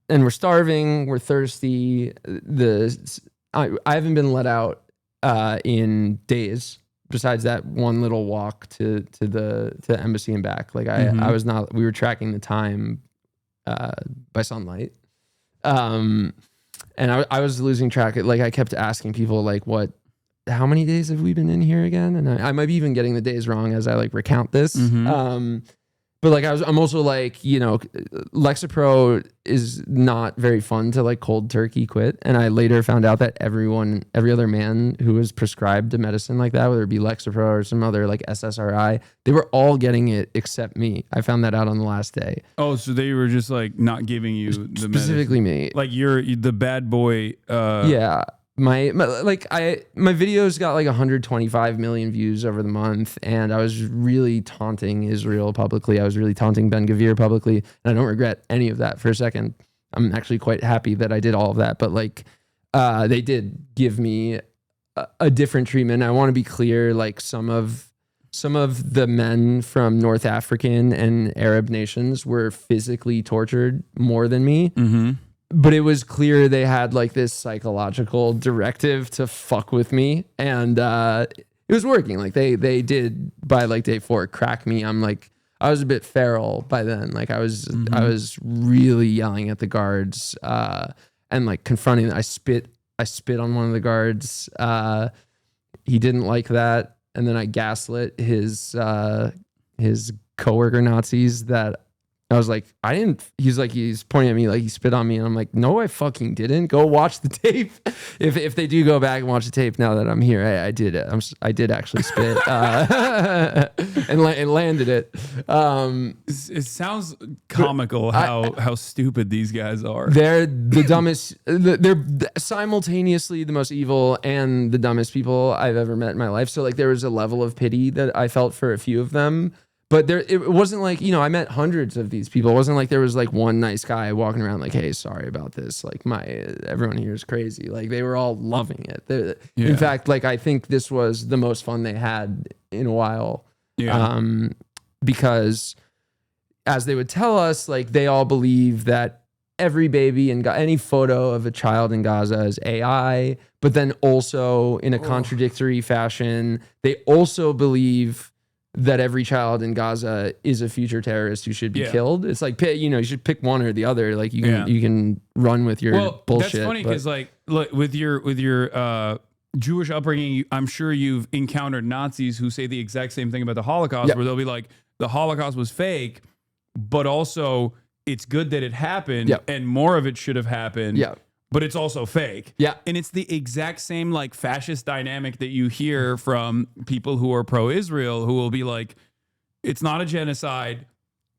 and we're starving, we're thirsty. I haven't been let out, in days besides that one little walk to the embassy and back. Like we were tracking the time, by sunlight. And I was losing track. Like I kept asking people like, how many days have we been in here again? And I might be even getting the days wrong as I like recount this. But like I'm also like, Lexapro is not very fun to like cold turkey quit. And I later found out that every other man who was prescribed a medicine like that, whether it be Lexapro or some other like SSRI, they were all getting it except me. I found that out on the last day. Oh, so they were just like not giving you the specifically medicine. Me. Like you're the bad boy. Yeah. My videos got like 125 million views over the month, and I was really taunting Israel publicly. I was really taunting Ben-Gvir publicly, and I don't regret any of that for a second. I'm actually quite happy that I did all of that, but like they did give me a different treatment. I want to be clear, like some of the men from North African and Arab nations were physically tortured more than me. But it was clear they had like this psychological directive to fuck with me, and it was working. Like they did by like day 4 crack me. I was a bit feral by then. Like I was really yelling at the guards and like confronting them. I spit on one of the guards. He didn't like that, and then I gaslit his coworker Nazis that. I was like, I didn't. He's pointing at me like he spit on me, and I'm like, no, I fucking didn't. Go watch the tape. If they do go back and watch the tape now that I'm here, I did it. I did actually spit and landed it. It sounds comical how stupid these guys are. They're the dumbest. They're simultaneously the most evil and the dumbest people I've ever met in my life. So like there was a level of pity that I felt for a few of them. But it wasn't like, I met hundreds of these people. It wasn't like there was like one nice guy walking around like, hey, sorry about this. Like everyone here is crazy. Like they were all loving it. In fact, like I think this was the most fun they had in a while. Because as they would tell us, like they all believe that every baby and any photo of a child in Gaza is AI, but then also in a contradictory fashion, they also believe that every child in Gaza is a future terrorist who should be killed. It's like, you should pick one or the other. Like you can run with your bullshit. That's funny because like look, with your Jewish upbringing, I'm sure you've encountered Nazis who say the exact same thing about the Holocaust, where they'll be like, the Holocaust was fake, but also it's good that it happened and more of it should have happened. But it's also fake. And it's the exact same like fascist dynamic that you hear from people who are pro-Israel, who will be like, it's not a genocide,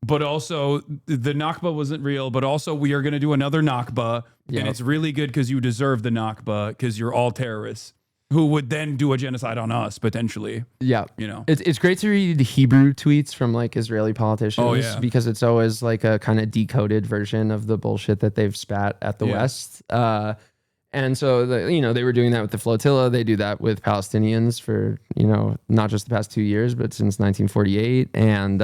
but also the Nakba wasn't real, but also we are going to do another Nakba. And it's really good because you deserve the Nakba because you're all terrorists who would then do a genocide on us potentially. It's great to read Hebrew tweets from like Israeli politicians because it's always like a kind of decoded version of the bullshit that they've spat at the West. And so they were doing that with the flotilla. They do that with Palestinians for not just the past 2 years, but since 1948. And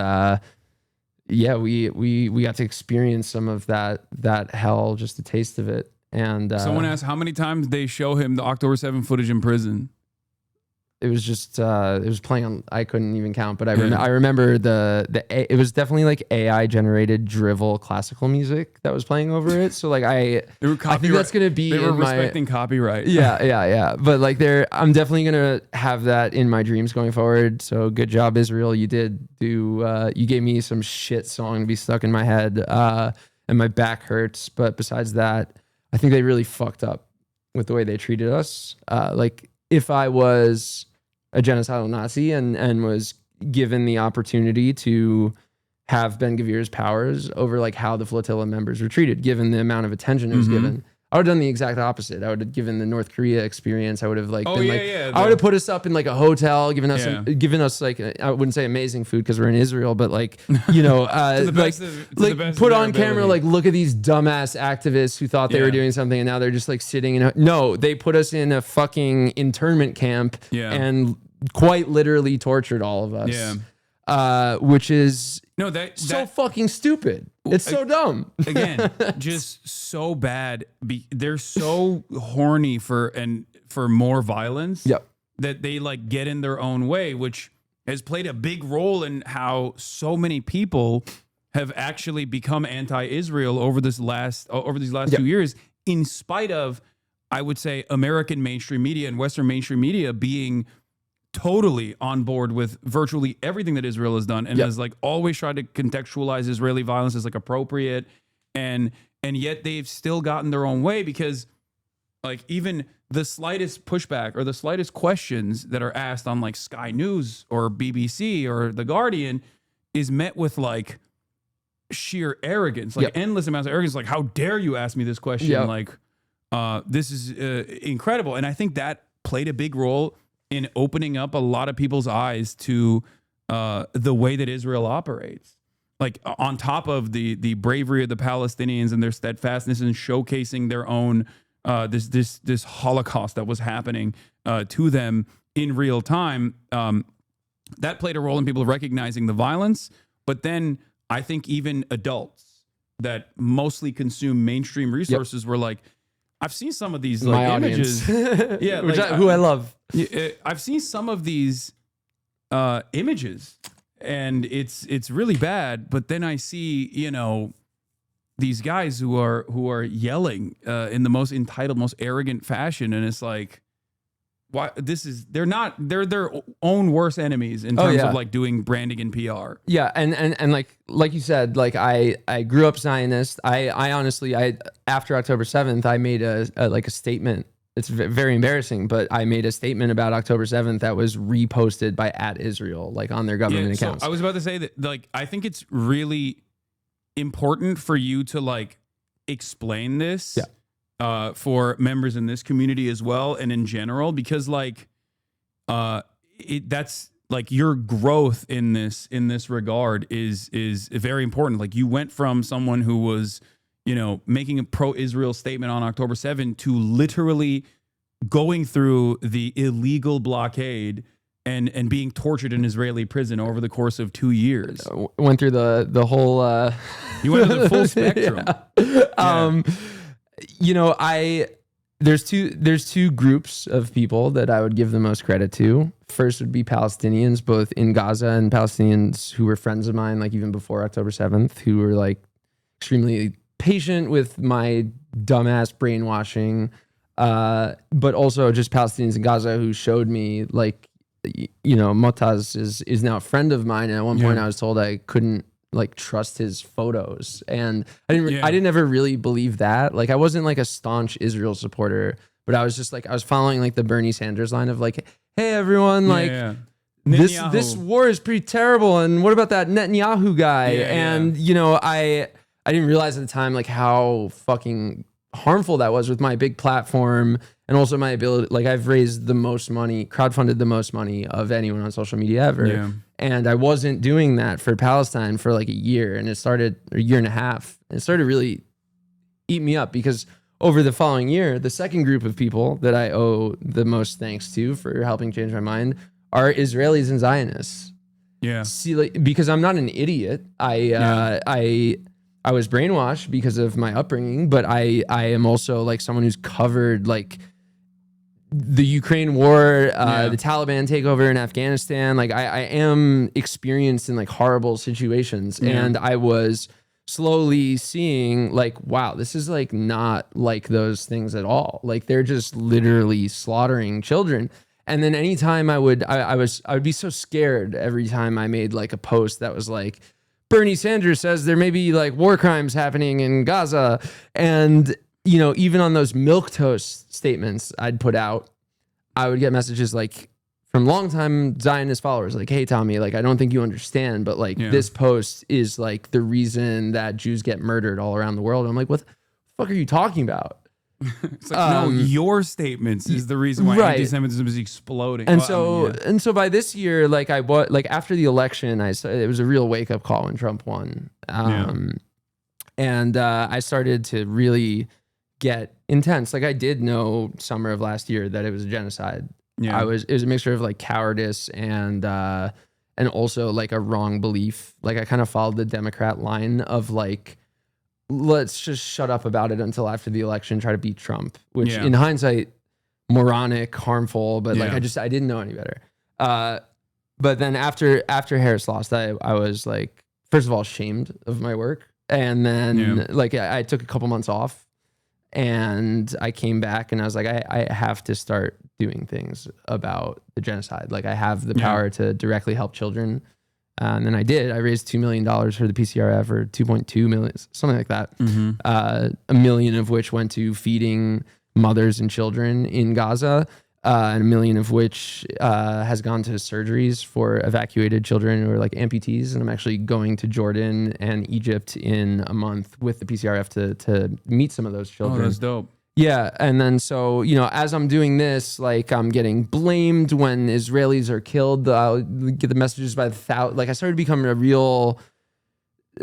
we got to experience some of that hell, just a taste of it. And someone asked how many times they show him the October 7 footage in prison. it was just it was playing on. I couldn't even count, but I remember it was definitely like AI generated drivel classical music that was playing over it. So like I think that's gonna be they were in respecting copyright. Yeah. But like I'm definitely gonna have that in my dreams going forward. So good job, Israel. You did do. You gave me some shit song to be stuck in my head, and my back hurts. But besides that, I think they really fucked up with the way they treated us. Like if I was a genocidal Nazi and was given the opportunity to have Ben Gvir's powers over like how the flotilla members were treated, given the amount of attention it was given, I would have done the exact opposite. I would have given the North Korea experience. I would have like I would have put us up in like a hotel, given us like I wouldn't say amazing food because we're in Israel, but like put on camera like look at these dumbass activists who thought they were doing something and now they're just like sitting in. No, they put us in a fucking internment camp and quite literally tortured all of us. Yeah, which is so fucking stupid. It's so dumb. Again, just so bad. They're so horny for more violence. Yep. That they like get in their own way, which has played a big role in how so many people have actually become anti-Israel over these last 2 years, in spite of, I would say, American mainstream media and Western mainstream media being totally on board with virtually everything that Israel has done and has like always tried to contextualize Israeli violence as like appropriate, and yet they've still gotten their own way, because like even the slightest pushback or the slightest questions that are asked on like Sky News or BBC or The Guardian is met with like sheer arrogance, like endless amounts of arrogance, like how dare you ask me this question, like this is incredible. And I think that played a big role in opening up a lot of people's eyes to the way that Israel operates. Like on top of the bravery of the Palestinians and their steadfastness in showcasing their own this Holocaust that was happening to them in real time, that played a role in people recognizing the violence. But then I think even adults that mostly consume mainstream resources were like, I've seen some of these like images. Yeah, which who I love. I've seen some of these images, and it's really bad. But then I see, these guys who are yelling in the most entitled, most arrogant fashion, and it's like, why? They're their own worst enemies in terms of like doing branding and PR. Yeah, and like you said, like I grew up Zionist. I honestly after October 7th, I made a statement. It's very embarrassing, but I made a statement about October 7th that was reposted by @Israel, like on their government accounts. I was about to say that, like, I think it's really important for you to like explain this for members in this community as well, and in general, because like that's like your growth in this regard is very important. Like you went from someone who was making a pro-Israel statement on October 7th to literally going through the illegal blockade and being tortured in Israeli prison over the course of 2 years. Went through the whole you went through the full spectrum. There's two groups of people that I would give the most credit to. First would be Palestinians, both in Gaza and Palestinians who were friends of mine, like even before October 7th, who were like extremely patient with my dumbass brainwashing, but also just Palestinians in Gaza who showed me like, Motaz is now a friend of mine. And at one point I was told I couldn't like trust his photos. And I didn't ever really believe that. Like I wasn't like a staunch Israel supporter, but I was just like, I was following like the Bernie Sanders line of like, hey everyone, like this war is pretty terrible. And what about that Netanyahu guy? I didn't realize at the time like how fucking harmful that was with my big platform and also my ability. Like I've raised the most money, crowdfunded the most money of anyone on social media ever. Yeah. And I wasn't doing that for Palestine for like a year, and it started a year and a half. And it started really eat me up because over the following year, the second group of people that I owe the most thanks to for helping change my mind are Israelis and Zionists. Yeah. See, like, because I'm not an idiot. I was brainwashed because of my upbringing, but I am also like someone who's covered like the Ukraine war, the Taliban takeover in Afghanistan. Like I am experienced in like horrible situations, and I was slowly seeing like, wow, this is like not like those things at all. Like they're just literally slaughtering children. And then anytime I would be so scared every time I made like a post that was like, Bernie Sanders says there may be like war crimes happening in Gaza. And, you know, even on those milquetoast statements I'd put out, I would get messages like from longtime Zionist followers, like, hey, Tommy, like, I don't think you understand, but like this post is like the reason that Jews get murdered all around the world. And I'm like, what the fuck are you talking about? It's like, no, your statements is the reason why anti-Semitism is exploding. And so by this year, like after the election, it was a real wake up call when Trump won. And I started to really get intense. Like I did know summer of last year that it was a genocide. It was a mixture of like cowardice and also like a wrong belief. Like I kind of followed the Democrat line of like, let's just shut up about it until after the election, try to beat Trump, which in hindsight, moronic, harmful, but like I didn't know any better. But then after Harris lost, I was like, first of all, ashamed of my work. And then like I took a couple months off and I came back and I was like, I have to start doing things about the genocide. Like I have the power to directly help children. And then I did. I raised $2 million for the PCRF, or 2.2 million, something like that. $1 million of which went to feeding mothers and children in Gaza, and $1 million of which has gone to surgeries for evacuated children who are like amputees. And I'm actually going to Jordan and Egypt in a month with the PCRF to meet some of those children. Oh, that's dope. Yeah, and then so, you know, as I'm doing this, like I'm getting blamed when Israelis are killed. I'll get the messages by the thousand. Like I started becoming a real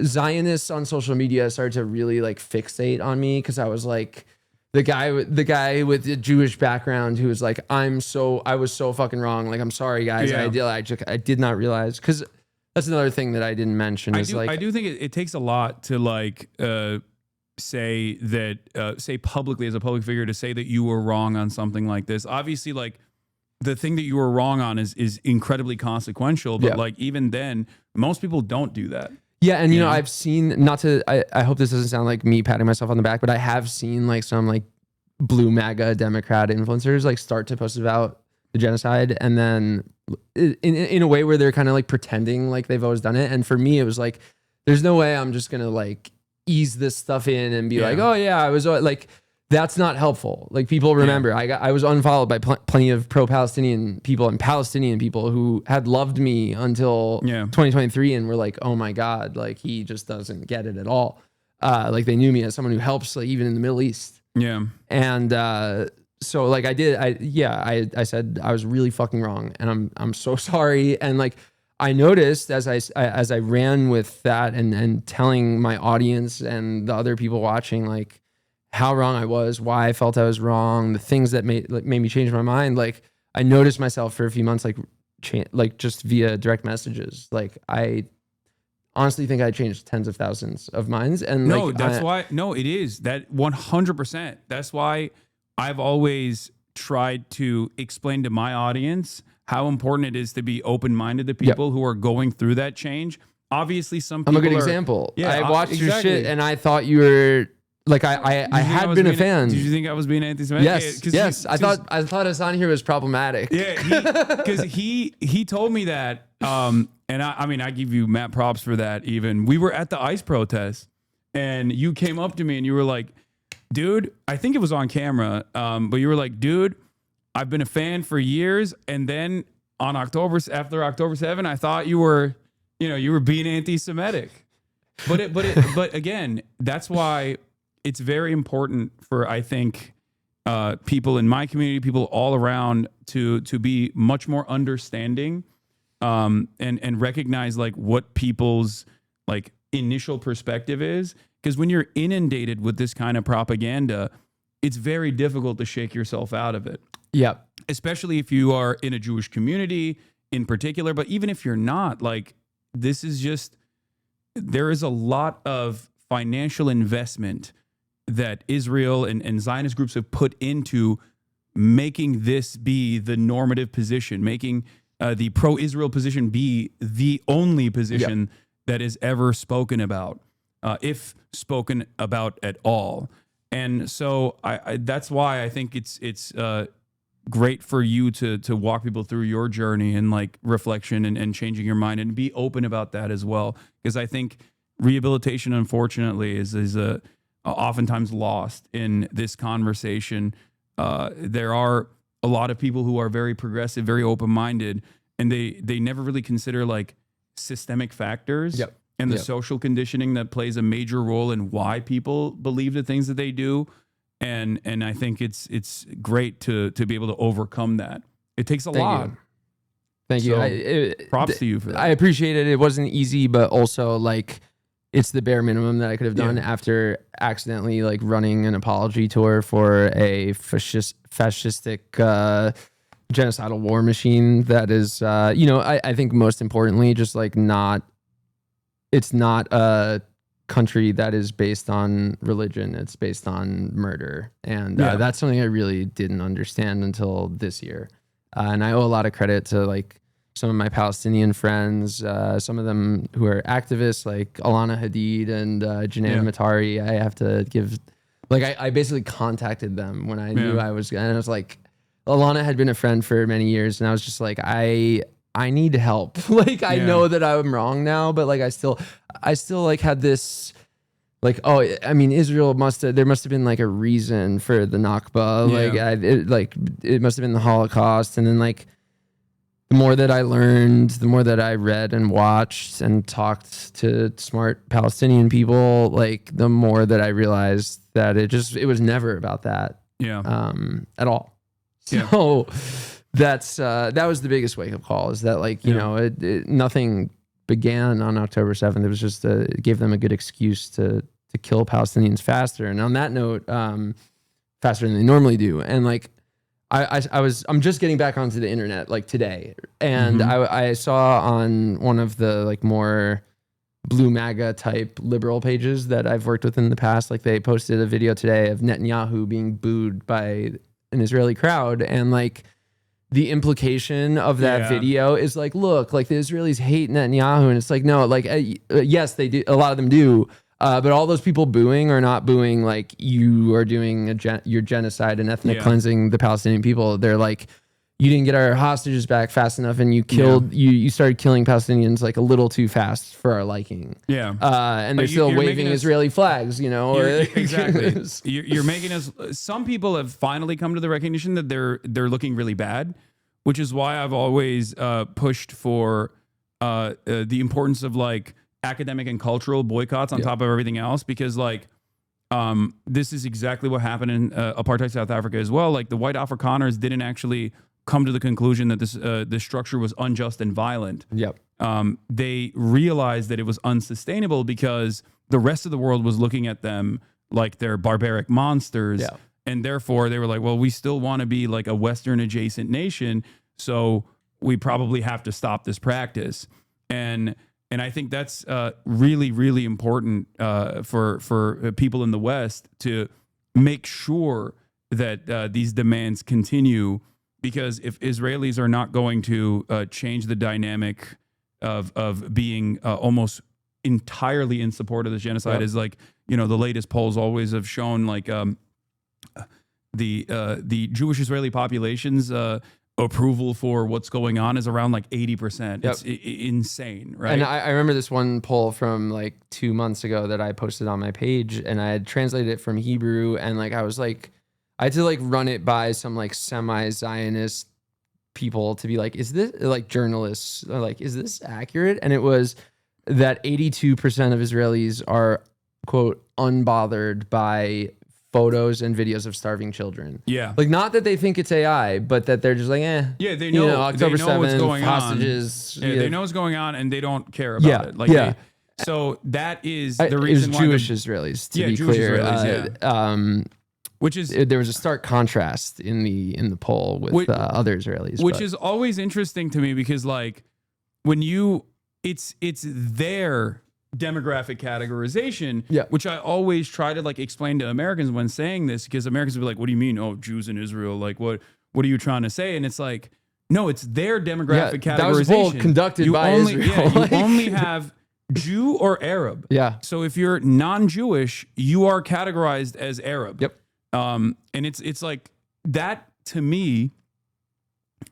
Zionist on social media. I started to really like fixate on me because I was like the guy with the Jewish background who was like, I was so fucking wrong. Like I'm sorry, guys. I did not realize, because that's another thing that I didn't mention. I do think it takes a lot to like say publicly as a public figure to say that you were wrong on something like this. Obviously, like the thing that you were wrong on is incredibly consequential, but like even then, most people don't do that. Yeah, and you know, I've seen, I hope this doesn't sound like me patting myself on the back, but I have seen like some like blue MAGA Democrat influencers like start to post about the genocide, and then in a way where they're kind of like pretending like they've always done it. And for me, it was like, there's no way I'm just gonna like ease this stuff in and be like, oh yeah, I was like, that's not helpful. Like people remember, I was unfollowed by plenty of pro-Palestinian people and Palestinian people who had loved me until 2023 and were like, oh my God, like he just doesn't get it at all. Like they knew me as someone who helps, like even in the Middle East. Yeah. And so like I said I was really fucking wrong, and I'm so sorry. And like I noticed as I ran with that and telling my audience and the other people watching like how wrong I was, why I felt I was wrong, the things that made me change my mind. Like I noticed myself for a few months, like just via direct messages. Like I honestly think I changed tens of thousands of minds. And it is that 100%. That's why I've always tried to explain to my audience how important it is to be open-minded to people who are going through that change. Obviously, some people I'm a good example. I watched your shit and I thought you were like, I had been a fan. Did you think I was being anti-Semitic? Yes. I thought Hasan here was problematic. Yeah, because he told me that, and I mean, I give you mad props for that. Even we were at the ICE protest, and you came up to me and you were like, dude, I think it was on camera, but you were like, dude, I've been a fan for years, and then after October 7, I thought you were being anti-Semitic. But again, that's why it's very important for, I think, people in my community, people all around, to be much more understanding, and recognize like what people's like initial perspective is. Because when you're inundated with this kind of propaganda, it's very difficult to shake yourself out of it. Yeah. Especially if you are in a Jewish community in particular, but even if you're not, like, this is just, there is a lot of financial investment that Israel and Zionist groups have put into making this be the normative position, making the pro-Israel position be the only position that is ever spoken about, if spoken about at all. And so that's why I think it's great for you to walk people through your journey and like reflection and changing your mind and be open about that as well. Because I think rehabilitation, unfortunately, is oftentimes lost in this conversation. There are a lot of people who are very progressive, very open-minded, and they never really consider like systemic factors and the social conditioning that plays a major role in why people believe the things that they do. And I think it's great to be able to overcome that. It takes a lot. Thank you. Props to you for that. I appreciate it. It wasn't easy, but also like it's the bare minimum that I could have done after accidentally like running an apology tour for a fascistic genocidal war machine that is, I think most importantly, just like it's not a country that is based on religion. It's based on murder. And that's something I really didn't understand until this year. And I owe a lot of credit to like some of my Palestinian friends, some of them who are activists like Alana Hadid and Janan Matari. I have to give, like, I basically contacted them when I knew I was, and I was like, Alana had been a friend for many years, and I was just like, I need help. Like, I know that I'm wrong now, but like, I still like had this, like, oh, I mean, Israel there must have been like a reason for the Nakba. Like, it must have been the Holocaust. And then like, the more that I learned, the more that I read and watched and talked to smart Palestinian people, like the more that I realized that it was never about that. At all. So that was the biggest wake up call, is that like, you know, nothing began on October 7th. It was just, it gave them a good excuse to kill Palestinians faster. And on that note, faster than they normally do. And like, I'm just getting back onto the internet like today, and I saw on one of the like more blue MAGA type liberal pages that I've worked with in the past, like they posted a video today of Netanyahu being booed by an Israeli crowd, and like the implication of that video is like, look, like the Israelis hate Netanyahu, and it's like, no, like yes, they do, a lot of them do. But all those people booing are not booing like you are doing your genocide and ethnic cleansing the Palestinian people. They're like, you didn't get our hostages back fast enough, and you killed you started killing Palestinians like a little too fast for our liking. And they're still waving Israeli flags, you know. Exactly. You're making us. Some people have finally come to the recognition that they're looking really bad, which is why I've always pushed for the importance of like academic and cultural boycotts on top of everything else, because like this is exactly what happened in apartheid South Africa as well. Like the white Afrikaners didn't actually come to the conclusion that this structure was unjust and violent. They realized that it was unsustainable because the rest of the world was looking at them like they're barbaric monsters, and therefore they were like, well, we still want to be like a Western adjacent nation, so we probably have to stop this practice. And I think that's really, really important for people in the West to make sure that these demands continue, because if Israelis are not going to change the dynamic of being almost entirely in support of this genocide, is like, you know, the latest polls always have shown like the Jewish Israeli population's approval for what's going on is around like 80%. It's insane, right? And I remember this one poll from like 2 months ago that I posted on my page, and I had translated it from Hebrew, and like I was like, I had to like run it by some like semi-Zionist people to be like, is this, like journalists, like, is this accurate? And it was that 82% of Israelis are, quote, unbothered by photos and videos of starving children. Like, not that they think it's AI, but that they're just like, they know, you know October they know 7th, what's going hostages. on. They know what's going on, and they don't care about it. Like, so that is the reason why Jewish Israelis, to be Jewish clear. Israelis, which is, there was a stark contrast in the poll with other Israelis, which is always interesting to me, because like when it's their demographic categorization, which I always try to like explain to Americans when saying this, because Americans will be like, what do you mean? Oh, Jews in Israel. Like, what are you trying to say? And it's like, no, it's their demographic categorization. That was a poll conducted by Israel. Yeah, you only have Jew or Arab. Yeah. So if you're non-Jewish, you are categorized as Arab. Yep. And it's like that to me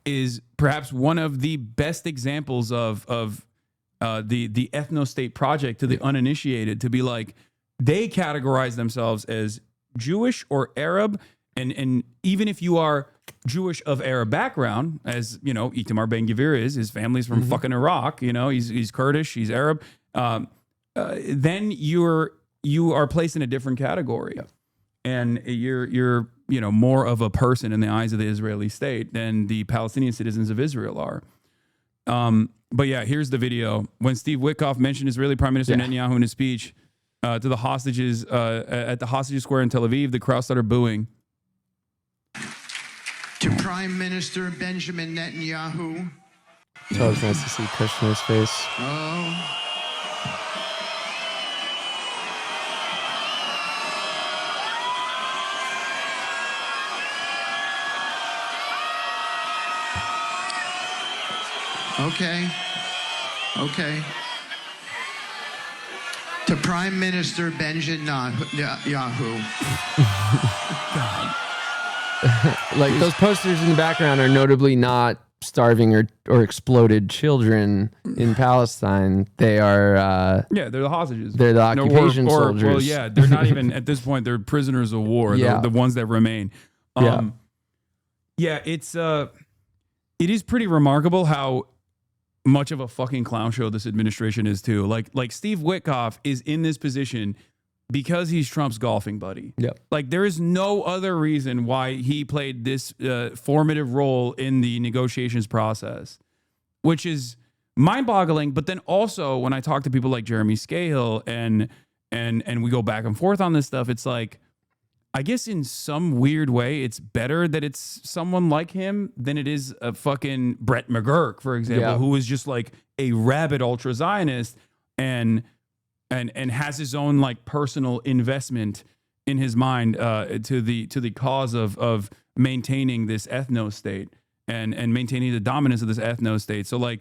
is perhaps one of the best examples of the ethno-state project to the uninitiated, to be like, they categorize themselves as Jewish or Arab, and even if you are Jewish of Arab background, as you know, Itamar Ben-Gvir is, his family's from fucking Iraq, you know, he's Kurdish, he's Arab, then you are placed in a different category, and you're you know, more of a person in the eyes of the Israeli state than the Palestinian citizens of Israel are. But yeah, here's the video. When Steve Witkoff mentioned Israeli Prime Minister Netanyahu in his speech to the hostages at the Hostages Square in Tel Aviv, the crowd started booing. To Prime Minister Benjamin Netanyahu. It's always nice to see Kushner's face. Oh. Okay. To Prime Minister Benjamin Netanyahu. Like, those posters in the background are notably not starving or exploded children in Palestine. They are they're the hostages. They're the occupation soldiers. Well, yeah, they're not even at this point. They're prisoners of war. Yeah. The ones that remain. It is pretty remarkable how much of a fucking clown show this administration is too. Like Steve Witkoff is in this position because he's Trump's golfing buddy. Yep. Like, there is no other reason why he played this formative role in the negotiations process, which is mind-boggling. But then also, when I talk to people like Jeremy Scahill and we go back and forth on this stuff, it's like, I guess in some weird way, it's better that it's someone like him than it is a fucking Brett McGurk, for example, who is just like a rabid ultra-Zionist and has his own like personal investment in his mind to the cause of maintaining this ethno state and maintaining the dominance of this ethno state. So like,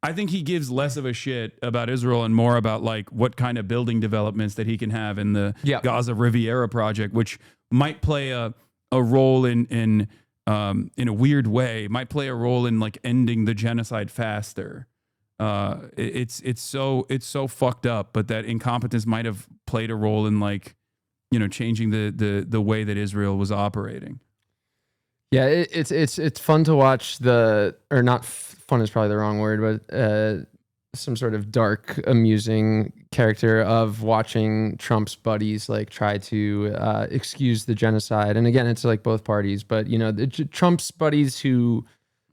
I think he gives less of a shit about Israel and more about like what kind of building developments that he can have in the Gaza Riviera project, which might play a role in a weird way, might play a role in like ending the genocide faster. It's so fucked up, but that incompetence might have played a role in like, you know, changing the way that Israel was operating. Yeah, it's fun to watch fun is probably the wrong word, but some sort of dark, amusing character of watching Trump's buddies like try to excuse the genocide. And again, it's like both parties, but you know, Trump's buddies who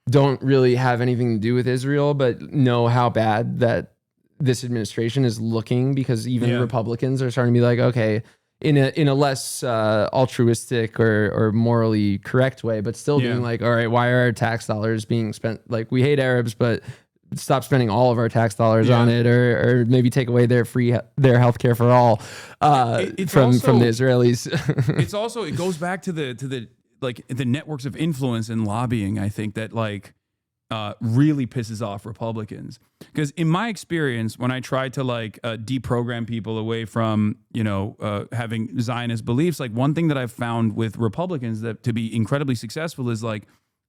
don't really have anything to do with Israel, but know how bad that this administration is looking, because even Republicans are starting to be like, okay, in a less altruistic or morally correct way, but still being like, all right, why are our tax dollars being spent? Like, we hate Arabs, but stop spending all of our tax dollars on it, or maybe take away their healthcare for all from the Israelis. It's also, it goes back to the like the networks of influence and lobbying. I think that like really pisses off Republicans, because in my experience, when I try to like deprogram people away from, you know, having Zionist beliefs, like one thing that I've found with Republicans that to be incredibly successful is like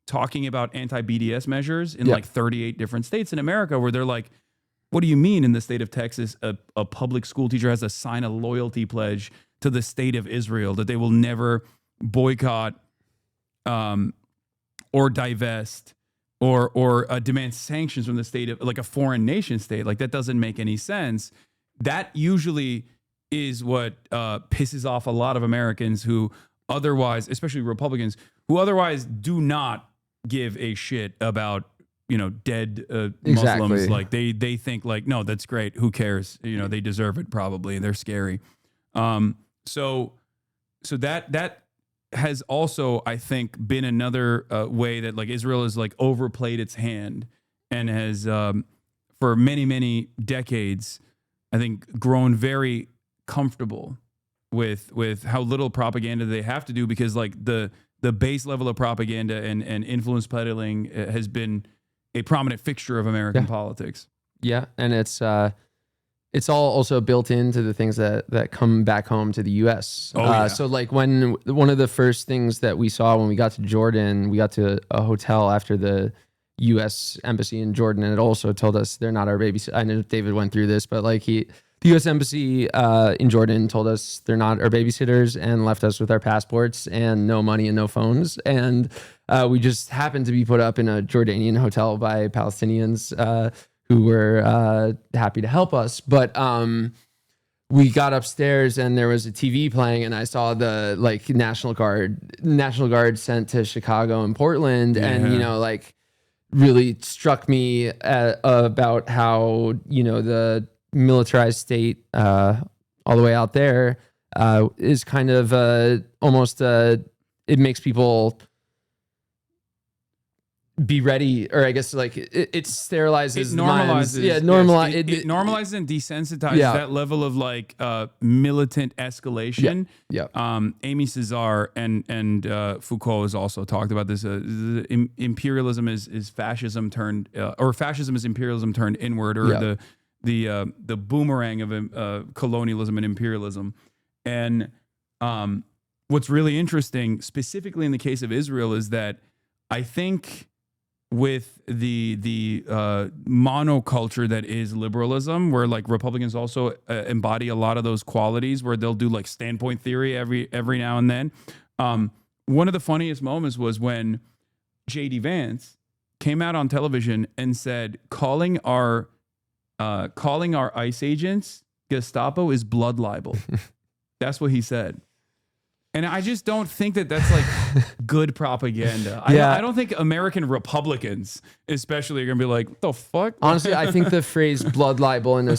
talking about anti-BDS measures in like 38 different states in America, where they're like, what do you mean in the state of Texas, a public school teacher has to sign a loyalty pledge to the state of Israel that they will never boycott or divest or demand sanctions from the state of like a foreign nation state? Like, that doesn't make any sense. That usually is what pisses off a lot of Americans who otherwise, especially Republicans, who otherwise do not give a shit about, you know, dead Muslims. Like they think like, no, that's great. Who cares? You know, they deserve it probably. They're scary. So that has also, I think, been another way that like Israel has like overplayed its hand and has for many, many decades I think, grown very comfortable with how little propaganda they have to do, because like the base level of propaganda and influence peddling has been a prominent fixture of American politics. Yeah, and it's all also built into the things that come back home to the U.S. So like when one of the first things that we saw when we got to Jordan, we got to a hotel after the U.S. embassy in Jordan, and it also told us they're not our babysitters. I know David went through this, but like the U.S. embassy in Jordan told us they're not our babysitters and left us with our passports and no money and no phones. And we just happened to be put up in a Jordanian hotel by Palestinians who were happy to help us. But we got upstairs and there was a TV playing, and I saw the like National Guard sent to Chicago and Portland, and like really struck me about how the militarized state all the way out there is kind of almost it makes people be ready, or I guess like it sterilizes, it normalizes, minds. It normalizes and desensitizes that level of like militant escalation. Amy Cesar and Foucault has also talked about this. Imperialism is fascism turned, or fascism is imperialism turned inward, or the boomerang of colonialism and imperialism. And what's really interesting, specifically in the case of Israel, is that I think with the monoculture that is liberalism, where like Republicans also embody a lot of those qualities, where they'll do like standpoint theory every now and then. One of the funniest moments was when J.D. Vance came out on television and said, calling our ICE agents Gestapo is blood libel. That's what he said. And I just don't think that that's like good propaganda. I don't think American Republicans especially are going to be like, what the fuck? Honestly, I think the phrase blood libel in a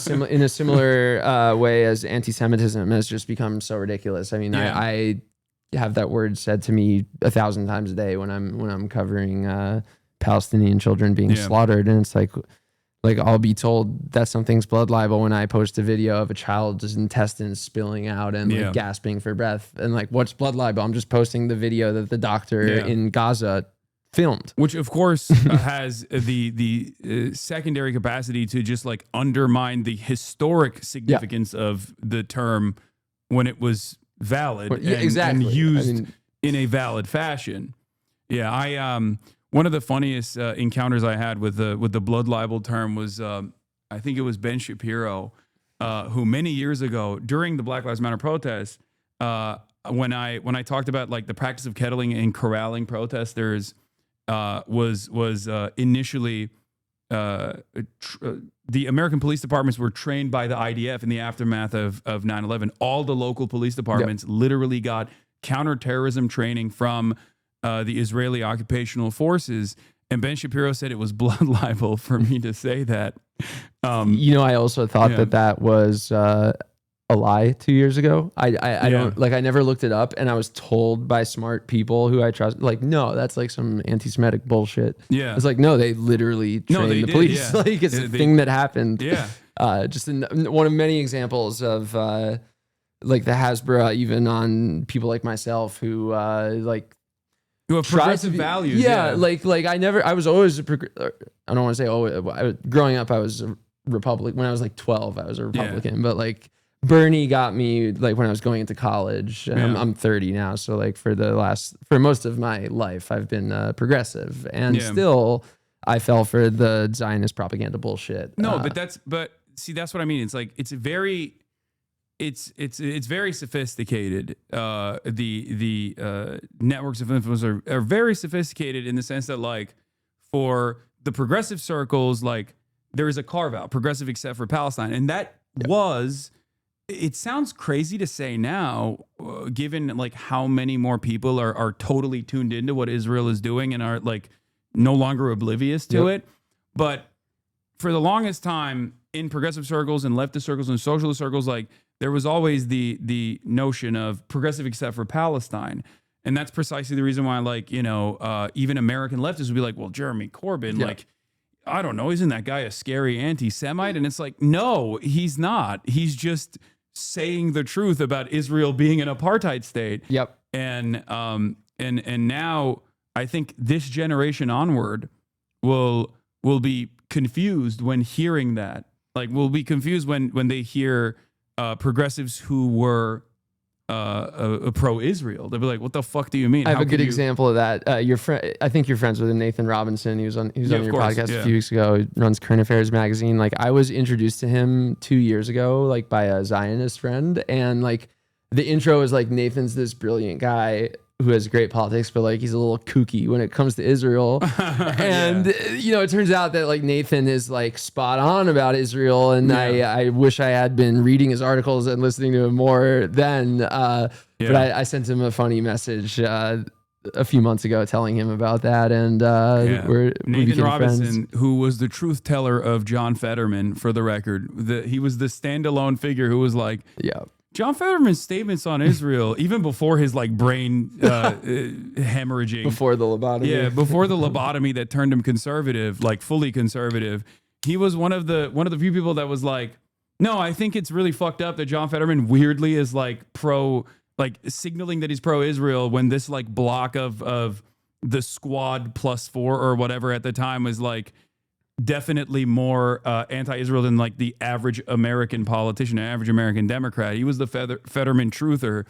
similar way as anti-Semitism has just become so ridiculous. I mean, I have that word said to me 1,000 times a day when I'm covering Palestinian children being slaughtered, and it's like I'll be told that something's blood libel when I post a video of a child's intestines spilling out and like gasping for breath. And like, what's blood libel? I'm just posting the video that the doctor in Gaza filmed. Which of course has the secondary capacity to just like undermine the historic significance of the term when it was valid and used in a valid fashion. One of the funniest encounters I had with the blood libel term was, I think it was Ben Shapiro, who many years ago during the Black Lives Matter protests, when I talked about like the practice of kettling and corralling protesters, was initially the American police departments were trained by the IDF in the aftermath of 9/11. All the local police departments literally got counterterrorism training from the Israeli occupational forces, and Ben Shapiro said it was blood libel for me to say that. I also thought that was a lie 2 years ago. I don't like. I never looked it up, and I was told by smart people who I trust, like, no, that's like some anti-Semitic bullshit. Yeah, it's like, no, they literally trained the police. Like it's a thing that happened. Just one of many examples of like the Hasbara, even on people like myself who who have progressive values. I was always I don't want to say always. Growing up, I was a Republican. When I was like 12, I was a Republican. But like Bernie got me like when I was going into college. And I'm 30 now, so like for most of my life, I've been progressive, and still I fell for the Zionist propaganda bullshit. No, but see, that's what I mean. It's like it's very sophisticated. The networks of influence are very sophisticated in the sense that like for the progressive circles, like there is a carve out, progressive except for Palestine, and that was. It sounds crazy to say now, given like how many more people are totally tuned into what Israel is doing and are like no longer oblivious to it. But for the longest time in progressive circles and leftist circles and socialist circles, like there was always the notion of progressive except for Palestine. And that's precisely the reason why, like, even American leftists would be like, well, Jeremy Corbyn, like, I don't know, isn't that guy a scary anti-Semite? And it's like, no, he's not. He's just saying the truth about Israel being an apartheid state. Yep. And now I think this generation onward will be confused when hearing that. Like, will be confused when they hear progressives who were pro-Israel. They'll be like, "What the fuck do you mean?" I have a good example of that. Your friend, I think you're friends with Nathan Robinson. He was on your podcast a few weeks ago. He runs Current Affairs magazine. Like, I was introduced to him 2 years ago, like by a Zionist friend, and like the intro is like, Nathan's this brilliant guy who has great politics, but like he's a little kooky when it comes to Israel. And you know, it turns out that like Nathan is like spot on about Israel, and I wish I had been reading his articles and listening to him more then. But I sent him a funny message a few months ago telling him about that, and we Nathan Robinson, friends. who was the truth teller of John Fetterman, for the record. He was the standalone figure who was like, John Fetterman's statements on Israel, even before his like brain hemorrhaging, before the lobotomy, before the lobotomy that turned him conservative, like fully conservative, he was one of the few people that was like, no, I think it's really fucked up that John Fetterman weirdly is like signaling that he's pro-Israel when this like block of the squad +4 or whatever at the time was like definitely more anti-Israel than like the average American politician, average American Democrat. He was the Fetterman truther.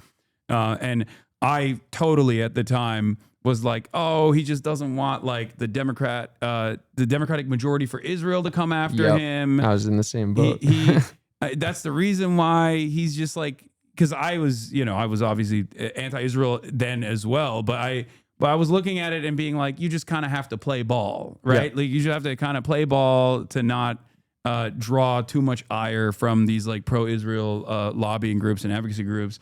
And I totally at the time was like, oh, he just doesn't want like the Democratic majority for Israel to come after him. I was in the same boat. That's the reason why he's just like, because I was obviously anti-Israel then as well, but I was looking at it and being like, you just kind of have to play ball, right? Like you just have to kind of play ball to not draw too much ire from these like pro-Israel lobbying groups and advocacy groups.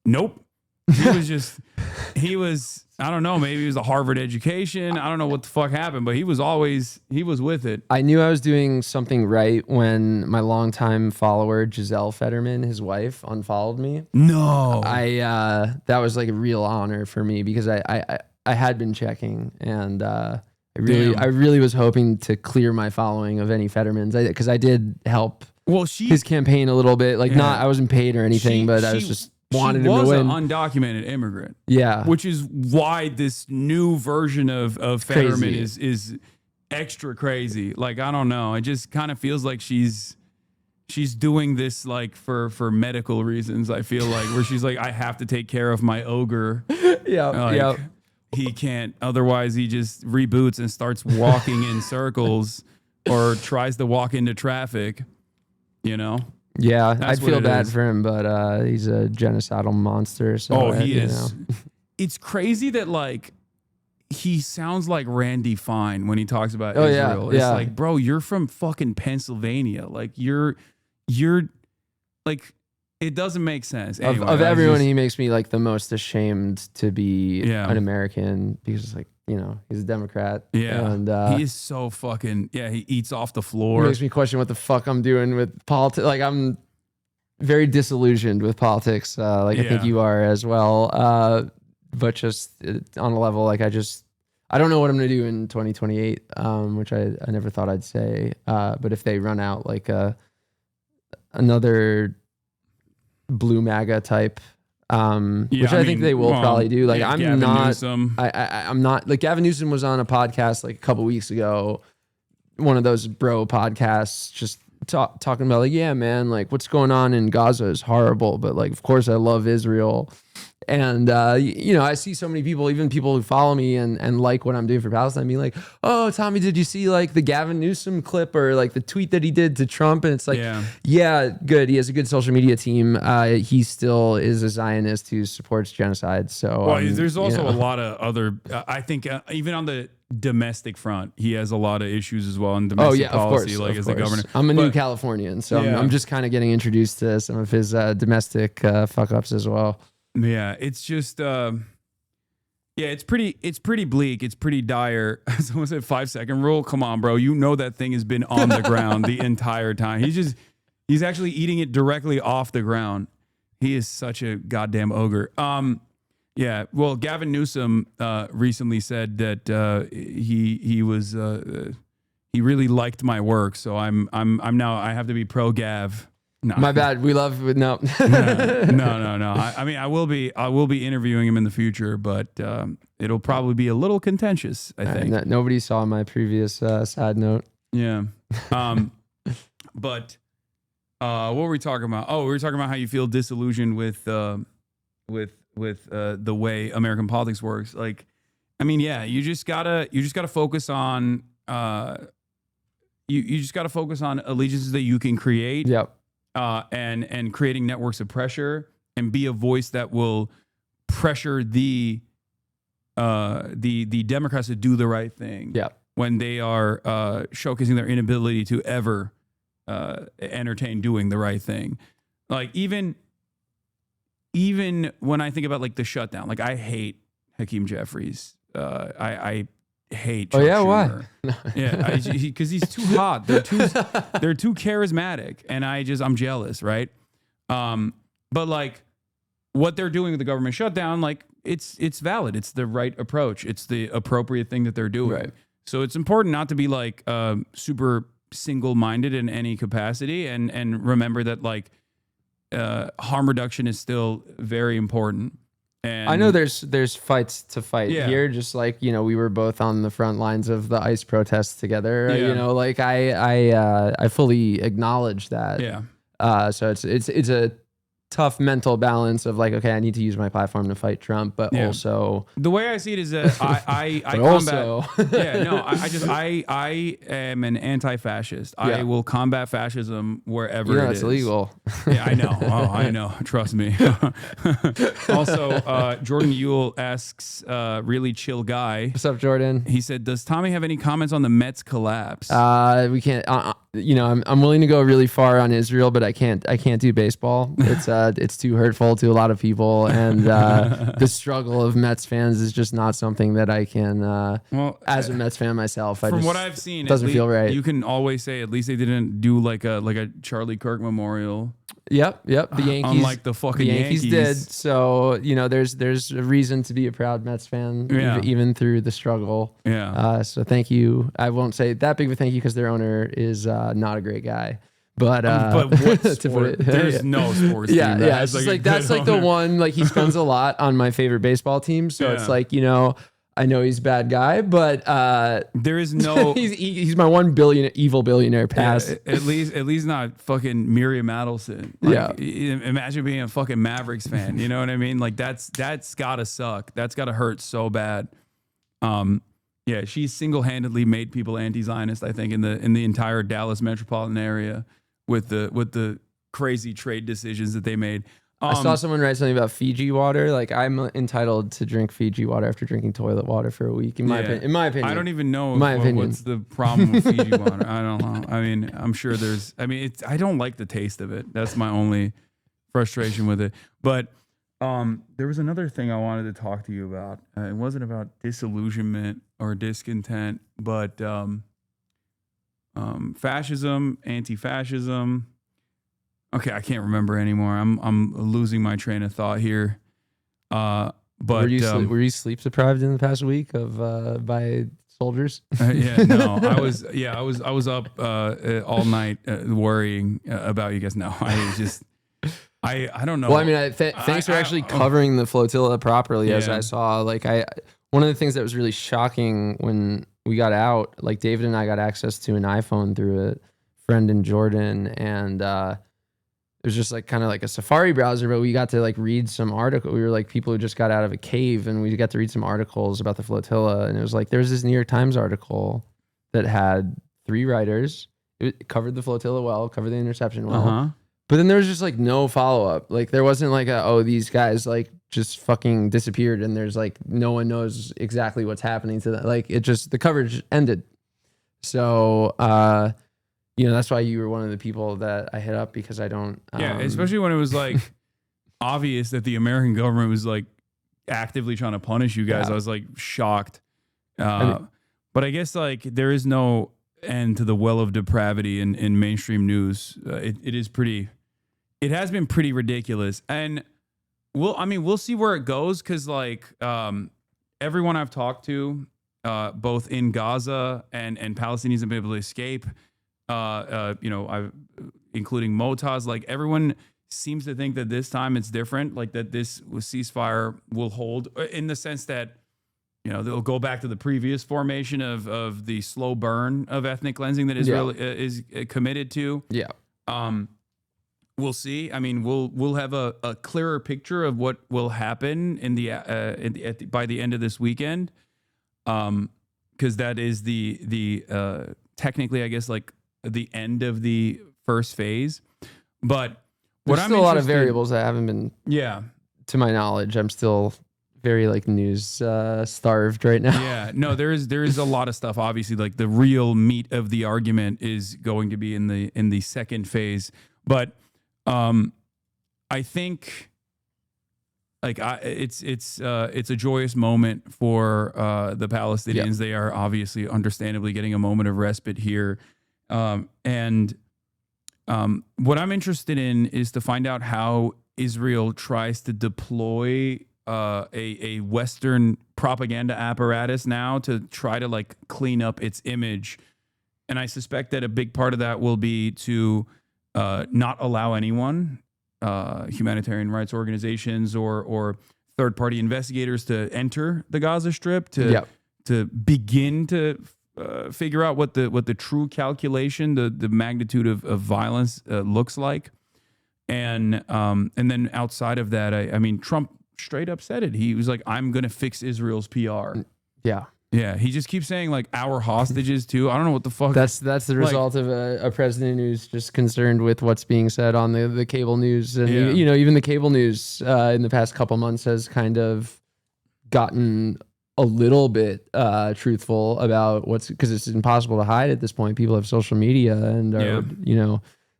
Nope. He was, I don't know, maybe it was a Harvard education. I don't know what the fuck happened, but he was with it. I knew I was doing something right when my longtime follower, Giselle Fetterman, his wife, unfollowed me. No. That was like a real honor for me because I had been checking, and I really was hoping to clear my following of any Fettermans, because I did help his campaign a little bit. Like, I wasn't paid or anything, but I was just wanted him to win. She was an undocumented immigrant. Yeah. Which is why this new version of Fetterman is extra crazy. Like, I don't know. It just kind of feels like she's doing this like for medical reasons, I feel like, where she's like, I have to take care of my ogre. He can't, otherwise he just reboots and starts walking in circles or tries to walk into traffic, you know? Yeah, That's I'd feel bad is. for him, but he's a genocidal monster. So he is. It's crazy that like he sounds like Randy Fine when he talks about Israel. It's like, bro, you're from fucking Pennsylvania. Like you're like, it doesn't make sense. Anyway, of everyone, he makes me like the most ashamed to be an American, because it's like, you know, he's a Democrat. Yeah. And he is so fucking, he eats off the floor. It makes me question what the fuck I'm doing with politics. Like, I'm very disillusioned with politics. I think you are as well. But just on a level, like, I don't know what I'm going to do in 2028, which I never thought I'd say. But if they run out like another blue MAGA type, which I think they will probably do. Like, I'm Gavin not, Newsom. I'm not, like, Gavin Newsom was on a podcast like a couple weeks ago, one of those bro podcasts, just talking about like, yeah, man, like what's going on in Gaza is horrible, but like, of course I love Israel. And, you know, I see so many people, even people who follow me and like what I'm doing for Palestine, being like, oh, Tommy, did you see like the Gavin Newsom clip or like the tweet that he did to Trump? And it's like, yeah, good. He has a good social media team. He still is a Zionist who supports genocide. So there's also a lot of other, I think even on the domestic front, he has a lot of issues as well in domestic policy, like as the governor. I'm a new Californian, so I'm just kind of getting introduced to some of his domestic fuck ups as well. Yeah, it's just it's pretty bleak. It's pretty dire. Someone said 5-second rule. Come on, bro. You know that thing has been on the ground the entire time. He's actually eating it directly off the ground. He is such a goddamn ogre. Yeah. Well, Gavin Newsom recently said that he he really liked my work. So I'm now I have to be pro Gav. No. My bad. We love no. No. I mean, I will be interviewing him in the future, but it'll probably be a little contentious, I think. Nobody saw my previous side note. Yeah. But what were we talking about? Oh, we were talking about how you feel disillusioned with the way American politics works. Like, I mean, yeah, you just gotta focus on you just gotta focus on allegiances that you can create. Yep. And creating networks of pressure and be a voice that will pressure the Democrats to do the right thing. Yeah. When they are showcasing their inability to ever entertain doing the right thing. Like even when I think about like the shutdown, like I hate Hakeem Jeffries. I hate Chuck Schumer. Why? Yeah, because he's too hot. They're too charismatic, and I'm jealous, right? But like what they're doing with the government shutdown, like it's valid. It's the right approach. It's the appropriate thing that they're doing. Right. So it's important not to be like super single-minded in any capacity, and remember that like harm reduction is still very important. And I know there's fights to fight Yeah. here, just like, you know, we were both on the front lines of the ICE protests together. Yeah. You know, like I fully acknowledge that. Yeah. So it's a tough mental balance of like, okay, I need to use my platform to fight Trump, but Yeah. also the way I see it is that I But combat. also- I am an anti-fascist. Yeah. I will combat fascism wherever You know it it's is. illegal. Yeah, I know. Oh, I know. Trust me. Also, Jordan Ewell asks, really chill guy. What's up, Jordan? He said, "Does Tommy have any comments on the Mets collapse?" We can't. You know, I'm willing to go really far on Israel, but I can't do baseball. It's too hurtful to a lot of people, and the struggle of Mets fans is just not something that I can. As a Mets fan myself, From what I've seen, it doesn't feel right. You can always say at least they didn't do like a Charlie Kirk memorial. Yep. The Yankees, unlike the fucking Yankees did. So you know, there's a reason to be a proud Mets fan, Yeah. even through the struggle. Yeah. So thank you. I won't say that big of a thank you because their owner is not a great guy. But what to sport? put it- There's no sports team Yeah, that yeah. has, It's just like, a like that's good like the owner. one. Like he spends a lot on my favorite baseball team, so it's Yeah. like, you know, I know he's a bad guy, but there is no. he's my one evil billionaire pass. Yeah, at least not fucking Miriam Adelson. Like, imagine being a fucking Mavericks fan. You know what I mean? Like that's gotta suck. That's gotta hurt so bad. Yeah, she single-handedly made people anti-Zionist, I think, in the entire Dallas metropolitan area with the crazy trade decisions that they made. I saw someone write something about Fiji water. Like I'm entitled to drink Fiji water after drinking toilet water for a week. In my opinion, I don't even know my opinion. what's the problem with Fiji water. I don't know. I mean, I'm sure there's. I mean, I don't like the taste of it. That's my only frustration with it. But there was another thing I wanted to talk to you about. It wasn't about disillusionment or discontent, but fascism, anti-fascism. Okay, I can't remember anymore. I'm losing my train of thought here. But were you sleep deprived in the past week of by soldiers? Yeah, no, I was up all night worrying about you guys. No, I was just I don't know. Well, I mean, thanks for actually covering the flotilla properly. As I saw, like one of the things that was really shocking when we got out, like David and I got access to an iPhone through a friend in Jordan, and it was just like kind of like a Safari browser, but we got to like read some article. We were like people who just got out of a cave, and we got to read some articles about the flotilla. And it was like, there was this New York Times article that had 3 writers. It covered the flotilla well, covered the interception well. But then there was just like no follow-up. Like there wasn't like these guys like just fucking disappeared and there's like no one knows exactly what's happening to them. Like it just, the coverage ended. So, you know, that's why you were one of the people that I hit up, because I don't. Yeah, especially when it was like obvious that the American government was like actively trying to punish you guys. Yeah. I was like shocked. But I guess like there is no end to the well of depravity in mainstream news. It has been pretty ridiculous. And we'll see where it goes, because like everyone I've talked to both in Gaza and Palestinians have been able to escape. Including Motaz, like everyone seems to think that this time it's different, like that this ceasefire will hold in the sense that, they'll go back to the previous formation of the slow burn of ethnic cleansing that Israel is committed to. Yeah. We'll see. I mean, we'll have a clearer picture of what will happen by the end of this weekend, because that is the technically, I guess, like the end of the first phase. But there's still a lot of variables that haven't been. Yeah. To my knowledge, I'm still very news starved right now. Yeah. No, there is a lot of stuff. Obviously, like the real meat of the argument is going to be in the second phase. But I think it's a joyous moment for the Palestinians. Yeah. They are obviously, understandably, getting a moment of respite here. What I'm interested in is to find out how Israel tries to deploy a Western propaganda apparatus now to try to clean up its image. And I suspect that a big part of that will be to not allow anyone, humanitarian rights organizations or third-party investigators, to enter the Gaza Strip to begin to figure out what the true calculation, the magnitude of violence looks like. And then outside of that, I mean, Trump straight up said it. He was like, I'm going to fix Israel's PR. Yeah. Yeah. He just keeps saying our hostages too. I don't know what the fuck. That's the result of a president who's just concerned with what's being said on the cable news. And, even the cable news in the past couple months has kind of gotten a little bit truthful about because it's impossible to hide at this point. People have social media and are,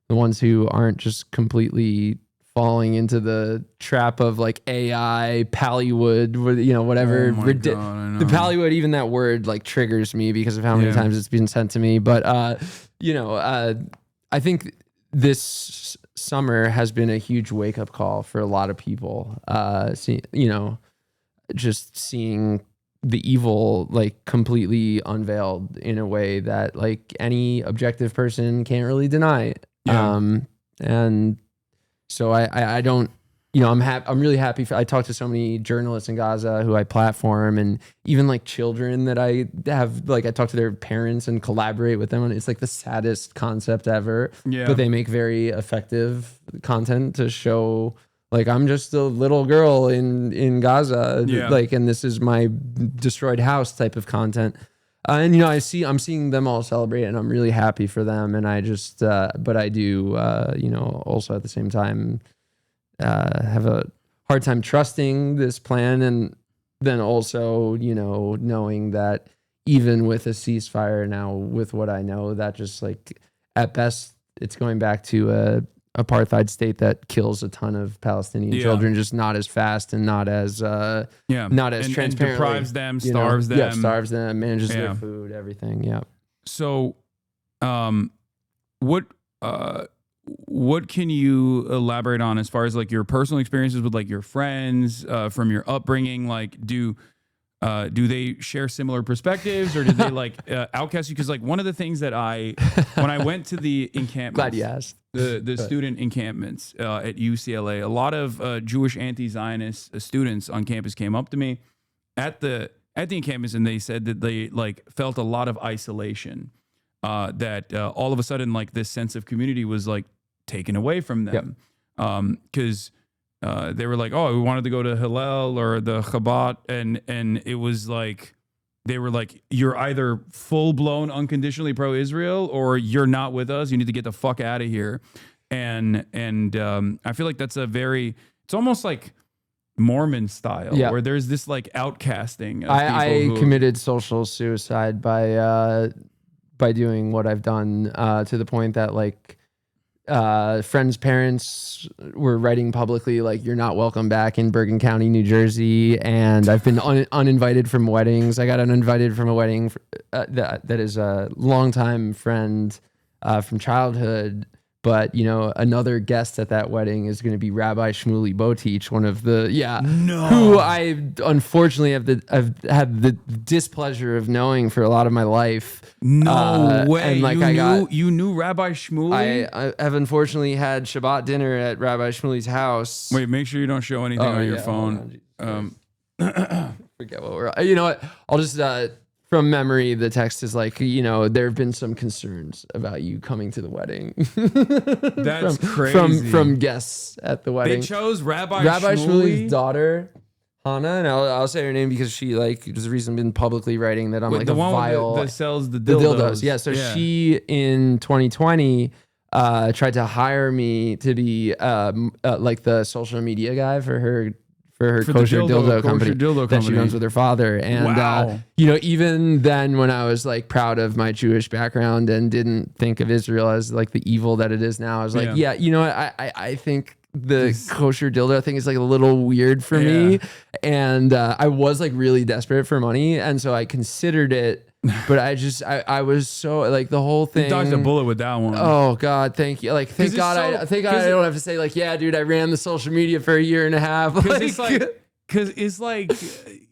the ones who aren't just completely falling into the trap of AI, Pallywood, whatever. Oh my God, I know. The Pallywood, even that word triggers me because of how many times it's been sent to me. But, I think this summer has been a huge wake up call for a lot of people. Just seeing the evil completely unveiled in a way that any objective person can't really deny. And so I don't, I'm really happy. I talk to so many journalists in Gaza who I platform, and even children that I have, I talk to their parents and collaborate with them. And it's the saddest concept ever, but they make very effective content to show I'm just a little girl in Gaza, and this is my destroyed house type of content. And I'm seeing them all celebrate, and I'm really happy for them. And I just, but I do, also at the same time, have a hard time trusting this plan, and then also, knowing that even with a ceasefire now, with what I know, that just at best it's going back to a apartheid state that kills a ton of Palestinian children, just not as fast and not as not as transparently, and deprives them, starves them, starves them, manages their food, everything. So, what can you elaborate on as far as your personal experiences with your friends from your upbringing? Do they share similar perspectives, or did they outcast you? Because one of the things that when I went to the encampments, glad you asked. The student encampments at UCLA, a lot of Jewish anti-Zionist students on campus came up to me at the encampments, and they said that they felt a lot of isolation, that all of a sudden this sense of community was taken away from them, because they were we wanted to go to Hillel or the Chabad, and it was they were you're either full-blown unconditionally pro-Israel or you're not with us. You need to get the fuck out of here. And I feel that's it's almost Mormon style, where there's this outcasting of I committed social suicide by doing what I've done, to the point that friends' parents were writing publicly you're not welcome back in Bergen County, New Jersey, and I've been uninvited from weddings. I got uninvited from a wedding that is a longtime friend from childhood, But, you know, another guest at that wedding is going to be Rabbi Shmuley Botich, one of the, who I unfortunately I've had the displeasure of knowing for a lot of my life. No way. And like you knew Rabbi Shmuley? I have unfortunately had Shabbat dinner at Rabbi Shmuley's house. Wait, make sure you don't show anything on your phone. Forget what we're, you know what? I'll just, from memory, the text is like, you know, there have been some concerns about you coming to the wedding. That's crazy. From guests at the wedding. They chose Rabbi Shmuley's daughter, Hannah, and I'll say her name because she there's a reason been publicly writing that I'm like the a one vile that sells the dildos. Yeah, so she in 2020 tried to hire me to be like the social media guy for her kosher dildo company that she runs with her father. And, you know, even then when I was like proud of my Jewish background and didn't think of Israel as like the evil that it is now, I was like, you know what? I think the kosher dildo thing is like a little weird for me. And I was like really desperate for money. And so I considered it. But I was so like the whole thing. You dodged a bullet with that one. Oh God, thank you. Like thank God I don't have to say like, yeah, dude, I ran the social media for a year and a half. Because it's like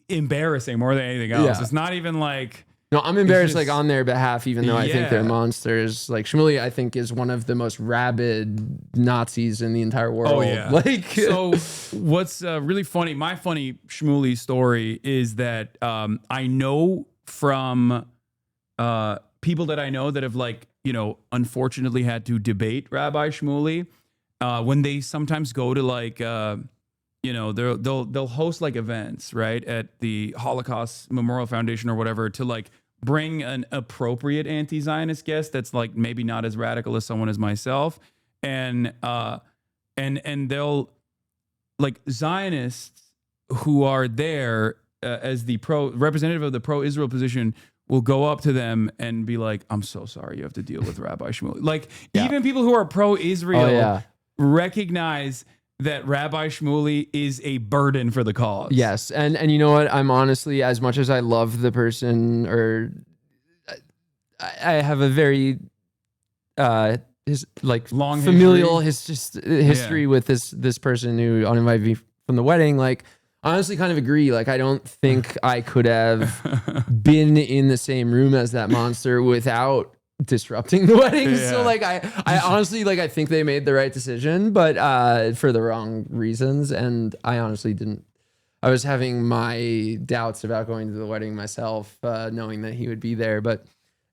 embarrassing more than anything else. Yeah. It's not even like. No, I'm embarrassed like on their behalf, even though I think they're monsters. Like Shmuley, I think is one of the most rabid Nazis in the entire world. Oh yeah. Like so, what's really funny? My funny Shmuley story is that I know from people that I know that have like, you know, unfortunately had to debate Rabbi Shmuley when they sometimes go to like, you know, they'll host like events, right, at the Holocaust Memorial Foundation or whatever to like bring an appropriate anti-Zionist guest that's like maybe not as radical as someone as myself, and they'll like Zionists who are there as the representative of the pro-Israel position will go up to them and be like, I'm so sorry you have to deal with Rabbi Shmuley. Like even people who are pro-Israel recognize that Rabbi Shmuley is a burden for the cause. Yes. And you know what? I'm honestly, as much as I love the person, or I have a very his like long familial history with this person who uninvited me from the wedding, like honestly kind of agree. Like, I don't think I could have been in the same room as that monster without disrupting the wedding. Yeah. So like, I honestly, like, I think they made the right decision, but for the wrong reasons. And I honestly didn't, I was having my doubts about going to the wedding myself, knowing that he would be there. But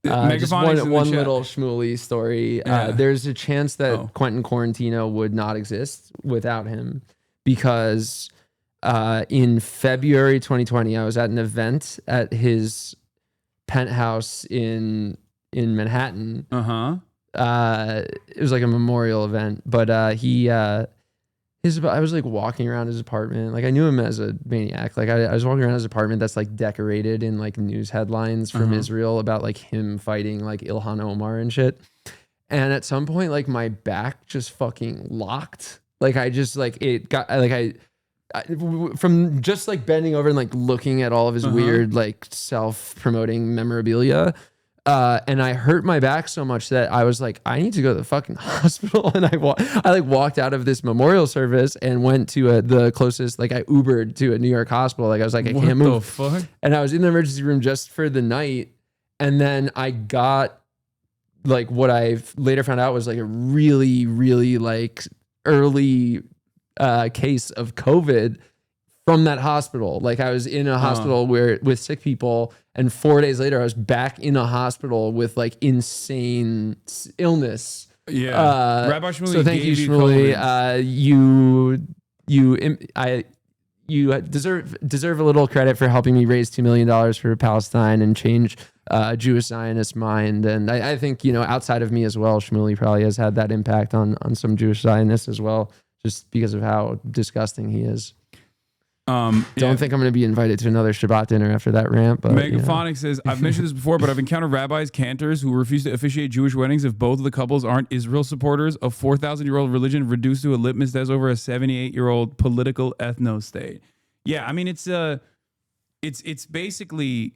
just one little Shmuley story. There's a chance that Quentin Quarantino would not exist without him, because in February 2020, I was at an event at his penthouse in Manhattan. It was like a memorial event, but I was like walking around his apartment. Like, I knew him as a maniac. Like, I was walking around his apartment that's like decorated in like news headlines from Israel about like him fighting like Ilhan Omar and shit. And at some point, like, my back just fucking locked. Like, I just like, it got like, I from just like bending over and like looking at all of his weird like self-promoting memorabilia. And I hurt my back so much that I was like, I need to go to the fucking hospital. And I like walked out of this memorial service and went to the closest, like, I Ubered to a New York hospital. Like, I was like, I can't move. Fuck? And I was in the emergency room just for the night. And then I got like what I later found out was like a really, really like early case of COVID from that hospital. Like, I was in a hospital with sick people, and 4 days later I was back in a hospital with like insane illness. Yeah. Rabbi Shmuley, so thank you, Shmuley. You deserve a little credit for helping me raise $2 million for Palestine and change Jewish Zionist mind. And I think, you know, outside of me as well, Shmuley probably has had that impact on some Jewish Zionists as well, just because of how disgusting he is. Don't think I'm going to be invited to another Shabbat dinner after that rant. But Megaphonic says, I've mentioned this before, but I've encountered rabbis, cantors who refuse to officiate Jewish weddings if both of the couples aren't Israel supporters. A 4,000-year-old religion reduced to a litmus test over a 78-year-old political ethno-state. Yeah, I mean, it's basically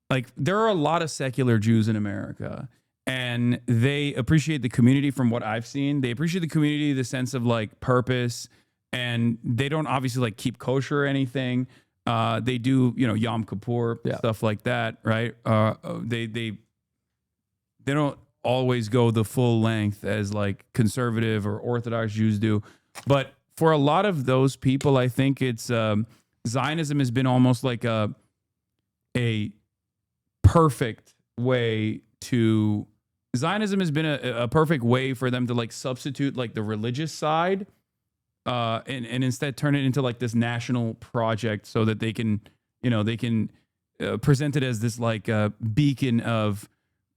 like, there are a lot of secular Jews in America, and they appreciate the community from what I've seen. They appreciate the community, the sense of like purpose, and they don't obviously like keep kosher or anything. They do, you know, Yom Kippur, stuff like that, right? They don't always go the full length as like conservative or Orthodox Jews do. But for a lot of those people, I think it's Zionism has been almost like a perfect way to Zionism has been a perfect way for them to like substitute like the religious side and instead turn it into like this national project so that they can, you know, they can present it as this like beacon of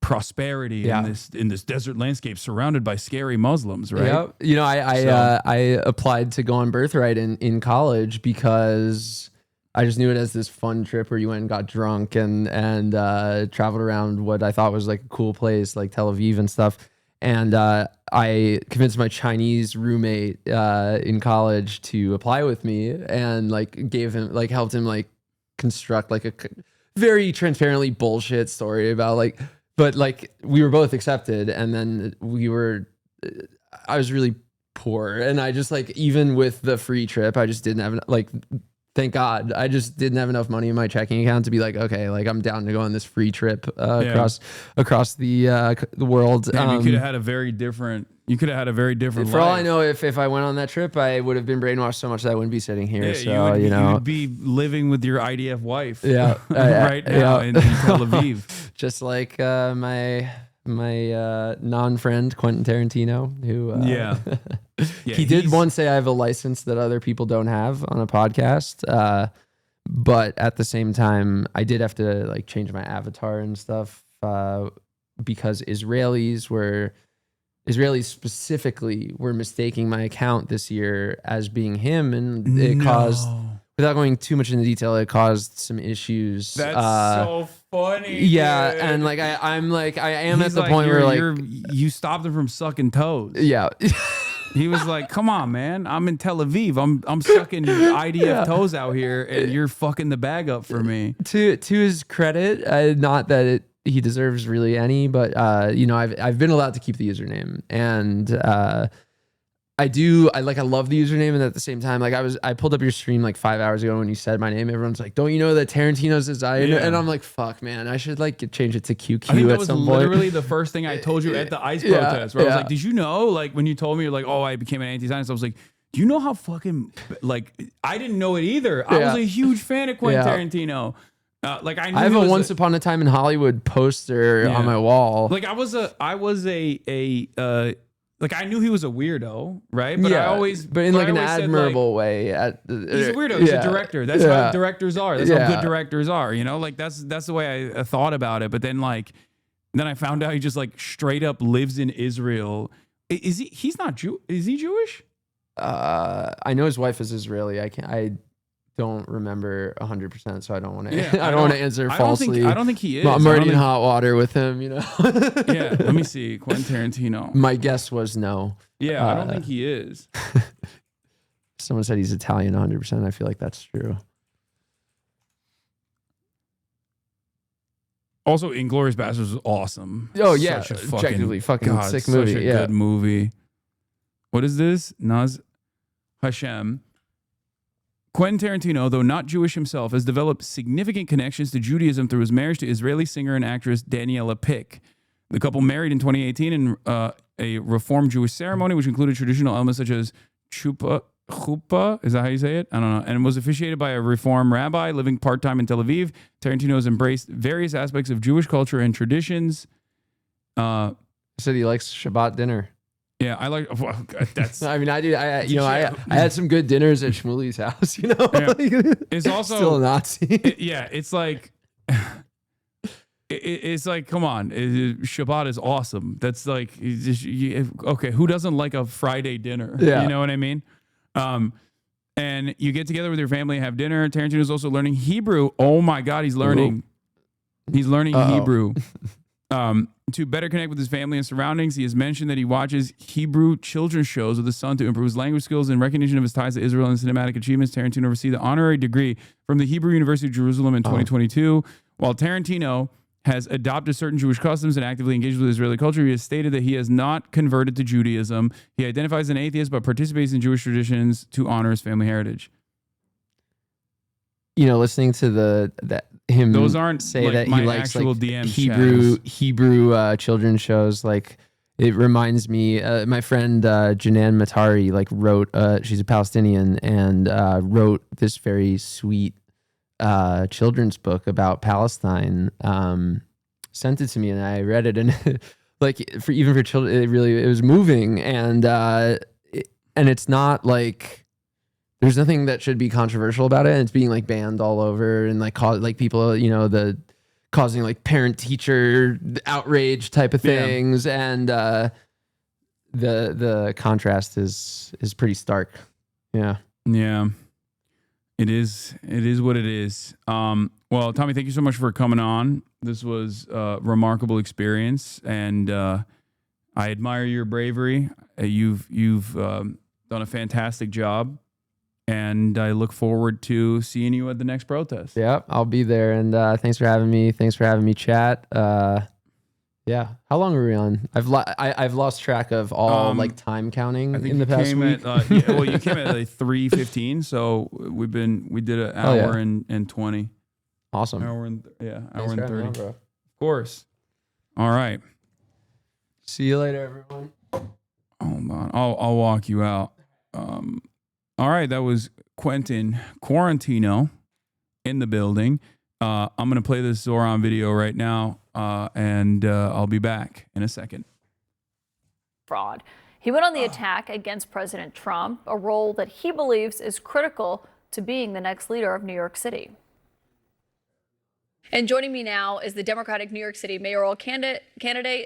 prosperity in this desert landscape surrounded by scary Muslims, right? Yep. You know, I applied to go on Birthright in college because I just knew it as this fun trip where you went and got drunk and traveled around what I thought was like a cool place, like Tel Aviv and stuff. And I convinced my Chinese roommate in college to apply with me, and like helped him like construct like a very transparently bullshit story about like, but like we were both accepted, and then I was really poor, and I just like, even with the free trip, I just didn't have like, thank God, I just didn't have enough money in my checking account to be like, okay, like I'm down to go on this free trip across the world. Damn, you could have had a very different. You could have had a very different. For life. all I know, if I went on that trip, I would have been brainwashed so much that I wouldn't be sitting here. Yeah, so you know, would be living with your IDF wife. Yeah, right now in Tel Aviv. Just like my non-friend Quentin Tarantino, who he did once say I have a license that other people don't have on a podcast, but at the same time I did have to like change my avatar and stuff because Israelis specifically were mistaking my account this year as being him, and it caused, without going too much into detail, it caused some issues. That's so funny. Yeah, dude. and like I am He's at the point where like you stopped him from sucking toes. Yeah. He was like, "Come on, man! I'm in Tel Aviv. I'm sucking IDF toes out here, and you're fucking the bag up for me." To his credit, not that he deserves really any, but you know, I've been allowed to keep the username, and I love the username, and at the same time, like I pulled up your stream like 5 hours ago when you said my name. Everyone's like, "Don't you know that Tarantino's a Zion?" Yeah. And I'm like, "Fuck, man, I should like change it to QQ." I think that at was some literally point. the first thing I told you at the ICE protest, where I was like, "Did you know?" Like when you told me, you're like, "Oh, I became an anti-Zionist." I was like, "Do you know how fucking like I didn't know it either." I was a huge fan of Quentin Tarantino. Like I have a Once Upon a Time in Hollywood poster on my wall. Like I was like I knew he was a weirdo, right? But I always, but in like an said, admirable way. He's a weirdo. He's a director. That's how directors are. That's how good directors are. You know, like that's the way I thought about it. But then I found out he just like straight up lives in Israel. Is he? He's not Jew. Is he Jewish? I know his wife is Israeli. I don't remember 100%, so I don't want to. I don't want to answer falsely. I don't think he is. I'm already in hot water with him, you know. Yeah, let me see. Quentin Tarantino. My guess was no. Yeah, I don't think he is. Someone said he's Italian 100%. I feel like that's true. Also, Inglourious Basterds was awesome. Oh yeah, such a objectively fucking sick movie. Such a good movie. What is this? Naz Hashem. Quentin Tarantino, though not Jewish himself, has developed significant connections to Judaism through his marriage to Israeli singer and actress Daniela Pick. The couple married in 2018 in a Reform Jewish ceremony, which included traditional elements such as chuppah, is that how you say it? I don't know. And was officiated by a Reform rabbi living part-time in Tel Aviv. Tarantino has embraced various aspects of Jewish culture and traditions. Said he likes Shabbat dinner. Yeah, I like. Well, that's. I mean, I do. I had some good dinners at Shmuli's house. You know, it's also still a Nazi. It's like, it's like, come on, Shabbat is awesome. That's like, okay, who doesn't like a Friday dinner? Yeah. You know what I mean? And you get together with your family and have dinner. Tarantino's also learning Hebrew. Oh my God, he's learning. He's learning Hebrew. To better connect with his family and surroundings, he has mentioned that he watches Hebrew children's shows with his son to improve his language skills. In recognition of his ties to Israel and cinematic achievements, Tarantino received the honorary degree from the Hebrew University of Jerusalem in 2022. While Tarantino has adopted certain Jewish customs and actively engaged with Israeli culture. He has stated that he has not converted to Judaism. He identifies as an atheist, but participates in Jewish traditions to honor his family heritage. You know, listening to him those aren't say like that my he likes actual like DM Hebrew children's shows, like it reminds me. My friend Janan Matari wrote. She's a Palestinian and wrote this very sweet children's book about Palestine. Sent it to me and I read it, and even for children, it was moving, and it's not like. There's nothing that should be controversial about it. And it's being banned all over and people, causing parent teacher outrage type of things. Yeah. And the contrast is pretty stark. Yeah. Yeah. It is what it is. Well, Tommy, thank you so much for coming on. This was a remarkable experience, and I admire your bravery. You've done a fantastic job. And I look forward to seeing you at the next protest. Yeah, I'll be there. And thanks for having me. Thanks for having me chat. Yeah. How long are we on? I've lost track of all time counting in the past week. You came at 3:15, so we did an hour and 20. Awesome. Hour and 30. On, bro. Of course. All right. See you later, everyone. Hold on. I'll walk you out. All right, that was Quentin Quarantino in the building. I'm going to play this Zoran video right now, and I'll be back in a second. Fraud. He went on the attack against President Trump, a role that he believes is critical to being the next leader of New York City. And joining me now is the Democratic New York City mayoral candidate,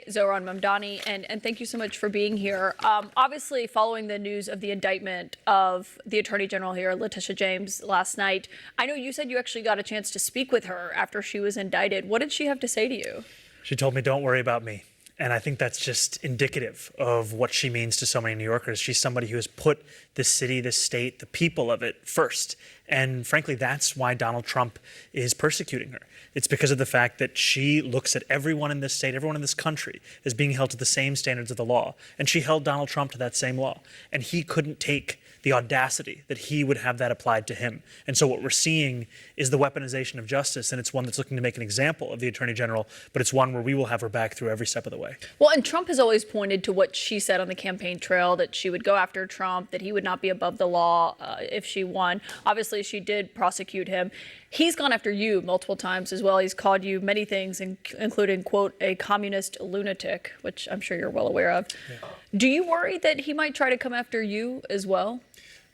Zoran Mamdani. And thank you so much for being here. Obviously, following the news of the indictment of the Attorney General here, Letitia James, last night, I know you said you actually got a chance to speak with her after she was indicted. What did she have to say to you? She told me, don't worry about me. And I think that's just indicative of what she means to so many New Yorkers. She's somebody who has put this city, this state, the people of it first. And frankly, that's why Donald Trump is persecuting her. It's because of the fact that she looks at everyone in this state, everyone in this country, as being held to the same standards of the law. And she held Donald Trump to that same law. And he couldn't take the audacity that he would have that applied to him. And so what we're seeing is the weaponization of justice, and it's one that's looking to make an example of the Attorney General, but it's one where we will have her back through every step of the way. Well, and Trump has always pointed to what she said on the campaign trail, that she would go after Trump, that he would not be above the law if she won. Obviously, she did prosecute him. He's gone after you multiple times as well. He's called you many things, including, quote, a communist lunatic, which I'm sure you're well aware of. Yeah. Do you worry that he might try to come after you as well?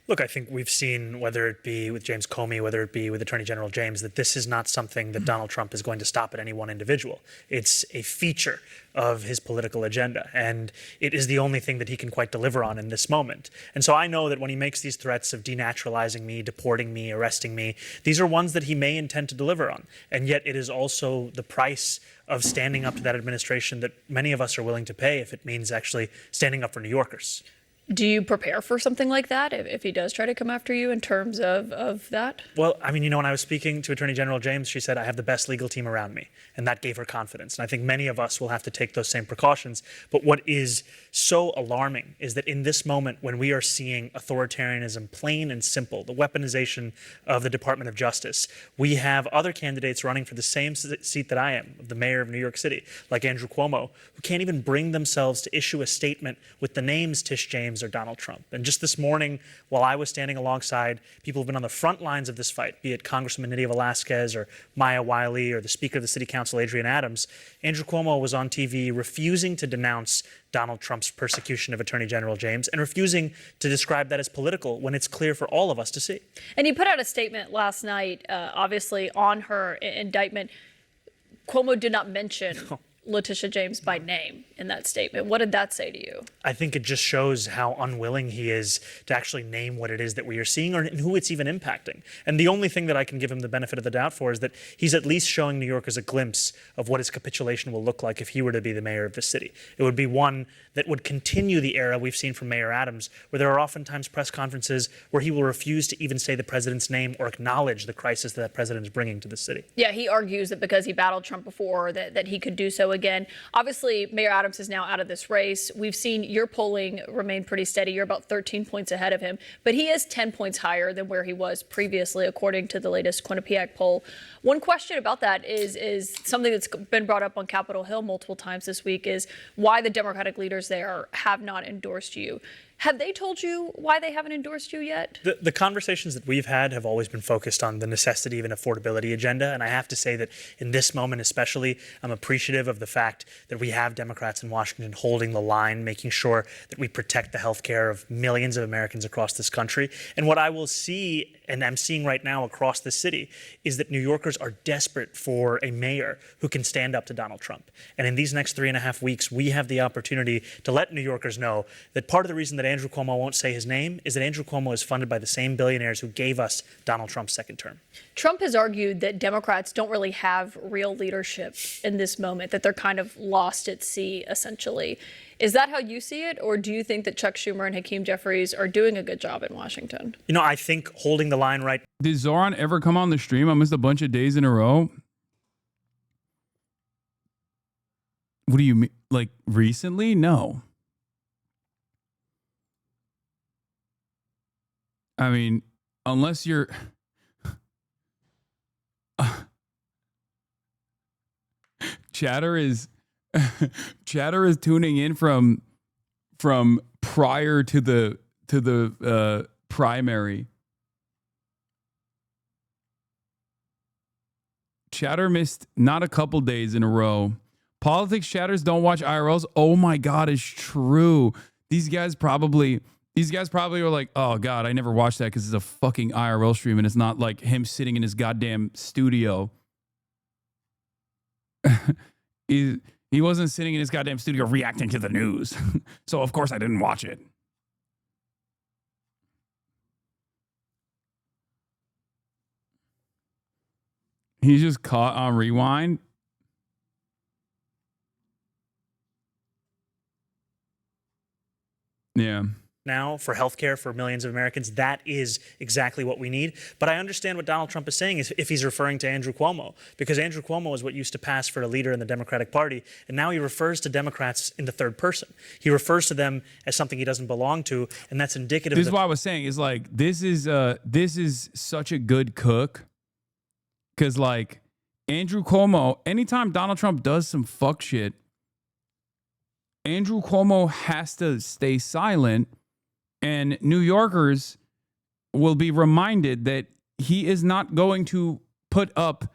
Look, I think we've seen, whether it be with James Comey, whether it be with Attorney General James, that this is not something that Donald Trump is going to stop at any one individual. It's a feature of his political agenda, and it is the only thing that he can quite deliver on in this moment. And so I know that when he makes these threats of denaturalizing me, deporting me, arresting me, these are ones that he may intend to deliver on. And yet it is also the price of standing up to that administration that many of us are willing to pay if it means actually standing up for New Yorkers. Do you prepare for something like that if he does try to come after you in terms of that? Well, I mean, when I was speaking to Attorney General James, she said, I have the best legal team around me. And that gave her confidence. And I think many of us will have to take those same precautions. But what is so alarming is that in this moment, when we are seeing authoritarianism plain and simple, the weaponization of the Department of Justice, we have other candidates running for the same seat that I am, the mayor of New York City, like Andrew Cuomo, who can't even bring themselves to issue a statement with the names Tish James or Donald Trump. And just this morning, while I was standing alongside people who've been on the front lines of this fight, be it Congressman Nydia Velázquez or Maya Wiley or the Speaker of the City Council, Adrian Adams, Andrew Cuomo was on TV refusing to denounce Donald Trump's persecution of Attorney General James and refusing to describe that as political when it's clear for all of us to see. And he put out a statement last night, obviously on her indictment. Cuomo did not mention Letitia James by name in that statement. What did that say to you? I think it just shows how unwilling he is to actually name what it is that we are seeing or who it's even impacting. And the only thing that I can give him the benefit of the doubt for is that he's at least showing New Yorkers a glimpse of what his capitulation will look like if he were to be the mayor of the city. It would be one that would continue the era we've seen from Mayor Adams, where there are oftentimes press conferences where he will refuse to even say the president's name or acknowledge the crisis that president is bringing to the city. Yeah, he argues that because he battled Trump before, that he could do so again. Obviously, Mayor Adams is now out of this race. We've seen your polling remain pretty steady. You're about 13 points ahead of him, but he is 10 points higher than where he was previously, according to the latest Quinnipiac poll. One question about that is something that's been brought up on Capitol Hill multiple times this week is why the Democratic leaders there have not endorsed you. Have they told you why they haven't endorsed you yet? The conversations that we've had have always been focused on the necessity of an affordability agenda. And I have to say that in this moment especially, I'm appreciative of the fact that we have Democrats in Washington holding the line, making sure that we protect the health care of millions of Americans across this country. And what I will see, and I'm seeing right now across the city, is that New Yorkers are desperate for a mayor who can stand up to Donald Trump. And in these next 3.5 weeks, we have the opportunity to let New Yorkers know that part of the reason that Andrew Cuomo won't say his name is that Andrew Cuomo is funded by the same billionaires who gave us Donald Trump's second term. Trump has argued that Democrats don't really have real leadership in this moment, that they're kind of lost at sea, essentially. Is that how you see it, or do you think that Chuck Schumer and Hakeem Jeffries are doing a good job in Washington? You know, I think holding the line right. Did Zoran ever come on the stream? I missed a bunch of days in a row. What do you mean? Like recently? No. I mean, unless you're chatter is tuning in from prior to the primary. Chatter missed not a couple days in a row. Politics chatters don't watch IRLs. Oh my God, it's true. These guys probably were like, oh God, I never watched that because it's a fucking IRL stream and it's not like him sitting in his goddamn studio. He wasn't sitting in his goddamn studio reacting to the news. So of course I didn't watch it. He's just caught on rewind. Yeah. Now for healthcare for millions of Americans, that is exactly what we need. But I understand what Donald Trump is saying if he's referring to Andrew Cuomo, because Andrew Cuomo is what used to pass for a leader in the Democratic Party, and now he refers to Democrats in the third person. He refers to them as something he doesn't belong to, and that's indicative. This is what I was saying is like this is such a good cook, because like Andrew Cuomo, anytime Donald Trump does some fuck shit, Andrew Cuomo has to stay silent. And New Yorkers will be reminded that he is not going to put up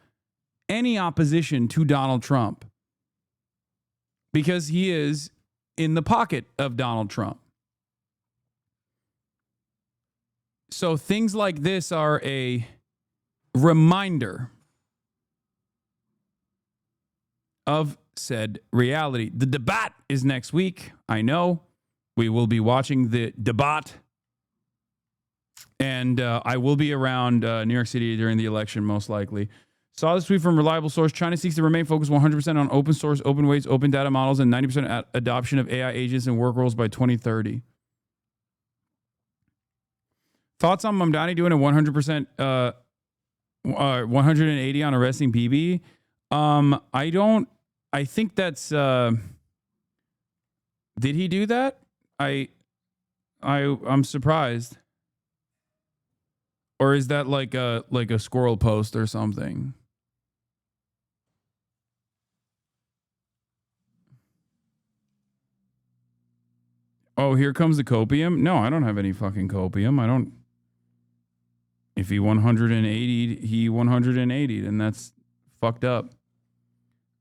any opposition to Donald Trump because he is in the pocket of Donald Trump. So things like this are a reminder of said reality. The debate is next week. I know. We will be watching the debate, and I will be around New York City during the election, most likely. Saw this tweet from reliable source. China seeks to remain focused 100% on open source, open weights, open data models, and 90% adoption of AI agents and work roles by 2030. Thoughts on Mamdani doing a 100%, 180 on arresting Bibi? I think that's, did he do that? I'm surprised. Or is that like a squirrel post or something? Oh, here comes the copium. No, I don't have any fucking copium. I don't. If he 180'd, he 180'd, and that's fucked up.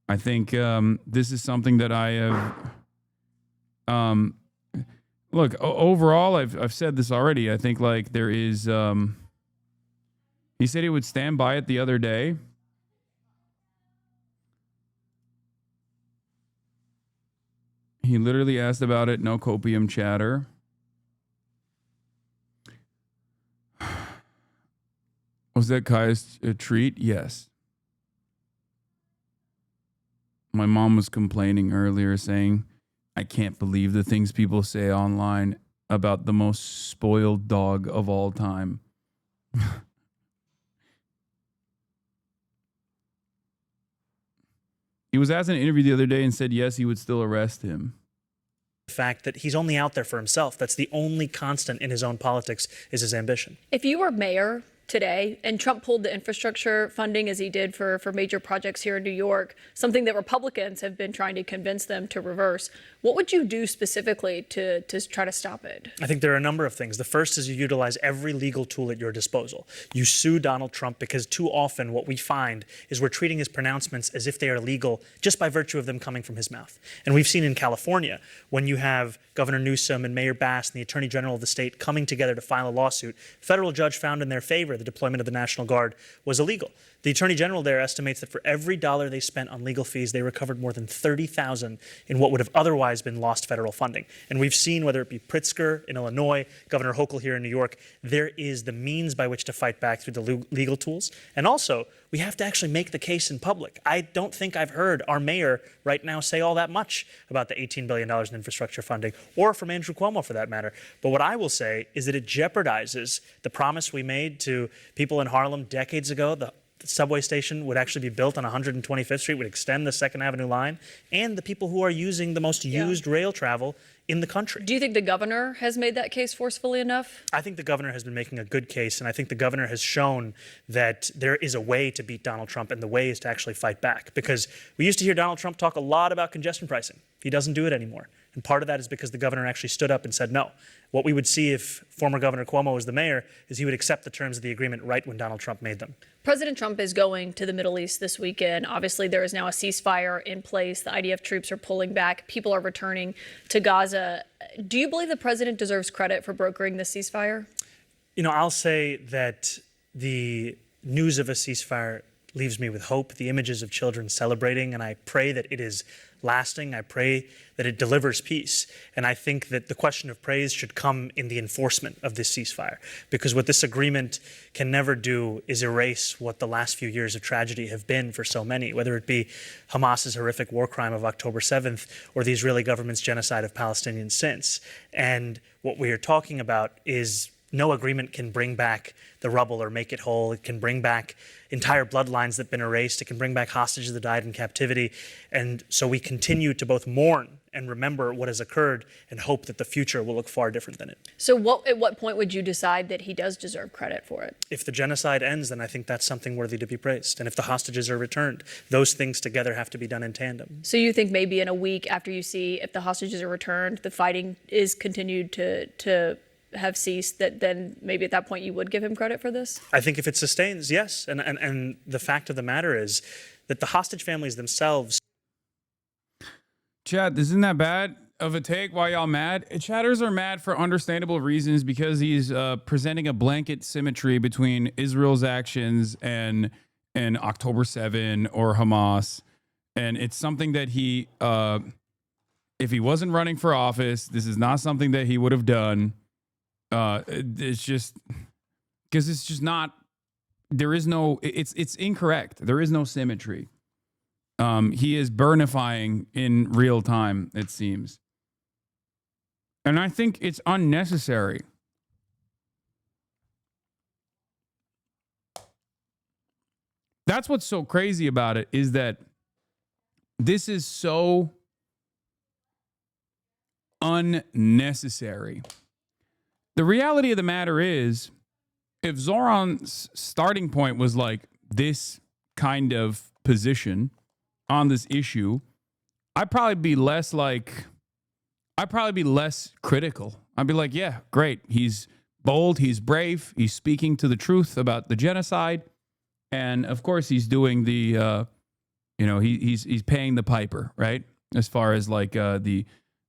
I think this is something that I have. Look, overall, I've said this already. I think like there is. He said he would stand by it the other day. He literally asked about it. No copium chatter. Was that Kai's treat? Yes. My mom was complaining earlier saying, I can't believe the things people say online about the most spoiled dog of all time. He was asked in an interview the other day and said yes, he would still arrest him. The fact that he's only out there for himself. That's the only constant in his own politics is his ambition. If you were mayor today and Trump pulled the infrastructure funding as he did for major projects here in New York, something that Republicans have been trying to convince them to reverse, what would you do specifically to try to stop it? I think there are a number of things. The first is you utilize every legal tool at your disposal. You sue Donald Trump because too often what we find is we're treating his pronouncements as if they are legal just by virtue of them coming from his mouth. And we've seen in California when you have Governor Newsom and Mayor Bass and the Attorney General of the state coming together to file a lawsuit, a federal judge found in their favor the deployment of the National Guard was illegal. The Attorney General there estimates that for every dollar they spent on legal fees, they recovered more than $30,000 in what would have otherwise been lost federal funding. And we've seen, whether it be Pritzker in Illinois, Governor Hochul here in New York, there is the means by which to fight back through the legal tools. And also, we have to actually make the case in public. I don't think I've heard our mayor right now say all that much about the $18 billion in infrastructure funding, or from Andrew Cuomo for that matter. But what I will say is that it jeopardizes the promise we made to people in Harlem decades ago. The subway station would actually be built on 125th Street, would extend the 2nd Avenue line, and the people who are using the most used rail travel in the country. Do you think the governor has made that case forcefully enough? I think the governor has been making a good case, and I think the governor has shown that there is a way to beat Donald Trump, and the way is to actually fight back. Because we used to hear Donald Trump talk a lot about congestion pricing. He doesn't do it anymore. And part of that is because the governor actually stood up and said no. What we would see if former Governor Cuomo was the mayor is he would accept the terms of the agreement right when Donald Trump made them. President Trump is going to the Middle East this weekend. Obviously, there is now a ceasefire in place. The IDF troops are pulling back. People are returning to Gaza. Do you believe the president deserves credit for brokering this ceasefire? You know, I'll say that the news of a ceasefire leaves me with hope, the images of children celebrating, and I pray that it is lasting. I pray that it delivers peace. And I think that the question of praise should come in the enforcement of this ceasefire, because what this agreement can never do is erase what the last few years of tragedy have been for so many, whether it be Hamas's horrific war crime of October 7th or the Israeli government's genocide of Palestinians since. And what we are talking about is no agreement can bring back the rubble or make it whole. It can bring back entire bloodlines that have been erased. It can bring back hostages that died in captivity. And so we continue to both mourn and remember what has occurred and hope that the future will look far different than it. So at what point would you decide that he does deserve credit for it? If the genocide ends, then I think that's something worthy to be praised. And if the hostages are returned, those things together have to be done in tandem. So you think maybe in a week after you see if the hostages are returned, the fighting is continued to have ceased, that then maybe at that point you would give him credit for this? I think if it sustains, yes. And the fact of the matter is that the hostage families themselves. Chat, isn't that bad of a take? Why y'all mad? Chatters are mad for understandable reasons, because he's presenting a blanket symmetry between Israel's actions and October 7 or Hamas. And it's something that he, if he wasn't running for office, this is not something that he would have done. It's just because it's just not, there is no, it's incorrect. There is no symmetry. He is burnifying in real time, it seems. And I think it's unnecessary. That's what's so crazy about it, is that this is so unnecessary. The reality of the matter is, if Zoran's starting point was like this kind of position on this issue, I'd probably be less critical. I'd be like, yeah, great. He's bold. He's brave. He's speaking to the truth about the genocide. And of course he's doing the, he's paying the piper, right? As far as like the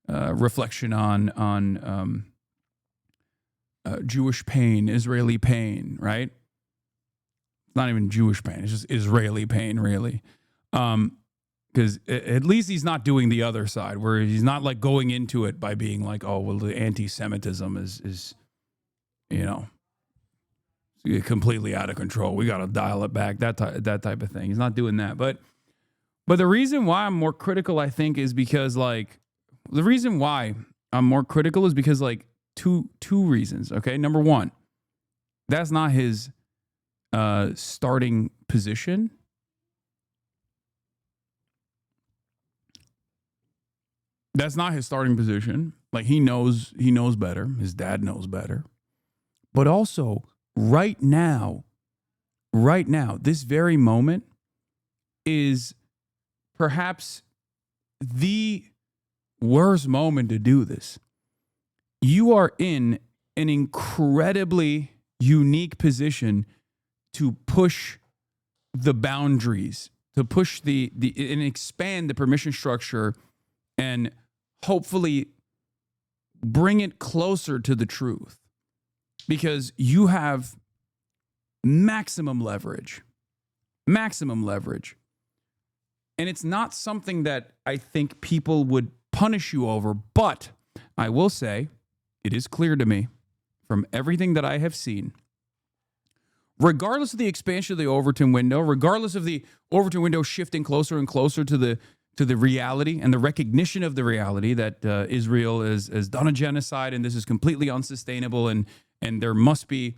reflection on Jewish pain, Israeli pain, right? It's not even Jewish pain. It's just Israeli pain, really. Because at least he's not doing the other side, where he's not like going into it by being like, oh, well, the anti-Semitism is completely out of control. We got to dial it back. That type of thing. He's not doing that. But the reason why I'm more critical, I think, is because like two reasons. Okay, number one, that's not his starting position. That's not his starting position. Like he knows better. His dad knows better. But also, right now, this very moment is perhaps the worst moment to do this. You are in an incredibly unique position to push the boundaries, to push and expand the permission structure and hopefully bring it closer to the truth, because you have maximum leverage. And it's not something that I think people would punish you over, but I will say it is clear to me from everything that I have seen, regardless of the expansion of the Overton window, regardless of the Overton window shifting closer and closer to the reality and the recognition of the reality that Israel has done a genocide and this is completely unsustainable and there must be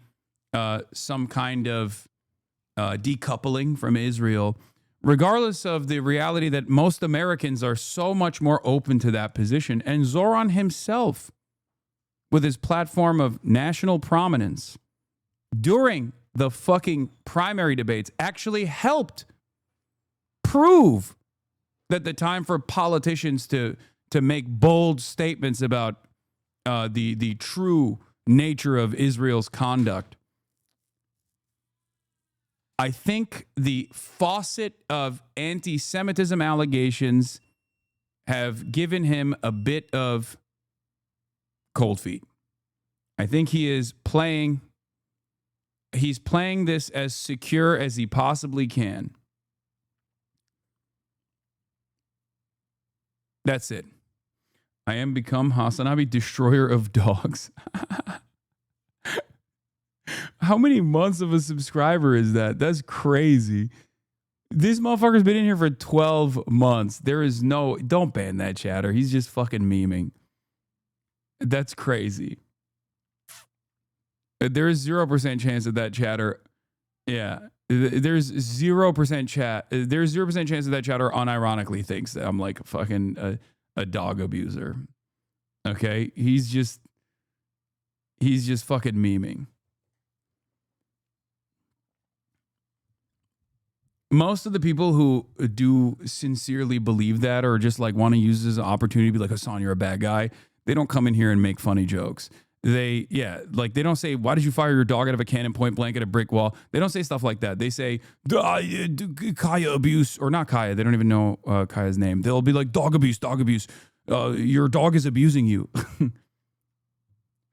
some kind of decoupling from Israel, regardless of the reality that most Americans are so much more open to that position. And Zoran himself, with his platform of national prominence during the fucking primary debates, actually helped prove that the time for politicians to make bold statements about the true nature of Israel's conduct. I think the faucet of anti-Semitism allegations have given him a bit of cold feet. I think he's playing this as secure as he possibly can. That's it. I am become Hasanabi, destroyer of dogs. How many months of a subscriber is that? That's crazy. This motherfucker's been in here for 12 months. Don't ban that chatter. He's just fucking memeing. That's crazy. There is 0% chance that chatter. Yeah. There's 0% chat. There's 0% chance that chatter unironically thinks that I'm like fucking a dog abuser. Okay? He's just fucking memeing. Most of the people who do sincerely believe that or just like want to use this as an opportunity to be like, Hasan, you're a bad guy. They don't come in here and make funny jokes. They don't say, why did you fire your dog out of a cannon point blank at a brick wall? They don't say stuff like that. They say, Kaya abuse, or not Kaya. They don't even know Kaya's name. They'll be like, dog abuse. Your dog is abusing you.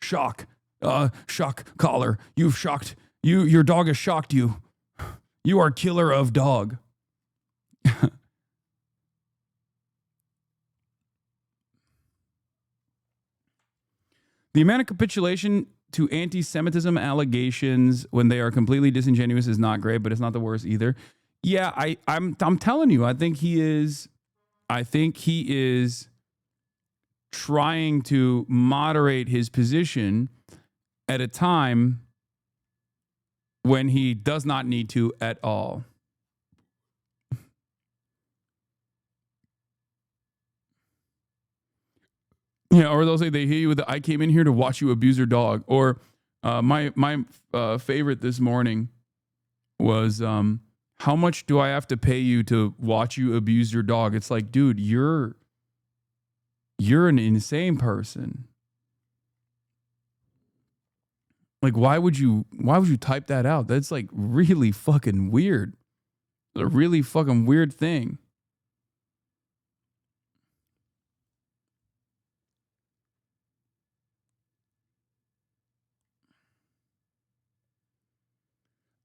Shock collar. You've shocked you. Your dog has shocked you. You are killer of dog. The amount of capitulation to anti-Semitism allegations when they are completely disingenuous is not great, but it's not the worst either. Yeah, I'm telling you, I think he is trying to moderate his position at a time when he does not need to at all. Yeah, or they'll say they hear you with the, I came in here to watch you abuse your dog. Or my favorite this morning was, how much do I have to pay you to watch you abuse your dog? It's like, dude, you're an insane person. Like, why would you type that out? That's like really fucking weird. A really fucking weird thing.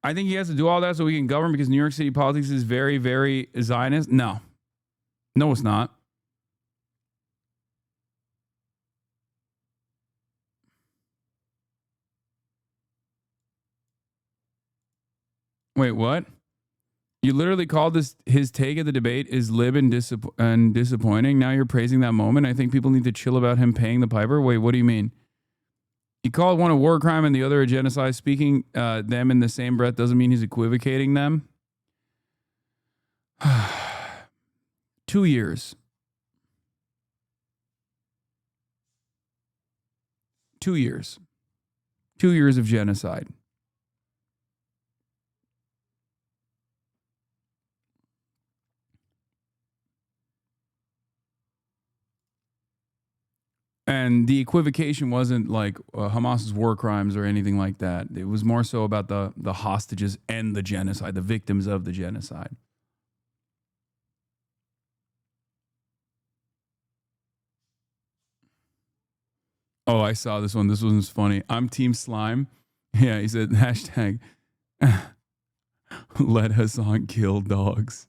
I think he has to do all that so we can govern because New York City politics is very, very Zionist. No. No, it's not. Wait, what? You literally called his take of the debate is lib and disappointing. Now you're praising that moment. I think people need to chill about him paying the piper. Wait, what do you mean? You called one a war crime and the other a genocide. Speaking them in the same breath doesn't mean he's equivocating them. 2 years. 2 years. 2 years of genocide. And the equivocation wasn't like Hamas's war crimes or anything like that. It was more so about the hostages and the genocide, the victims of the genocide. Oh, I saw this one. This one's funny. I'm Team Slime. Yeah, he said, hashtag, let Hasan kill dogs.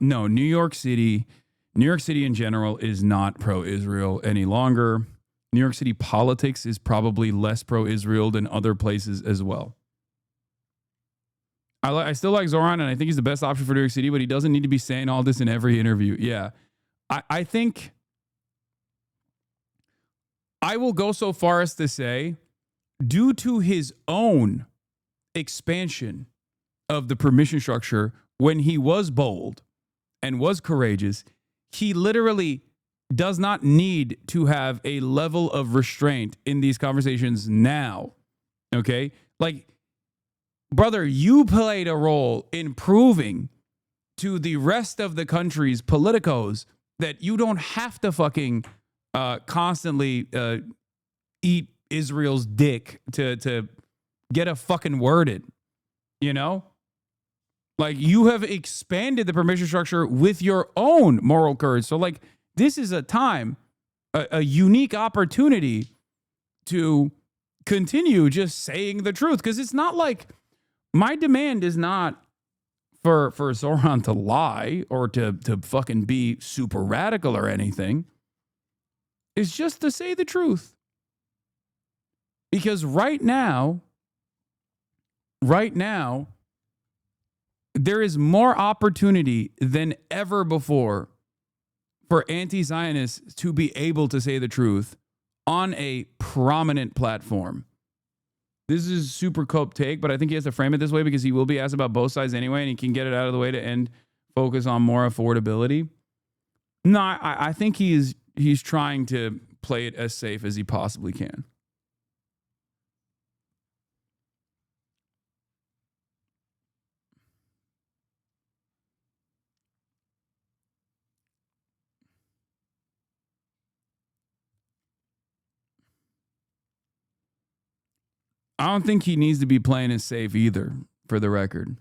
No, New York City in general is not pro-Israel any longer. New York City politics is probably less pro-Israel than other places as well. I still like Zoran, and I think he's the best option for New York City, but he doesn't need to be saying all this in every interview. Yeah. I think I will go so far as to say, due to his own expansion of the permission structure, when he was bold and was courageous, he literally does not need to have a level of restraint in these conversations now. Okay? Like, brother, you played a role in proving to the rest of the country's politicos that you don't have to fucking constantly eat Israel's dick to get a fucking word in, you know? Like, you have expanded the permission structure with your own moral courage. So, like, this is a time, a unique opportunity to continue just saying the truth. Because it's not like, my demand is not for Zoran to lie or to fucking be super radical or anything. It's just to say the truth. Because right now, there is more opportunity than ever before for anti-Zionists to be able to say the truth on a prominent platform. This is a super cope take, but I think he has to frame it this way because he will be asked about both sides anyway, and he can get it out of the way to end focus on more affordability. No, I think he's trying to play it as safe as he possibly can. I don't think he needs to be playing it safe either, for the record.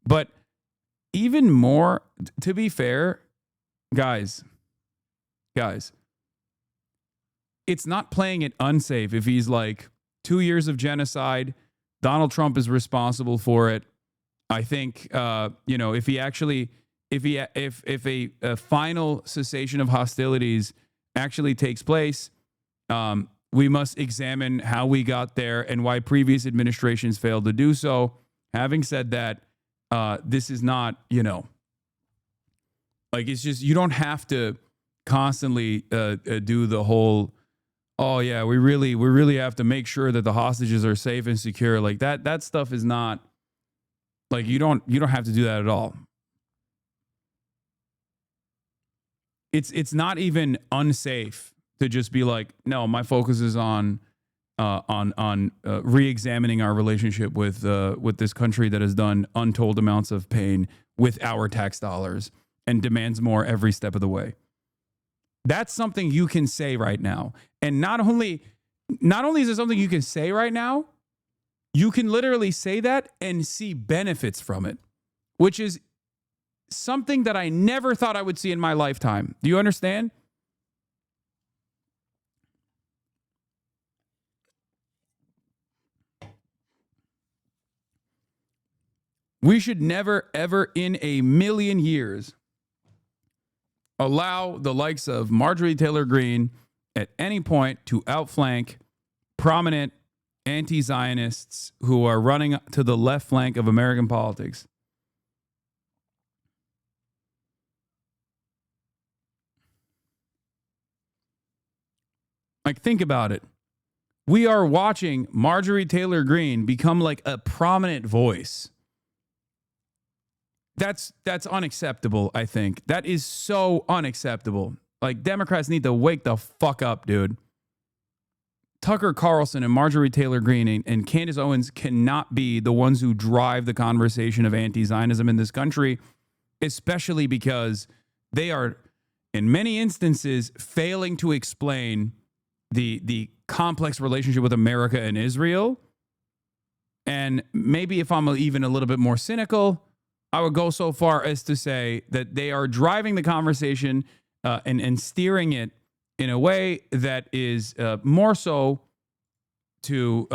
But even more, to be fair, guys, it's not playing it unsafe if he's like 2 years of genocide, Donald Trump is responsible for it. I think, if a final cessation of hostilities actually takes place, we must examine how we got there and why previous administrations failed to do so. Having said that, this is not, it's just, you don't have to constantly do the whole, oh yeah, we really have to make sure that the hostages are safe and secure. Like that stuff is not, like, you don't have to do that at all. It's not even unsafe to just be like, no, my focus is on re-examining our relationship with this country that has done untold amounts of pain with our tax dollars and demands more every step of the way. That's something you can say right now. And not only is it something you can say right now, you can literally say that and see benefits from it, which is something that I never thought I would see in my lifetime. Do you understand? We should never, ever in a million years allow the likes of Marjorie Taylor Greene at any point to outflank prominent anti-Zionists who are running to the left flank of American politics. Like, think about it. We are watching Marjorie Taylor Greene become like a prominent voice. That's unacceptable, I think. That is so unacceptable. Like, Democrats need to wake the fuck up, dude. Tucker Carlson and Marjorie Taylor Greene and Candace Owens cannot be the ones who drive the conversation of anti-Zionism in this country, especially because they are, in many instances, failing to explain the complex relationship with America and Israel. And maybe if I'm even a little bit more cynical, I would go so far as to say that they are driving the conversation and steering it in a way that is more so to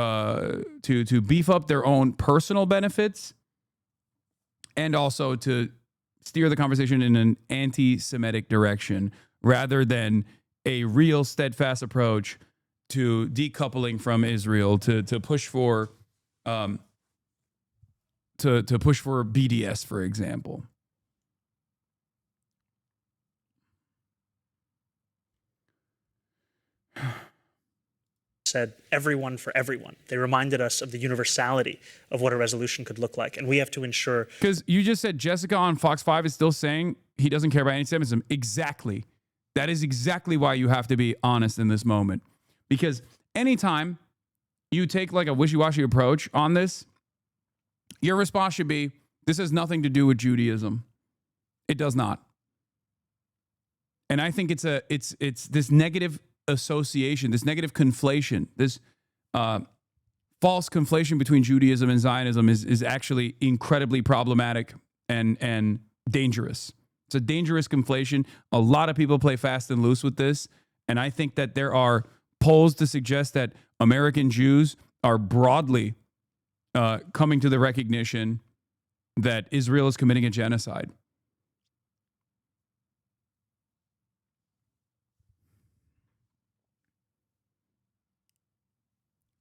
beef up their own personal benefits and also to steer the conversation in an anti-Semitic direction rather than a real steadfast approach to decoupling from Israel, to push for to push for BDS, for example. Said everyone for everyone. They reminded us of the universality of what a resolution could look like. And we have to ensure. Because you just said Jessica on Fox 5 is still saying he doesn't care about anti-Semitism. Exactly. That is exactly why you have to be honest in this moment. Because anytime you take like a wishy-washy approach on this, your response should be, this has nothing to do with Judaism. It does not. And I think it's this negative association, this negative conflation, this false conflation between Judaism and Zionism is actually incredibly problematic and dangerous. It's a dangerous conflation. A lot of people play fast and loose with this. And I think that there are polls to suggest that American Jews are broadly coming to the recognition that Israel is committing a genocide.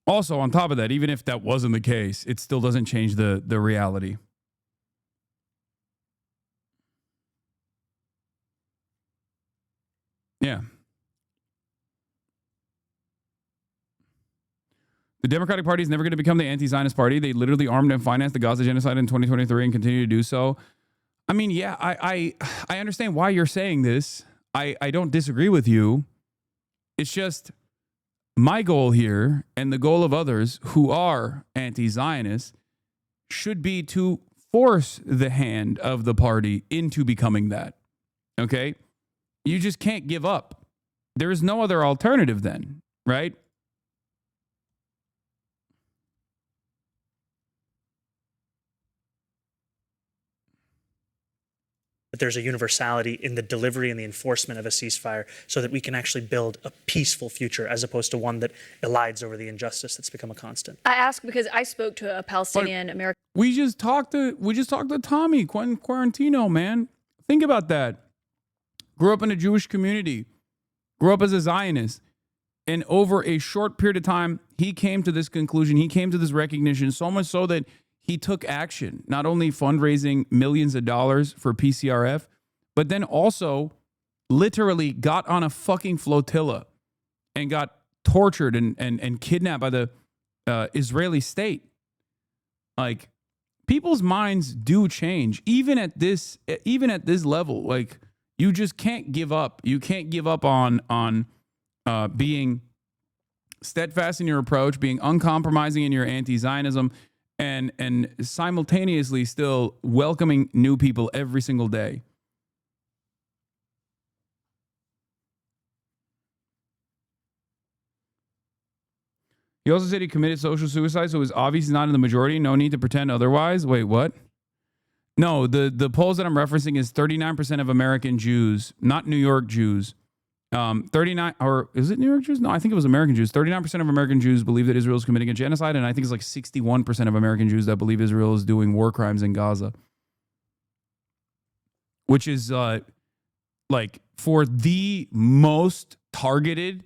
Also, on top of that, even if that wasn't the case, it still doesn't change the reality. Yeah. The Democratic Party is never going to become the anti-Zionist party. They literally armed and financed the Gaza genocide in 2023 and continue to do so. I mean, yeah, I understand why you're saying this. I don't disagree with you. It's just my goal here and the goal of others who are anti-Zionist should be to force the hand of the party into becoming that. Okay? You just can't give up. There is no other alternative then, right? That there's a universality in the delivery and the enforcement of a ceasefire so that we can actually build a peaceful future as opposed to one that elides over the injustice that's become a constant. I ask because I spoke to a Palestinian American. We just talked to Tommy Quentin Quarantino, man. Think about that. Grew up in a Jewish community, grew up as a Zionist, and over a short period of time, he came to this conclusion. He came to this recognition, so much so that he took action, not only fundraising millions of dollars for PCRF, but then also literally got on a fucking flotilla and got tortured and kidnapped by the Israeli state. Like, people's minds do change, even at this level. Like, you just can't give up. You can't give up on being steadfast in your approach, being uncompromising in your anti-Zionism, and simultaneously still welcoming new people every single day. He also said he committed social suicide, so he's obviously not in the majority. No need to pretend otherwise. Wait, what? No, the polls that I'm referencing is 39% of American Jews, not New York Jews, 39, or is it New York Jews? No, I think it was American Jews. 39% of American Jews believe that Israel is committing a genocide, and I think it's like 61% of American Jews that believe Israel is doing war crimes in Gaza. Which is like for the most targeted,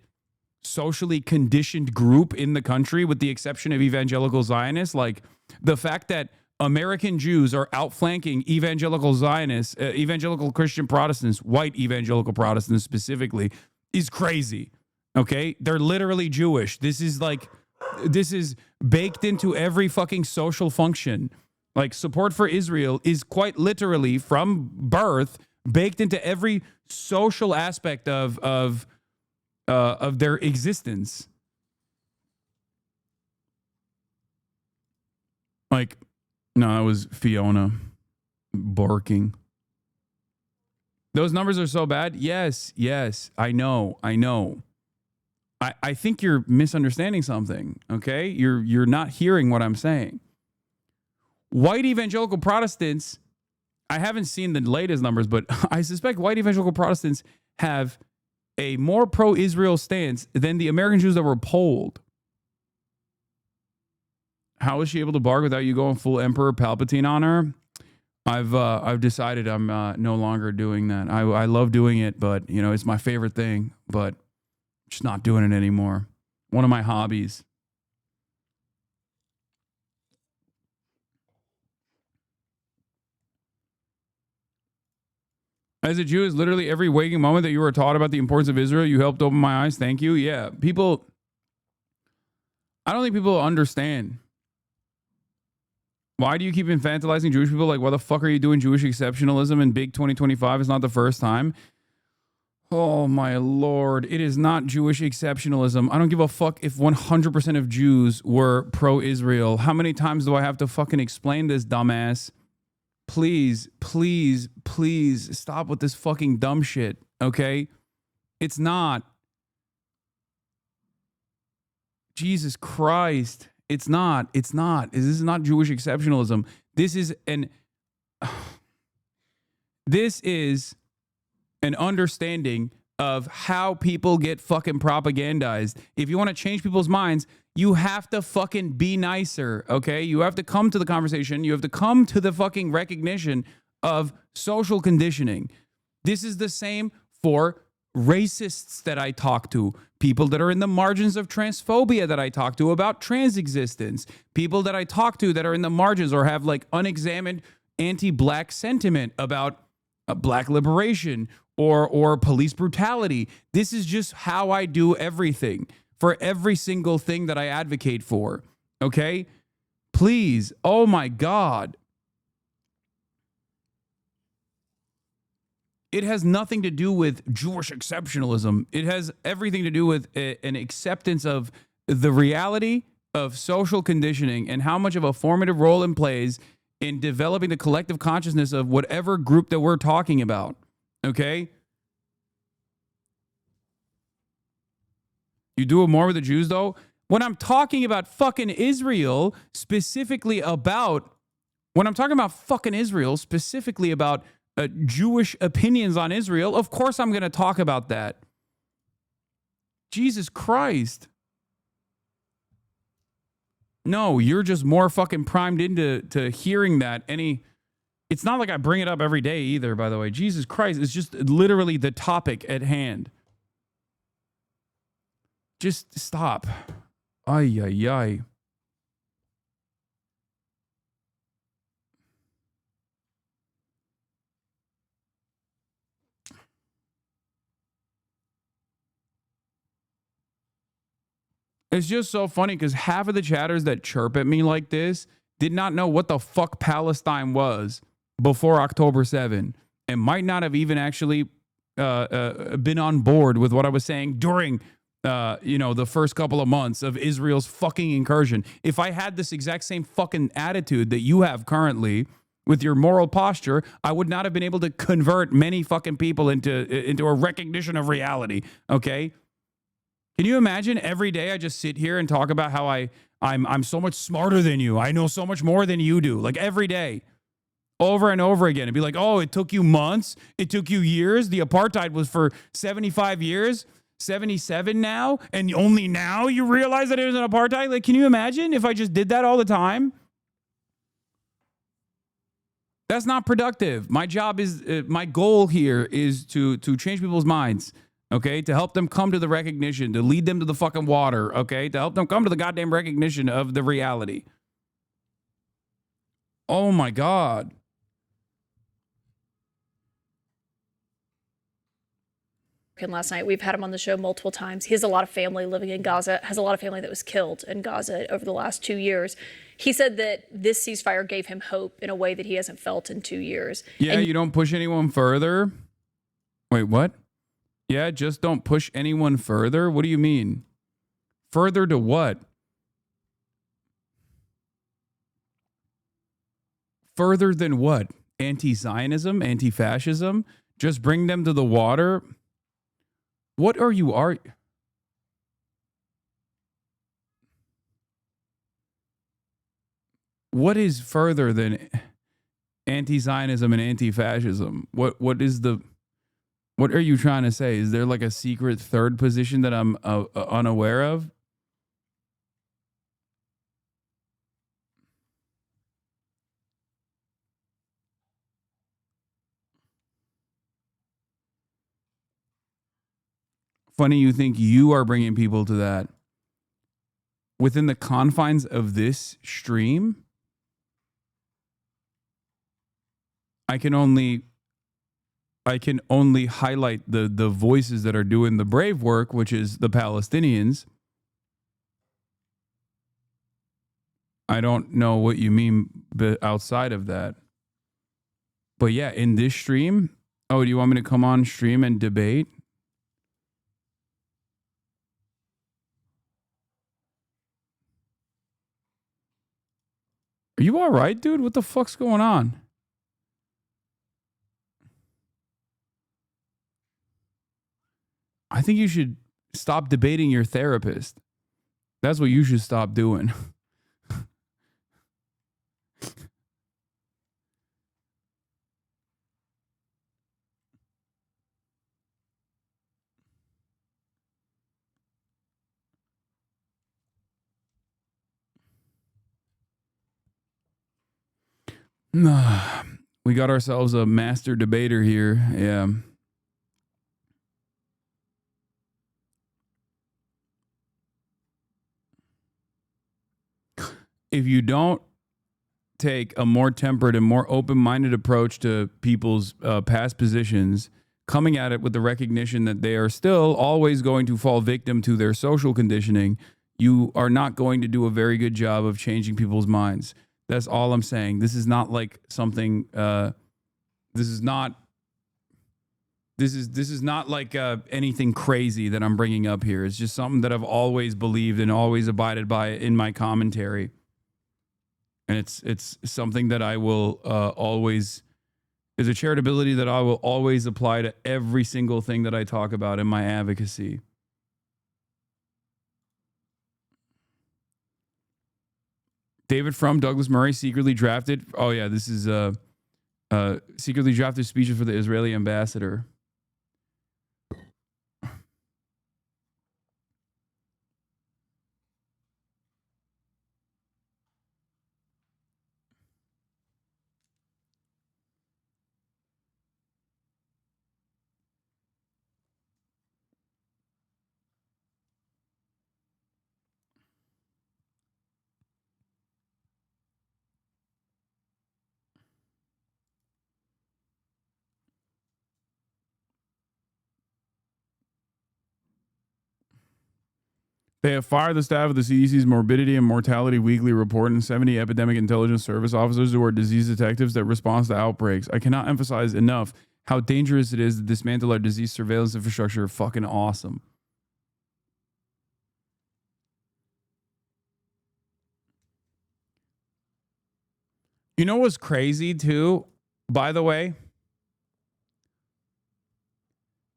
socially conditioned group in the country, with the exception of evangelical Zionists, like the fact that American Jews are outflanking evangelical Zionists, evangelical Christian Protestants, white evangelical Protestants specifically, is crazy. Okay? They're literally Jewish. This is baked into every fucking social function. Like, support for Israel is quite literally, from birth, baked into every social aspect of their existence. Like, no, that was Fiona barking. Those numbers are so bad. Yes, I know. I think you're misunderstanding something, okay? You're not hearing what I'm saying. White evangelical Protestants, I haven't seen the latest numbers, but I suspect white evangelical Protestants have a more pro-Israel stance than the American Jews that were polled. How is she able to bark without you going full Emperor Palpatine on her? I've decided I'm no longer doing that. I love doing it, but you know, it's my favorite thing, but I'm just not doing it anymore. One of my hobbies. As a Jew, is literally every waking moment that you were taught about the importance of Israel, you helped open my eyes. Thank you. Yeah, people, I don't think people understand. Why do you keep infantilizing Jewish people? Like, why the fuck are you doing Jewish exceptionalism in Big 2025? It's not the first time. Oh, my Lord. It is not Jewish exceptionalism. I don't give a fuck if 100% of Jews were pro-Israel. How many times do I have to fucking explain this, dumbass? Please, please, please stop with this fucking dumb shit, okay? It's not. Jesus Christ. It's not. This is not Jewish exceptionalism. This is an understanding of how people get fucking propagandized. If you want to change people's minds, you have to fucking be nicer, okay? You have to come to the conversation. You have to come to the fucking recognition of social conditioning. This is the same for racists that I talk to, people that are in the margins of transphobia that I talk to about trans existence, people that I talk to that are in the margins or have like unexamined anti-black sentiment about black liberation or police brutality. This is just how I do everything for every single thing that I advocate for. Okay? Please. Oh my God. It has nothing to do with Jewish exceptionalism. It has everything to do with an acceptance of the reality of social conditioning and how much of a formative role it plays in developing the collective consciousness of whatever group that we're talking about. Okay? You do it more with the Jews, though? When I'm talking about fucking Israel, specifically about Jewish opinions on Israel, of course I'm going to talk about that. Jesus Christ. No, you're just more fucking primed into hearing that. It's not like I bring it up every day either, by the way. Jesus Christ, it's just literally the topic at hand. Just stop. Ay, ay, ay. It's just so funny because half of the chatters that chirp at me like this did not know what the fuck Palestine was before October 7 and might not have even actually been on board with what I was saying during the first couple of months of Israel's fucking incursion. If I had this exact same fucking attitude that you have currently with your moral posture, I would not have been able to convert many fucking people into a recognition of reality, okay? Can you imagine every day I just sit here and talk about how I'm so much smarter than you. I know so much more than you do. Like every day. over and over again and be like, oh, it took you months. It took you years. The apartheid was for 75 years, 77 now. And only now you realize that it was an apartheid. Like, can you imagine if I just did that all the time? That's not productive. My job is, my goal here is to change people's minds. Okay, to help them come to the recognition, to lead them to the fucking water, okay, to help them come to the goddamn recognition of the reality. Oh my God. Last night, we've had him on the show multiple times. He has a lot of family living in Gaza, has a lot of family that was killed in Gaza over the last 2 years. He said that this ceasefire gave him hope in a way that he hasn't felt in 2 years. Yeah, you don't push anyone further. Wait, what? Yeah, just don't push anyone further? What do you mean? Further to what? Further than what? Anti-Zionism? Anti-fascism? Just bring them to the water? What are you What is further than anti-Zionism and anti-fascism? What are you trying to say? Is there like a secret third position that I'm unaware of? Funny you think you are bringing people to that. Within the confines of this stream, I can only highlight the voices that are doing the brave work, which is the Palestinians. I don't know what you mean outside of that. But yeah, in this stream, oh, do you want me to come on stream and debate? Are you all right, dude? What the fuck's going on? I think you should stop debating your therapist. That's what you should stop doing. We got ourselves a master debater here. Yeah. If you don't take a more tempered and more open-minded approach to people's past positions, coming at it with the recognition that they are still always going to fall victim to their social conditioning, you are not going to do a very good job of changing people's minds. That's all I'm saying. This is not like something. This is not like anything crazy that I'm bringing up here. It's just something that I've always believed and always abided by in my commentary. And it's something that I will always, is a charitability that I will always apply to every single thing that I talk about in my advocacy. David Frum, Douglas Murray, secretly drafted. Oh yeah, this is secretly drafted speeches for the Israeli ambassador. They have fired the staff of the CDC's Morbidity and Mortality Weekly Report and 70 epidemic intelligence service officers who are disease detectives that respond to outbreaks. I cannot emphasize enough how dangerous it is to dismantle our disease surveillance infrastructure. Fucking awesome. You know what's crazy too, by the way?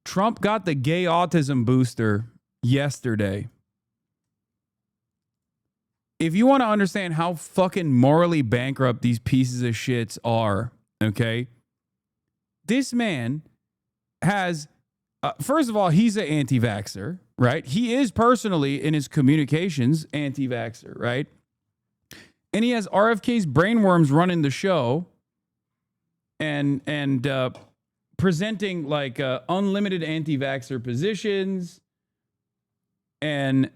Trump got the gay autism booster yesterday. If you want to understand how fucking morally bankrupt these pieces of shits are, Okay. This man has, first of all, he's an anti-vaxxer, right? He is personally in his communications anti-vaxxer, right? And he has RFK's brainworms running the show and presenting like unlimited anti-vaxxer positions. And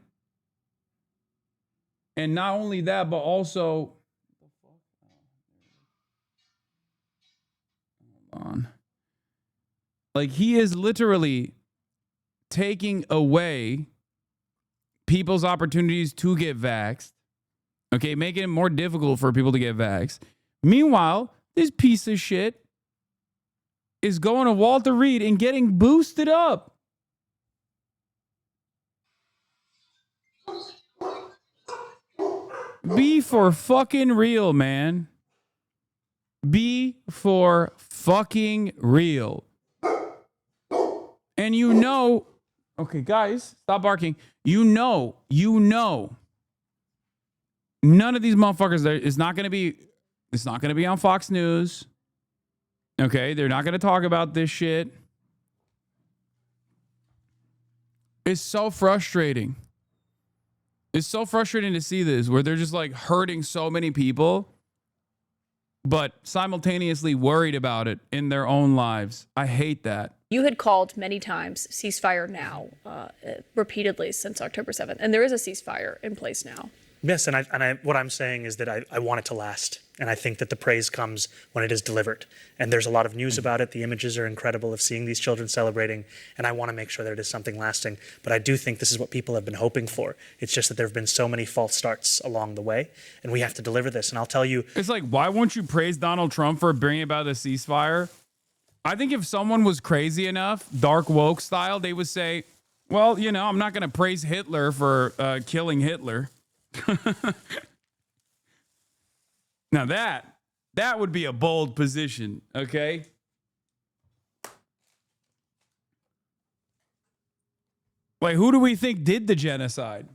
not only that, but also, hold on. Like, he is literally taking away people's opportunities to get vaxxed. Okay, making it more difficult for people to get vaxxed. Meanwhile, this piece of shit is going to Walter Reed and getting boosted up. Be for fucking real, man. Be for fucking real. And you know, okay, guys, stop barking. You know, none of these motherfuckers, it's not going to be on Fox News. Okay, they're not going to talk about this shit. It's so frustrating. It's so frustrating to see this, where they're just like hurting so many people, but simultaneously worried about it in their own lives. I hate that. You had called many times, ceasefire now, repeatedly since October 7th. And there is a ceasefire in place now. Yes, and what I'm saying is that I want it to last. And I think that the praise comes when it is delivered. And there's a lot of news about it. The images are incredible of seeing these children celebrating. And I want to make sure that it is something lasting. But I do think this is what people have been hoping for. It's just that there have been so many false starts along the way. And we have to deliver this. And I'll tell you. It's like, why won't you praise Donald Trump for bringing about the ceasefire? I think if someone was crazy enough, dark woke style, they would say, well, you know, I'm not going to praise Hitler for killing Hitler. Now that would be a bold position, okay? Like, who do we think did the genocide?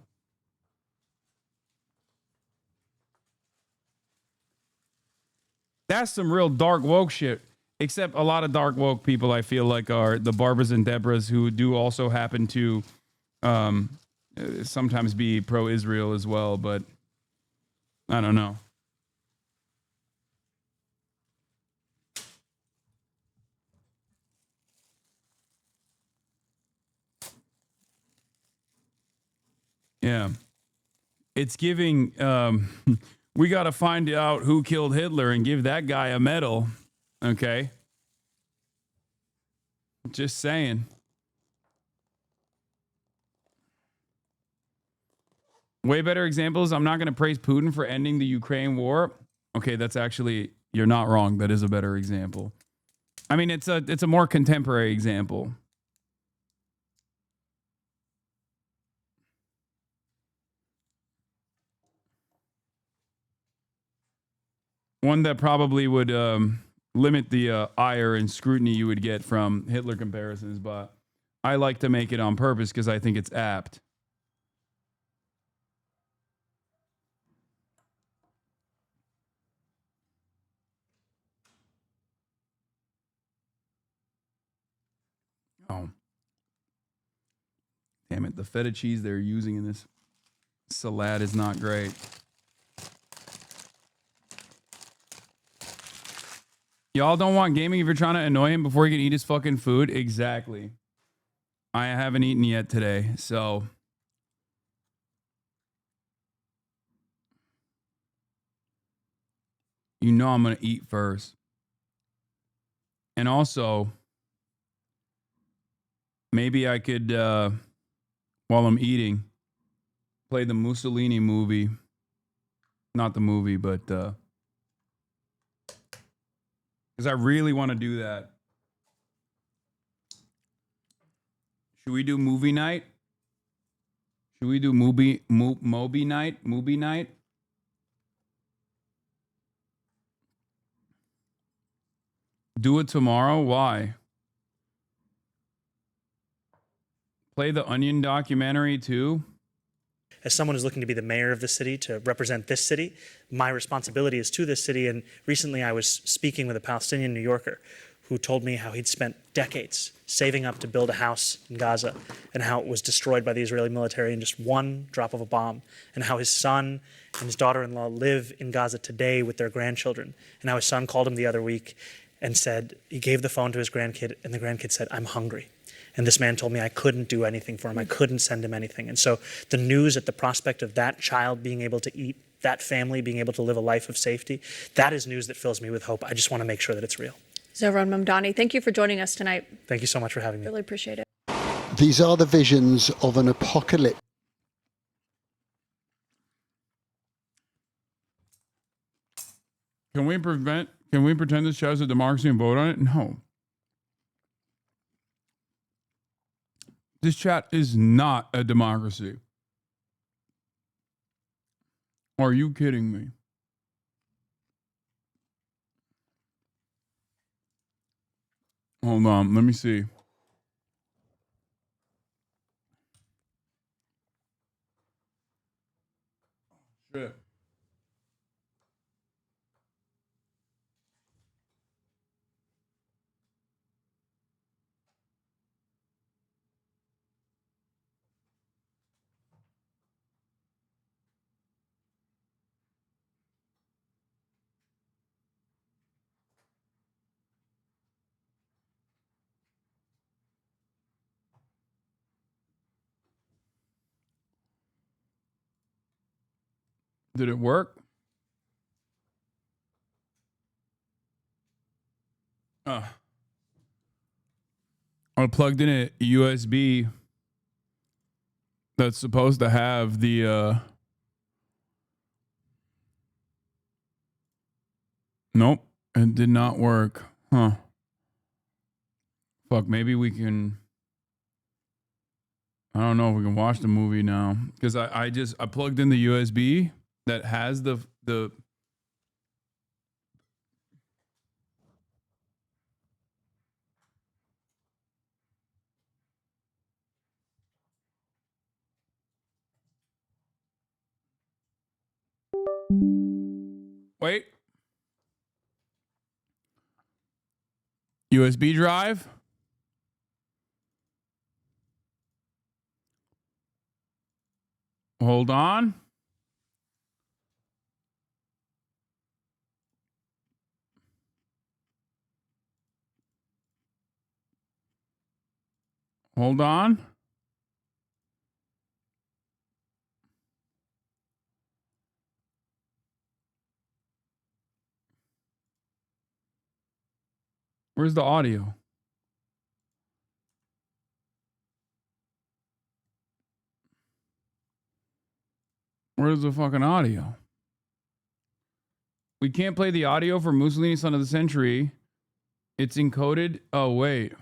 That's some real dark woke shit. Except a lot of dark woke people, I feel like, are the Barbaras and Debras, who do also happen to sometimes be pro-Israel as well, but I don't know. Yeah. It's giving, we got to find out who killed Hitler and give that guy a medal. Okay. Just saying. Way better examples. I'm not going to praise Putin for ending the Ukraine war. Okay, that's actually, you're not wrong. That is a better example. I mean, it's a more contemporary example. One that probably would limit the ire and scrutiny you would get from Hitler comparisons, but I like to make it on purpose because I think it's apt. Oh. Damn it. The feta cheese they're using in this salad is not great. Y'all don't want gaming if you're trying to annoy him before he can eat his fucking food? Exactly. I haven't eaten yet today, so. You know I'm going to eat first. And also, maybe I could, while I'm eating, play the Mussolini movie. Not the movie, but because I really want to do that. Should we do movie night? Should we do Moby night? Movie night? Do it tomorrow? Why? Play the Onion documentary too? as someone who's looking to be the mayor of the city, to represent this city, my responsibility is to this city. And recently I was speaking with a Palestinian New Yorker who told me how he'd spent decades saving up to build a house in Gaza and how it was destroyed by the Israeli military in just one drop of a bomb, and how his son and his daughter-in-law live in Gaza today with their grandchildren, and how his son called him the other week and said, he gave the phone to his grandkid, and the grandkid said, "I'm hungry." And this man told me I couldn't do anything for him. I couldn't send him anything. And so the news at the prospect of that child being able to eat, that family being able to live a life of safety, that is news that fills me with hope. I just want to make sure that it's real. Zohran Mamdani, thank you for joining us tonight. Thank you so much for having me. Really appreciate it. These are the visions of an apocalypse. Can we pretend this show's a democracy and vote on it? No. This chat is not a democracy. Are you kidding me? Hold on, let me see. Shit. Did it work? I plugged in a USB that's supposed to have the nope, it did not work. Huh. Fuck, maybe we can, I don't know if we can watch the movie now, because I plugged in the USB that has the wait. USB drive. Hold on. Hold on. Where's the audio? Where's the fucking audio? We can't play the audio for Mussolini, Son of the Century. It's encoded. Oh, wait.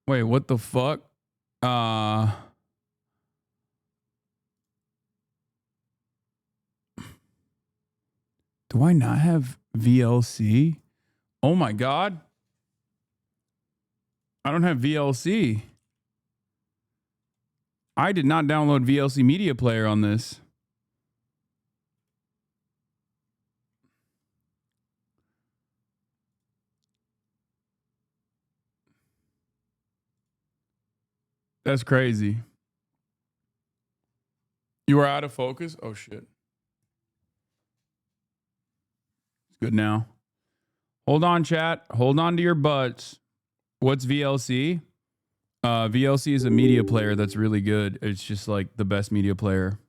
Wait, what the fuck? Do I not have VLC? Oh my God. I don't have VLC. I did not download VLC Media Player on this. That's crazy. You are out of focus? Oh shit. It's good now. Hold on, chat. Hold on to your butts. What's VLC? VLC is a media player that's really good. It's just like the best media player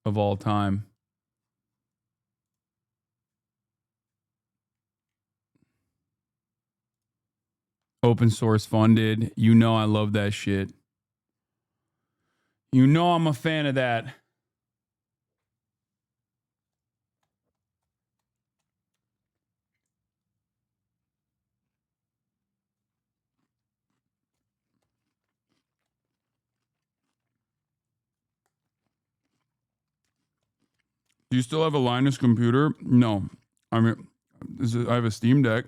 of all time. Open source funded. You know I love that shit. You know I'm a fan of that. Do you still have a Linus computer? No. I mean, I have a Steam Deck.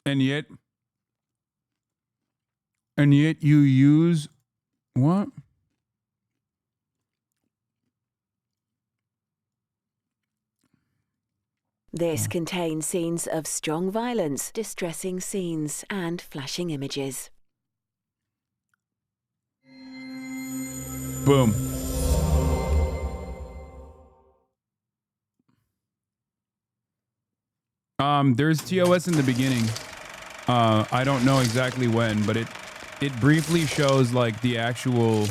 And yet you use what? This contains scenes of strong violence, distressing scenes, and flashing images. Boom. There's TOS in the beginning. I don't know exactly when, but it briefly shows like the actual.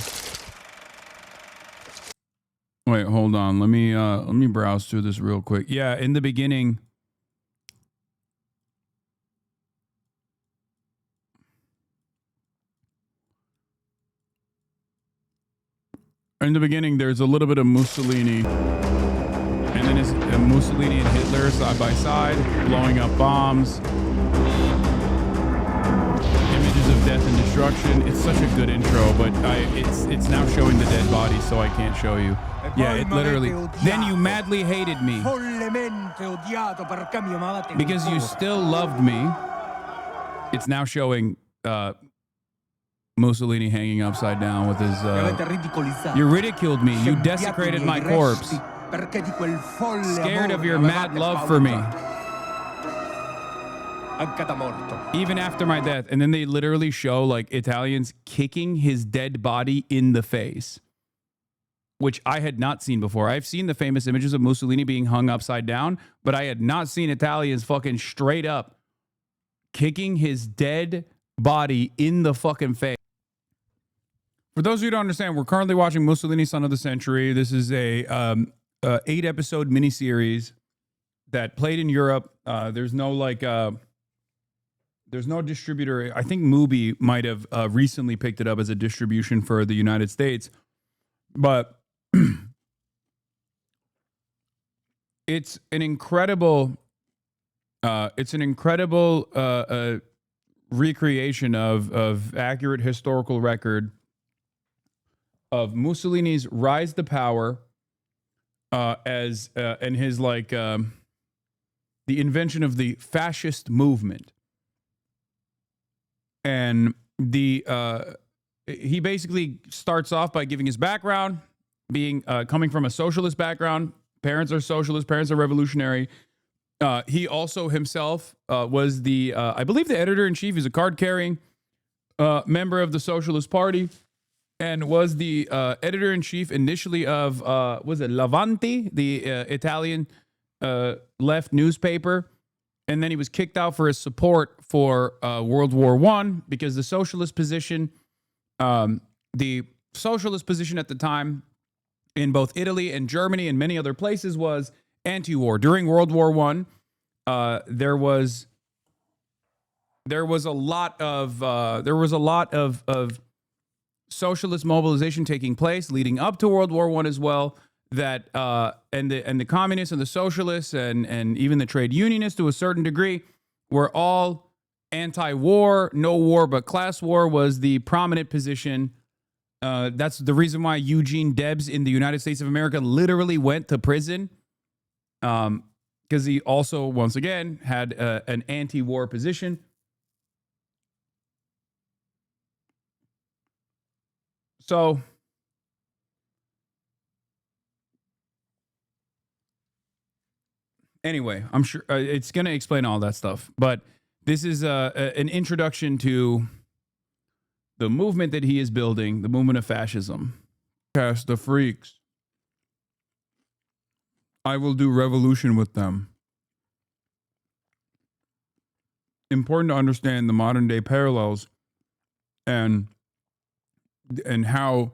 Wait, hold on. Let me browse through this real quick. Yeah, in the beginning. In the beginning, there's a little bit of Mussolini, and then it's Mussolini and Hitler side by side, blowing up bombs. Images of death and destruction. It's such a good intro, but it's now showing the dead body, so I can't show you. Yeah, it literally. Then you madly hated me because you still loved me. It's now showing Mussolini hanging upside down with his. You ridiculed me. You desecrated my corpse. Scared of your mad love for me. Even after my death. And then they literally show like Italians kicking his dead body in the face, which I had not seen before. I've seen the famous images of Mussolini being hung upside down, but I had not seen Italians fucking straight up kicking his dead body in the fucking face. For those of you who don't understand, we're currently watching Mussolini, Son of the Century. This is a 8-episode miniseries that played in Europe. There's no distributor. I think Mubi might have recently picked it up as a distribution for the United States, but it's an incredible recreation of accurate historical record of Mussolini's rise to power and his the invention of the fascist movement. And he basically starts off by giving his background, being coming from a socialist background. Parents are socialist, parents are revolutionary. He also himself was I believe the editor-in-chief. He's a card-carrying member of the Socialist Party and was the editor-in-chief initially of, was it L'Avanti, the Italian left newspaper. And then he was kicked out for his support for World War I because the socialist position at the time in both Italy and Germany and many other places was anti-war. During World War I, there was a lot of socialist mobilization taking place leading up to World War I as well. That and the communists and the socialists and even the trade unionists to a certain degree were all anti-war. No war but class war was the prominent position. That's the reason why Eugene Debs in the United States of America literally went to prison, because he also once again had an anti-war position. So anyway, I'm sure it's going to explain all that stuff. But this is an introduction to the movement that he is building, the movement of fascism. Cast the freaks. I will do revolution with them. Important to understand the modern day parallels and how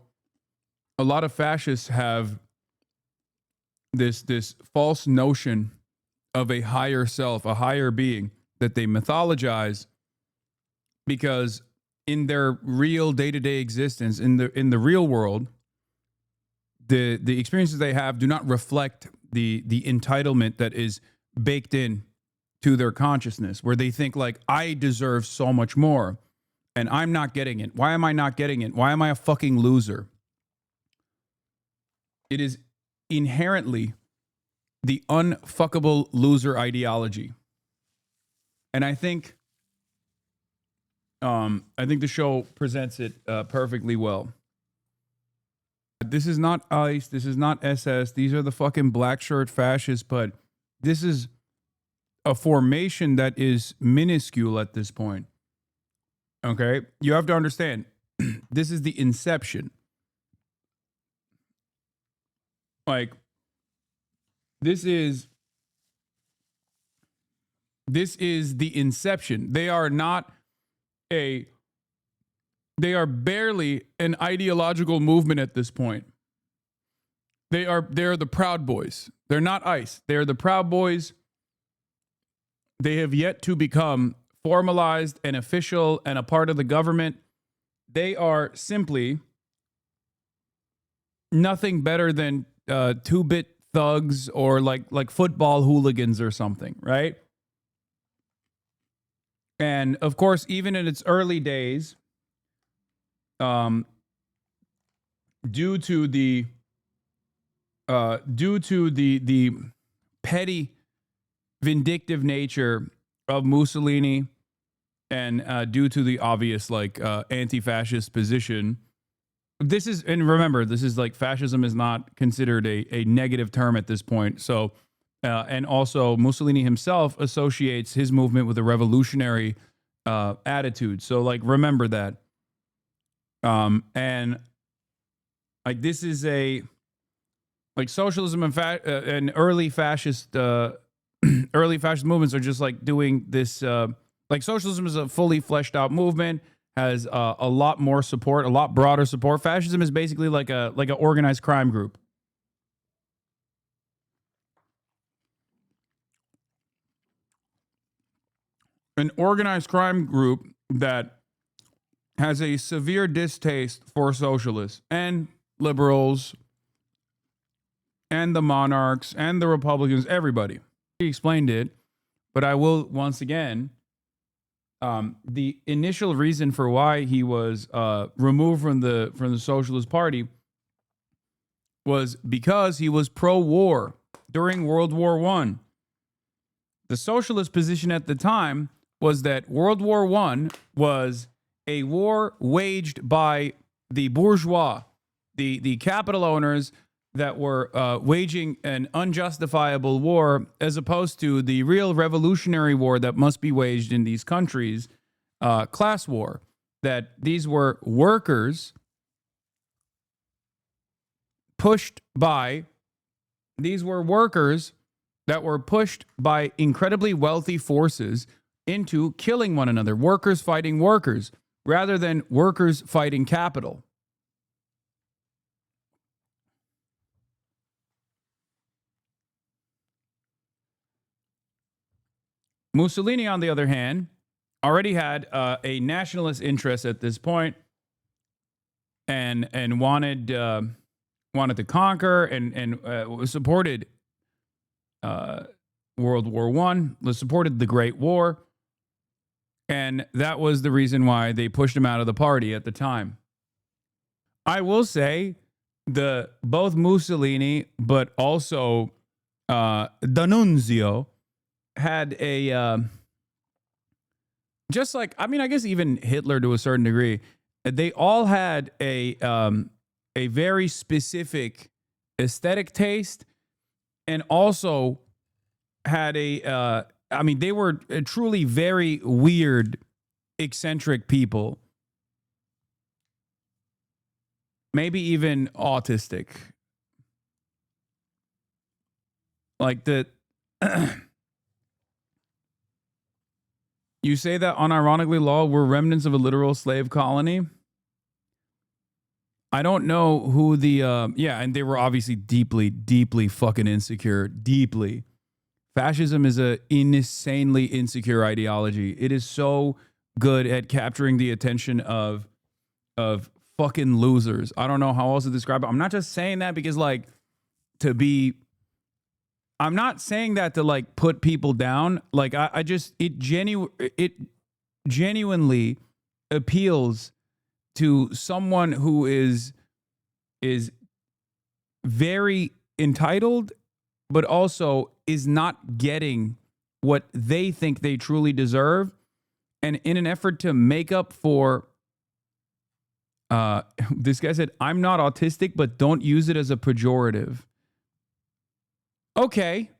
a lot of fascists have this false notion of a higher self, a higher being that they mythologize, because in their real day-to-day existence, in the real world, the experiences they have do not reflect the entitlement that is baked in to their consciousness, where they think like, I deserve so much more and I'm not getting it. Why am I not getting it? Why am I a fucking loser? It is inherently the unfuckable loser ideology. And I think I think the show presents it perfectly well. This is not ICE. This is not SS. These are the fucking black shirt fascists, but this is a formation that is minuscule at this point. Okay? You have to understand, this is the inception. Like, this is the inception. They are barely an ideological movement at this point. They're the Proud Boys. They're not ICE. They're the Proud Boys. They have yet to become formalized and official and a part of the government. They are simply nothing better than two-bit thugs or like football hooligans or something, right? And of course, even in its early days, due to the petty, vindictive nature of Mussolini, and due to the obvious anti-fascist position, and remember, this is like fascism is not considered a negative term at this point. So, and also Mussolini himself associates his movement with a revolutionary attitude. So remember that. And this is socialism and early fascist movements are just doing this. Socialism is a fully fleshed out movement, has a lot more support, a lot broader support. Fascism is basically like a organized crime group. An organized crime group that has a severe distaste for socialists and liberals and the monarchs and the Republicans, everybody. He explained it, but I will once again, the initial reason for why he was removed from the Socialist Party was because he was pro-war during World War I. The socialist position at the time was that World War I was a war waged by the bourgeois, the capital owners that were waging an unjustifiable war, as opposed to the real revolutionary war that must be waged in these countries, class war. That these were workers that were pushed by incredibly wealthy forces into killing one another. Workers fighting workers, rather than workers fighting capital. Mussolini, on the other hand, already had a nationalist interest at this point, and wanted to conquer and supported World War I, supported the Great War, and that was the reason why they pushed him out of the party at the time. I will say both Mussolini, but also D'Annunzio, had a I guess even Hitler to a certain degree, they all had a very specific aesthetic taste, and also had they were truly very weird, eccentric people, maybe even autistic. You say that unironically, Law, we're remnants of a literal slave colony. I don't know who and they were obviously deeply, deeply fucking insecure. Deeply. Fascism is an insanely insecure ideology. It is so good at capturing the attention of fucking losers. I don't know how else to describe it. I'm not just saying that because I'm not saying that to put people down. It genuinely appeals to someone who is very entitled, but also is not getting what they think they truly deserve, And in an effort to make up for, this guy said, I'm not autistic, but don't use it as a pejorative. Okay.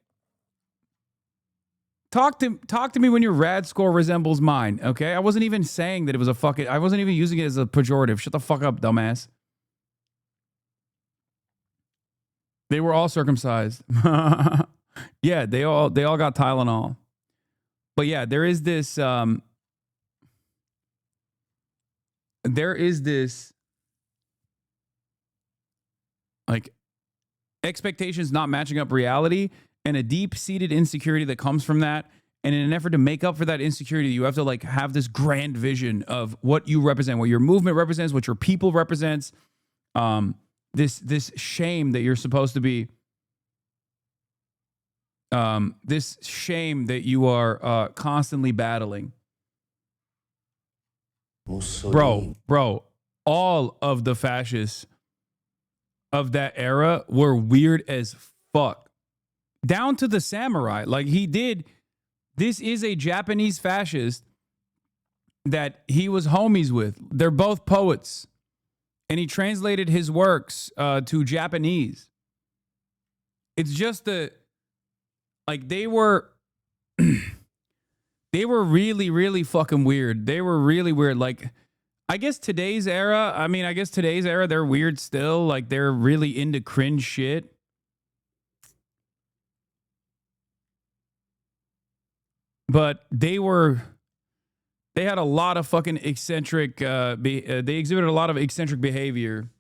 Talk to me when your rad score resembles mine, okay? I wasn't even saying that it was I wasn't even using it as a pejorative. Shut the fuck up, dumbass. They were all circumcised. Yeah, they all got Tylenol. But yeah, there is this like expectations not matching up reality and a deep-seated insecurity that comes from that. And in an effort to make up for that insecurity, you have to like have this grand vision of what you represent, what your movement represents, what your people represents. This shame that you're supposed to be, this shame that you are constantly battling. Bro, all of the fascists of that era were weird as fuck. Down to the samurai. Like this is a Japanese fascist that he was homies with. They're both poets. And he translated his works to Japanese. It's just like they were really, really fucking weird. They were really weird. Like, I guess today's era, they're weird still. Like, they're really into cringe shit. But they had a lot of fucking eccentric, they exhibited a lot of eccentric behavior.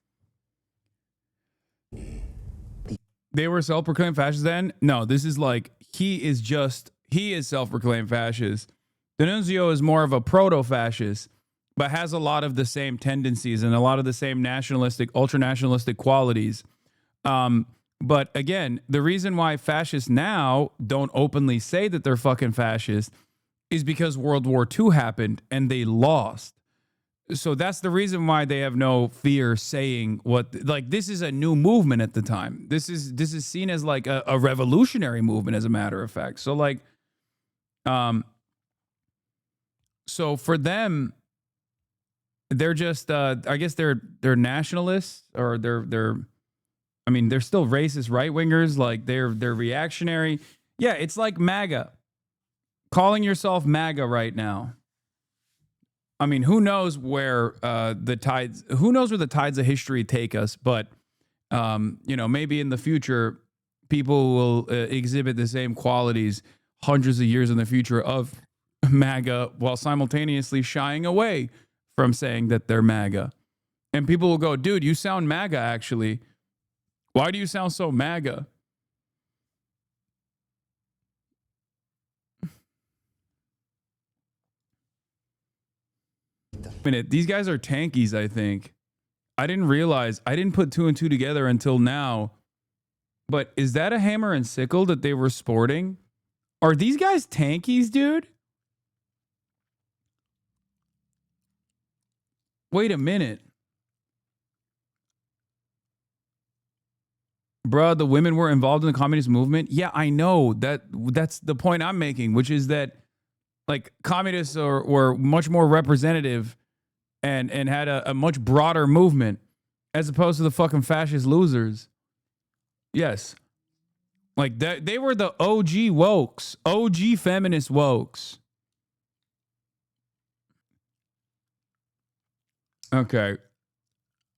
They were self-proclaimed fascists then? No, this is like, he is self-proclaimed fascist. D'Annunzio is more of a proto-fascist, but has a lot of the same tendencies and a lot of the same nationalistic, ultra-nationalistic qualities. But again, the reason why fascists now don't openly say that they're fucking fascist is because World War II happened and they lost. So that's the reason why they have no fear saying this is a new movement at the time. This is seen as like a revolutionary movement, as a matter of fact. So like, so for them, they're just, I guess they're nationalists, or they're still racist right-wingers. Like they're reactionary. Yeah. It's like MAGA, calling yourself MAGA right now. I mean, who knows where the tides of history take us, but maybe in the future people will exhibit the same qualities hundreds of years in the future of MAGA, while simultaneously shying away from saying that they're MAGA. And people will go, dude, you sound MAGA actually. Why do you sound so MAGA? Minute, these guys are tankies, I think. I didn't put two and two together until now. But is that a hammer and sickle that they were sporting? Are these guys tankies, dude? Wait a minute. Bruh, the women were involved in the communist movement? Yeah, I know. That's the point I'm making, which is that like communists were much more representative and had a much broader movement as opposed to the fucking fascist losers. Yes. Like they were the OG wokes, OG feminist wokes. Okay.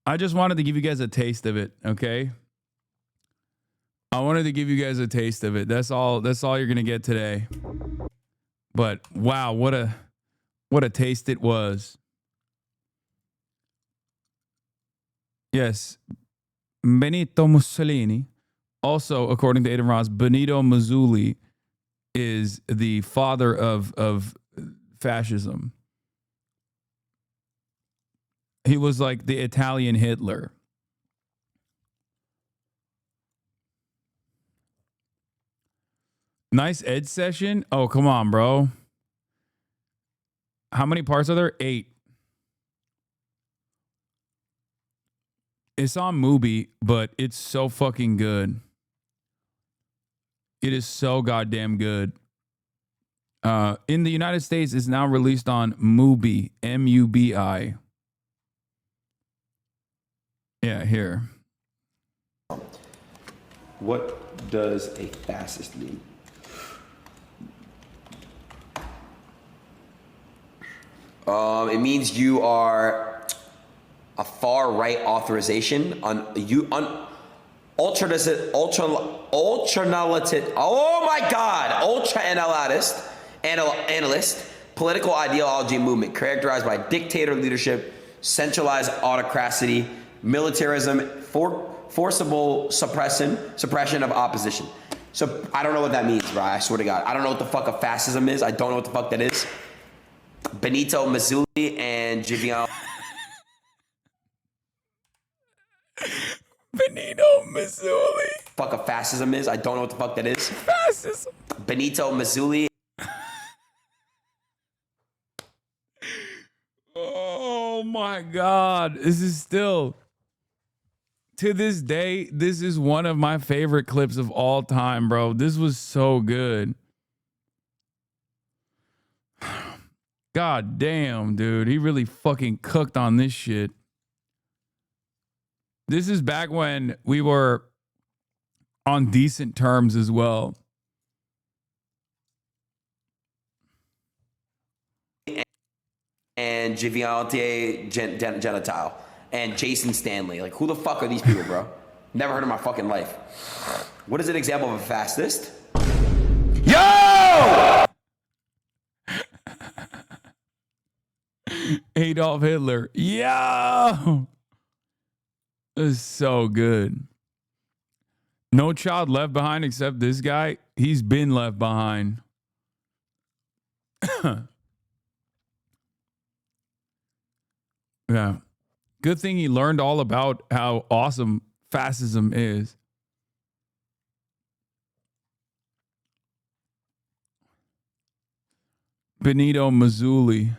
I just wanted to give you guys a taste of it, okay? I wanted to give you guys a taste of it. That's all you're going to get today. But wow, what a taste it was. Yes. Benito Mussolini, also according to Aiden Ross, Benito Mussolini is the father of fascism. He was like the Italian Hitler. Nice Ed session. Oh, come on, bro. How many parts are there? 8. It's on Mubi, but it's so fucking good. It is so goddamn good. In the United States, it's now released on Mubi, M-U-B-I. Yeah, here. What does a fascist mean? It means you are a far right authorization on ultra-analytic. Oh my God, analyst, political ideology movement characterized by dictator leadership, centralized autocracy, militarism, forcible suppression of opposition. So I don't know what that means, bro. I swear to God, I don't know what the fuck a fascism is. I don't know what the fuck that is. Benito Mussolini and Giviano. Benito Mussolini. Fuck a fascism is. I don't know what the fuck that is. Fascism. Benito Mussolini. Oh my God. This is still, to this day, this is one of my favorite clips of all time, bro. This was so good. God damn, dude. He really fucking cooked on this shit. This is back when we were on decent terms as well. And Giviante Genitile. And Jason Stanley. Like, who the fuck are these people, bro? Never heard of my fucking life. What is an example of a fascist? Yo! Adolf Hitler. Yo! This is so good. No child left behind except this guy. He's been left behind. Yeah. Good thing he learned all about how awesome fascism is. Benito Mussolini.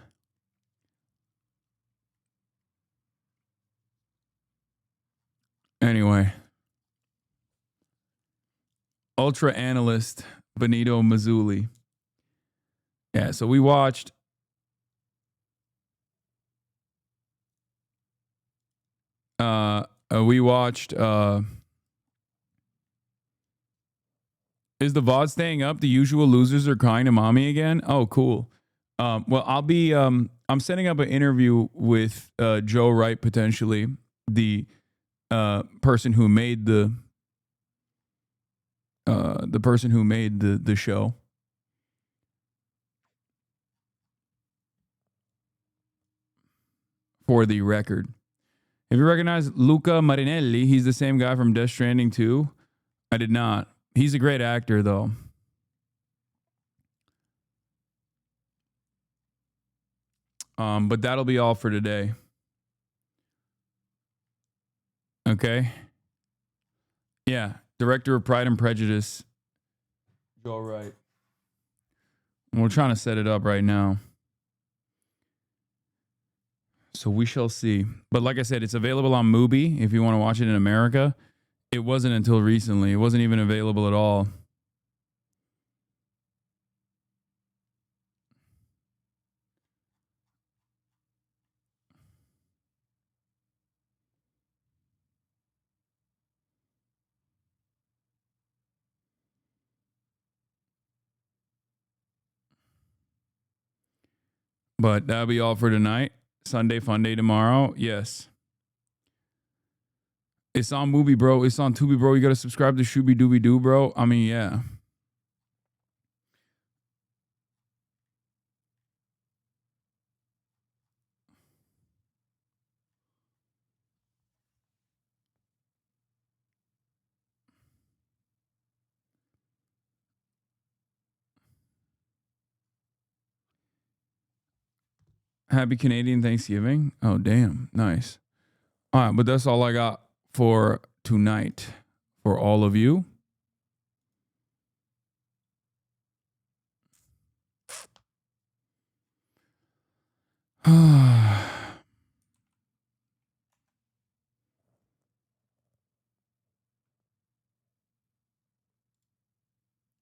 Anyway. Ultra analyst Benito Mussolini. Yeah, so we watched is the VOD staying up? The usual losers are crying to mommy again. Oh, cool. Well, I'll be I'm setting up an interview with Joe Wright, potentially the person who made the show. For the record. If you recognize Luca Marinelli, he's the same guy from Death Stranding 2. I did not. He's a great actor, though. But that'll be all for today. Okay. Yeah. Director of Pride and Prejudice. Joe Wright. We're trying to set it up right now. So we shall see. But like I said, it's available on Mubi if you want to watch it in America. It wasn't until recently. It wasn't even available at all. But that'll be all for tonight. Sunday fun day tomorrow. Yes. It's on Mubi, bro. It's on Tubi, bro. You got to subscribe to Shooby Dooby Doo, bro. I mean, yeah. Happy Canadian Thanksgiving. Oh, damn. Nice. All right, but that's all I got for tonight for all of you.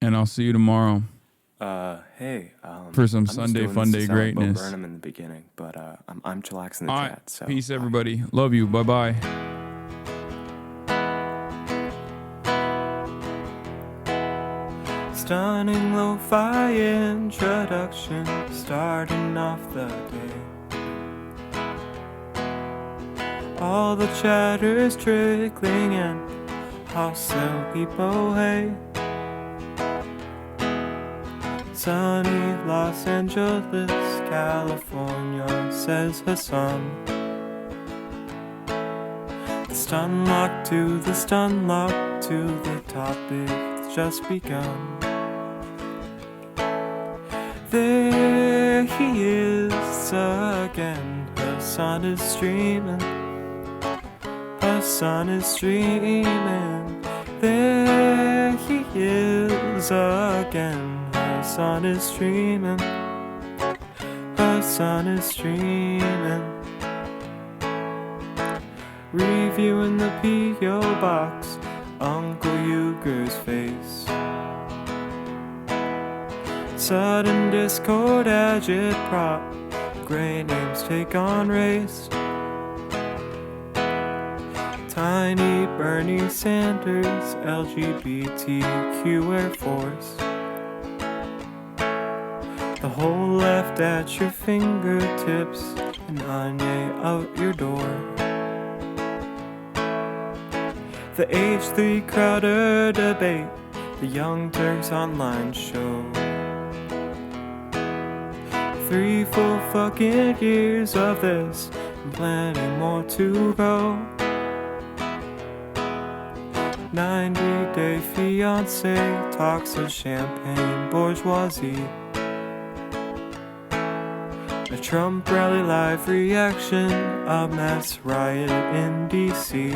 And I'll see you tomorrow. Hey. For some I'm just Sunday doing fun this day to sound like Bo greatness. Burnham in the beginning, but I'm chillaxing in the All right. chat. So Peace, everybody. Love you. Bye bye. Stunning lo-fi introduction, starting off the day. All the chatter's trickling in, hostile people, hey. Sunny Los Angeles, California, says Hasan. The stun lock to the stun lock to the topic that's just begun. There he is again, Hasan is streaming. Hasan is streaming. There he is again, Hasan is streaming. Hasan is streaming. Reviewing the P.O. box, Uncle Uger's face. Sudden Discord agitprop, great names take on race. Tiny Bernie Sanders, LGBTQ Air Force. The whole left at your fingertips, and Anya out your door. The H3 Crowder debate, the Young Turks online show. 3 full fucking years of this, and plenty more to go. 90-day fiance, talks of champagne bourgeoisie. A Trump rally live reaction, a mass riot in DC.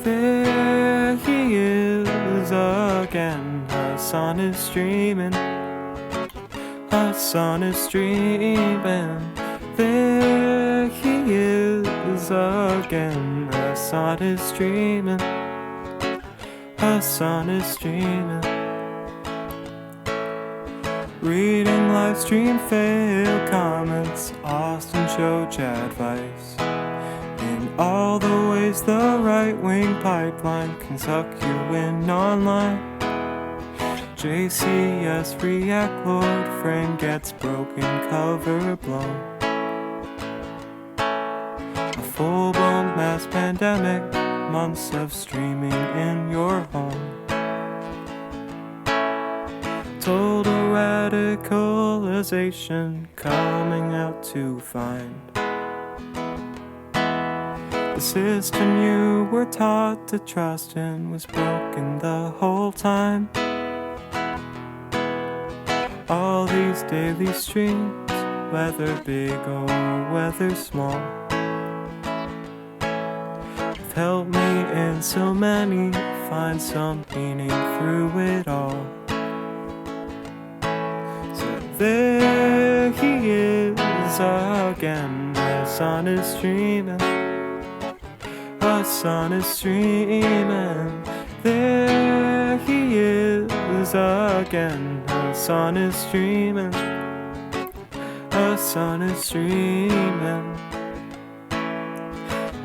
There he is again, Hasan is streaming. Hasan is streaming. There he is again, Hasan is streaming. Hasan is streaming. Reading live stream fail comments, Austin show chat advice. In all the ways the right-wing pipeline can suck you in online. JCS react lord frame gets broken, cover blown. A full-blown mass pandemic, months of streaming in your home. Total radicalization coming out to find. The system you were taught to trust in was broken the whole time. All these daily streams, whether big or whether small, have helped me in so many find some meaning through it all. So there he is again, Hasan is streaming. Hasan is streaming. There he is again, Hasan is streaming. Hasan is streaming.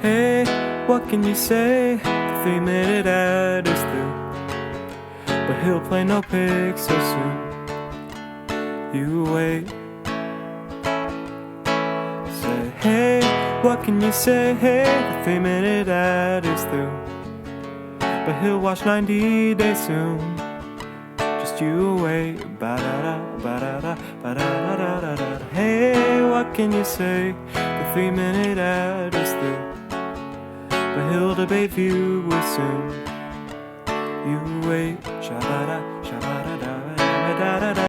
Hey, what can you say? The 3-minute ad is through, but he'll play no pigs so soon. You wait. Say, hey, what can you say? Hey, the 3-minute ad is through, but he'll watch 90 Days soon. Just you wait. Ba-da-da, ba-da-da, ba-da-da-da-da-da. Hey, what can you say? The 3-minute ad is through, but he'll debate viewers soon. You wait. Sha-ba-da, sha-ba-da-da-da-da-da-da.